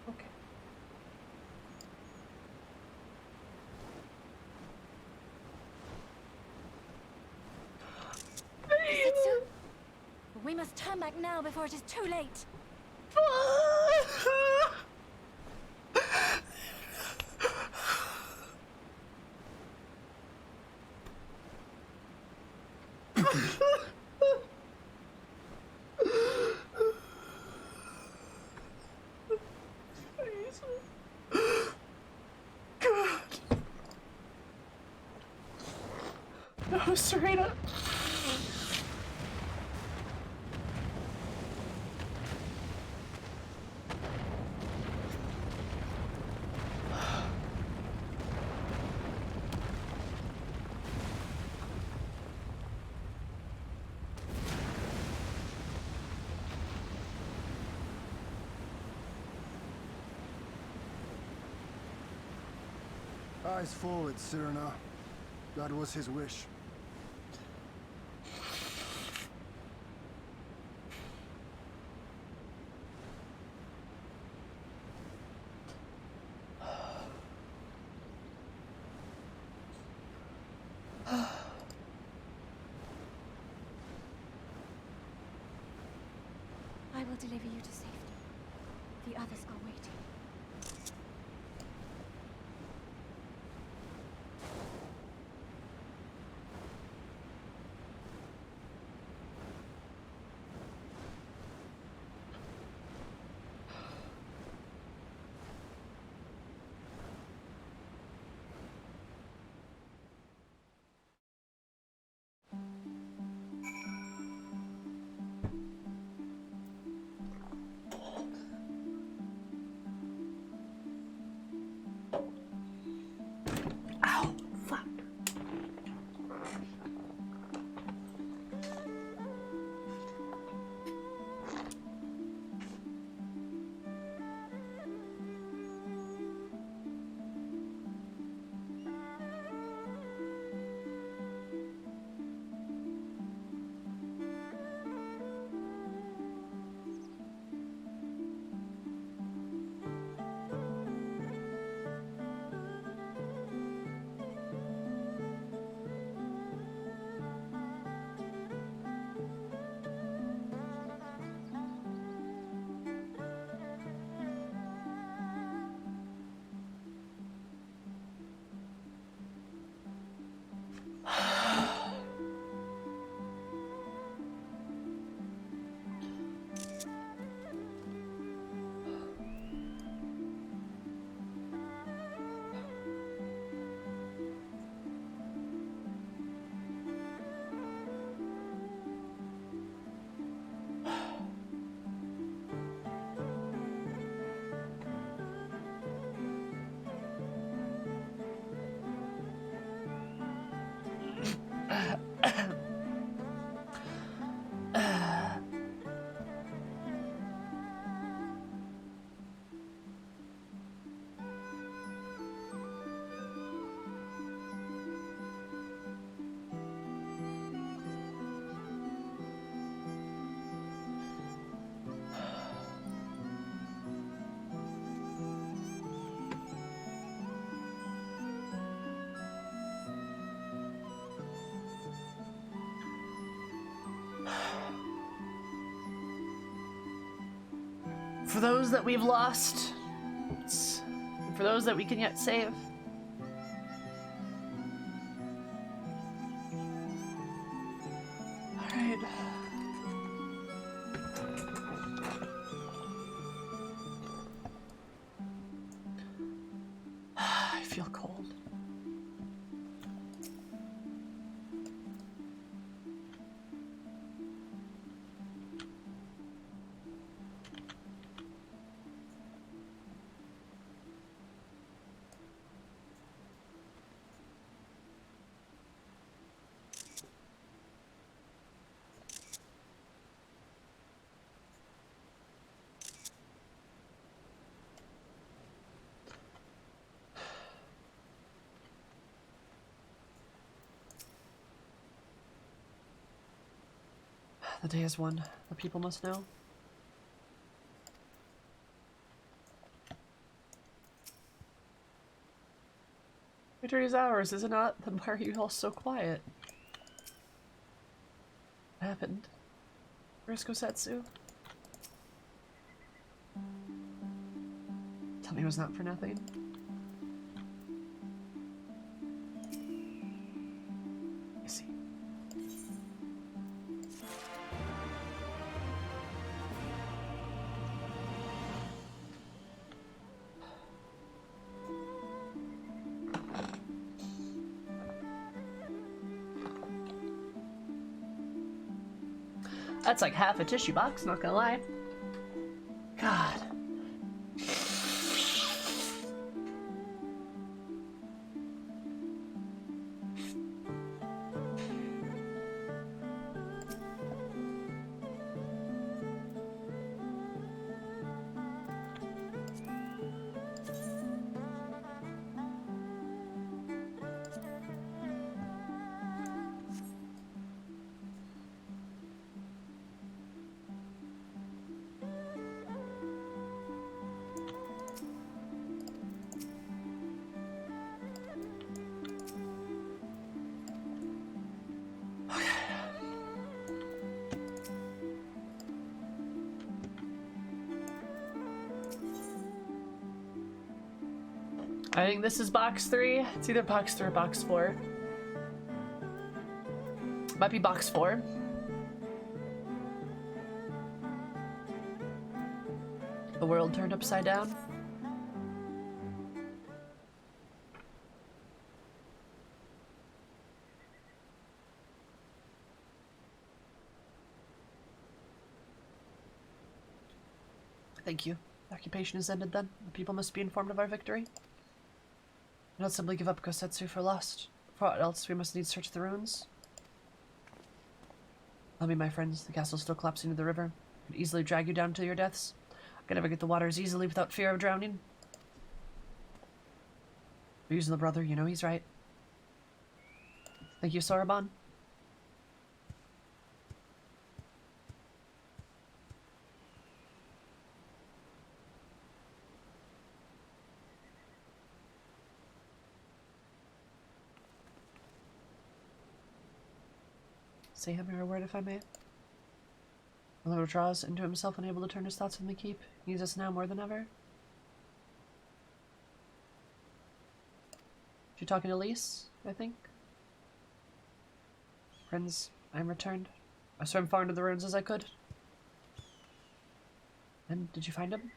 Okay. Setsu, we must turn back now before it is too late. no, Serena. Eyes forward, Cyrano. That was his wish. I will deliver you to safety. The others are waiting. Ow, fuck. For those that we've lost, and for those that we can yet save. Alright. I feel cold. The day is won. The people must know. Victory is ours, is it not? Then why are you all so quiet? What happened? Where's Kosetsu? Tell me it was not for nothing. I see. That's like half a tissue box, not gonna lie. God. I think this is box 3. It's either box 3 or box 4. Might be box 4. The world turned upside down. Thank you. The occupation is ended then. The people must be informed of our victory. Do not simply give up Kosetsu for lost. For what else we must needs search the ruins. Tell me, my friends, the castle is still collapsing into the river. It could easily drag you down to your deaths. I can never get the water as easily without fear of drowning. Using the brother, you know he's right. Thank you, Soraban. Say him a word if I may. The Lord draws into himself, unable to turn his thoughts from the keep. He needs us now more than ever. You talking to Lise, I think? Friends, I'm returned. I swam far into the ruins as I could. And did you find him?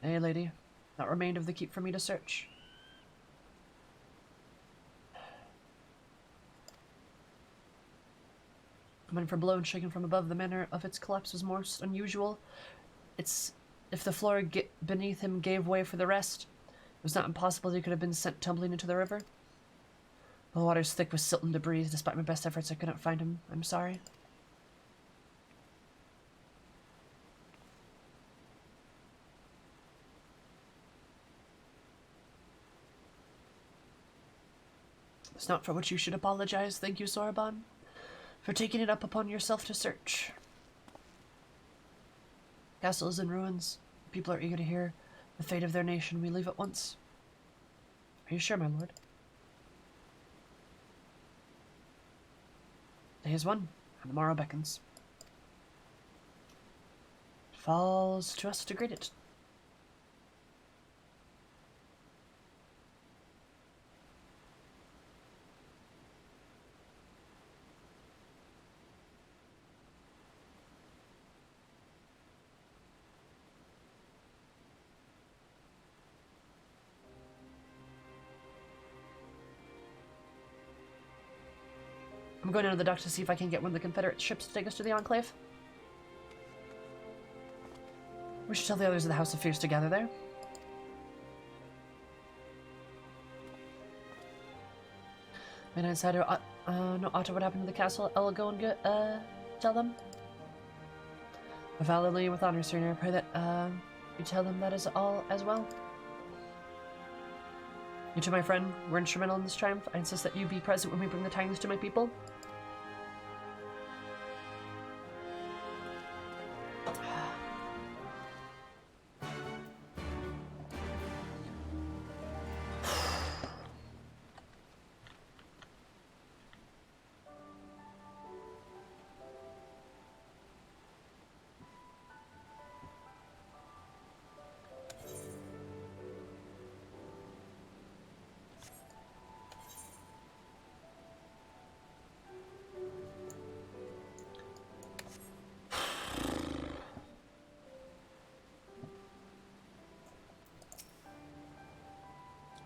Nay, lady. Not remained of the keep for me to search. Coming from below and shaken from above, the manner of its collapse was most unusual. It's if the floor beneath him gave way for the rest, it was not impossible that he could have been sent tumbling into the river. The water's thick with silt and debris. Despite my best efforts, I couldn't find him. I'm sorry. It's not for which you should apologize. Thank you, Soraban, for taking it up upon yourself to search. Castle is in ruins. People are eager to hear the fate of their nation. We leave at once. Are you sure, my lord? Day is won, and the morrow beckons. It falls to us to greet it. I'm going into the dock to see if I can get one of the Confederate ships to take us to the Enclave. We should tell the others of the House of Fears to gather there. Midnight Insider, no Otto, what happened to the castle? I'll go and tell them. Validly with honor, sir, I pray that you tell them that is all as well. You two, my friend, were instrumental in this triumph. I insist that you be present when we bring the tidings to my people.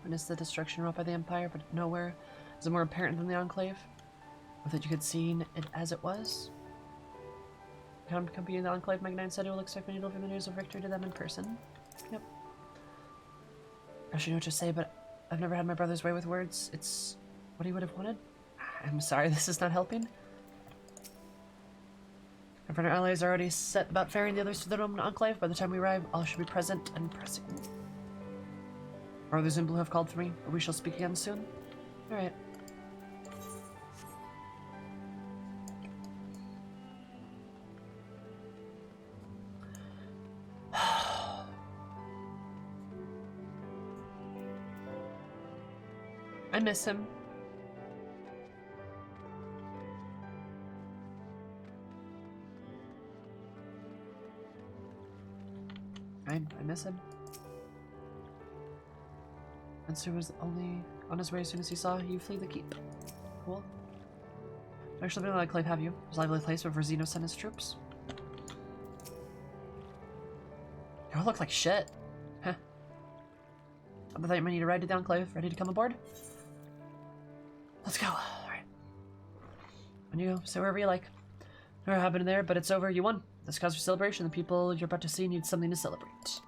Witness the destruction wrought by the Empire, but nowhere is it more apparent than the Enclave. Or that you could see it as it was. Company in the Enclave, Mega 9 said he will expect me to deliver the news of victory to them in person. Yep. I should know what to say, but I've never had my brother's way with words. It's what he would have wanted. I'm sorry, this is not helping. Our friend and allies are already set about ferrying the others to the Roman Enclave. By the time we arrive, all should be present and pressing. Our others in blue have called for me, but we shall speak again soon. Alright. I miss him. I miss him. Answer was only on his way as soon as he saw you flee the keep. Cool. Actually been in the Enclave, have you? It was a lively place where Zeno sent his troops. You all look like shit. Huh. I thought you might need a ride to the Enclave. Ready to come aboard? Let's go. Alright. When you go, say wherever you like. Never happened there, but it's over. You won. This cause for celebration. The people you're about to see need something to celebrate.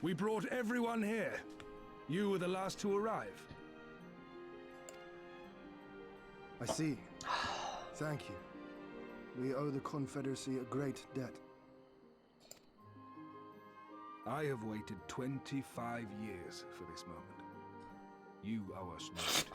We brought everyone here. You were the last to arrive. I see. Thank you. We owe the Confederacy a great debt. I have waited 25 years for this moment. You owe us not.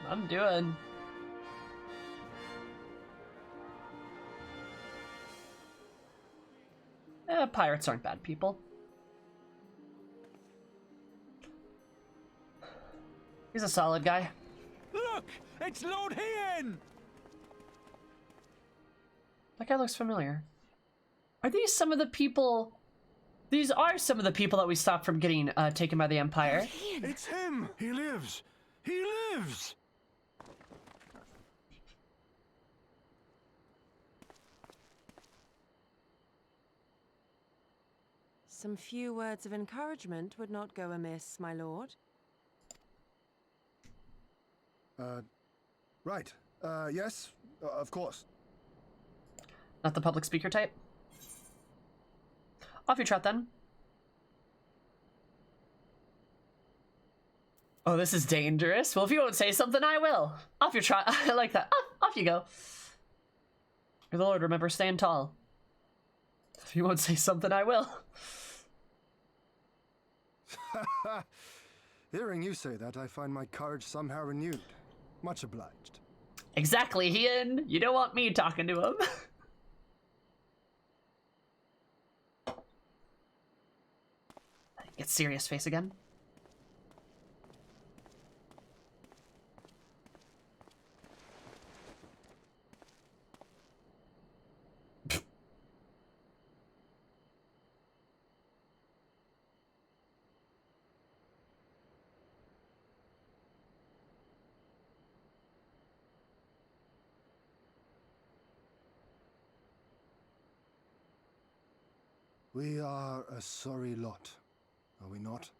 I'm doing. Pirates aren't bad people. He's a solid guy. Look! It's Lord Hien! That guy looks familiar. Are these some of the people... These are some of the people that we stopped from getting taken by the Empire. It's him! He lives! He lives! Some few words of encouragement would not go amiss, my lord. Right. Yes, of course. Not the public speaker type? Off you trot then. Oh, this is dangerous. Well, if you won't say something, I will. Off your trot. I like that. Off you go. May the Lord remember, stand tall. If you won't say something, I will. Hearing you say that, I find my courage somehow renewed. Much obliged. Exactly, Hien. You don't want me talking to him. Get serious face again. We are a sorry lot, are we not?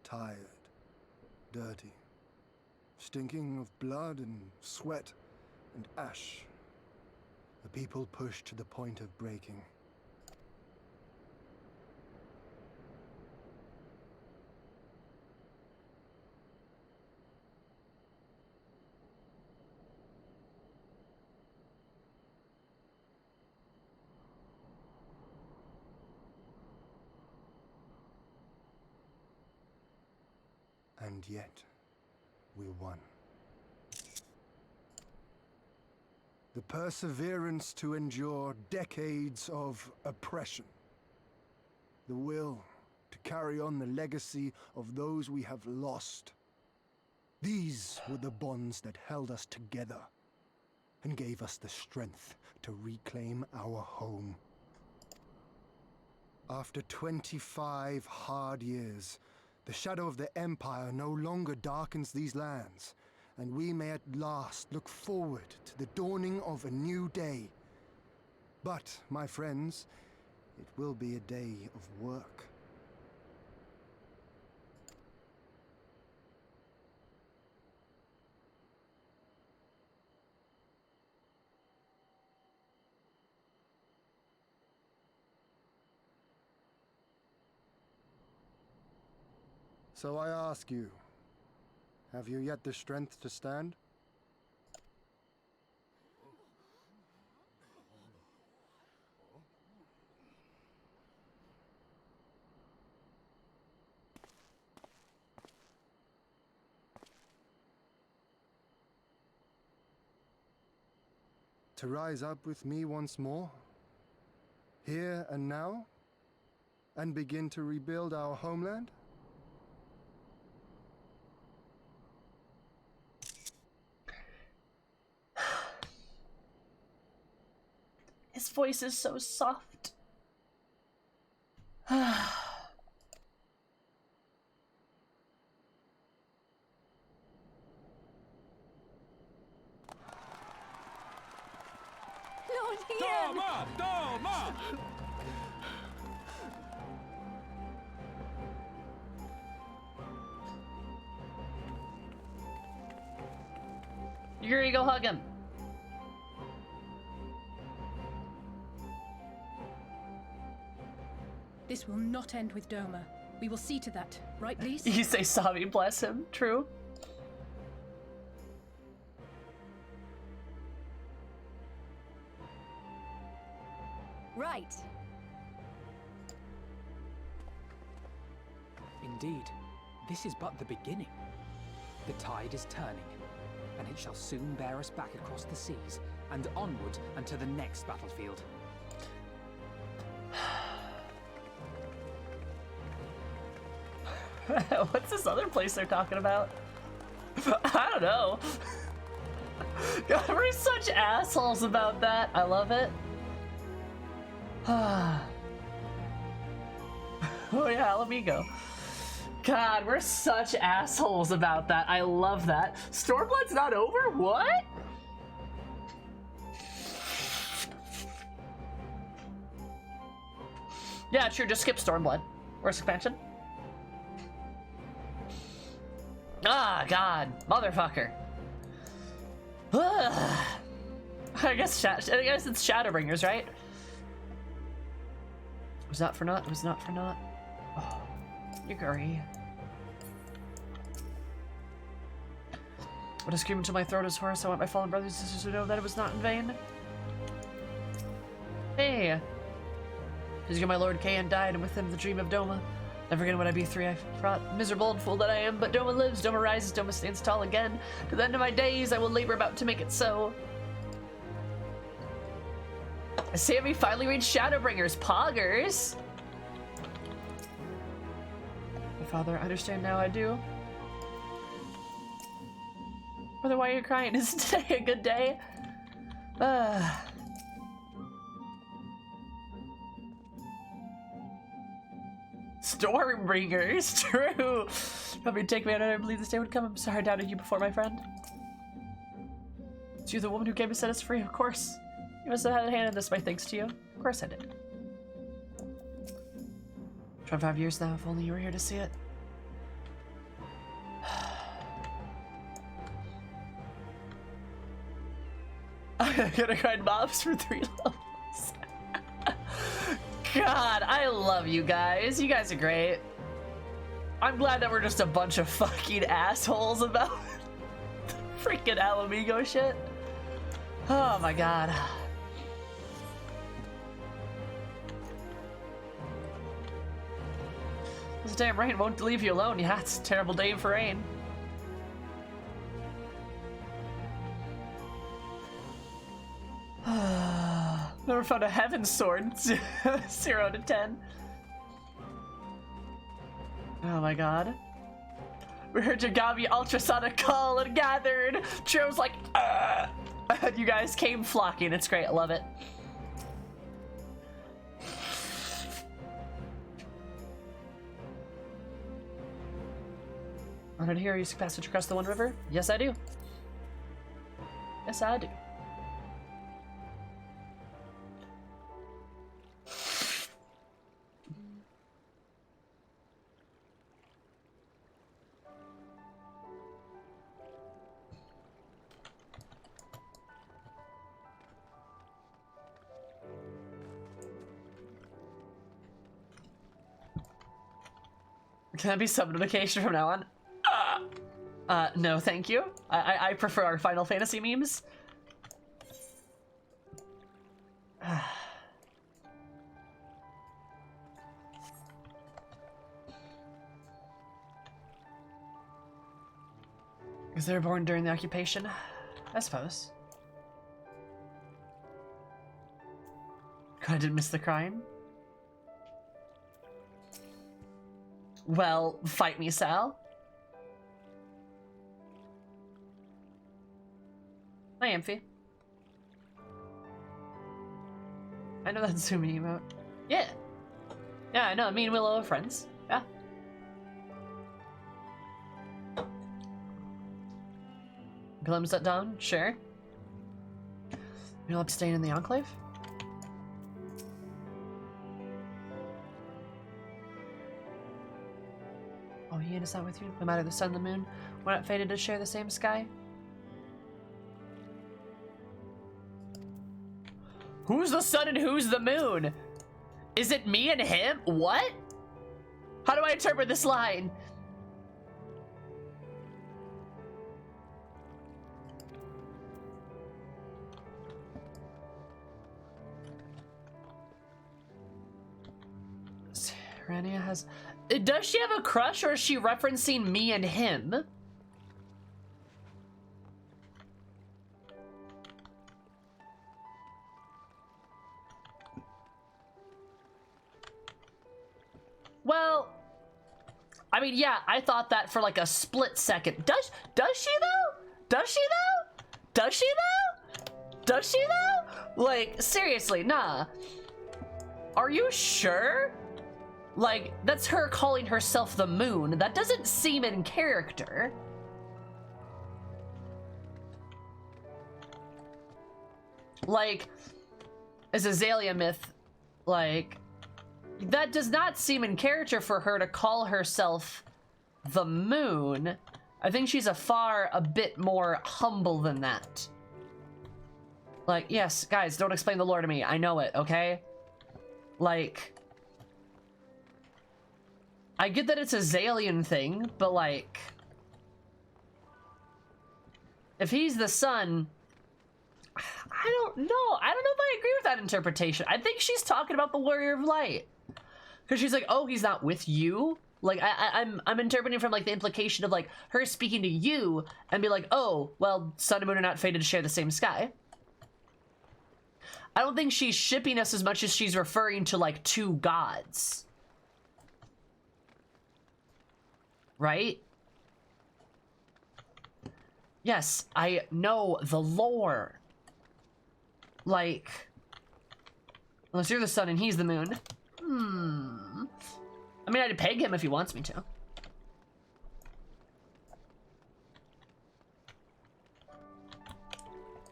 Tired, dirty, stinking of blood and sweat and ash. The people pushed to the point of breaking. And yet, we won. The perseverance to endure decades of oppression. The will to carry on the legacy of those we have lost. These were the bonds that held us together and gave us the strength to reclaim our home. After 25 hard years, the shadow of the Empire no longer darkens these lands, and we may at last look forward to the dawning of a new day. But, my friends, it will be a day of work. So I ask you, have you yet the strength to stand? To rise up with me once more, here and now, and begin to rebuild our homeland? His voice is so soft. Lord Ian! Doma! Doma! Yuri, go hug him. This will not end with Doma. We will see to that, right, Lise? You say Sabi, bless him. True. Right. Indeed, this is but the beginning. The tide is turning, and it shall soon bear us back across the seas and onward unto the next battlefield. What's this other place they're talking about? I don't know. God, we're such assholes about that. I love it. Oh yeah, let me go. God, we're such assholes about that. I love that. Stormblood's not over? What? Yeah, sure, just skip Stormblood. Where's expansion? Ah, God, motherfucker. I guess it's Shadowbringers, right? Was that for naught? It was not for naught. Oh, Yuguri. When I scream until my throat is hoarse, I want my fallen brothers and sisters to know that it was not in vain. Hey! Because my lord Kayan died, and with him the dream of Doma. Never again would I be three I fraught. Miserable and fool that I am, but Doma lives, Doma rises, Doma stands tall again. To the end of my days, I will labor about to make it so. Sammy finally reached Shadowbringers. Poggers! My father, I understand now, I do. Brother, why are you crying? Isn't today a good day? Stormbringers, true. Probably take me out. I didn't believe this day would come. I'm sorry I doubted you before, my friend. It's you, the woman who came to set us free, of course. You must have had a hand in this, my thanks to you. Of course I did. 25 years now, if only you were here to see it. I'm gonna grind mobs for 3 levels. God, I love you guys. You guys are great. I'm glad that we're just a bunch of fucking assholes about the freaking Alamigo shit. Oh my god. This damn rain won't leave you alone. Yeah, it's a terrible day for rain. Never found a heaven sword. 0 to 10. Oh my god. We heard your Gavi ultrasonic call and gathered. Tro's like, and you guys came flocking. It's great. I love it. I heard here you seek passage across the One River. Yes, I do. Yes, I do. Can that be sub notification from now on? No, thank you. I prefer our Final Fantasy memes. Because they were born during the occupation, I suppose. God, I didn't miss the crime. Well, fight me, Sal. Hi, Amphi. I know that's Zoomy emote. Yeah. Yeah, I know. Me and Willow are friends. Yeah. Glimpse at dawn? Sure. You'll abstain in the Enclave? Oh, Ian is not with you? No matter the sun and the moon, we're not fated to share the same sky? Who's the sun and who's the moon? Is it me and him? What? How do I interpret this line? Rania has... Does she have a crush, or is she referencing me and him? Well, I mean, yeah, I thought that for like a split second. Does she though? Does she though? Does she though? Does she though? Like, seriously, nah. Are you sure? Like, that's her calling herself the moon. That doesn't seem in character. Like, as Azalea myth, like, that does not seem in character for her to call herself the moon. I think she's a bit more humble than that. Like, yes, guys, don't explain the lore to me. I know it, okay? Like, I get that it's a Zalian thing, but like, if he's the sun, I don't know. I don't know if I agree with that interpretation. I think she's talking about the Warrior of Light. Because she's like, oh, he's not with you? Like, I'm interpreting from like the implication of like her speaking to you and be like, oh, well, sun and moon are not fated to share the same sky. I don't think she's shipping us as much as she's referring to like two gods. Right? Yes, I know the lore. Like, unless you're the sun and he's the moon. I mean, I'd peg him if he wants me to.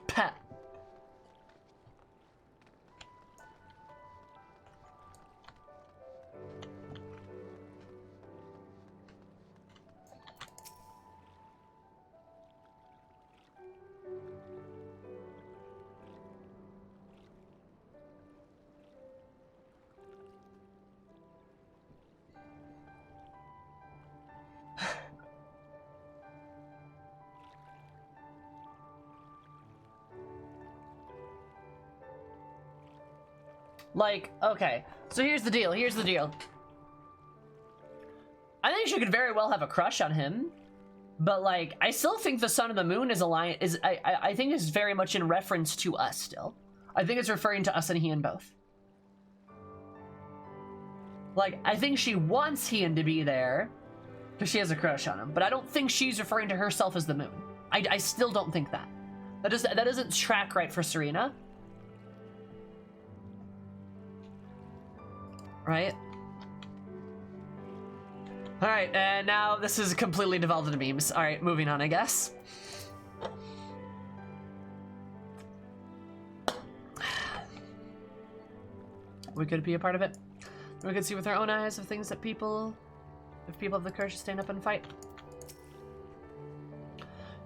Pet. Like, okay, so here's the deal, I think she could very well have a crush on him, but like, I still think the sun and the moon is I think is very much in reference to us still. I think it's referring to us and Hien both. Like, I think she wants Hien to be there, Because she has a crush on him. But I don't think she's referring to herself as the moon. I still don't think that. That doesn't track right for Serena. Right? Alright, and now this is completely devolved into memes. Alright, moving on, I guess. We could be a part of it. We could see with our own eyes of things that if people have the courage to stand up and fight.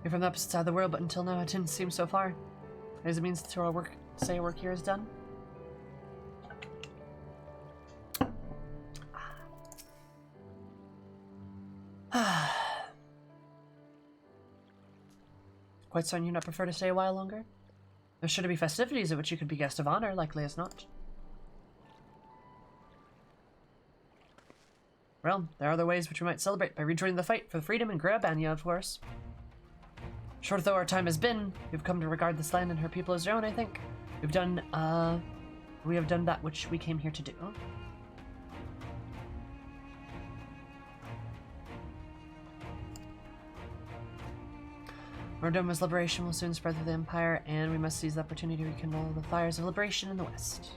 You're from the opposite side of the world, but until now it didn't seem so far. As it means to our work, say our work here is done. Quite certain you not prefer to stay a while longer? There's sure to be festivities at which you could be guest of honor, likely as not. Well, there are other ways which we might celebrate by rejoining the fight for the freedom and Grabania, of course. Short though our time has been, we've come to regard this land and her people as our own, I think. We have done that which we came here to do. Our Doma's liberation will soon spread through the Empire, and we must seize the opportunity to rekindle the fires of liberation in the West.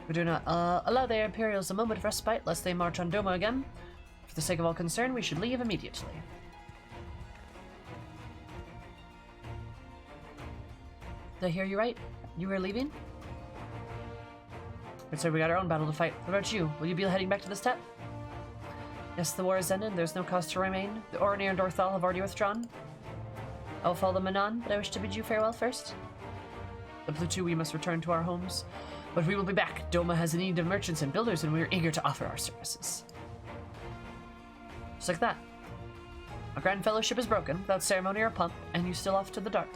We do not allow the Imperials a moment of respite, lest they march on Doma again. For the sake of all concerned, we should leave immediately. Did I hear you right? You were leaving? But so we got our own battle to fight. What about you? Will you be heading back to the steppe? Yes, the war has ended. There's no cause to remain. The Ornir and Dorthal have already withdrawn. I will follow them anon, but I wish to bid you farewell first. Of the two, we must return to our homes. But we will be back. Doma has a need of merchants and builders, and we are eager to offer our services. Just like that. Our grand fellowship is broken, without ceremony or pomp, and you still off to the dark.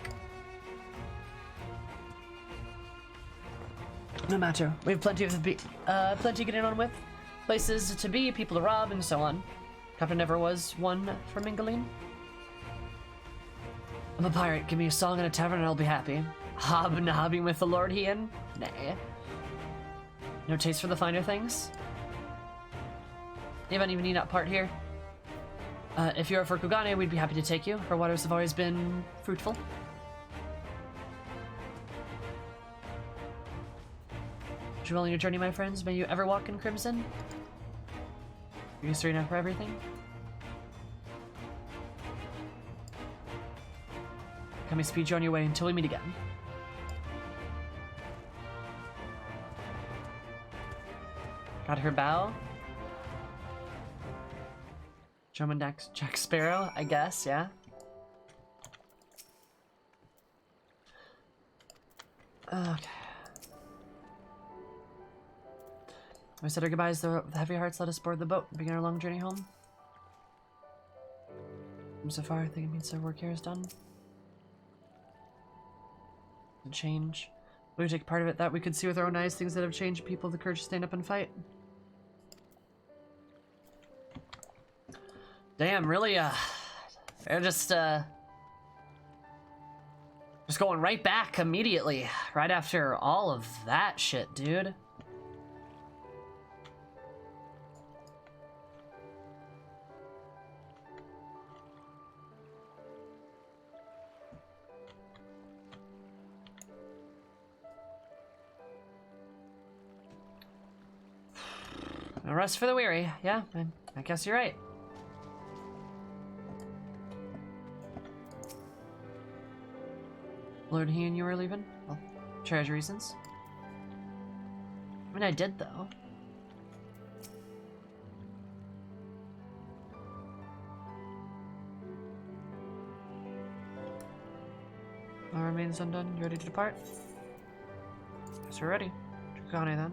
No matter. We have plenty getting on with. Places to be, people to rob, and so on. Captain never was one for mingling. I'm a pirate. Give me a song and a tavern and I'll be happy. Hobnobbing with the Lord Hien? Nay. No taste for the finer things? You haven't even need that part here. If you're for Kugane, we'd be happy to take you. Her waters have always been fruitful. Wish you well on your journey, my friends. May you ever walk in crimson. Are you Serena for everything? Come and speed you on your way until we meet again. Got her bow. German Jack Sparrow, I guess, yeah. Okay. We said our goodbyes, the heavy hearts let us board the boat and begin our long journey home. From so far, I think it means our work here is done. The change. We take part of it that we could see with our own eyes, things that have changed, people the courage to stand up and fight. Damn, really, they're just going right back immediately, right after all of that shit, dude. No rest for the weary. Yeah, I guess you're right. Lord he and you were leaving? Well, treasure reasons. I mean, I did, though. All remains undone. You ready to depart? Guess we're ready. Dracone, then.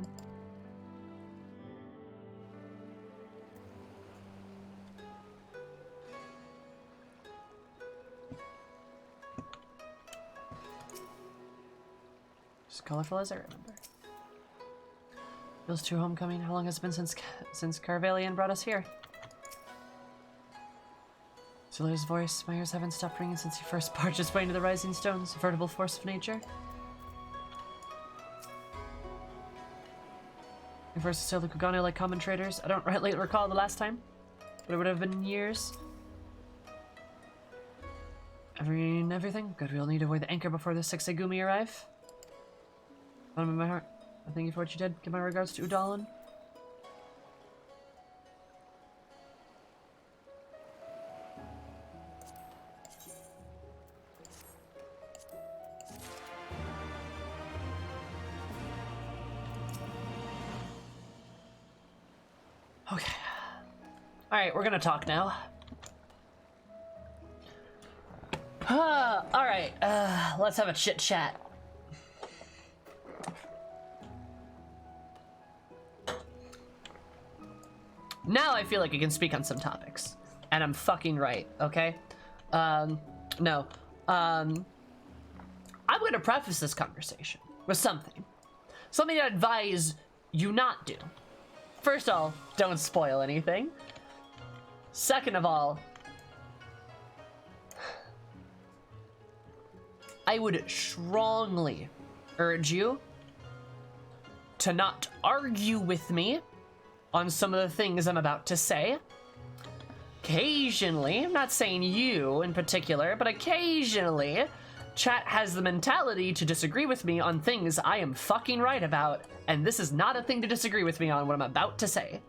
Colorful as I remember. Feels too homecoming. How long has it been since Carvalian brought us here? Zillier's voice. My ears haven't stopped ringing since he first barged his way into the rising stones. A veritable force of nature. Versus Sailor Kugane like common traders. I don't rightly recall the last time, but it would have been years. Everything? Good, we'll need to avoid the anchor before the 6 Segumi arrive. Bottom of my heart. I thank you for what you did. Give my regards to Udalin. Okay. Alright, we're gonna talk now. Alright, let's have a chit chat. Now I feel like I can speak on some topics. And I'm fucking right, okay? No. I'm gonna preface this conversation with something. Something I advise you not do. First of all, don't spoil anything. Second of all, I would strongly urge you to not argue with me on some of the things I'm about to say. Occasionally, I'm not saying you in particular, but occasionally, chat has the mentality to disagree with me on things I am fucking right about, and this is not a thing to disagree with me on what I'm about to say.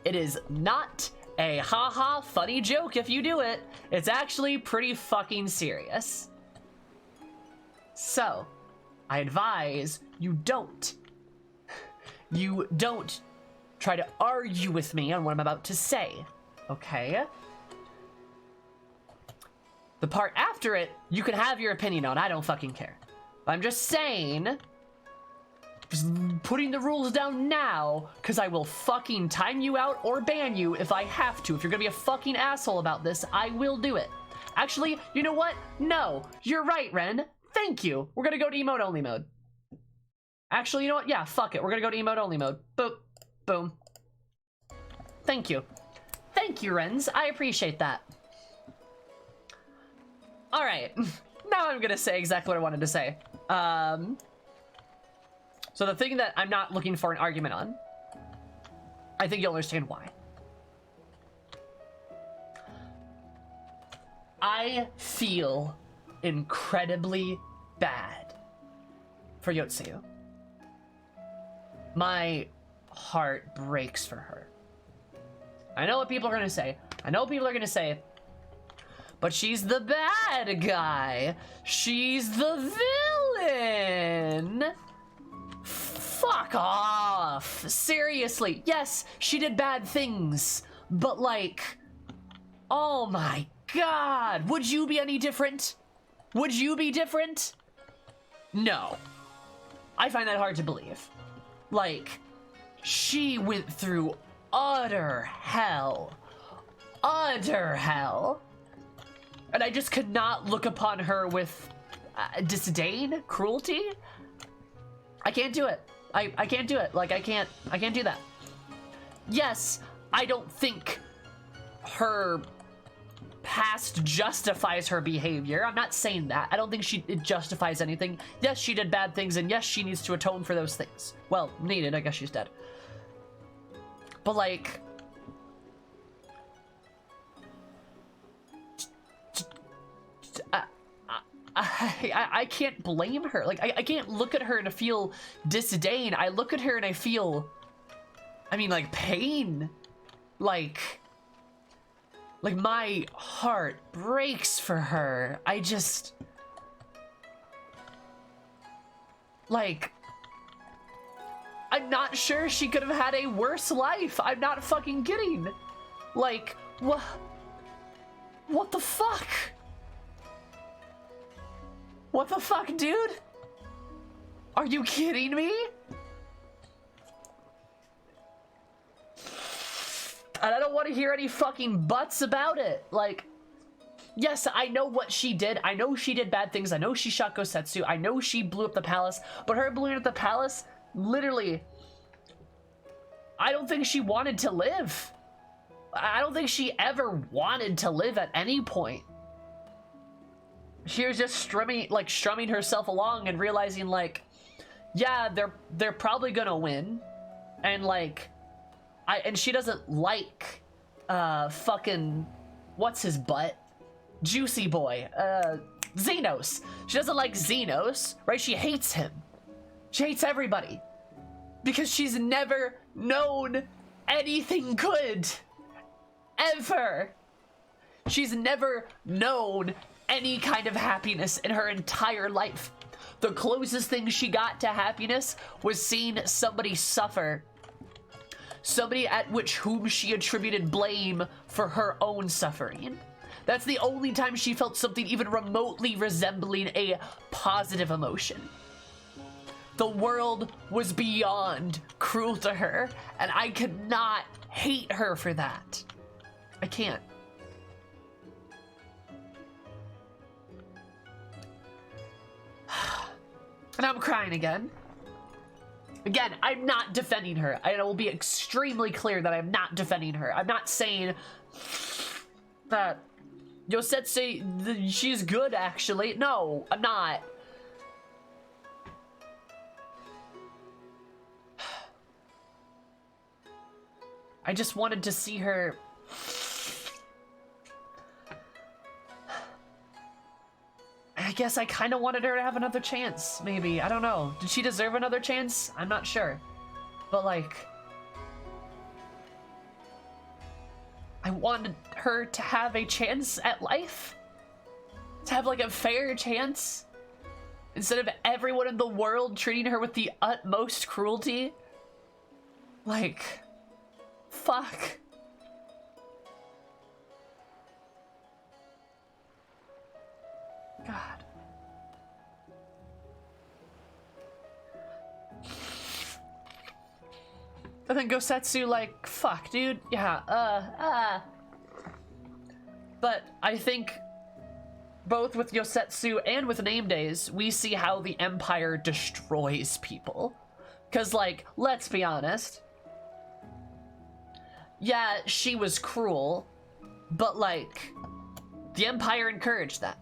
It is not a haha funny joke if you do it. It's actually pretty fucking serious. So, I advise you don't. You don't try to argue with me on what I'm about to say, okay? The part after it, you can have your opinion on. I don't fucking care. But I'm just saying, just putting the rules down now, because I will fucking time you out or ban you if I have to. If you're gonna be a fucking asshole about this, I will do it. Actually, you know what? No, you're right, Ren. Thank you. We're gonna go to emote only mode. Actually, you know what? Yeah, fuck it. We're gonna go to emote only mode. Boop. Boom. Thank you. Thank you, Rens. I appreciate that. Alright. Now I'm gonna say exactly what I wanted to say. So the thing that I'm not looking for an argument on, I think you'll understand why. I feel incredibly bad for Yotsuyu. My heart breaks for her. I know what people are gonna say. But she's the bad guy. She's the villain. Fuck off. Seriously. Yes, she did bad things. But like, oh my god. Would you be any different? Would you be different? No. I find that hard to believe. Like, she went through utter hell. Utter hell. And I just could not look upon her with disdain, cruelty. I can't do it. I can't do it. Like, I can't do that. Yes, I don't think her past justifies her behavior. I'm not saying that. I don't think it justifies anything. Yes, she did bad things, and yes, she needs to atone for those things. Well, needed. I guess she's dead. But like, I can't blame her. Like, I can't look at her and feel disdain. I look at her and I feel, I mean, like, pain. Like my heart breaks for her. I just, like, I'm not sure she could have had a worse life. I'm not fucking kidding. Like, what the fuck? What the fuck, dude? Are you kidding me? And I don't want to hear any fucking buts about it. Like, yes, I know what she did. I know she did bad things. I know she shot Gosetsu. I know she blew up the palace. But her blowing up the palace, literally, I don't think she wanted to live. I don't think she ever wanted to live at any point. She was just strumming herself along and realizing, like, yeah, they're probably gonna win, and like, and she doesn't like, fucking, what's his butt? Juicy boy, Xenos. She doesn't like Xenos, right? She hates him. She hates everybody. Because she's never known anything good. Ever. She's never known any kind of happiness in her entire life. The closest thing she got to happiness was seeing somebody suffer. Somebody at whom she attributed blame for her own suffering. That's the only time she felt something even remotely resembling a positive emotion. The world was beyond cruel to her, and I could not hate her for that. I can't. And I'm crying again. Again, I'm not defending her. I will be extremely clear that I'm not defending her. I'm not saying that Yosetsu, she's good, actually. No, I'm not. I just wanted to see her. I guess I kind of wanted her to have another chance, maybe. I don't know. Did she deserve another chance? I'm not sure. But, like, I wanted her to have a chance at life. To have, like, a fair chance. Instead of everyone in the world treating her with the utmost cruelty. Like, fuck. God. And then Gosetsu, like, fuck, dude. Yeah, But I think both with Yosetsu and with Name Days, we see how the Empire destroys people. Because, like, let's be honest. Yeah, she was cruel, but, like, the Empire encouraged that.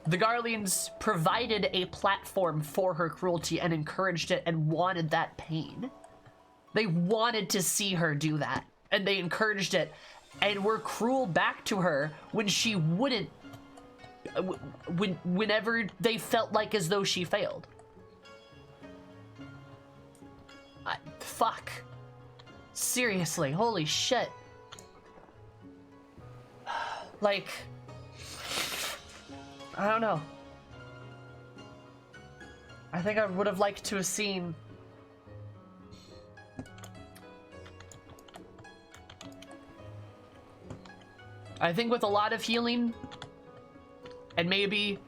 The Garleans provided a platform for her cruelty and encouraged it and wanted that pain. They wanted to see her do that, and they encouraged it, and were cruel back to her when she wouldn't, whenever they felt like as though she failed. Fuck. Seriously, holy shit. Like, I don't know. I think I would have liked to have seen I think with a lot of healing and maybe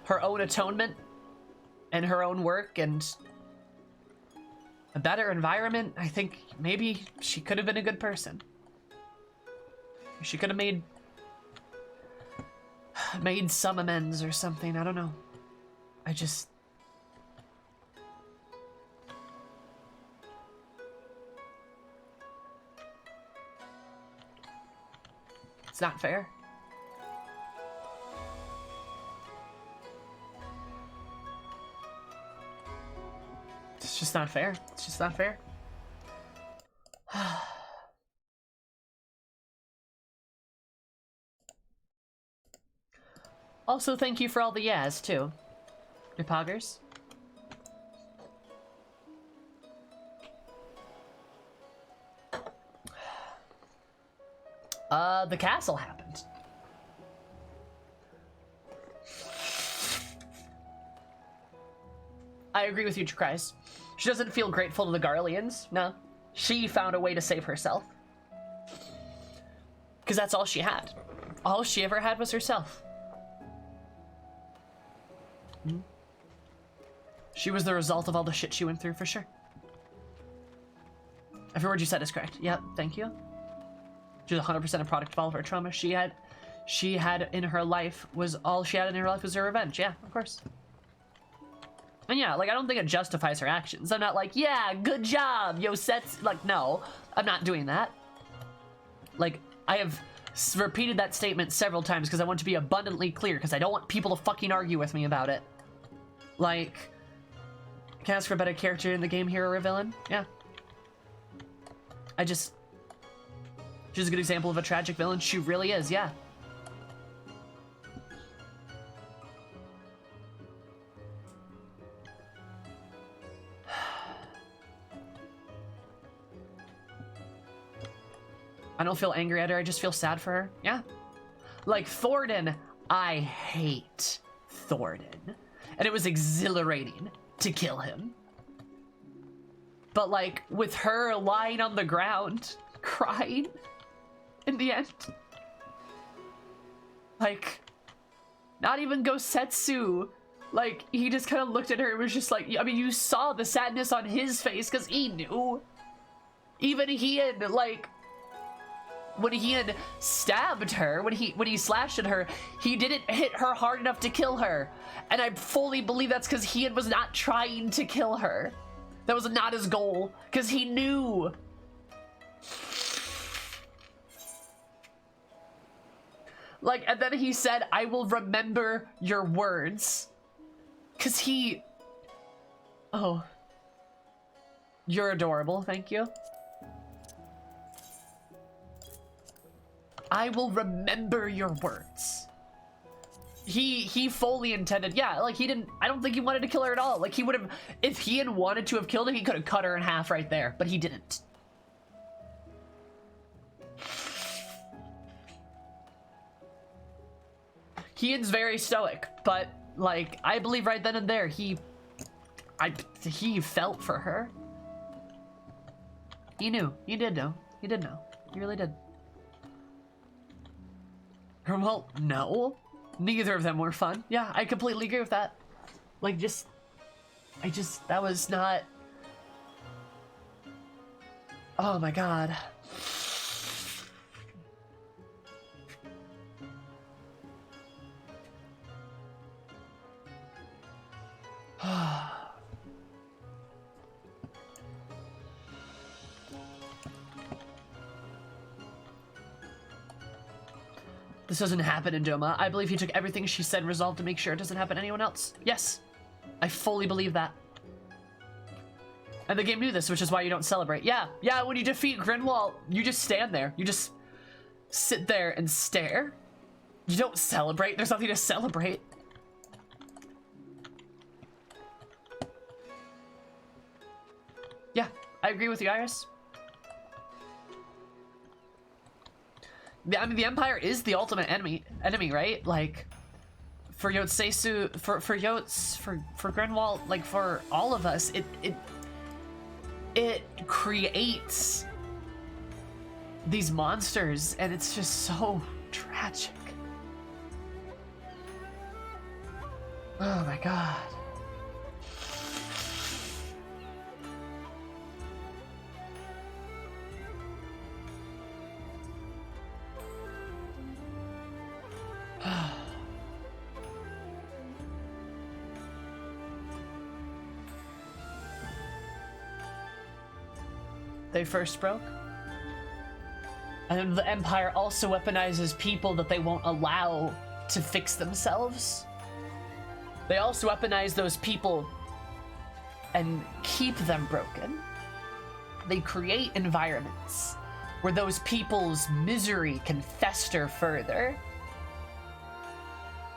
her own atonement and her own work and a better environment, I think maybe she could have been a good person. She could have made some amends or something. I don't know. I just... It's not fair. It's just not fair. It's just not fair. Also, thank you for all the yes, too. Your poggers. The castle happened. I agree with you, Chris. She doesn't feel grateful to the Garleans. No. She found a way to save herself. Because that's all she had. All she ever had was herself. Mm-hmm. She was the result of all the shit she went through, for sure. Every word you said is correct. Yep, thank you. She's 100% a product of all of her trauma. She had in her life was all she had in her life was her revenge. Yeah, of course. And yeah, like, I don't think it justifies her actions. I'm not like, yeah, good job, Yosetsu. Like, no, I'm not doing that. Like, I have repeated that statement several times because I want to be abundantly clear because I don't want people to fucking argue with me about it. Like, Can't ask for a better character in the game, hero or villain. Yeah. She's a good example of a tragic villain. She really is, yeah. I don't feel angry at her, I just feel sad for her. Yeah. Like Thornton, I hate Thornton. And it was exhilarating to kill him. But like, with her lying on the ground, crying, in the end. Like, not even Gosetsu. Like, he just kind of looked at her and was just like, I mean, you saw the sadness on his face because he knew. Even he had, like, when he had stabbed her, when he slashed at her, he didn't hit her hard enough to kill her. And I fully believe that's because he was not trying to kill her. That was not his goal, because he knew. Like, and then he said, I will remember your words. Because he... Oh. You're adorable, thank you. I will remember your words. He fully intended, yeah, like he didn't, I don't think he wanted to kill her at all. Like he would have, if he had wanted to have killed her, he could have cut her in half right there, but he didn't. Hien's very stoic, but like, I believe right then and there, he felt for her. He knew, he did know, he did know, he really did. Well, no. Neither of them were fun. Yeah, I completely agree with that. Like, that was not... Oh my god. This doesn't happen in Doma. I believe he took everything she said and resolved to make sure it doesn't happen to anyone else. Yes, I fully believe that. And the game knew this, which is why you don't celebrate. Yeah, when you defeat Grinwald, you just stand there. You just sit there and stare. You don't celebrate. There's nothing to celebrate. Yeah, I agree with you, Iris. I mean, the Empire is the ultimate enemy, right? Like, for Yotsusu, for Grinwald, like, for all of us, it creates these monsters, and it's just so tragic. Oh my god. They first broke. And the Empire also weaponizes people that they won't allow to fix themselves. They also weaponize those people and keep them broken. They create environments where those people's misery can fester further.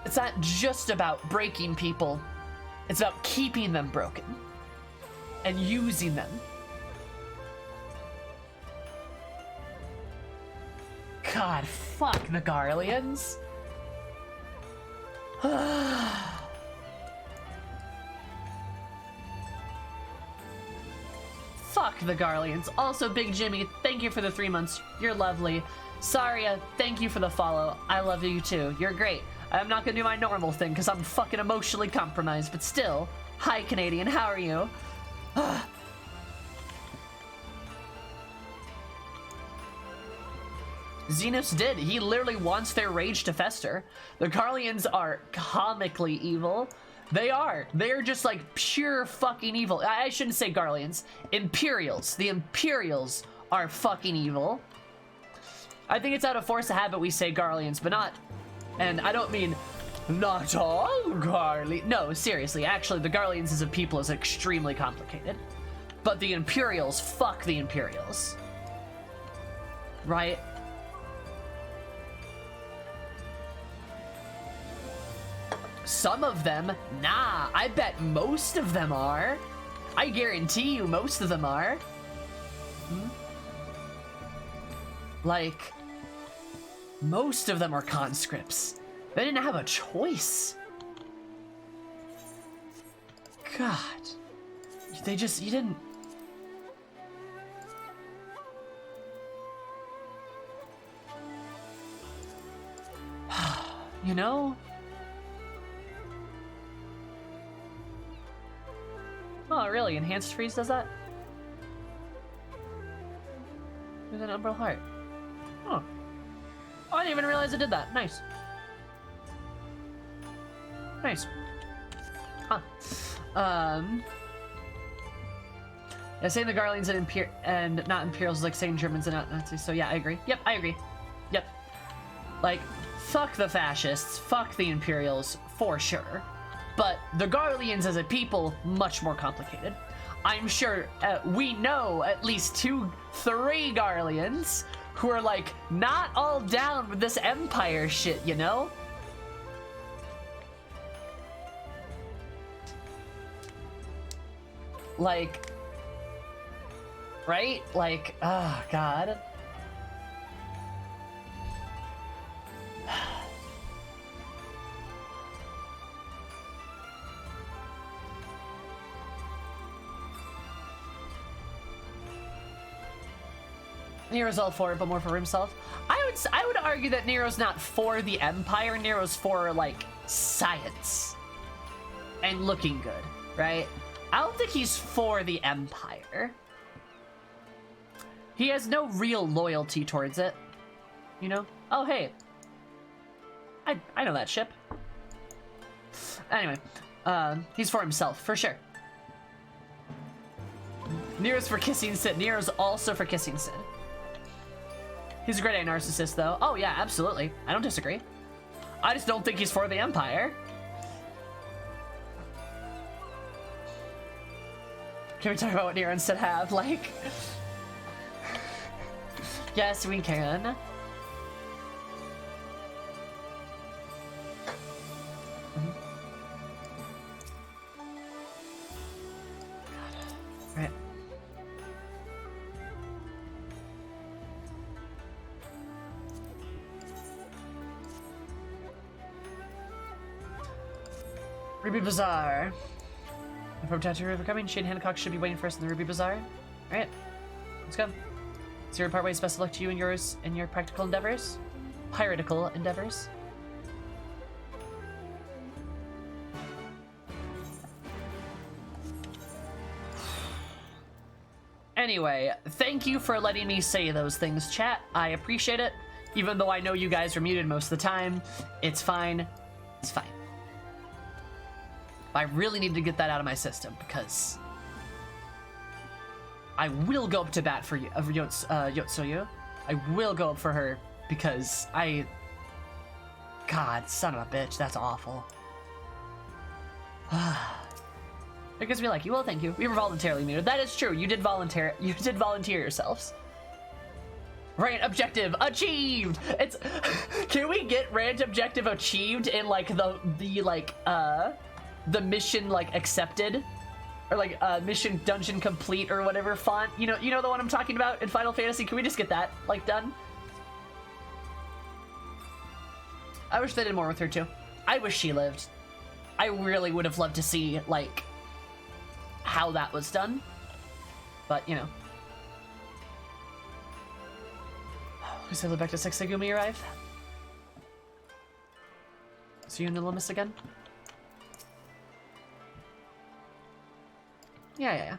It's not just about breaking people, it's about keeping them broken and using them. God, fuck the Garleans. Fuck the Garleans. Also, Big Jimmy, thank you for the 3 months. You're lovely. Saria, thank you for the follow. I love you too. You're great. I'm not gonna do my normal thing because I'm fucking emotionally compromised, but still. Hi, Canadian. How are you? Xenos did. He literally wants their rage to fester. The Garleans are comically evil. They are. They're just like pure fucking evil. I shouldn't say Garleans. Imperials. The Imperials are fucking evil. I think it's out of force of habit we say Garleans, but not... And I don't mean Not all Garleans. No, seriously, actually, the Garleans as a people is extremely complicated. But the Imperials, fuck the Imperials. Right? Some of them, nah, I bet most of them are. I guarantee you most of them are. Like, most of them are conscripts. They didn't have a choice. God. You didn't... You know? Oh, really? Enhanced freeze does that? There's an Umbral Heart. Oh. Oh, I didn't even realize it did that. Nice. Nice. Huh. Yeah, saying the Garleans and not Imperials is like saying Germans and not Nazis. So yeah, I agree. Yep, I agree. Yep. Like, fuck the fascists, fuck the Imperials, for sure. But the Garleans as a people, much more complicated. I'm sure we know at least 2-3 Garleans who are like not all down with this Empire shit, you know? Like, right? Like, oh God. Nero's all for it, but more for himself. I would argue that Nero's not for the Empire. Nero's for like science and looking good, right? I don't think he's for the Empire. He has no real loyalty towards it, you know? Oh, hey. I know that ship. Anyway, he's for himself, for sure. Nero's for kissing Sid. Nero's also for kissing Sid. He's a grade A narcissist, though. Oh, yeah, absolutely. I don't disagree. I just don't think he's for the Empire. Can we talk about what Nero instead have? Like... Yes, we can. God. Right. Ruby Bazaar. From Tattoo River coming, Shane Hancock should be waiting for us in the Ruby Bazaar. Alright, let's go. Zero Partways, best of luck to you and yours and your practical endeavors. Piratical endeavors. Anyway, thank you for letting me say those things, chat. I appreciate it. Even though I know you guys are muted most of the time, it's fine. It's fine. I really need to get that out of my system because I will go up to bat for Yotsuyu. I will go up for her because God, son of a bitch, that's awful. It gives me like you. Well, thank you. We were voluntarily muted. That is true. You did volunteer yourselves. Rant objective achieved. It's can we get rant objective achieved in like the mission like accepted or like mission dungeon complete or whatever font, you know the one I'm talking about in Final Fantasy? Can we just get that like done? I wish they did more with her too. I wish she lived. I really would have loved to see like how that was done, but you know. We said back to Sexagumi arrive. See you in the Limus again. Yeah.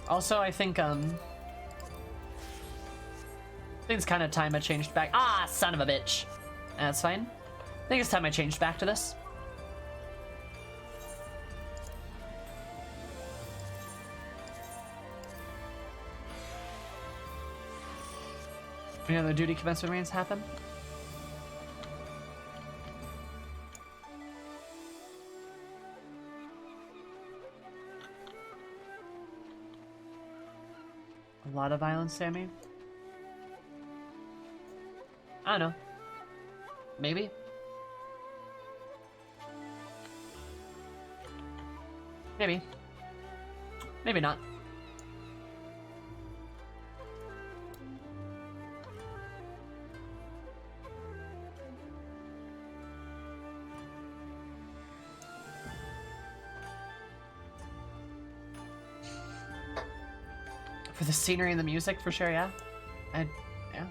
Also, I think it's kind of time I changed back. Ah, son of a bitch. That's fine. I think it's time I changed back to this. Any other duty commencement reigns happen? A lot of violence, Sammy. I don't know. Maybe. Maybe. Maybe not. For the scenery and the music, for sure, yeah. Yeah.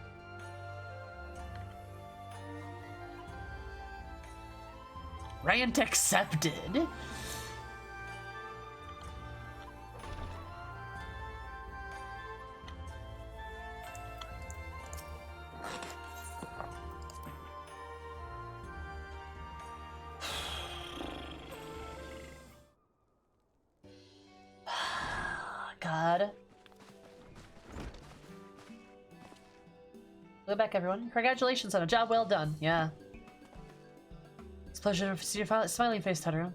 Rant accepted. God. Welcome back, everyone. Congratulations on a job well done. Yeah. It's a pleasure to see your smiling face, Totoro.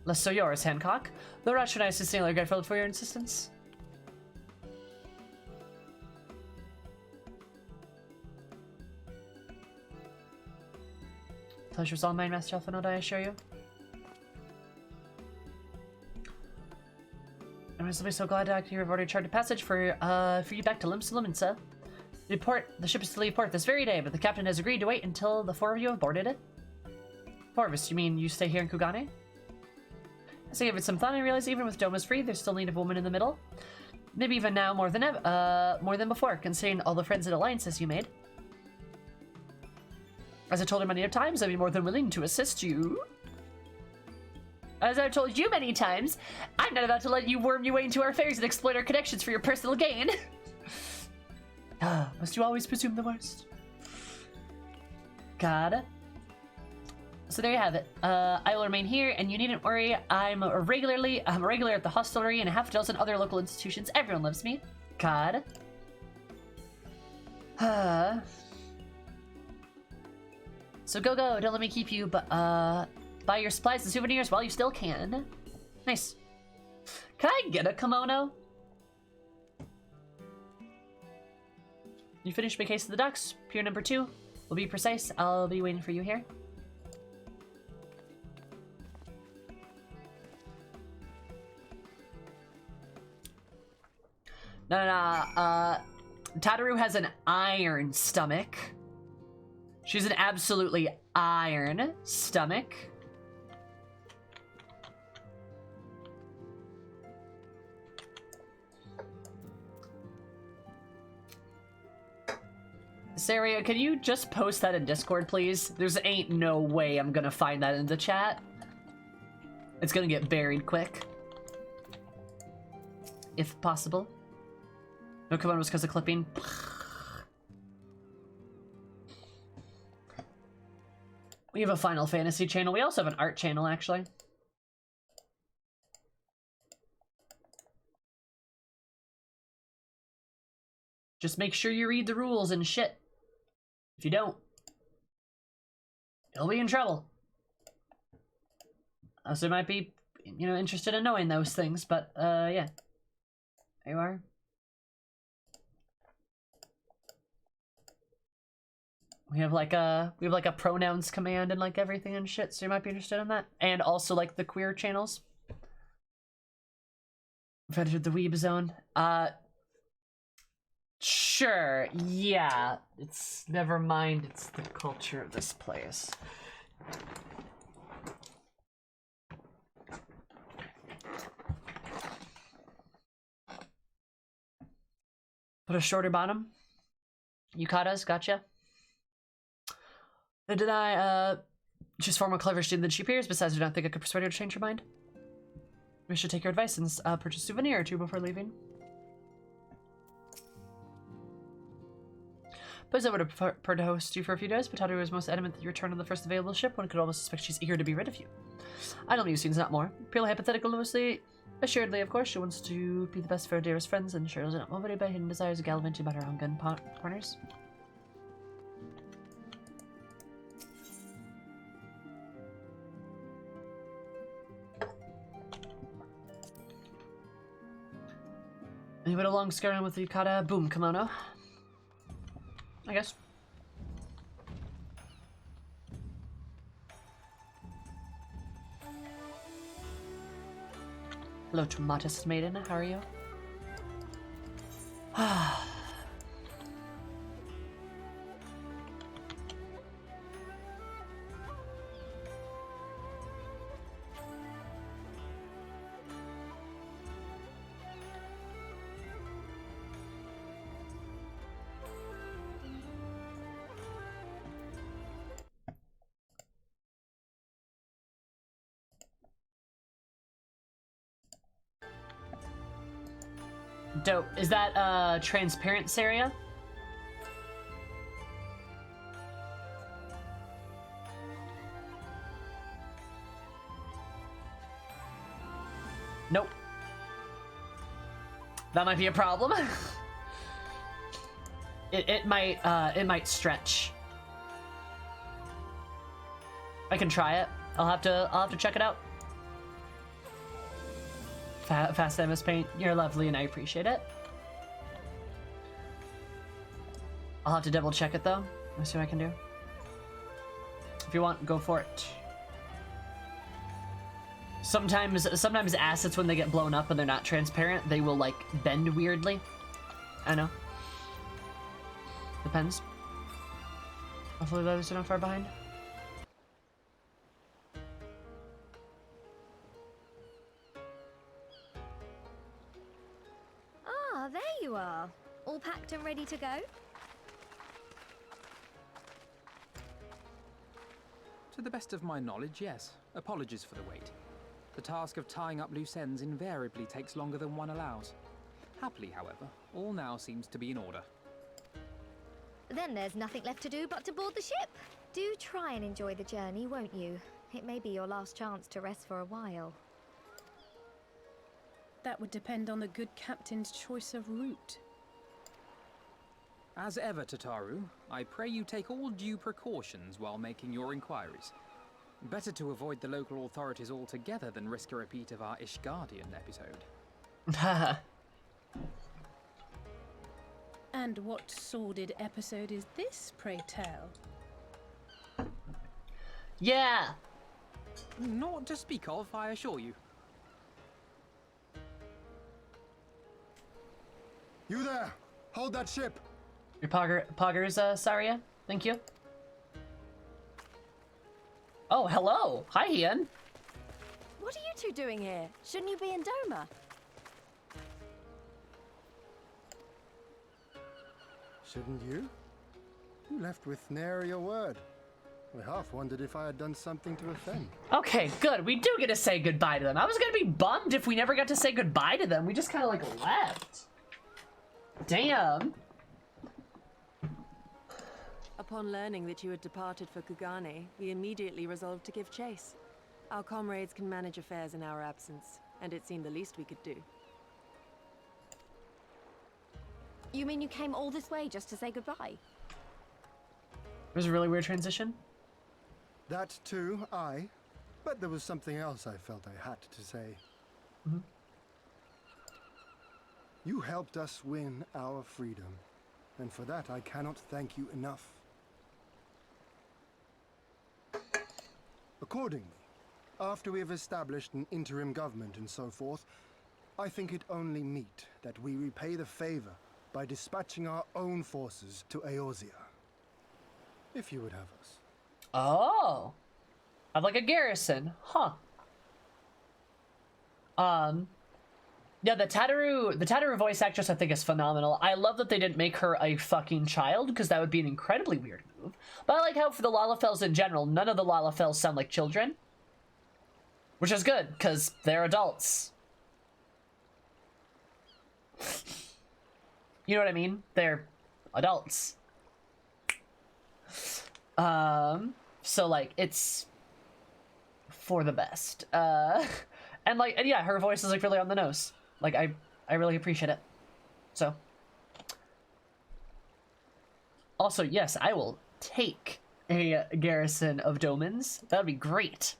Less so yours, Hancock. Though Ratchet and I sincerely grateful for your insistence. Pleasure's all mine, Master Alphinaud, I assure you. I'm simply so glad to hear you've already charted passage for you back to Limsa. The ship is to leave port this very day, but the captain has agreed to wait until the 4 of you have boarded it. 4 of us, you mean you stay here in Kugane? As I gave it some thought, I realized even with Doma's free, there's still need of a woman in the middle. Maybe even now more than before, considering all the friends and alliances you made. As I told her many times, I'd be more than willing to assist you. As I've told you many times, I'm not about to let you worm your way into our affairs and exploit our connections for your personal gain. Must you always presume the worst? God. So there you have it. I will remain here, and you needn't worry. I'm a regular at the hostelry and a half dozen other local institutions. Everyone loves me. God. So go. Don't let me keep you, but buy your supplies and souvenirs while you still can. Nice. Can I get a kimono? You finished my case of the ducks. Pier number 2. We'll be precise. I'll be waiting for you here. No. Tataru has an iron stomach. She's an absolutely iron stomach. Saria, can you just post that in Discord, please? There's ain't no way I'm gonna find that in the chat. It's gonna get buried quick. If possible. No, come on, it was because of clipping. We have a Final Fantasy channel. We also have an art channel, actually. Just make sure you read the rules and shit. If you don't, you'll be in trouble. Also might be, interested in knowing those things, but, yeah. There you are. We have like a pronouns command and like everything and shit, so you might be interested in that. And also like the queer channels. We've entered the weeb zone. Sure, yeah. It's never mind, it's the culture of this place. Put a shorter bottom. Yukatas, gotcha. Did I, she's far more clever than she appears. Besides, I do not think I could persuade her to change her mind. We should take your advice and purchase a souvenir or two before leaving. But I would have preferred to host you for a few days, but Tataru was most adamant that you return on the first available ship. One could almost suspect she's eager to be rid of you. I don't use scenes, not more. Purely hypothetical, mostly. Assuredly, of course, she wants to be the best for her dearest friends, and sure does not motivated by hidden desires of gallivanting about her own gun partners. You went along skirting with the Yukata boom kimono. I guess. Hello, Tomatis Maiden. How are you? Dope. Is that transparent area? Nope. That might be a problem. it might stretch. I can try it. I'll have to check it out. Fast MS Paint, you're lovely and I appreciate it. I'll have to double check it though. Let's see what I can do. If you want, go for it. Sometimes assets, when they get blown up and they're not transparent, they will like bend weirdly. I know. Depends. Hopefully those are not far behind. Ah, there you are. All packed and ready to go? To the best of my knowledge, yes. Apologies for the wait. The task of tying up loose ends invariably takes longer than one allows. Happily, however, all now seems to be in order. Then there's nothing left to do but to board the ship. Do try and enjoy the journey, won't you? It may be your last chance to rest for a while. That would depend on the good captain's choice of route. As ever, Tataru, I pray you take all due precautions while making your inquiries. Better to avoid the local authorities altogether than risk a repeat of our Ishgardian episode. And what sordid episode is this, pray tell? Yeah! Not to speak of, I assure you. You there! Hold that ship! Your poggers, Saria? Thank you. Oh, hello! Hi, Ian! What are you two doing here? Shouldn't you be in Doma? Shouldn't you? You left with nary a word. I half wondered if I had done something to offend. Okay, good. We do get to say goodbye to them. I was gonna be bummed if we never got to say goodbye to them. We just kind of like left. Damn. Upon learning that you had departed for Kugane, we immediately resolved to give chase. Our comrades can manage affairs in our absence, and it seemed the least we could do. You mean you came all this way just to say goodbye? It was a really weird transition. That too, aye. But there was something else I felt I had to say. Mm-hmm. You helped us win our freedom, and for that I cannot thank you enough. Accordingly, after we have established an interim government and so forth, I think it only meet that we repay the favor by dispatching our own forces to Eorzea. If you would have us. Oh. I'd like a garrison. Huh. Yeah, the Tataru voice actress I think is phenomenal. I love that they didn't make her a fucking child, because that would be an incredibly weird move. But I like how for the Lalafels in general, none of the Lalafels sound like children. Which is good, because they're adults. You know what I mean? They're adults. So like, it's for the best. And like, and yeah, her voice is like really on the nose. Like, I really appreciate it. So. Also, yes, I will take a garrison of Domans. That would be great.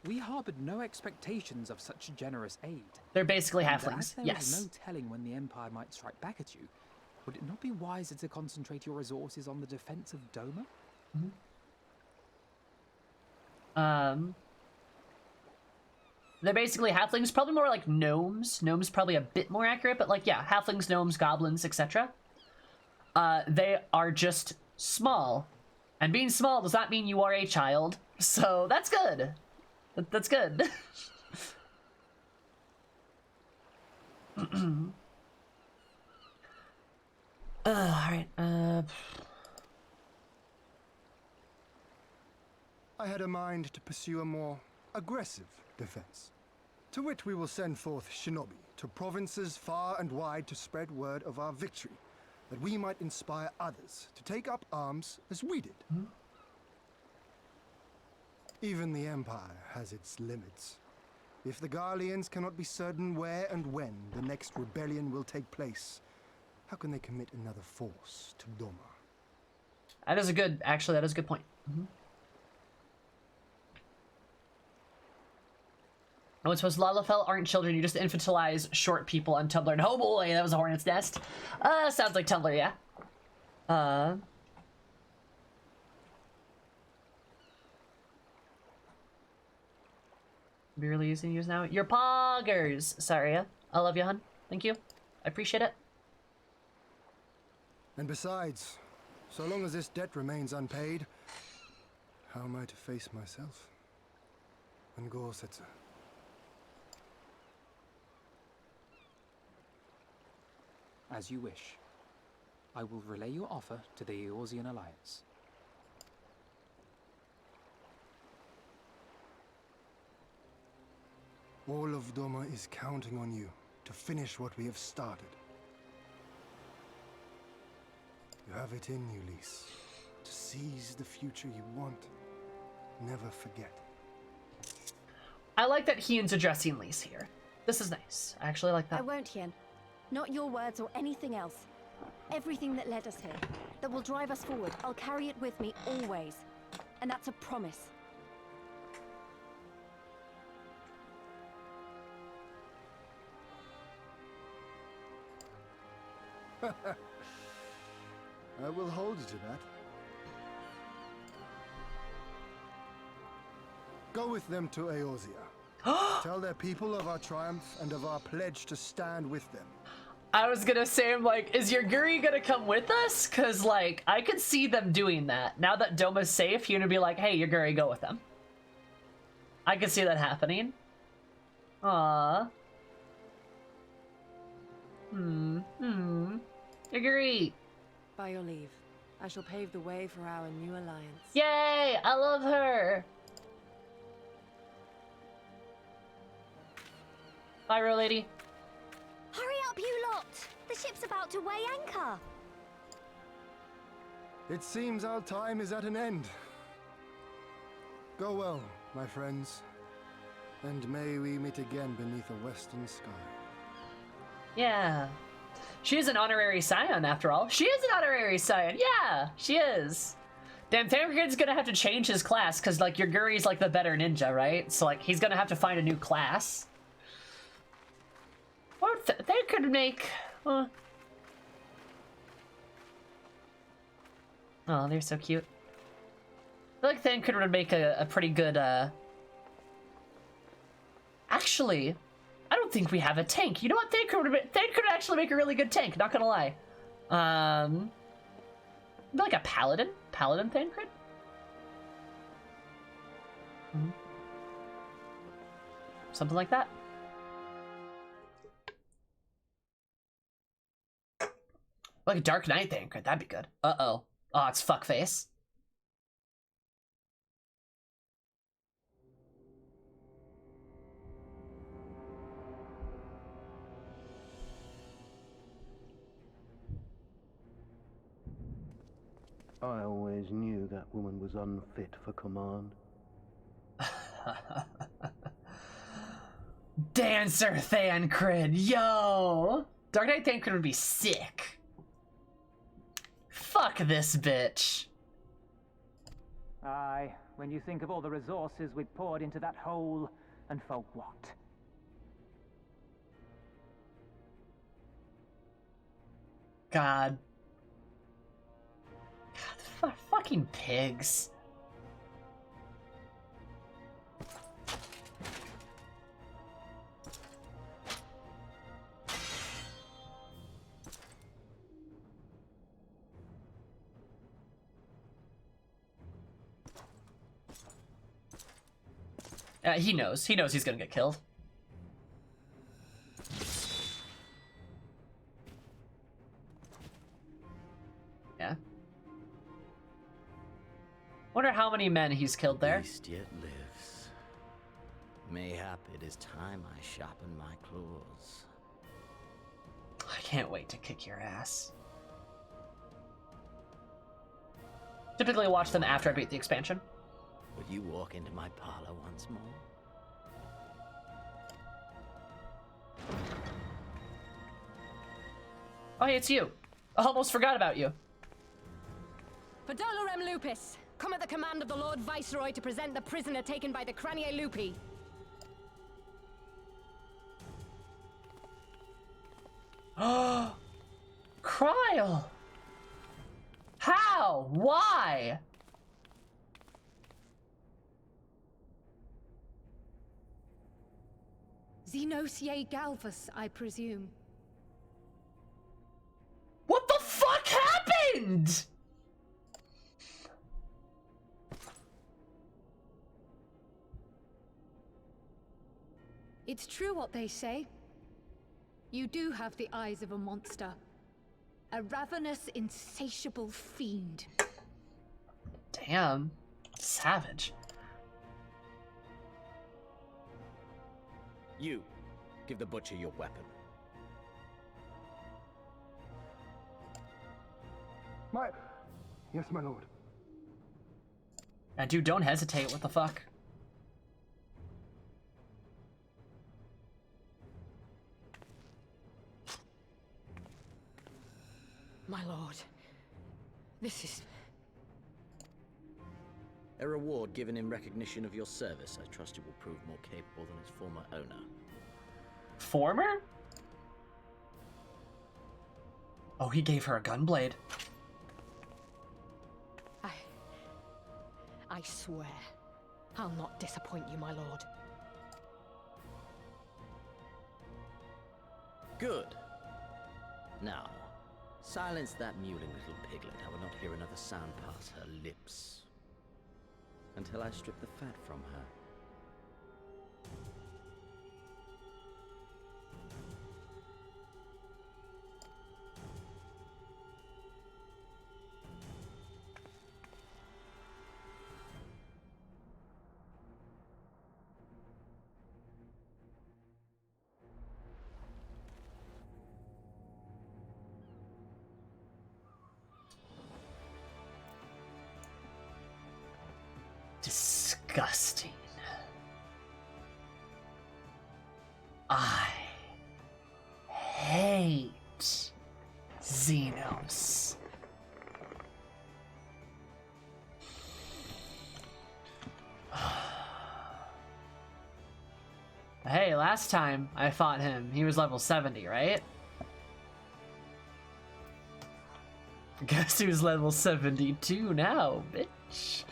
We harbored no expectations of such generous aid. They're basically And halflings, as there yes. is no telling when the Empire might strike back at you, would it not be wiser to concentrate your resources on the defense of Doma? They're basically halflings, probably more like gnomes. Gnomes probably a bit more accurate, but like, yeah, halflings, gnomes, goblins, etc. They are just small. And being small does not mean you are a child. So that's good. That's good. Alright, I had a mind to pursue a more aggressive defense, to which we will send forth shinobi to provinces far and wide to spread word of our victory, that we might inspire others to take up arms as we did. Even the Empire has its limits. If the Garleans cannot be certain where and when the next rebellion will take place, how can they commit another force to Doma? that is a good, actually, that is a good point. Oh, it's supposed Lalafell aren't children, you just infantilize short people on Tumblr. And oh boy, that was a hornet's nest. Sounds like Tumblr, yeah. Be really using use now. Your poggers, Saria. I love you, hun. Thank you. I appreciate it. And besides, so long as this debt remains unpaid, how am I to face myself? And Gorsetzer? As you wish. I will relay your offer to the Eorzean Alliance. All of Doma is counting on you to finish what we have started. You have it in you, Lise, to seize the future you want. Never forget. I like that Hion's addressing Lise here. This is nice. I actually like that. I won't, Hien. Not your words or anything else. Everything that led us here, that will drive us forward, I'll carry it with me always. And that's a promise. I will hold you to that. Go with them to Eorzea. Tell their people of our triumph and of our pledge to stand with them. I was gonna say, I'm like, is your Guri gonna come with us? Cause like, I could see them doing that. Now that Doma's safe, you're gonna be like, hey, your Guri, go with them. I could see that happening. Aww. Your Guri. By your leave, I shall pave the way for our new alliance. Yay! I love her! Bye, Ro Lady. Hurry up, you lot! The ship's about to weigh anchor. It seems our time is at an end. Go well, my friends, and may we meet again beneath a western sky. Yeah. She is an honorary scion, after all. She is an honorary scion. Yeah, she is. Damn, Thancred's gonna have to change his class, because, like, your Guri's, like, the better ninja, right? So, like, he's gonna have to find a new class. Or they could make... Oh, they're so cute. I feel like Thancred would make a pretty good, Actually, I don't think we have a tank. You know what? Thancred would actually make a really good tank, not gonna lie. Like a paladin? Paladin Thancred? Something like that. Like a Dark Knight Thancred, that'd be good. Uh-oh. Oh, it's fuckface. I always knew that woman was unfit for command. Dancer Thancred, yo! Dark Knight Thancred would be sick. Fuck this bitch. Aye, when you think of all the resources we've poured into that hole, and for what? God. God, fucking pigs. He knows. He knows he's gonna get killed. Yeah. Wonder how many men he's killed there. Beast yet lives. Mayhap it is time I sharpen my claws. I can't wait to kick your ass. Typically watch them after I beat the expansion. Would you walk into my parlor once more? Oh, hey, it's you. I almost forgot about you. Podolorem Lupus, come at the command of the Lord Viceroy to present the prisoner taken by the Cranier Lupi. Kryl! How? Why? Xenosier Galvus, I presume. What the fuck happened? It's true what they say. You do have the eyes of a monster. A ravenous, insatiable fiend. Damn. Savage. You, give the butcher your weapon. Yes, my lord. And dude, don't hesitate. What the fuck? My lord, this is... A reward given in recognition of your service. I trust you will prove more capable than its former owner. Former? Oh, he gave her a gunblade. I swear, I'll not disappoint you, my lord. Good. Now, silence that mewling little piglet. I will not hear another sound pass her lips. Until I strip the fat from her. Disgusting. I hate Xenos. Hey, last time I fought him, he was level 70, right? Guess he was level 72 now, bitch.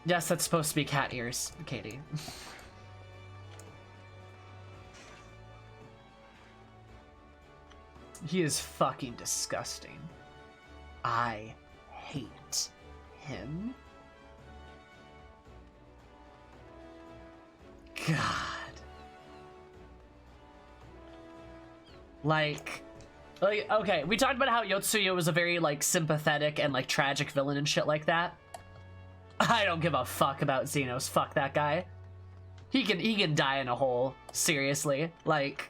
Yes, that's supposed to be cat ears, Katie. He is fucking disgusting. I hate him. God. Like, okay, we talked about how Yotsuya was a very, like, sympathetic and, like, tragic villain and shit like that. I don't give a fuck about Xenos. Fuck that guy. He can die in a hole. Seriously. Like...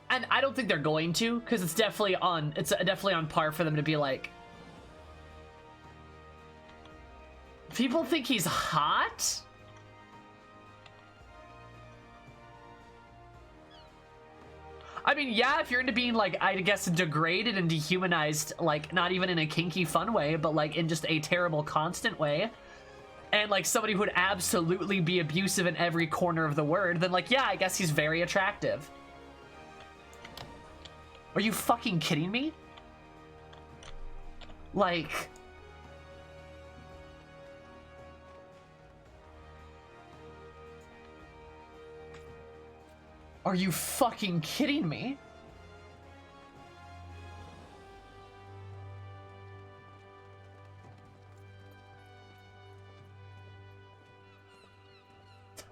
And I don't think they're going to, because it's definitely on par for them to be like... People think he's hot? I mean, yeah, if you're into being, like, I guess, degraded and dehumanized, like, not even in a kinky fun way, but, like, in just a terrible constant way, and, like, somebody who would absolutely be abusive in every corner of the word, then, like, yeah, I guess he's very attractive. Are you fucking kidding me? Like... Are you fucking kidding me?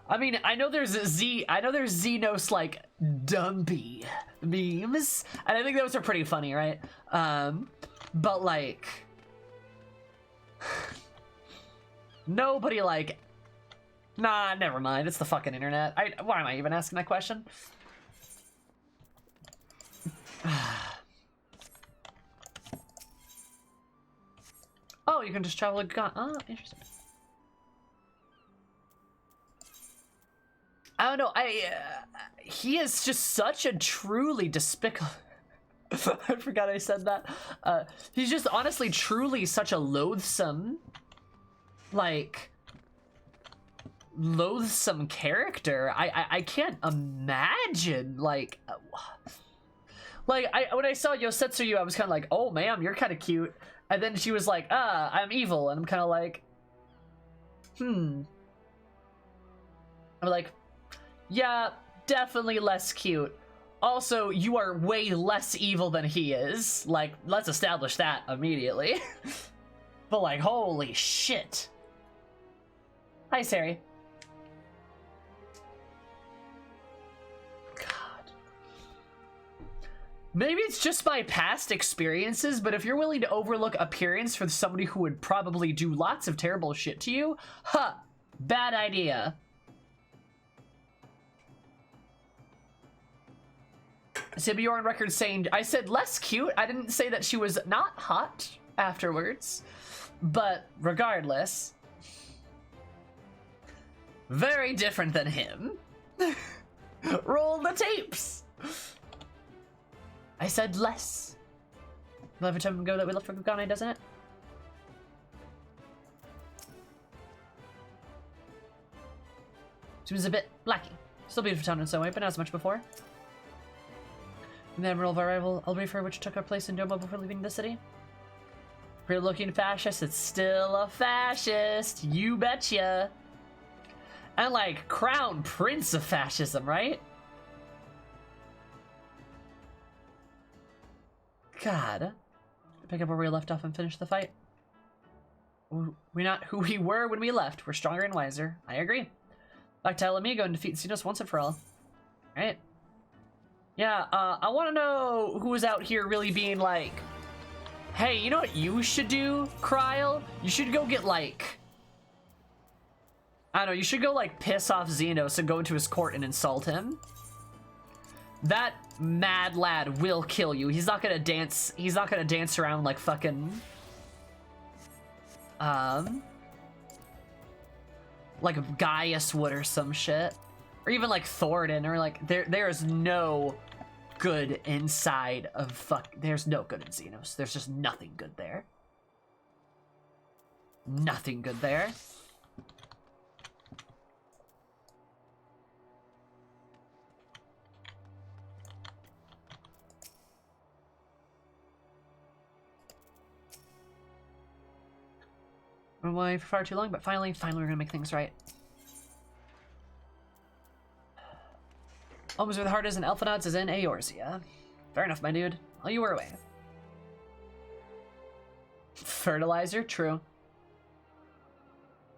I mean, I know there's Xenos, like, dumpy memes, and I think those are pretty funny, right? But, like... Nobody, like... Nah, never mind. It's the fucking internet. Why am I even asking that question? Oh, you can just travel a gun. Oh, interesting. I don't know. He is just such a truly despicable... I forgot I said that. He's just honestly truly such a loathsome, like... loathsome character. I can't imagine, like when I saw Yosetsuyu, I was kind of like, oh ma'am, you're kind of cute, and then she was like, I'm evil, and I'm kind of like, I'm like, yeah, definitely less cute. Also, you are way less evil than he is. Like, let's establish that immediately. But like, holy shit. Hi, Sari. Maybe it's just my past experiences, but if you're willing to overlook appearance for somebody who would probably do lots of terrible shit to you, bad idea. Sib, you're on record saying, I said less cute. I didn't say that she was not hot afterwards, but regardless, very different than him. Roll the tapes. I said less. Will every time we go that we left for Kugane, doesn't it? Seems a bit blacky. Still beautiful town in some way, but not as much before. In the Emerald of our rival, I'll refer which took our place in Doma before leaving the city. Pretty looking fascist, it's still a fascist. You betcha. And like, crown prince of fascism, right? God. Pick up where we left off and finish the fight. We're not who we were when we left. We're stronger and wiser. I agree. Back to El Amigo and defeat Xenos once and for all. Right? Yeah, I want to know who's out here really being like, hey, you know what you should do, Kryl? You should go get like... I don't know, you should go like piss off Xenos and go into his court and insult him. That mad lad will kill you. He's not gonna dance around like fucking like Gaius would or some shit, or even like Thoradin, or like there is no good inside of there's no good in Xenos. There's just nothing good there. Nothing good there. Been waiting for far too long, but finally we're gonna make things right. Almost where the heart is in Elfenauts is in Eorzea. Fair enough, my dude. I'll you were away. Fertilizer? True.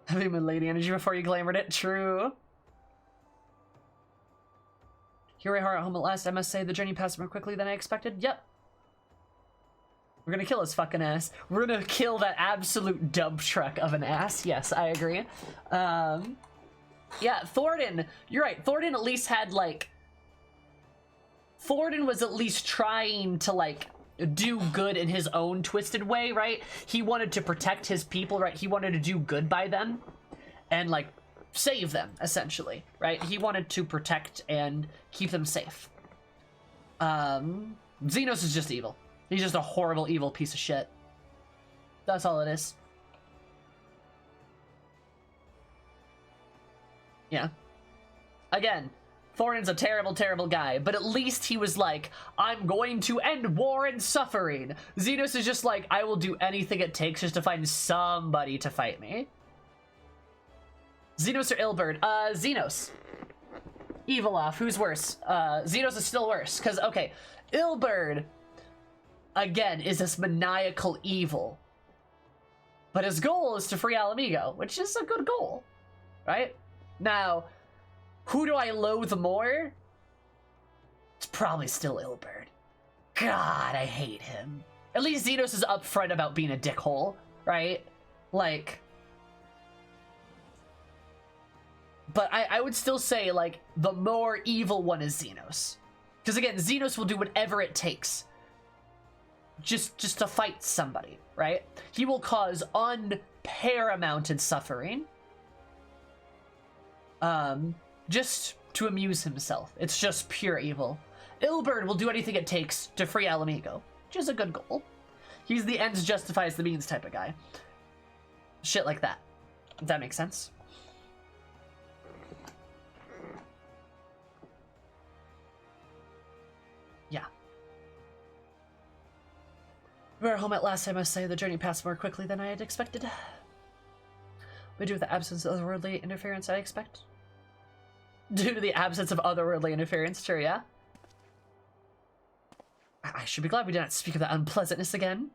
Having been lady energy before you glamored it? True. Here we are at home at last. I must say the journey passed more quickly than I expected. Yep. We're gonna kill his fucking ass. We're gonna kill that absolute dump truck of an ass. Yes, I agree. Yeah, Thoradin, you're right. Thoradin at least had, like... Thoradin was at least trying to, like, do good in his own twisted way, right? He wanted to protect his people, right? He wanted to do good by them and, like, save them, essentially, right? He wanted to protect and keep them safe. Xenos is just evil. He's just a horrible, evil piece of shit. That's all it is. Yeah. Again, Thorin's a terrible, terrible guy, but at least he was like, I'm going to end war and suffering. Xenos is just like, I will do anything it takes just to find somebody to fight me. Xenos or Ilberd? Xenos. Evil off. Who's worse? Xenos is still worse, because, okay, Ilberd, again, is this maniacal evil. But his goal is to free Alamigo, which is a good goal, right? Now, who do I loathe more? It's probably still Ilberd. God, I hate him. At least Xenos is upfront about being a dickhole, right? Like... But I would still say, like, the more evil one is Xenos. Because, again, Xenos will do whatever it takes. Just to fight somebody, right? He will cause unparamounted suffering. Just to amuse himself. It's just pure evil. Ilberd will do anything it takes to free Alamigo, which is a good goal. He's the ends justifies the means type of guy. Shit like that. If that makes sense. Yeah. We're home at last, I must say. The journey passed more quickly than I had expected. We do with the absence of otherworldly interference, I expect. Due to the absence of otherworldly interference, sure, yeah? I should be glad we did not speak of that unpleasantness again.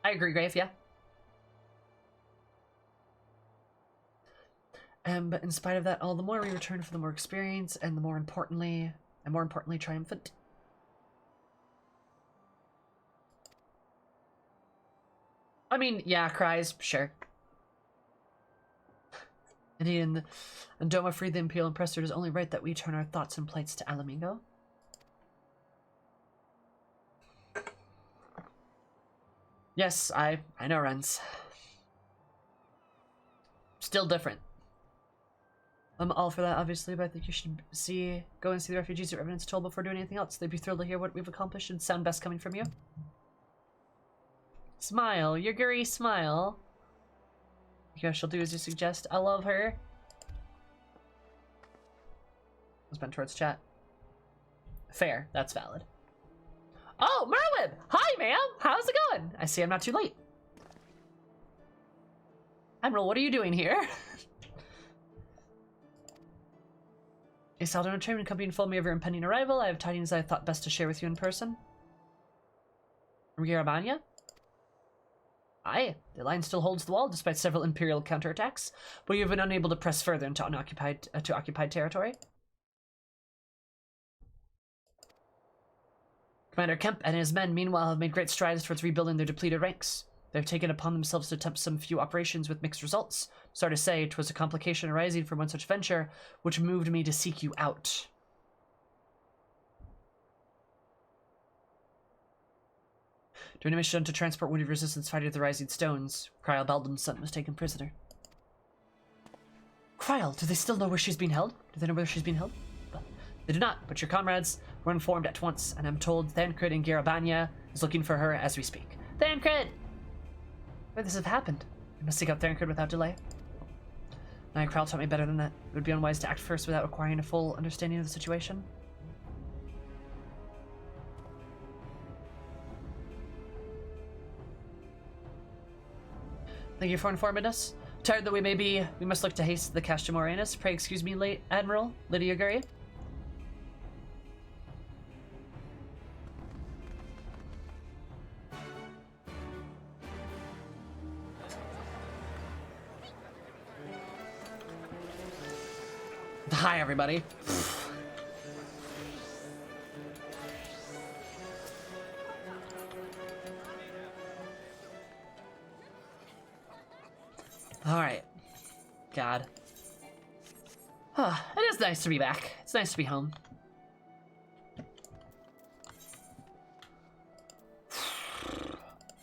I agree, Grave, yeah. But in spite of that, all the more we return for the more experience, and more importantly, triumphant. I mean, yeah, cries, sure. Indeed, and Doma freed the Imperial Impressor. It is only right that we turn our thoughts and plates to Alamigo. Yes, I know, Renz. Still different. I'm all for that, obviously, but I think you should go and see the refugees at Revenant's Toll before doing anything else. They'd be thrilled to hear what we've accomplished and sound best coming from you. Smile, Yuguri, smile. Yeah, she'll do as you suggest. I love her. Let's bend towards chat. Fair, that's valid. Oh, Merwin! Hi, ma'am! How's it going? I see I'm not too late. Admiral, what are you doing here? A Saldana Trainman Company informed me of your impending arrival. I have tidings I thought best to share with you in person. Rigirabanya? Aye, the line still holds the wall despite several Imperial counterattacks, but you have been unable to press further into occupied territory. Commander Kemp and his men, meanwhile, have made great strides towards rebuilding their depleted ranks. They have taken upon themselves to attempt some few operations with mixed results. Sorry to say, 'twas a complication arising from one such venture, which moved me to seek you out. During a mission to transport wounded resistance fighter to the Rising Stones, Kryal Baldum's son was taken prisoner. Kryal, do they still know where she's being held? Do they know where she's being held? They do not, but your comrades were informed at once, and I'm told Thancred in Garabanya is looking for her as we speak. Thancred! Where this have happened? We must seek out Thancred without delay. Now, Kryal taught me better than that. It would be unwise to act first without acquiring a full understanding of the situation. Thank you for informing us. Tired that we may be, we must look to haste the Castra Moranis. Pray excuse me, late Admiral Lydia Gurry. Hi, everybody. Alright. God. It is nice to be back. It's nice to be home.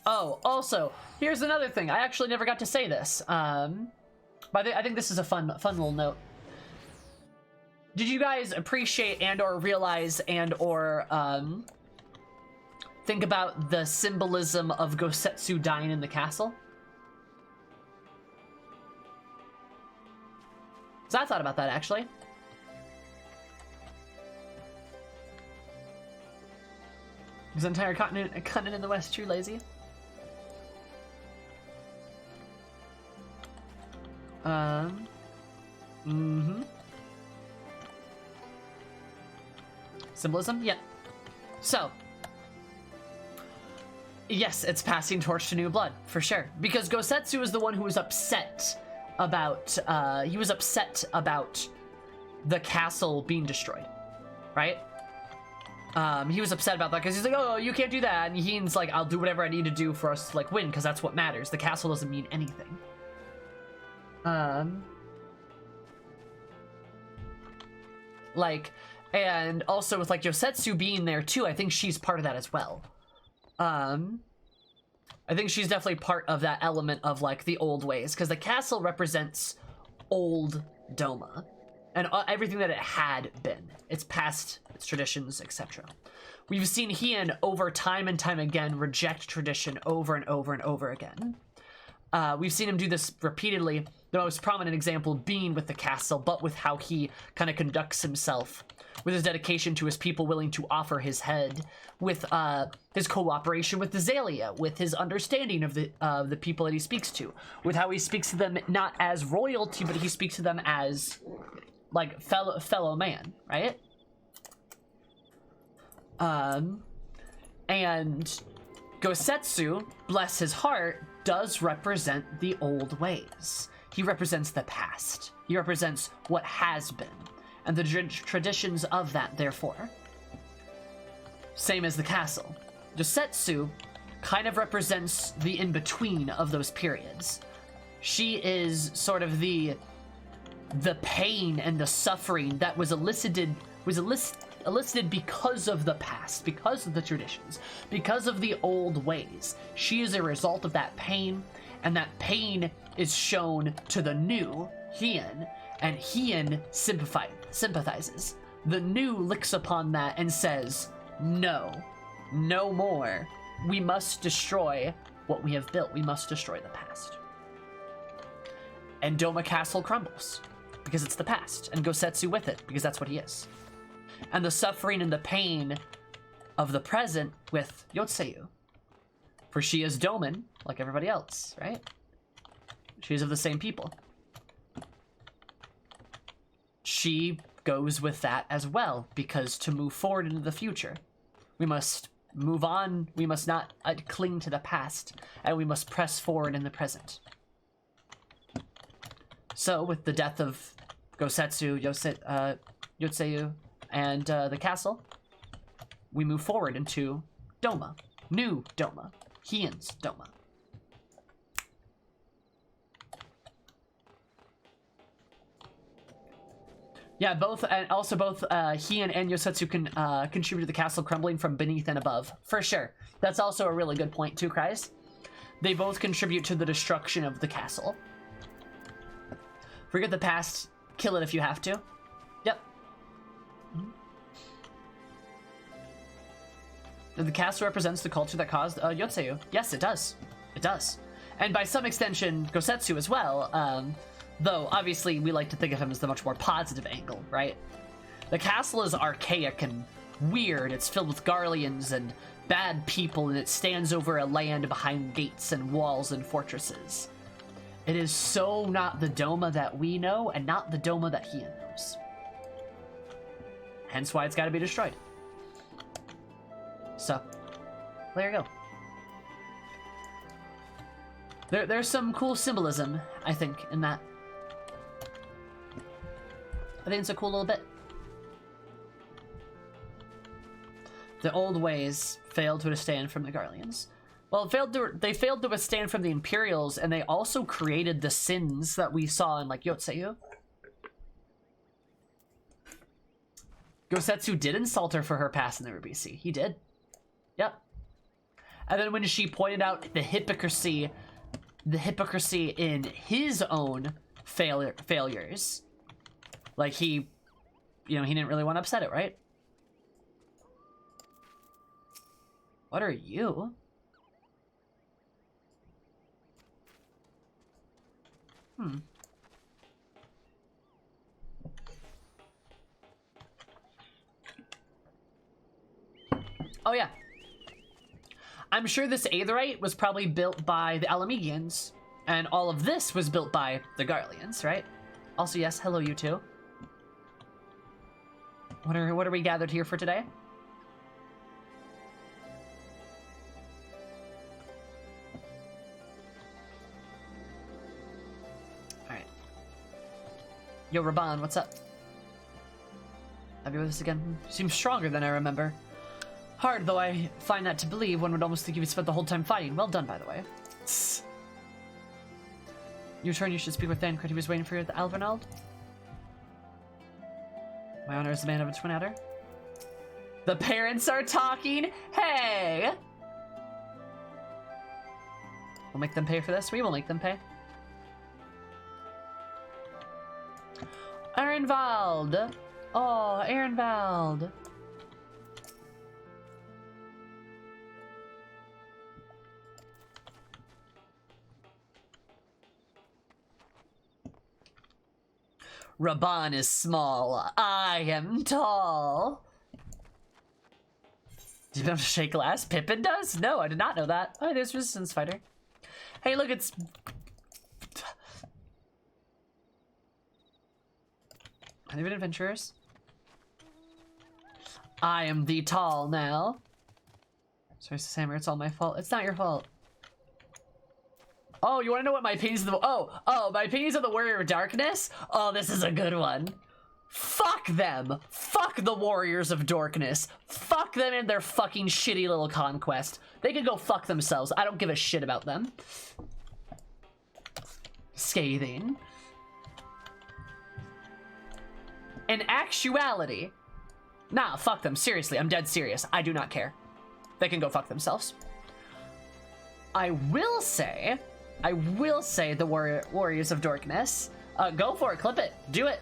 Oh, also, here's another thing. I actually never got to say this. But I think this is a fun little note. Did you guys appreciate and or realize and or think about the symbolism of Gosetsu dying in the castle? So I thought about that, actually. His entire continent in the West too lazy. Symbolism? Yeah. So, yes, it's passing torch to new blood, for sure. Because Gosetsu is the one who was upset about, he was upset about the castle being destroyed, right? He was upset about that because he's like, oh, you can't do that. And Hein's like, I'll do whatever I need to do for us to, like, win, because that's what matters. The castle doesn't mean anything. Like, and also with, like, Yosetsu being there, too, I think she's part of that as well. I think she's definitely part of that element of, like, the old ways, because the castle represents old Doma and everything that it had been, its past, its traditions, etc. We've seen Hein over time and time again reject tradition over and over and over again. We've seen him do this repeatedly, the most prominent example being with the castle, but with how he kind of conducts himself, with his dedication to his people willing to offer his head, with his cooperation with the Zalia, with his understanding of the people that he speaks to, with how he speaks to them not as royalty, but he speaks to them as, like, fellow man, right? And Gosetsu, bless his heart, does represent the old ways. He represents the past. He represents what has been, and the traditions of that, therefore. Same as the castle. Gosetsu kind of represents the in-between of those periods. She is sort of the pain and the suffering that was elicited because of the past, because of the traditions, because of the old ways. She is a result of that pain, and that pain is shown to the new Hein, and Hein sympathizes. The new looks upon that and says, no more. We must destroy what we have built. We must destroy the past. And Doma Castle crumbles, because it's the past, and Gosetsu with it, because that's what he is. And the suffering and the pain of the present with Yotsuyu. For she is Doman, like everybody else, right? She's of the same people. She goes with that as well, because to move forward into the future, we must move on, we must not cling to the past, and we must press forward in the present. So, with the death of Gosetsu, Yotsuyu, and the castle, we move forward into Doma. New Doma. Hein's Doma. Yeah, both Hein and Yosetsu can contribute to the castle crumbling from beneath and above. For sure. That's also a really good point too, Kreis. They both contribute to the destruction of the castle. Forget the past, kill it if you have to. Yep. The castle represents the culture that caused Yotsuyu. Yes, it does. It does. And by some extension, Gosetsu as well. Though, obviously, we like to think of him as the much more positive angle, right? The castle is archaic and weird. It's filled with Garleans and bad people, and it stands over a land behind gates and walls and fortresses. It is so not the Doma that we know, and not the Doma that Hein knows. Hence why it's got to be destroyed. So, there you go. There's some cool symbolism, I think, in that. I think it's a cool little bit. The old ways failed to withstand from the Garleans. Well, they failed to withstand from the Imperials, and they also created the sins that we saw in, like, Yotsuyu. Gosetsu did insult her for her past in the BC. He did. Yep. And then when she pointed out the hypocrisy in his own failures. Like he, you know, he didn't really want to upset it, right? What are you? Oh yeah. I'm sure this Aetherite was probably built by the Alamegians, and all of this was built by the Garleans, right? Also, yes, hello you two. What are we gathered here for today? Alright. Yo, Raban, what's up? Have you with us again? Seems stronger than I remember. Hard, though I find that to believe. One would almost think you spent the whole time fighting. Well done, by the way. Your turn, you should speak with Thancred. He was waiting for you at the Alvernald. My honor is the man of a twin adder. The parents are talking. Hey! We'll make them pay for this. We will make them pay. Ehrenwald. Oh, Ehrenwald. Raban is small. I am tall. Do you know how to shake glass? Pippin does? No, I did not know that. Oh, there's Resistance Fighter. Hey, look, it's... Are they even adventurers? I am the tall now. Sorry, Sammer, it's all my fault. It's not your fault. Oh, you want to know what my opinions of the... Oh, my opinions of the Warrior of Darkness? Oh, this is a good one. Fuck them. Fuck the Warriors of Darkness. Fuck them and their fucking shitty little conquest. They can go fuck themselves. I don't give a shit about them. Scathing. In actuality... Nah, fuck them. Seriously, I'm dead serious. I do not care. They can go fuck themselves. I will say the Warriors of Darkness. Go for it, clip it, do it.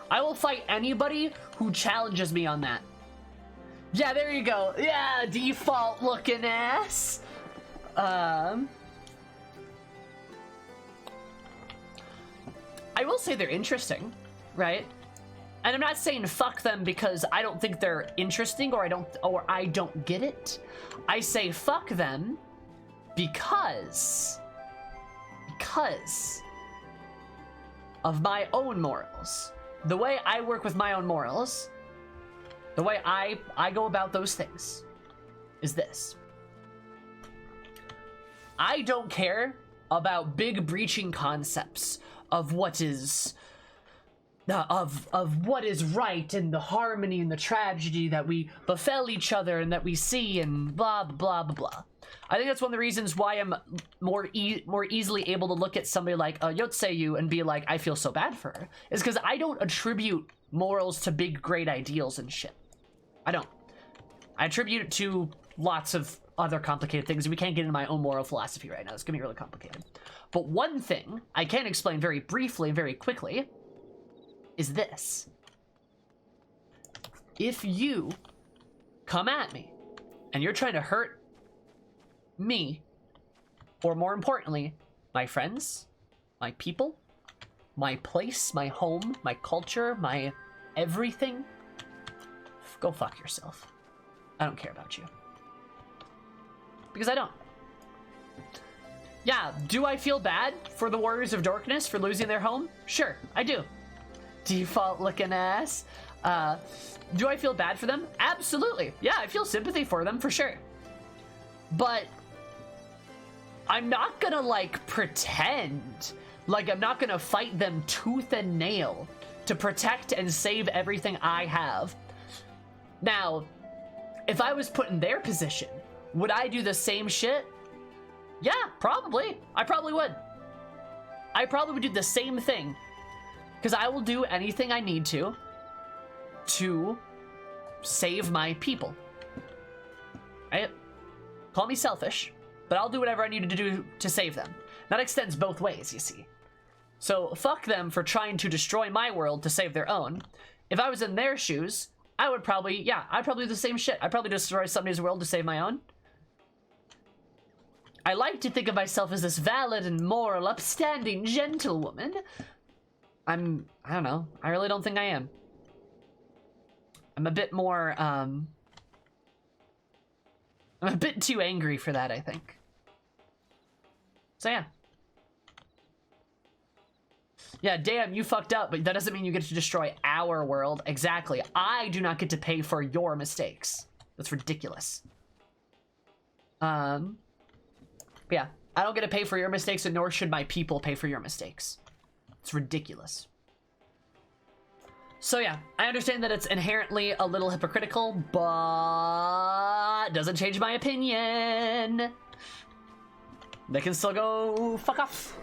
I will fight anybody who challenges me on that. Yeah, there you go. Yeah, default looking ass. I will say they're interesting, right? And I'm not saying fuck them because I don't think they're interesting or I don't get it. I say fuck them because of my own morals. The way I work with my own morals, the way I go about those things is this. I don't care about big breaching concepts of what is of what is right and the harmony and the tragedy that we befell each other and that we see and blah blah blah blah. I think that's one of the reasons why I'm more easily able to look at somebody like Yotseyu and be like, I feel so bad for her, is because I don't attribute morals to big great ideals and shit. I don't. I attribute it to lots of other complicated things, and we can't get into my own moral philosophy right now. It's gonna be really complicated. But one thing I can explain very briefly and very quickly is this. If you come at me and you're trying to hurt me, or more importantly, my friends, my people, my place, my home, my culture, my everything, go fuck yourself. I don't care about you. Because I don't. Yeah, do I feel bad for the Warriors of Darkness for losing their home? Sure, I do. Default looking ass. Do I feel bad for them? Absolutely. Yeah, I feel sympathy for them for sure. But I'm not gonna like pretend like I'm not gonna fight them tooth and nail to protect and save everything I have. Now, if I was put in their position, would I do the same shit? Yeah, probably. I probably would. I probably would do the same thing. Because I will do anything I need to save my people. Right? Call me selfish, but I'll do whatever I need to do to save them. That extends both ways, you see. So fuck them for trying to destroy my world to save their own. If I was in their shoes, I would probably, yeah, I'd probably do the same shit. I'd probably destroy somebody's world to save my own. I like to think of myself as this valid and moral, upstanding gentlewoman. I don't know. I really don't think I am. I'm a bit more, I'm a bit too angry for that, I think. So yeah. Yeah, damn, you fucked up, but that doesn't mean you get to destroy our world. Exactly. I do not get to pay for your mistakes. That's ridiculous. Yeah, I don't get to pay for your mistakes, and nor should my people pay for your mistakes. It's ridiculous. So yeah, I understand that it's inherently a little hypocritical, but doesn't change my opinion. They can still go fuck off.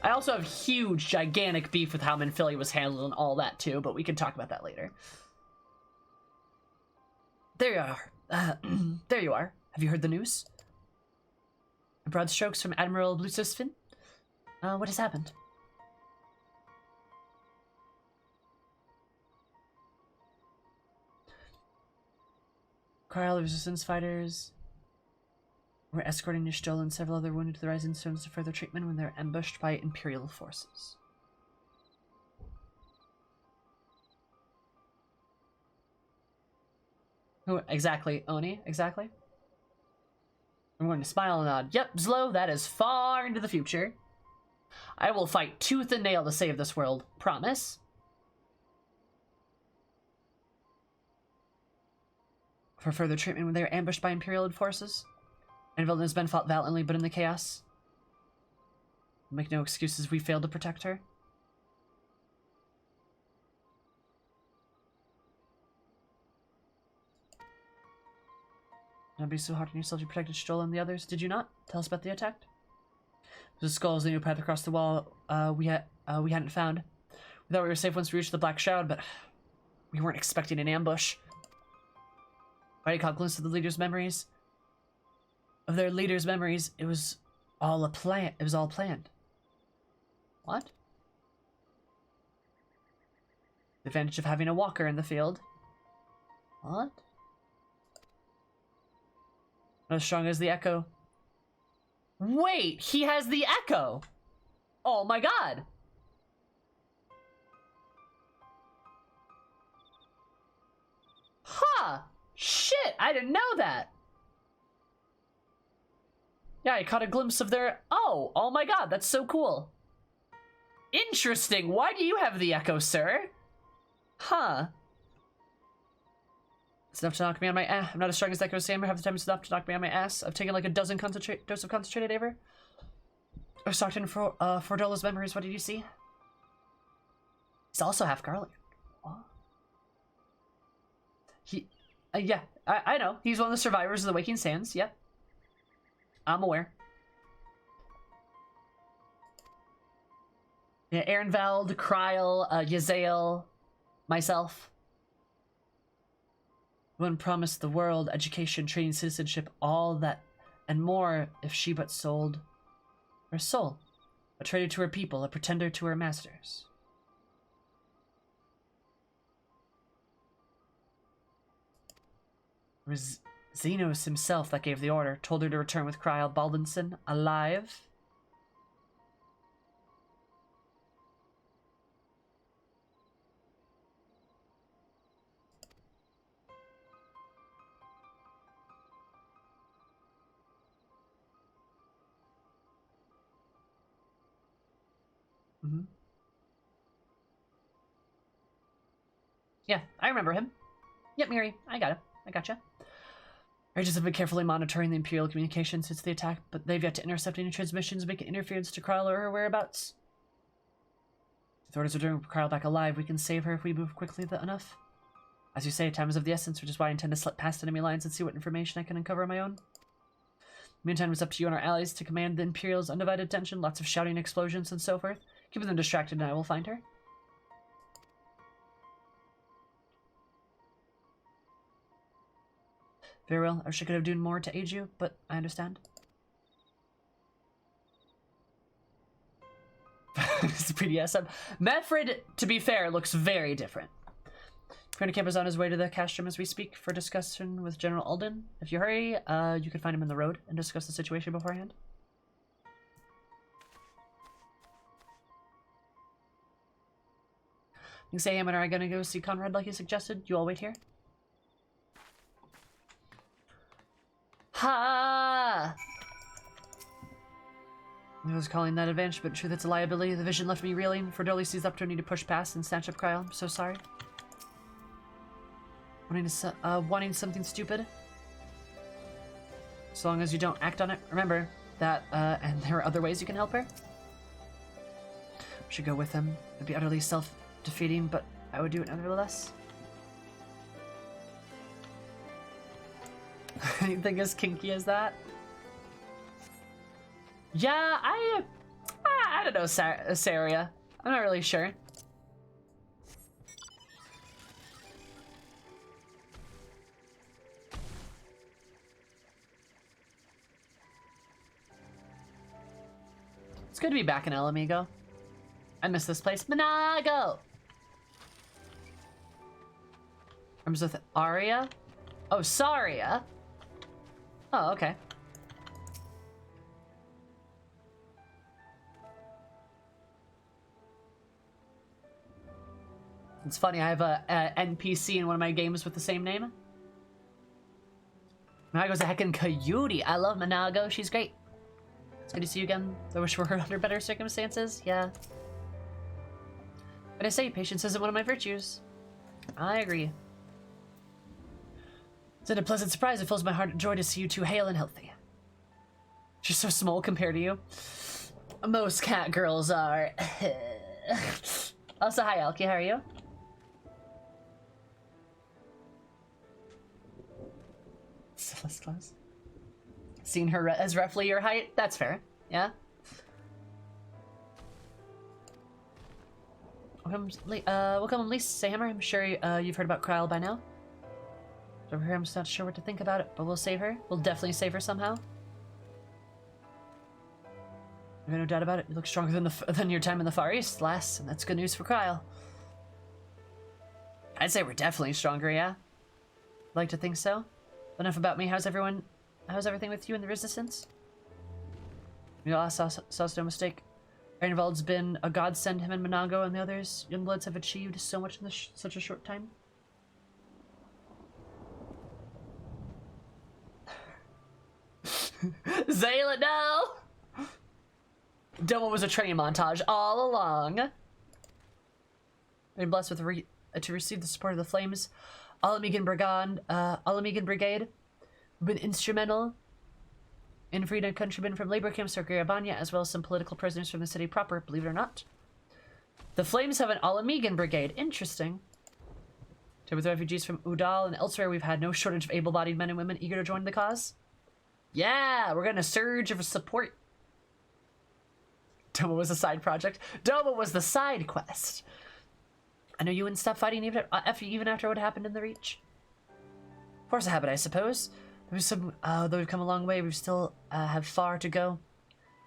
I also have huge, gigantic beef with how Minfilia was handled and all that too, but we can talk about that later. There you are. There you are. Have you heard the news? Broad strokes from Admiral Bluesfin. What has happened? Carl, the resistance fighters were escorting Nishtol and several other wounded to the Rising Stones to further treatment when they were ambushed by Imperial forces. Who exactly, Oni? Exactly? I'm going to smile and nod. Yep, Zlo, that is far into the future. I will fight tooth and nail to save this world. Promise. For further treatment when they were ambushed by Imperial forces. Anvil and his men fought valiantly, but in the chaos. Make no excuses, we failed to protect her. Don't be so hard on yourself, you protected Stoll and the others, did you not? Tell us about the attack. The skulls, the new path across the wall, we hadn't found. We thought we were safe once we reached the Black Shroud, but we weren't expecting an ambush. Already caught glimpse of the leader's memories. Of their leader's memories, it was all a plan. It was all planned. What? The advantage of having a walker in the field. What? Not as strong as the Echo. Wait, he has the Echo! Oh my god! Huh! Shit, I didn't know that! Yeah, I caught a glimpse of their... Oh my god, that's so cool. Interesting, why do you have the Echo, sir? Huh. It's enough to knock me on my ass. I'm not as strong as Echo Samer. Half the time it's enough to knock me on my ass. I've taken like a dozen doses of concentrated Aver. I was talked in for Dola's memories. What did you see? He's also half garlic. What? Yeah, I know. He's one of the survivors of the Waking Sands. Yep. I'm aware. Yeah, Ehrenvald, Kryl, Yazael, myself. One promised the world, education, training, citizenship, all that, and more if she but sold her soul. A traitor to her people, a pretender to her masters. It was Xenos himself that gave the order, told her to return with Kryl Baldinson, alive. Yeah, I remember him. Yep, Miri, I got him. I gotcha. Rages have been carefully monitoring the Imperial communications since the attack, but they've yet to intercept any transmissions making interference to Kryl or her whereabouts. If the orders are to bring Kryl back alive, we can save her if we move quickly enough. As you say, time is of the essence, which is why I intend to slip past enemy lines and see what information I can uncover on my own. Meantime, it's up to you and our allies to command the Imperial's undivided attention, lots of shouting, explosions, and so forth. Keep them distracted and I will find her. Very well, I wish I could have done more to aid you, but I understand. It's pretty SM. Manfred, to be fair, looks very different. Colonel Camp is on his way to the castrum as we speak for discussion with General Alden. If you hurry, you can find him in the road and discuss the situation beforehand. You can say him and I are gonna go see Conrad like you suggested. You all wait here. Ha! I was calling that advantage, but in truth it's a liability. The vision left me reeling. Ferdoli sees up to need to push past and snatch up Cryle. I'm so sorry. Wanting something stupid. As long as you don't act on it. Remember that, and there are other ways you can help her. Should go with him. It'd be utterly self-defeating, but I would do it nevertheless. Anything as kinky as that? Yeah, I don't know, Saria. I'm not really sure. It's good to be back in El Amigo. I miss this place. Monago! I'm with Aria? Oh, Saria? Oh, okay. It's funny, I have a NPC in one of my games with the same name. Monago's a heckin' coyote. I love Monago. She's great. It's good to see you again. I wish we were under better circumstances. Yeah. But I say, patience isn't one of my virtues. I agree. It's a pleasant surprise. It fills my heart with joy to see you two hale and healthy. She's so small compared to you. Most cat girls are. Also, hi, Elkie. How are you? Celeste class. Seen her as roughly your height? That's fair. Yeah. Welcome, Lisa Hammer. I'm sure you've heard about Cryle by now. Over here, I'm just not sure what to think about it, but we'll save her. We'll definitely save her somehow. I've no doubt about it. You look stronger than your time in the Far East, lass, and that's good news for Cryle. I'd say we're definitely stronger, yeah. Like to think so. But enough about me. How's everything with you in the Resistance? We all saw no mistake. Reinvald's been a godsend. Him and Monago and the others Youngbloods have achieved so much in such a short time. Zayla, no! Doma was a training montage all along. Been blessed with to receive the support of the Flames. Alamigan Brigade have been instrumental in freeing countrymen from labor camps or Garabanya, as well as some political prisoners from the city proper, believe it or not. The Flames have an Alamigan Brigade. Interesting. With refugees from Udal and elsewhere, we've had no shortage of able-bodied men and women eager to join the cause. Yeah, we're getting a surge of support. Doma was a side project. Doma was the side quest. I know you wouldn't stop fighting even after what happened in the Reach. Force of habit, I suppose. Though we've come a long way, we still have far to go.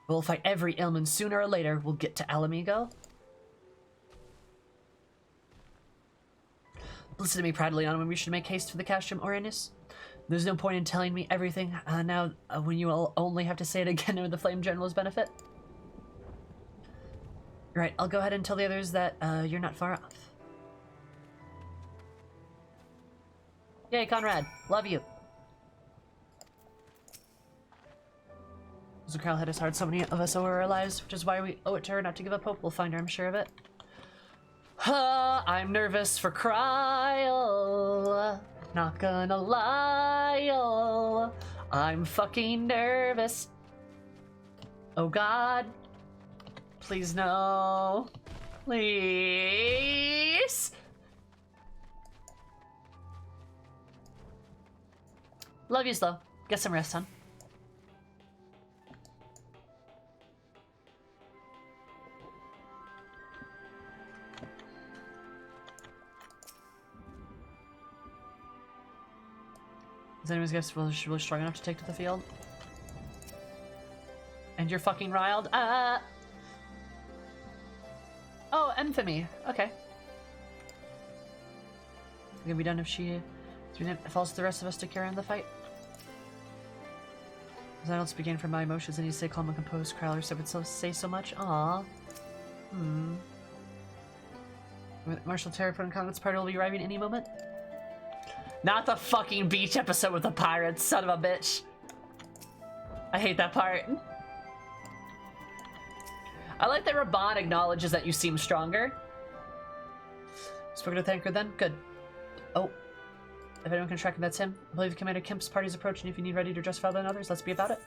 We'll fight every ailment. Sooner or later, we'll get to Alamigo. Listen to me proudly on when we should make haste for the castrum, Oranus. There's no point in telling me everything now when you will only have to say it again with the Flame General's benefit. Right, I'll go ahead and tell the others that you're not far off. Yay, Conrad. Love you. So Cryle hit us hard. So many of us owe her our lives, which is why we owe it to her not to give up hope. We'll find her, I'm sure of it. I'm nervous for Cryle. Not gonna lie. I'm fucking nervous. Oh God. Please no. Please. Love you, Slow. Get some rest, hon. Is anyone's guess really strong enough to take to the field? And you're fucking riled? infamy. Okay. It can be done if she falls to the rest of us to carry on the fight. As I don't speak in from my emotions, I need to stay calm and composed. Crowler said would say so much. Aww. Marshal Terrapin Congress party will be arriving any moment. Not the fucking beach episode with the pirates, son of a bitch. I hate that part. I like that Raban acknowledges that you seem stronger. Spoken to Thanker then? Good. Oh. If anyone can track him, that's him. I believe Commander Kemp's party is approaching. If you need ready to dress farther than others, let's be about it.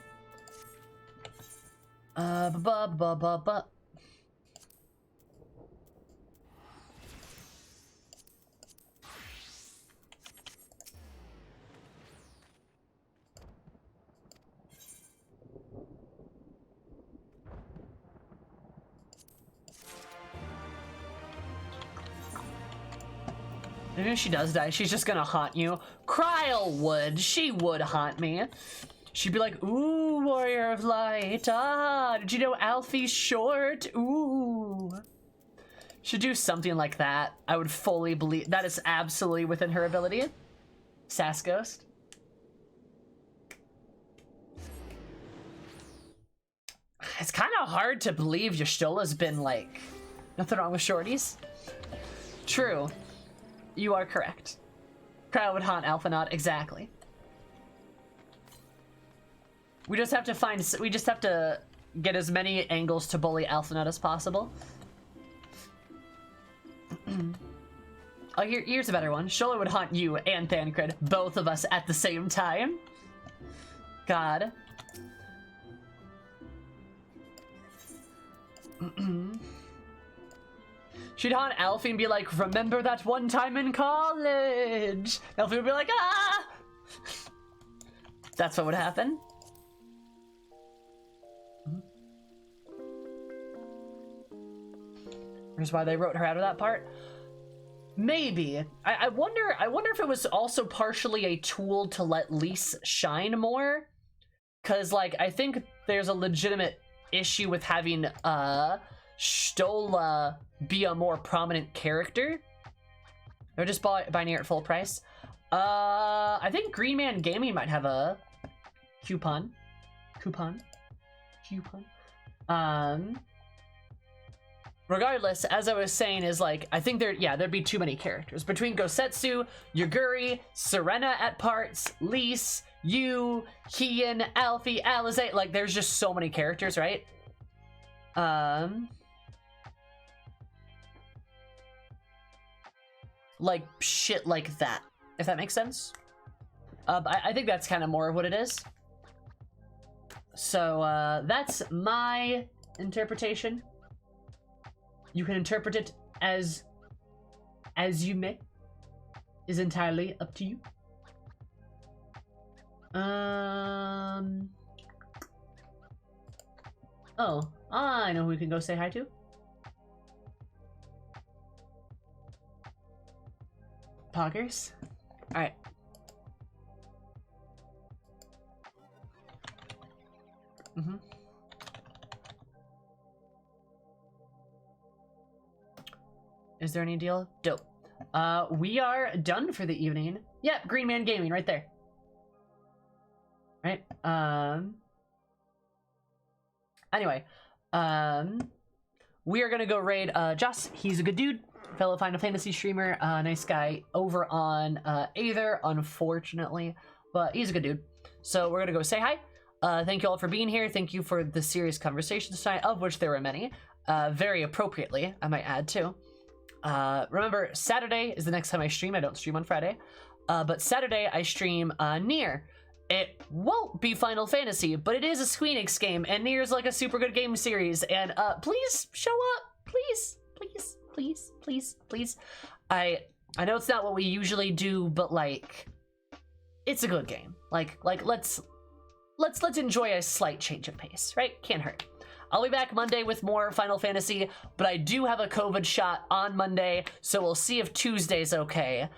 Even if she does die, she's just gonna haunt you. Kryl would. She would haunt me. She'd be like, ooh, Warrior of Light. Ah, did you know Alfie's short? Ooh. Should do something like that. I would fully believe that is absolutely within her ability. Sass Ghost. It's kind of hard to believe Y'shtola's been like, nothing wrong with shorties. True. You are correct. Kryl would haunt Alphanaut, exactly. We just have to get as many angles to bully Alphanaut as possible. Oh, here's a better one. Y'shtola would haunt you and Thancred, both of us at the same time. God. She'd haunt Alfie and be like, remember that one time in college? Alfie would be like, ah! That's what would happen. Here's why they wrote her out of that part. Maybe. I wonder if it was also partially a tool to let Lise shine more. Cause like, I think there's a legitimate issue with having Y'shtola be a more prominent character. Or just buying her at full price. I think Green Man Gaming might have a coupon. Regardless, as I was saying, is like, I think there'd be too many characters. Between Gosetsu, Yaguri, Serena at parts, Lise, you, Kian, Alfie, Alize, like there's just so many characters, right? Like shit like that, if that makes sense. I think that's kind of more of what it is. So that's my interpretation. You can interpret it as you may. Is entirely up to you. Oh, I know who we can go say hi to. Poggers. All right. Is there any deal? Dope. We are done for the evening. Yeah, Green Man Gaming right there. Right. Anyway, we are gonna go raid Joss. He's a good dude, fellow Final Fantasy streamer, nice guy over on Aether, unfortunately, but he's a good dude. So we're gonna go say hi. Thank you all for being here. Thank you for the serious conversations tonight, of which there were many. Very appropriately, I might add too. Remember, Saturday is the next time I stream. I don't stream on Friday. But Saturday I stream Nier. It won't be Final Fantasy, but it is a Squeenix game, and Nier's like a super good game series. And please show up. Please, please, please, please, please. I know it's not what we usually do, but like, it's a good game. Like let's enjoy a slight change of pace, right? Can't hurt. I'll be back Monday with more Final Fantasy, but I do have a COVID shot on Monday, so we'll see if Tuesday's okay.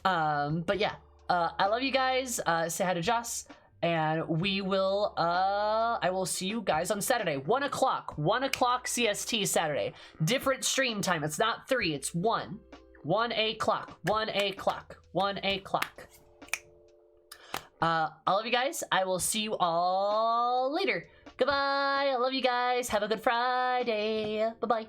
But yeah, I love you guys. Say hi to Joss, And we will, I will see you guys on Saturday. 1 o'clock. 1 o'clock CST Saturday. Different stream time. It's not 3, it's 1. 1 o'clock. 1 o'clock. 1 o'clock. I love you guys. I will see you all later. Goodbye. I love you guys. Have a good Friday. Bye-bye.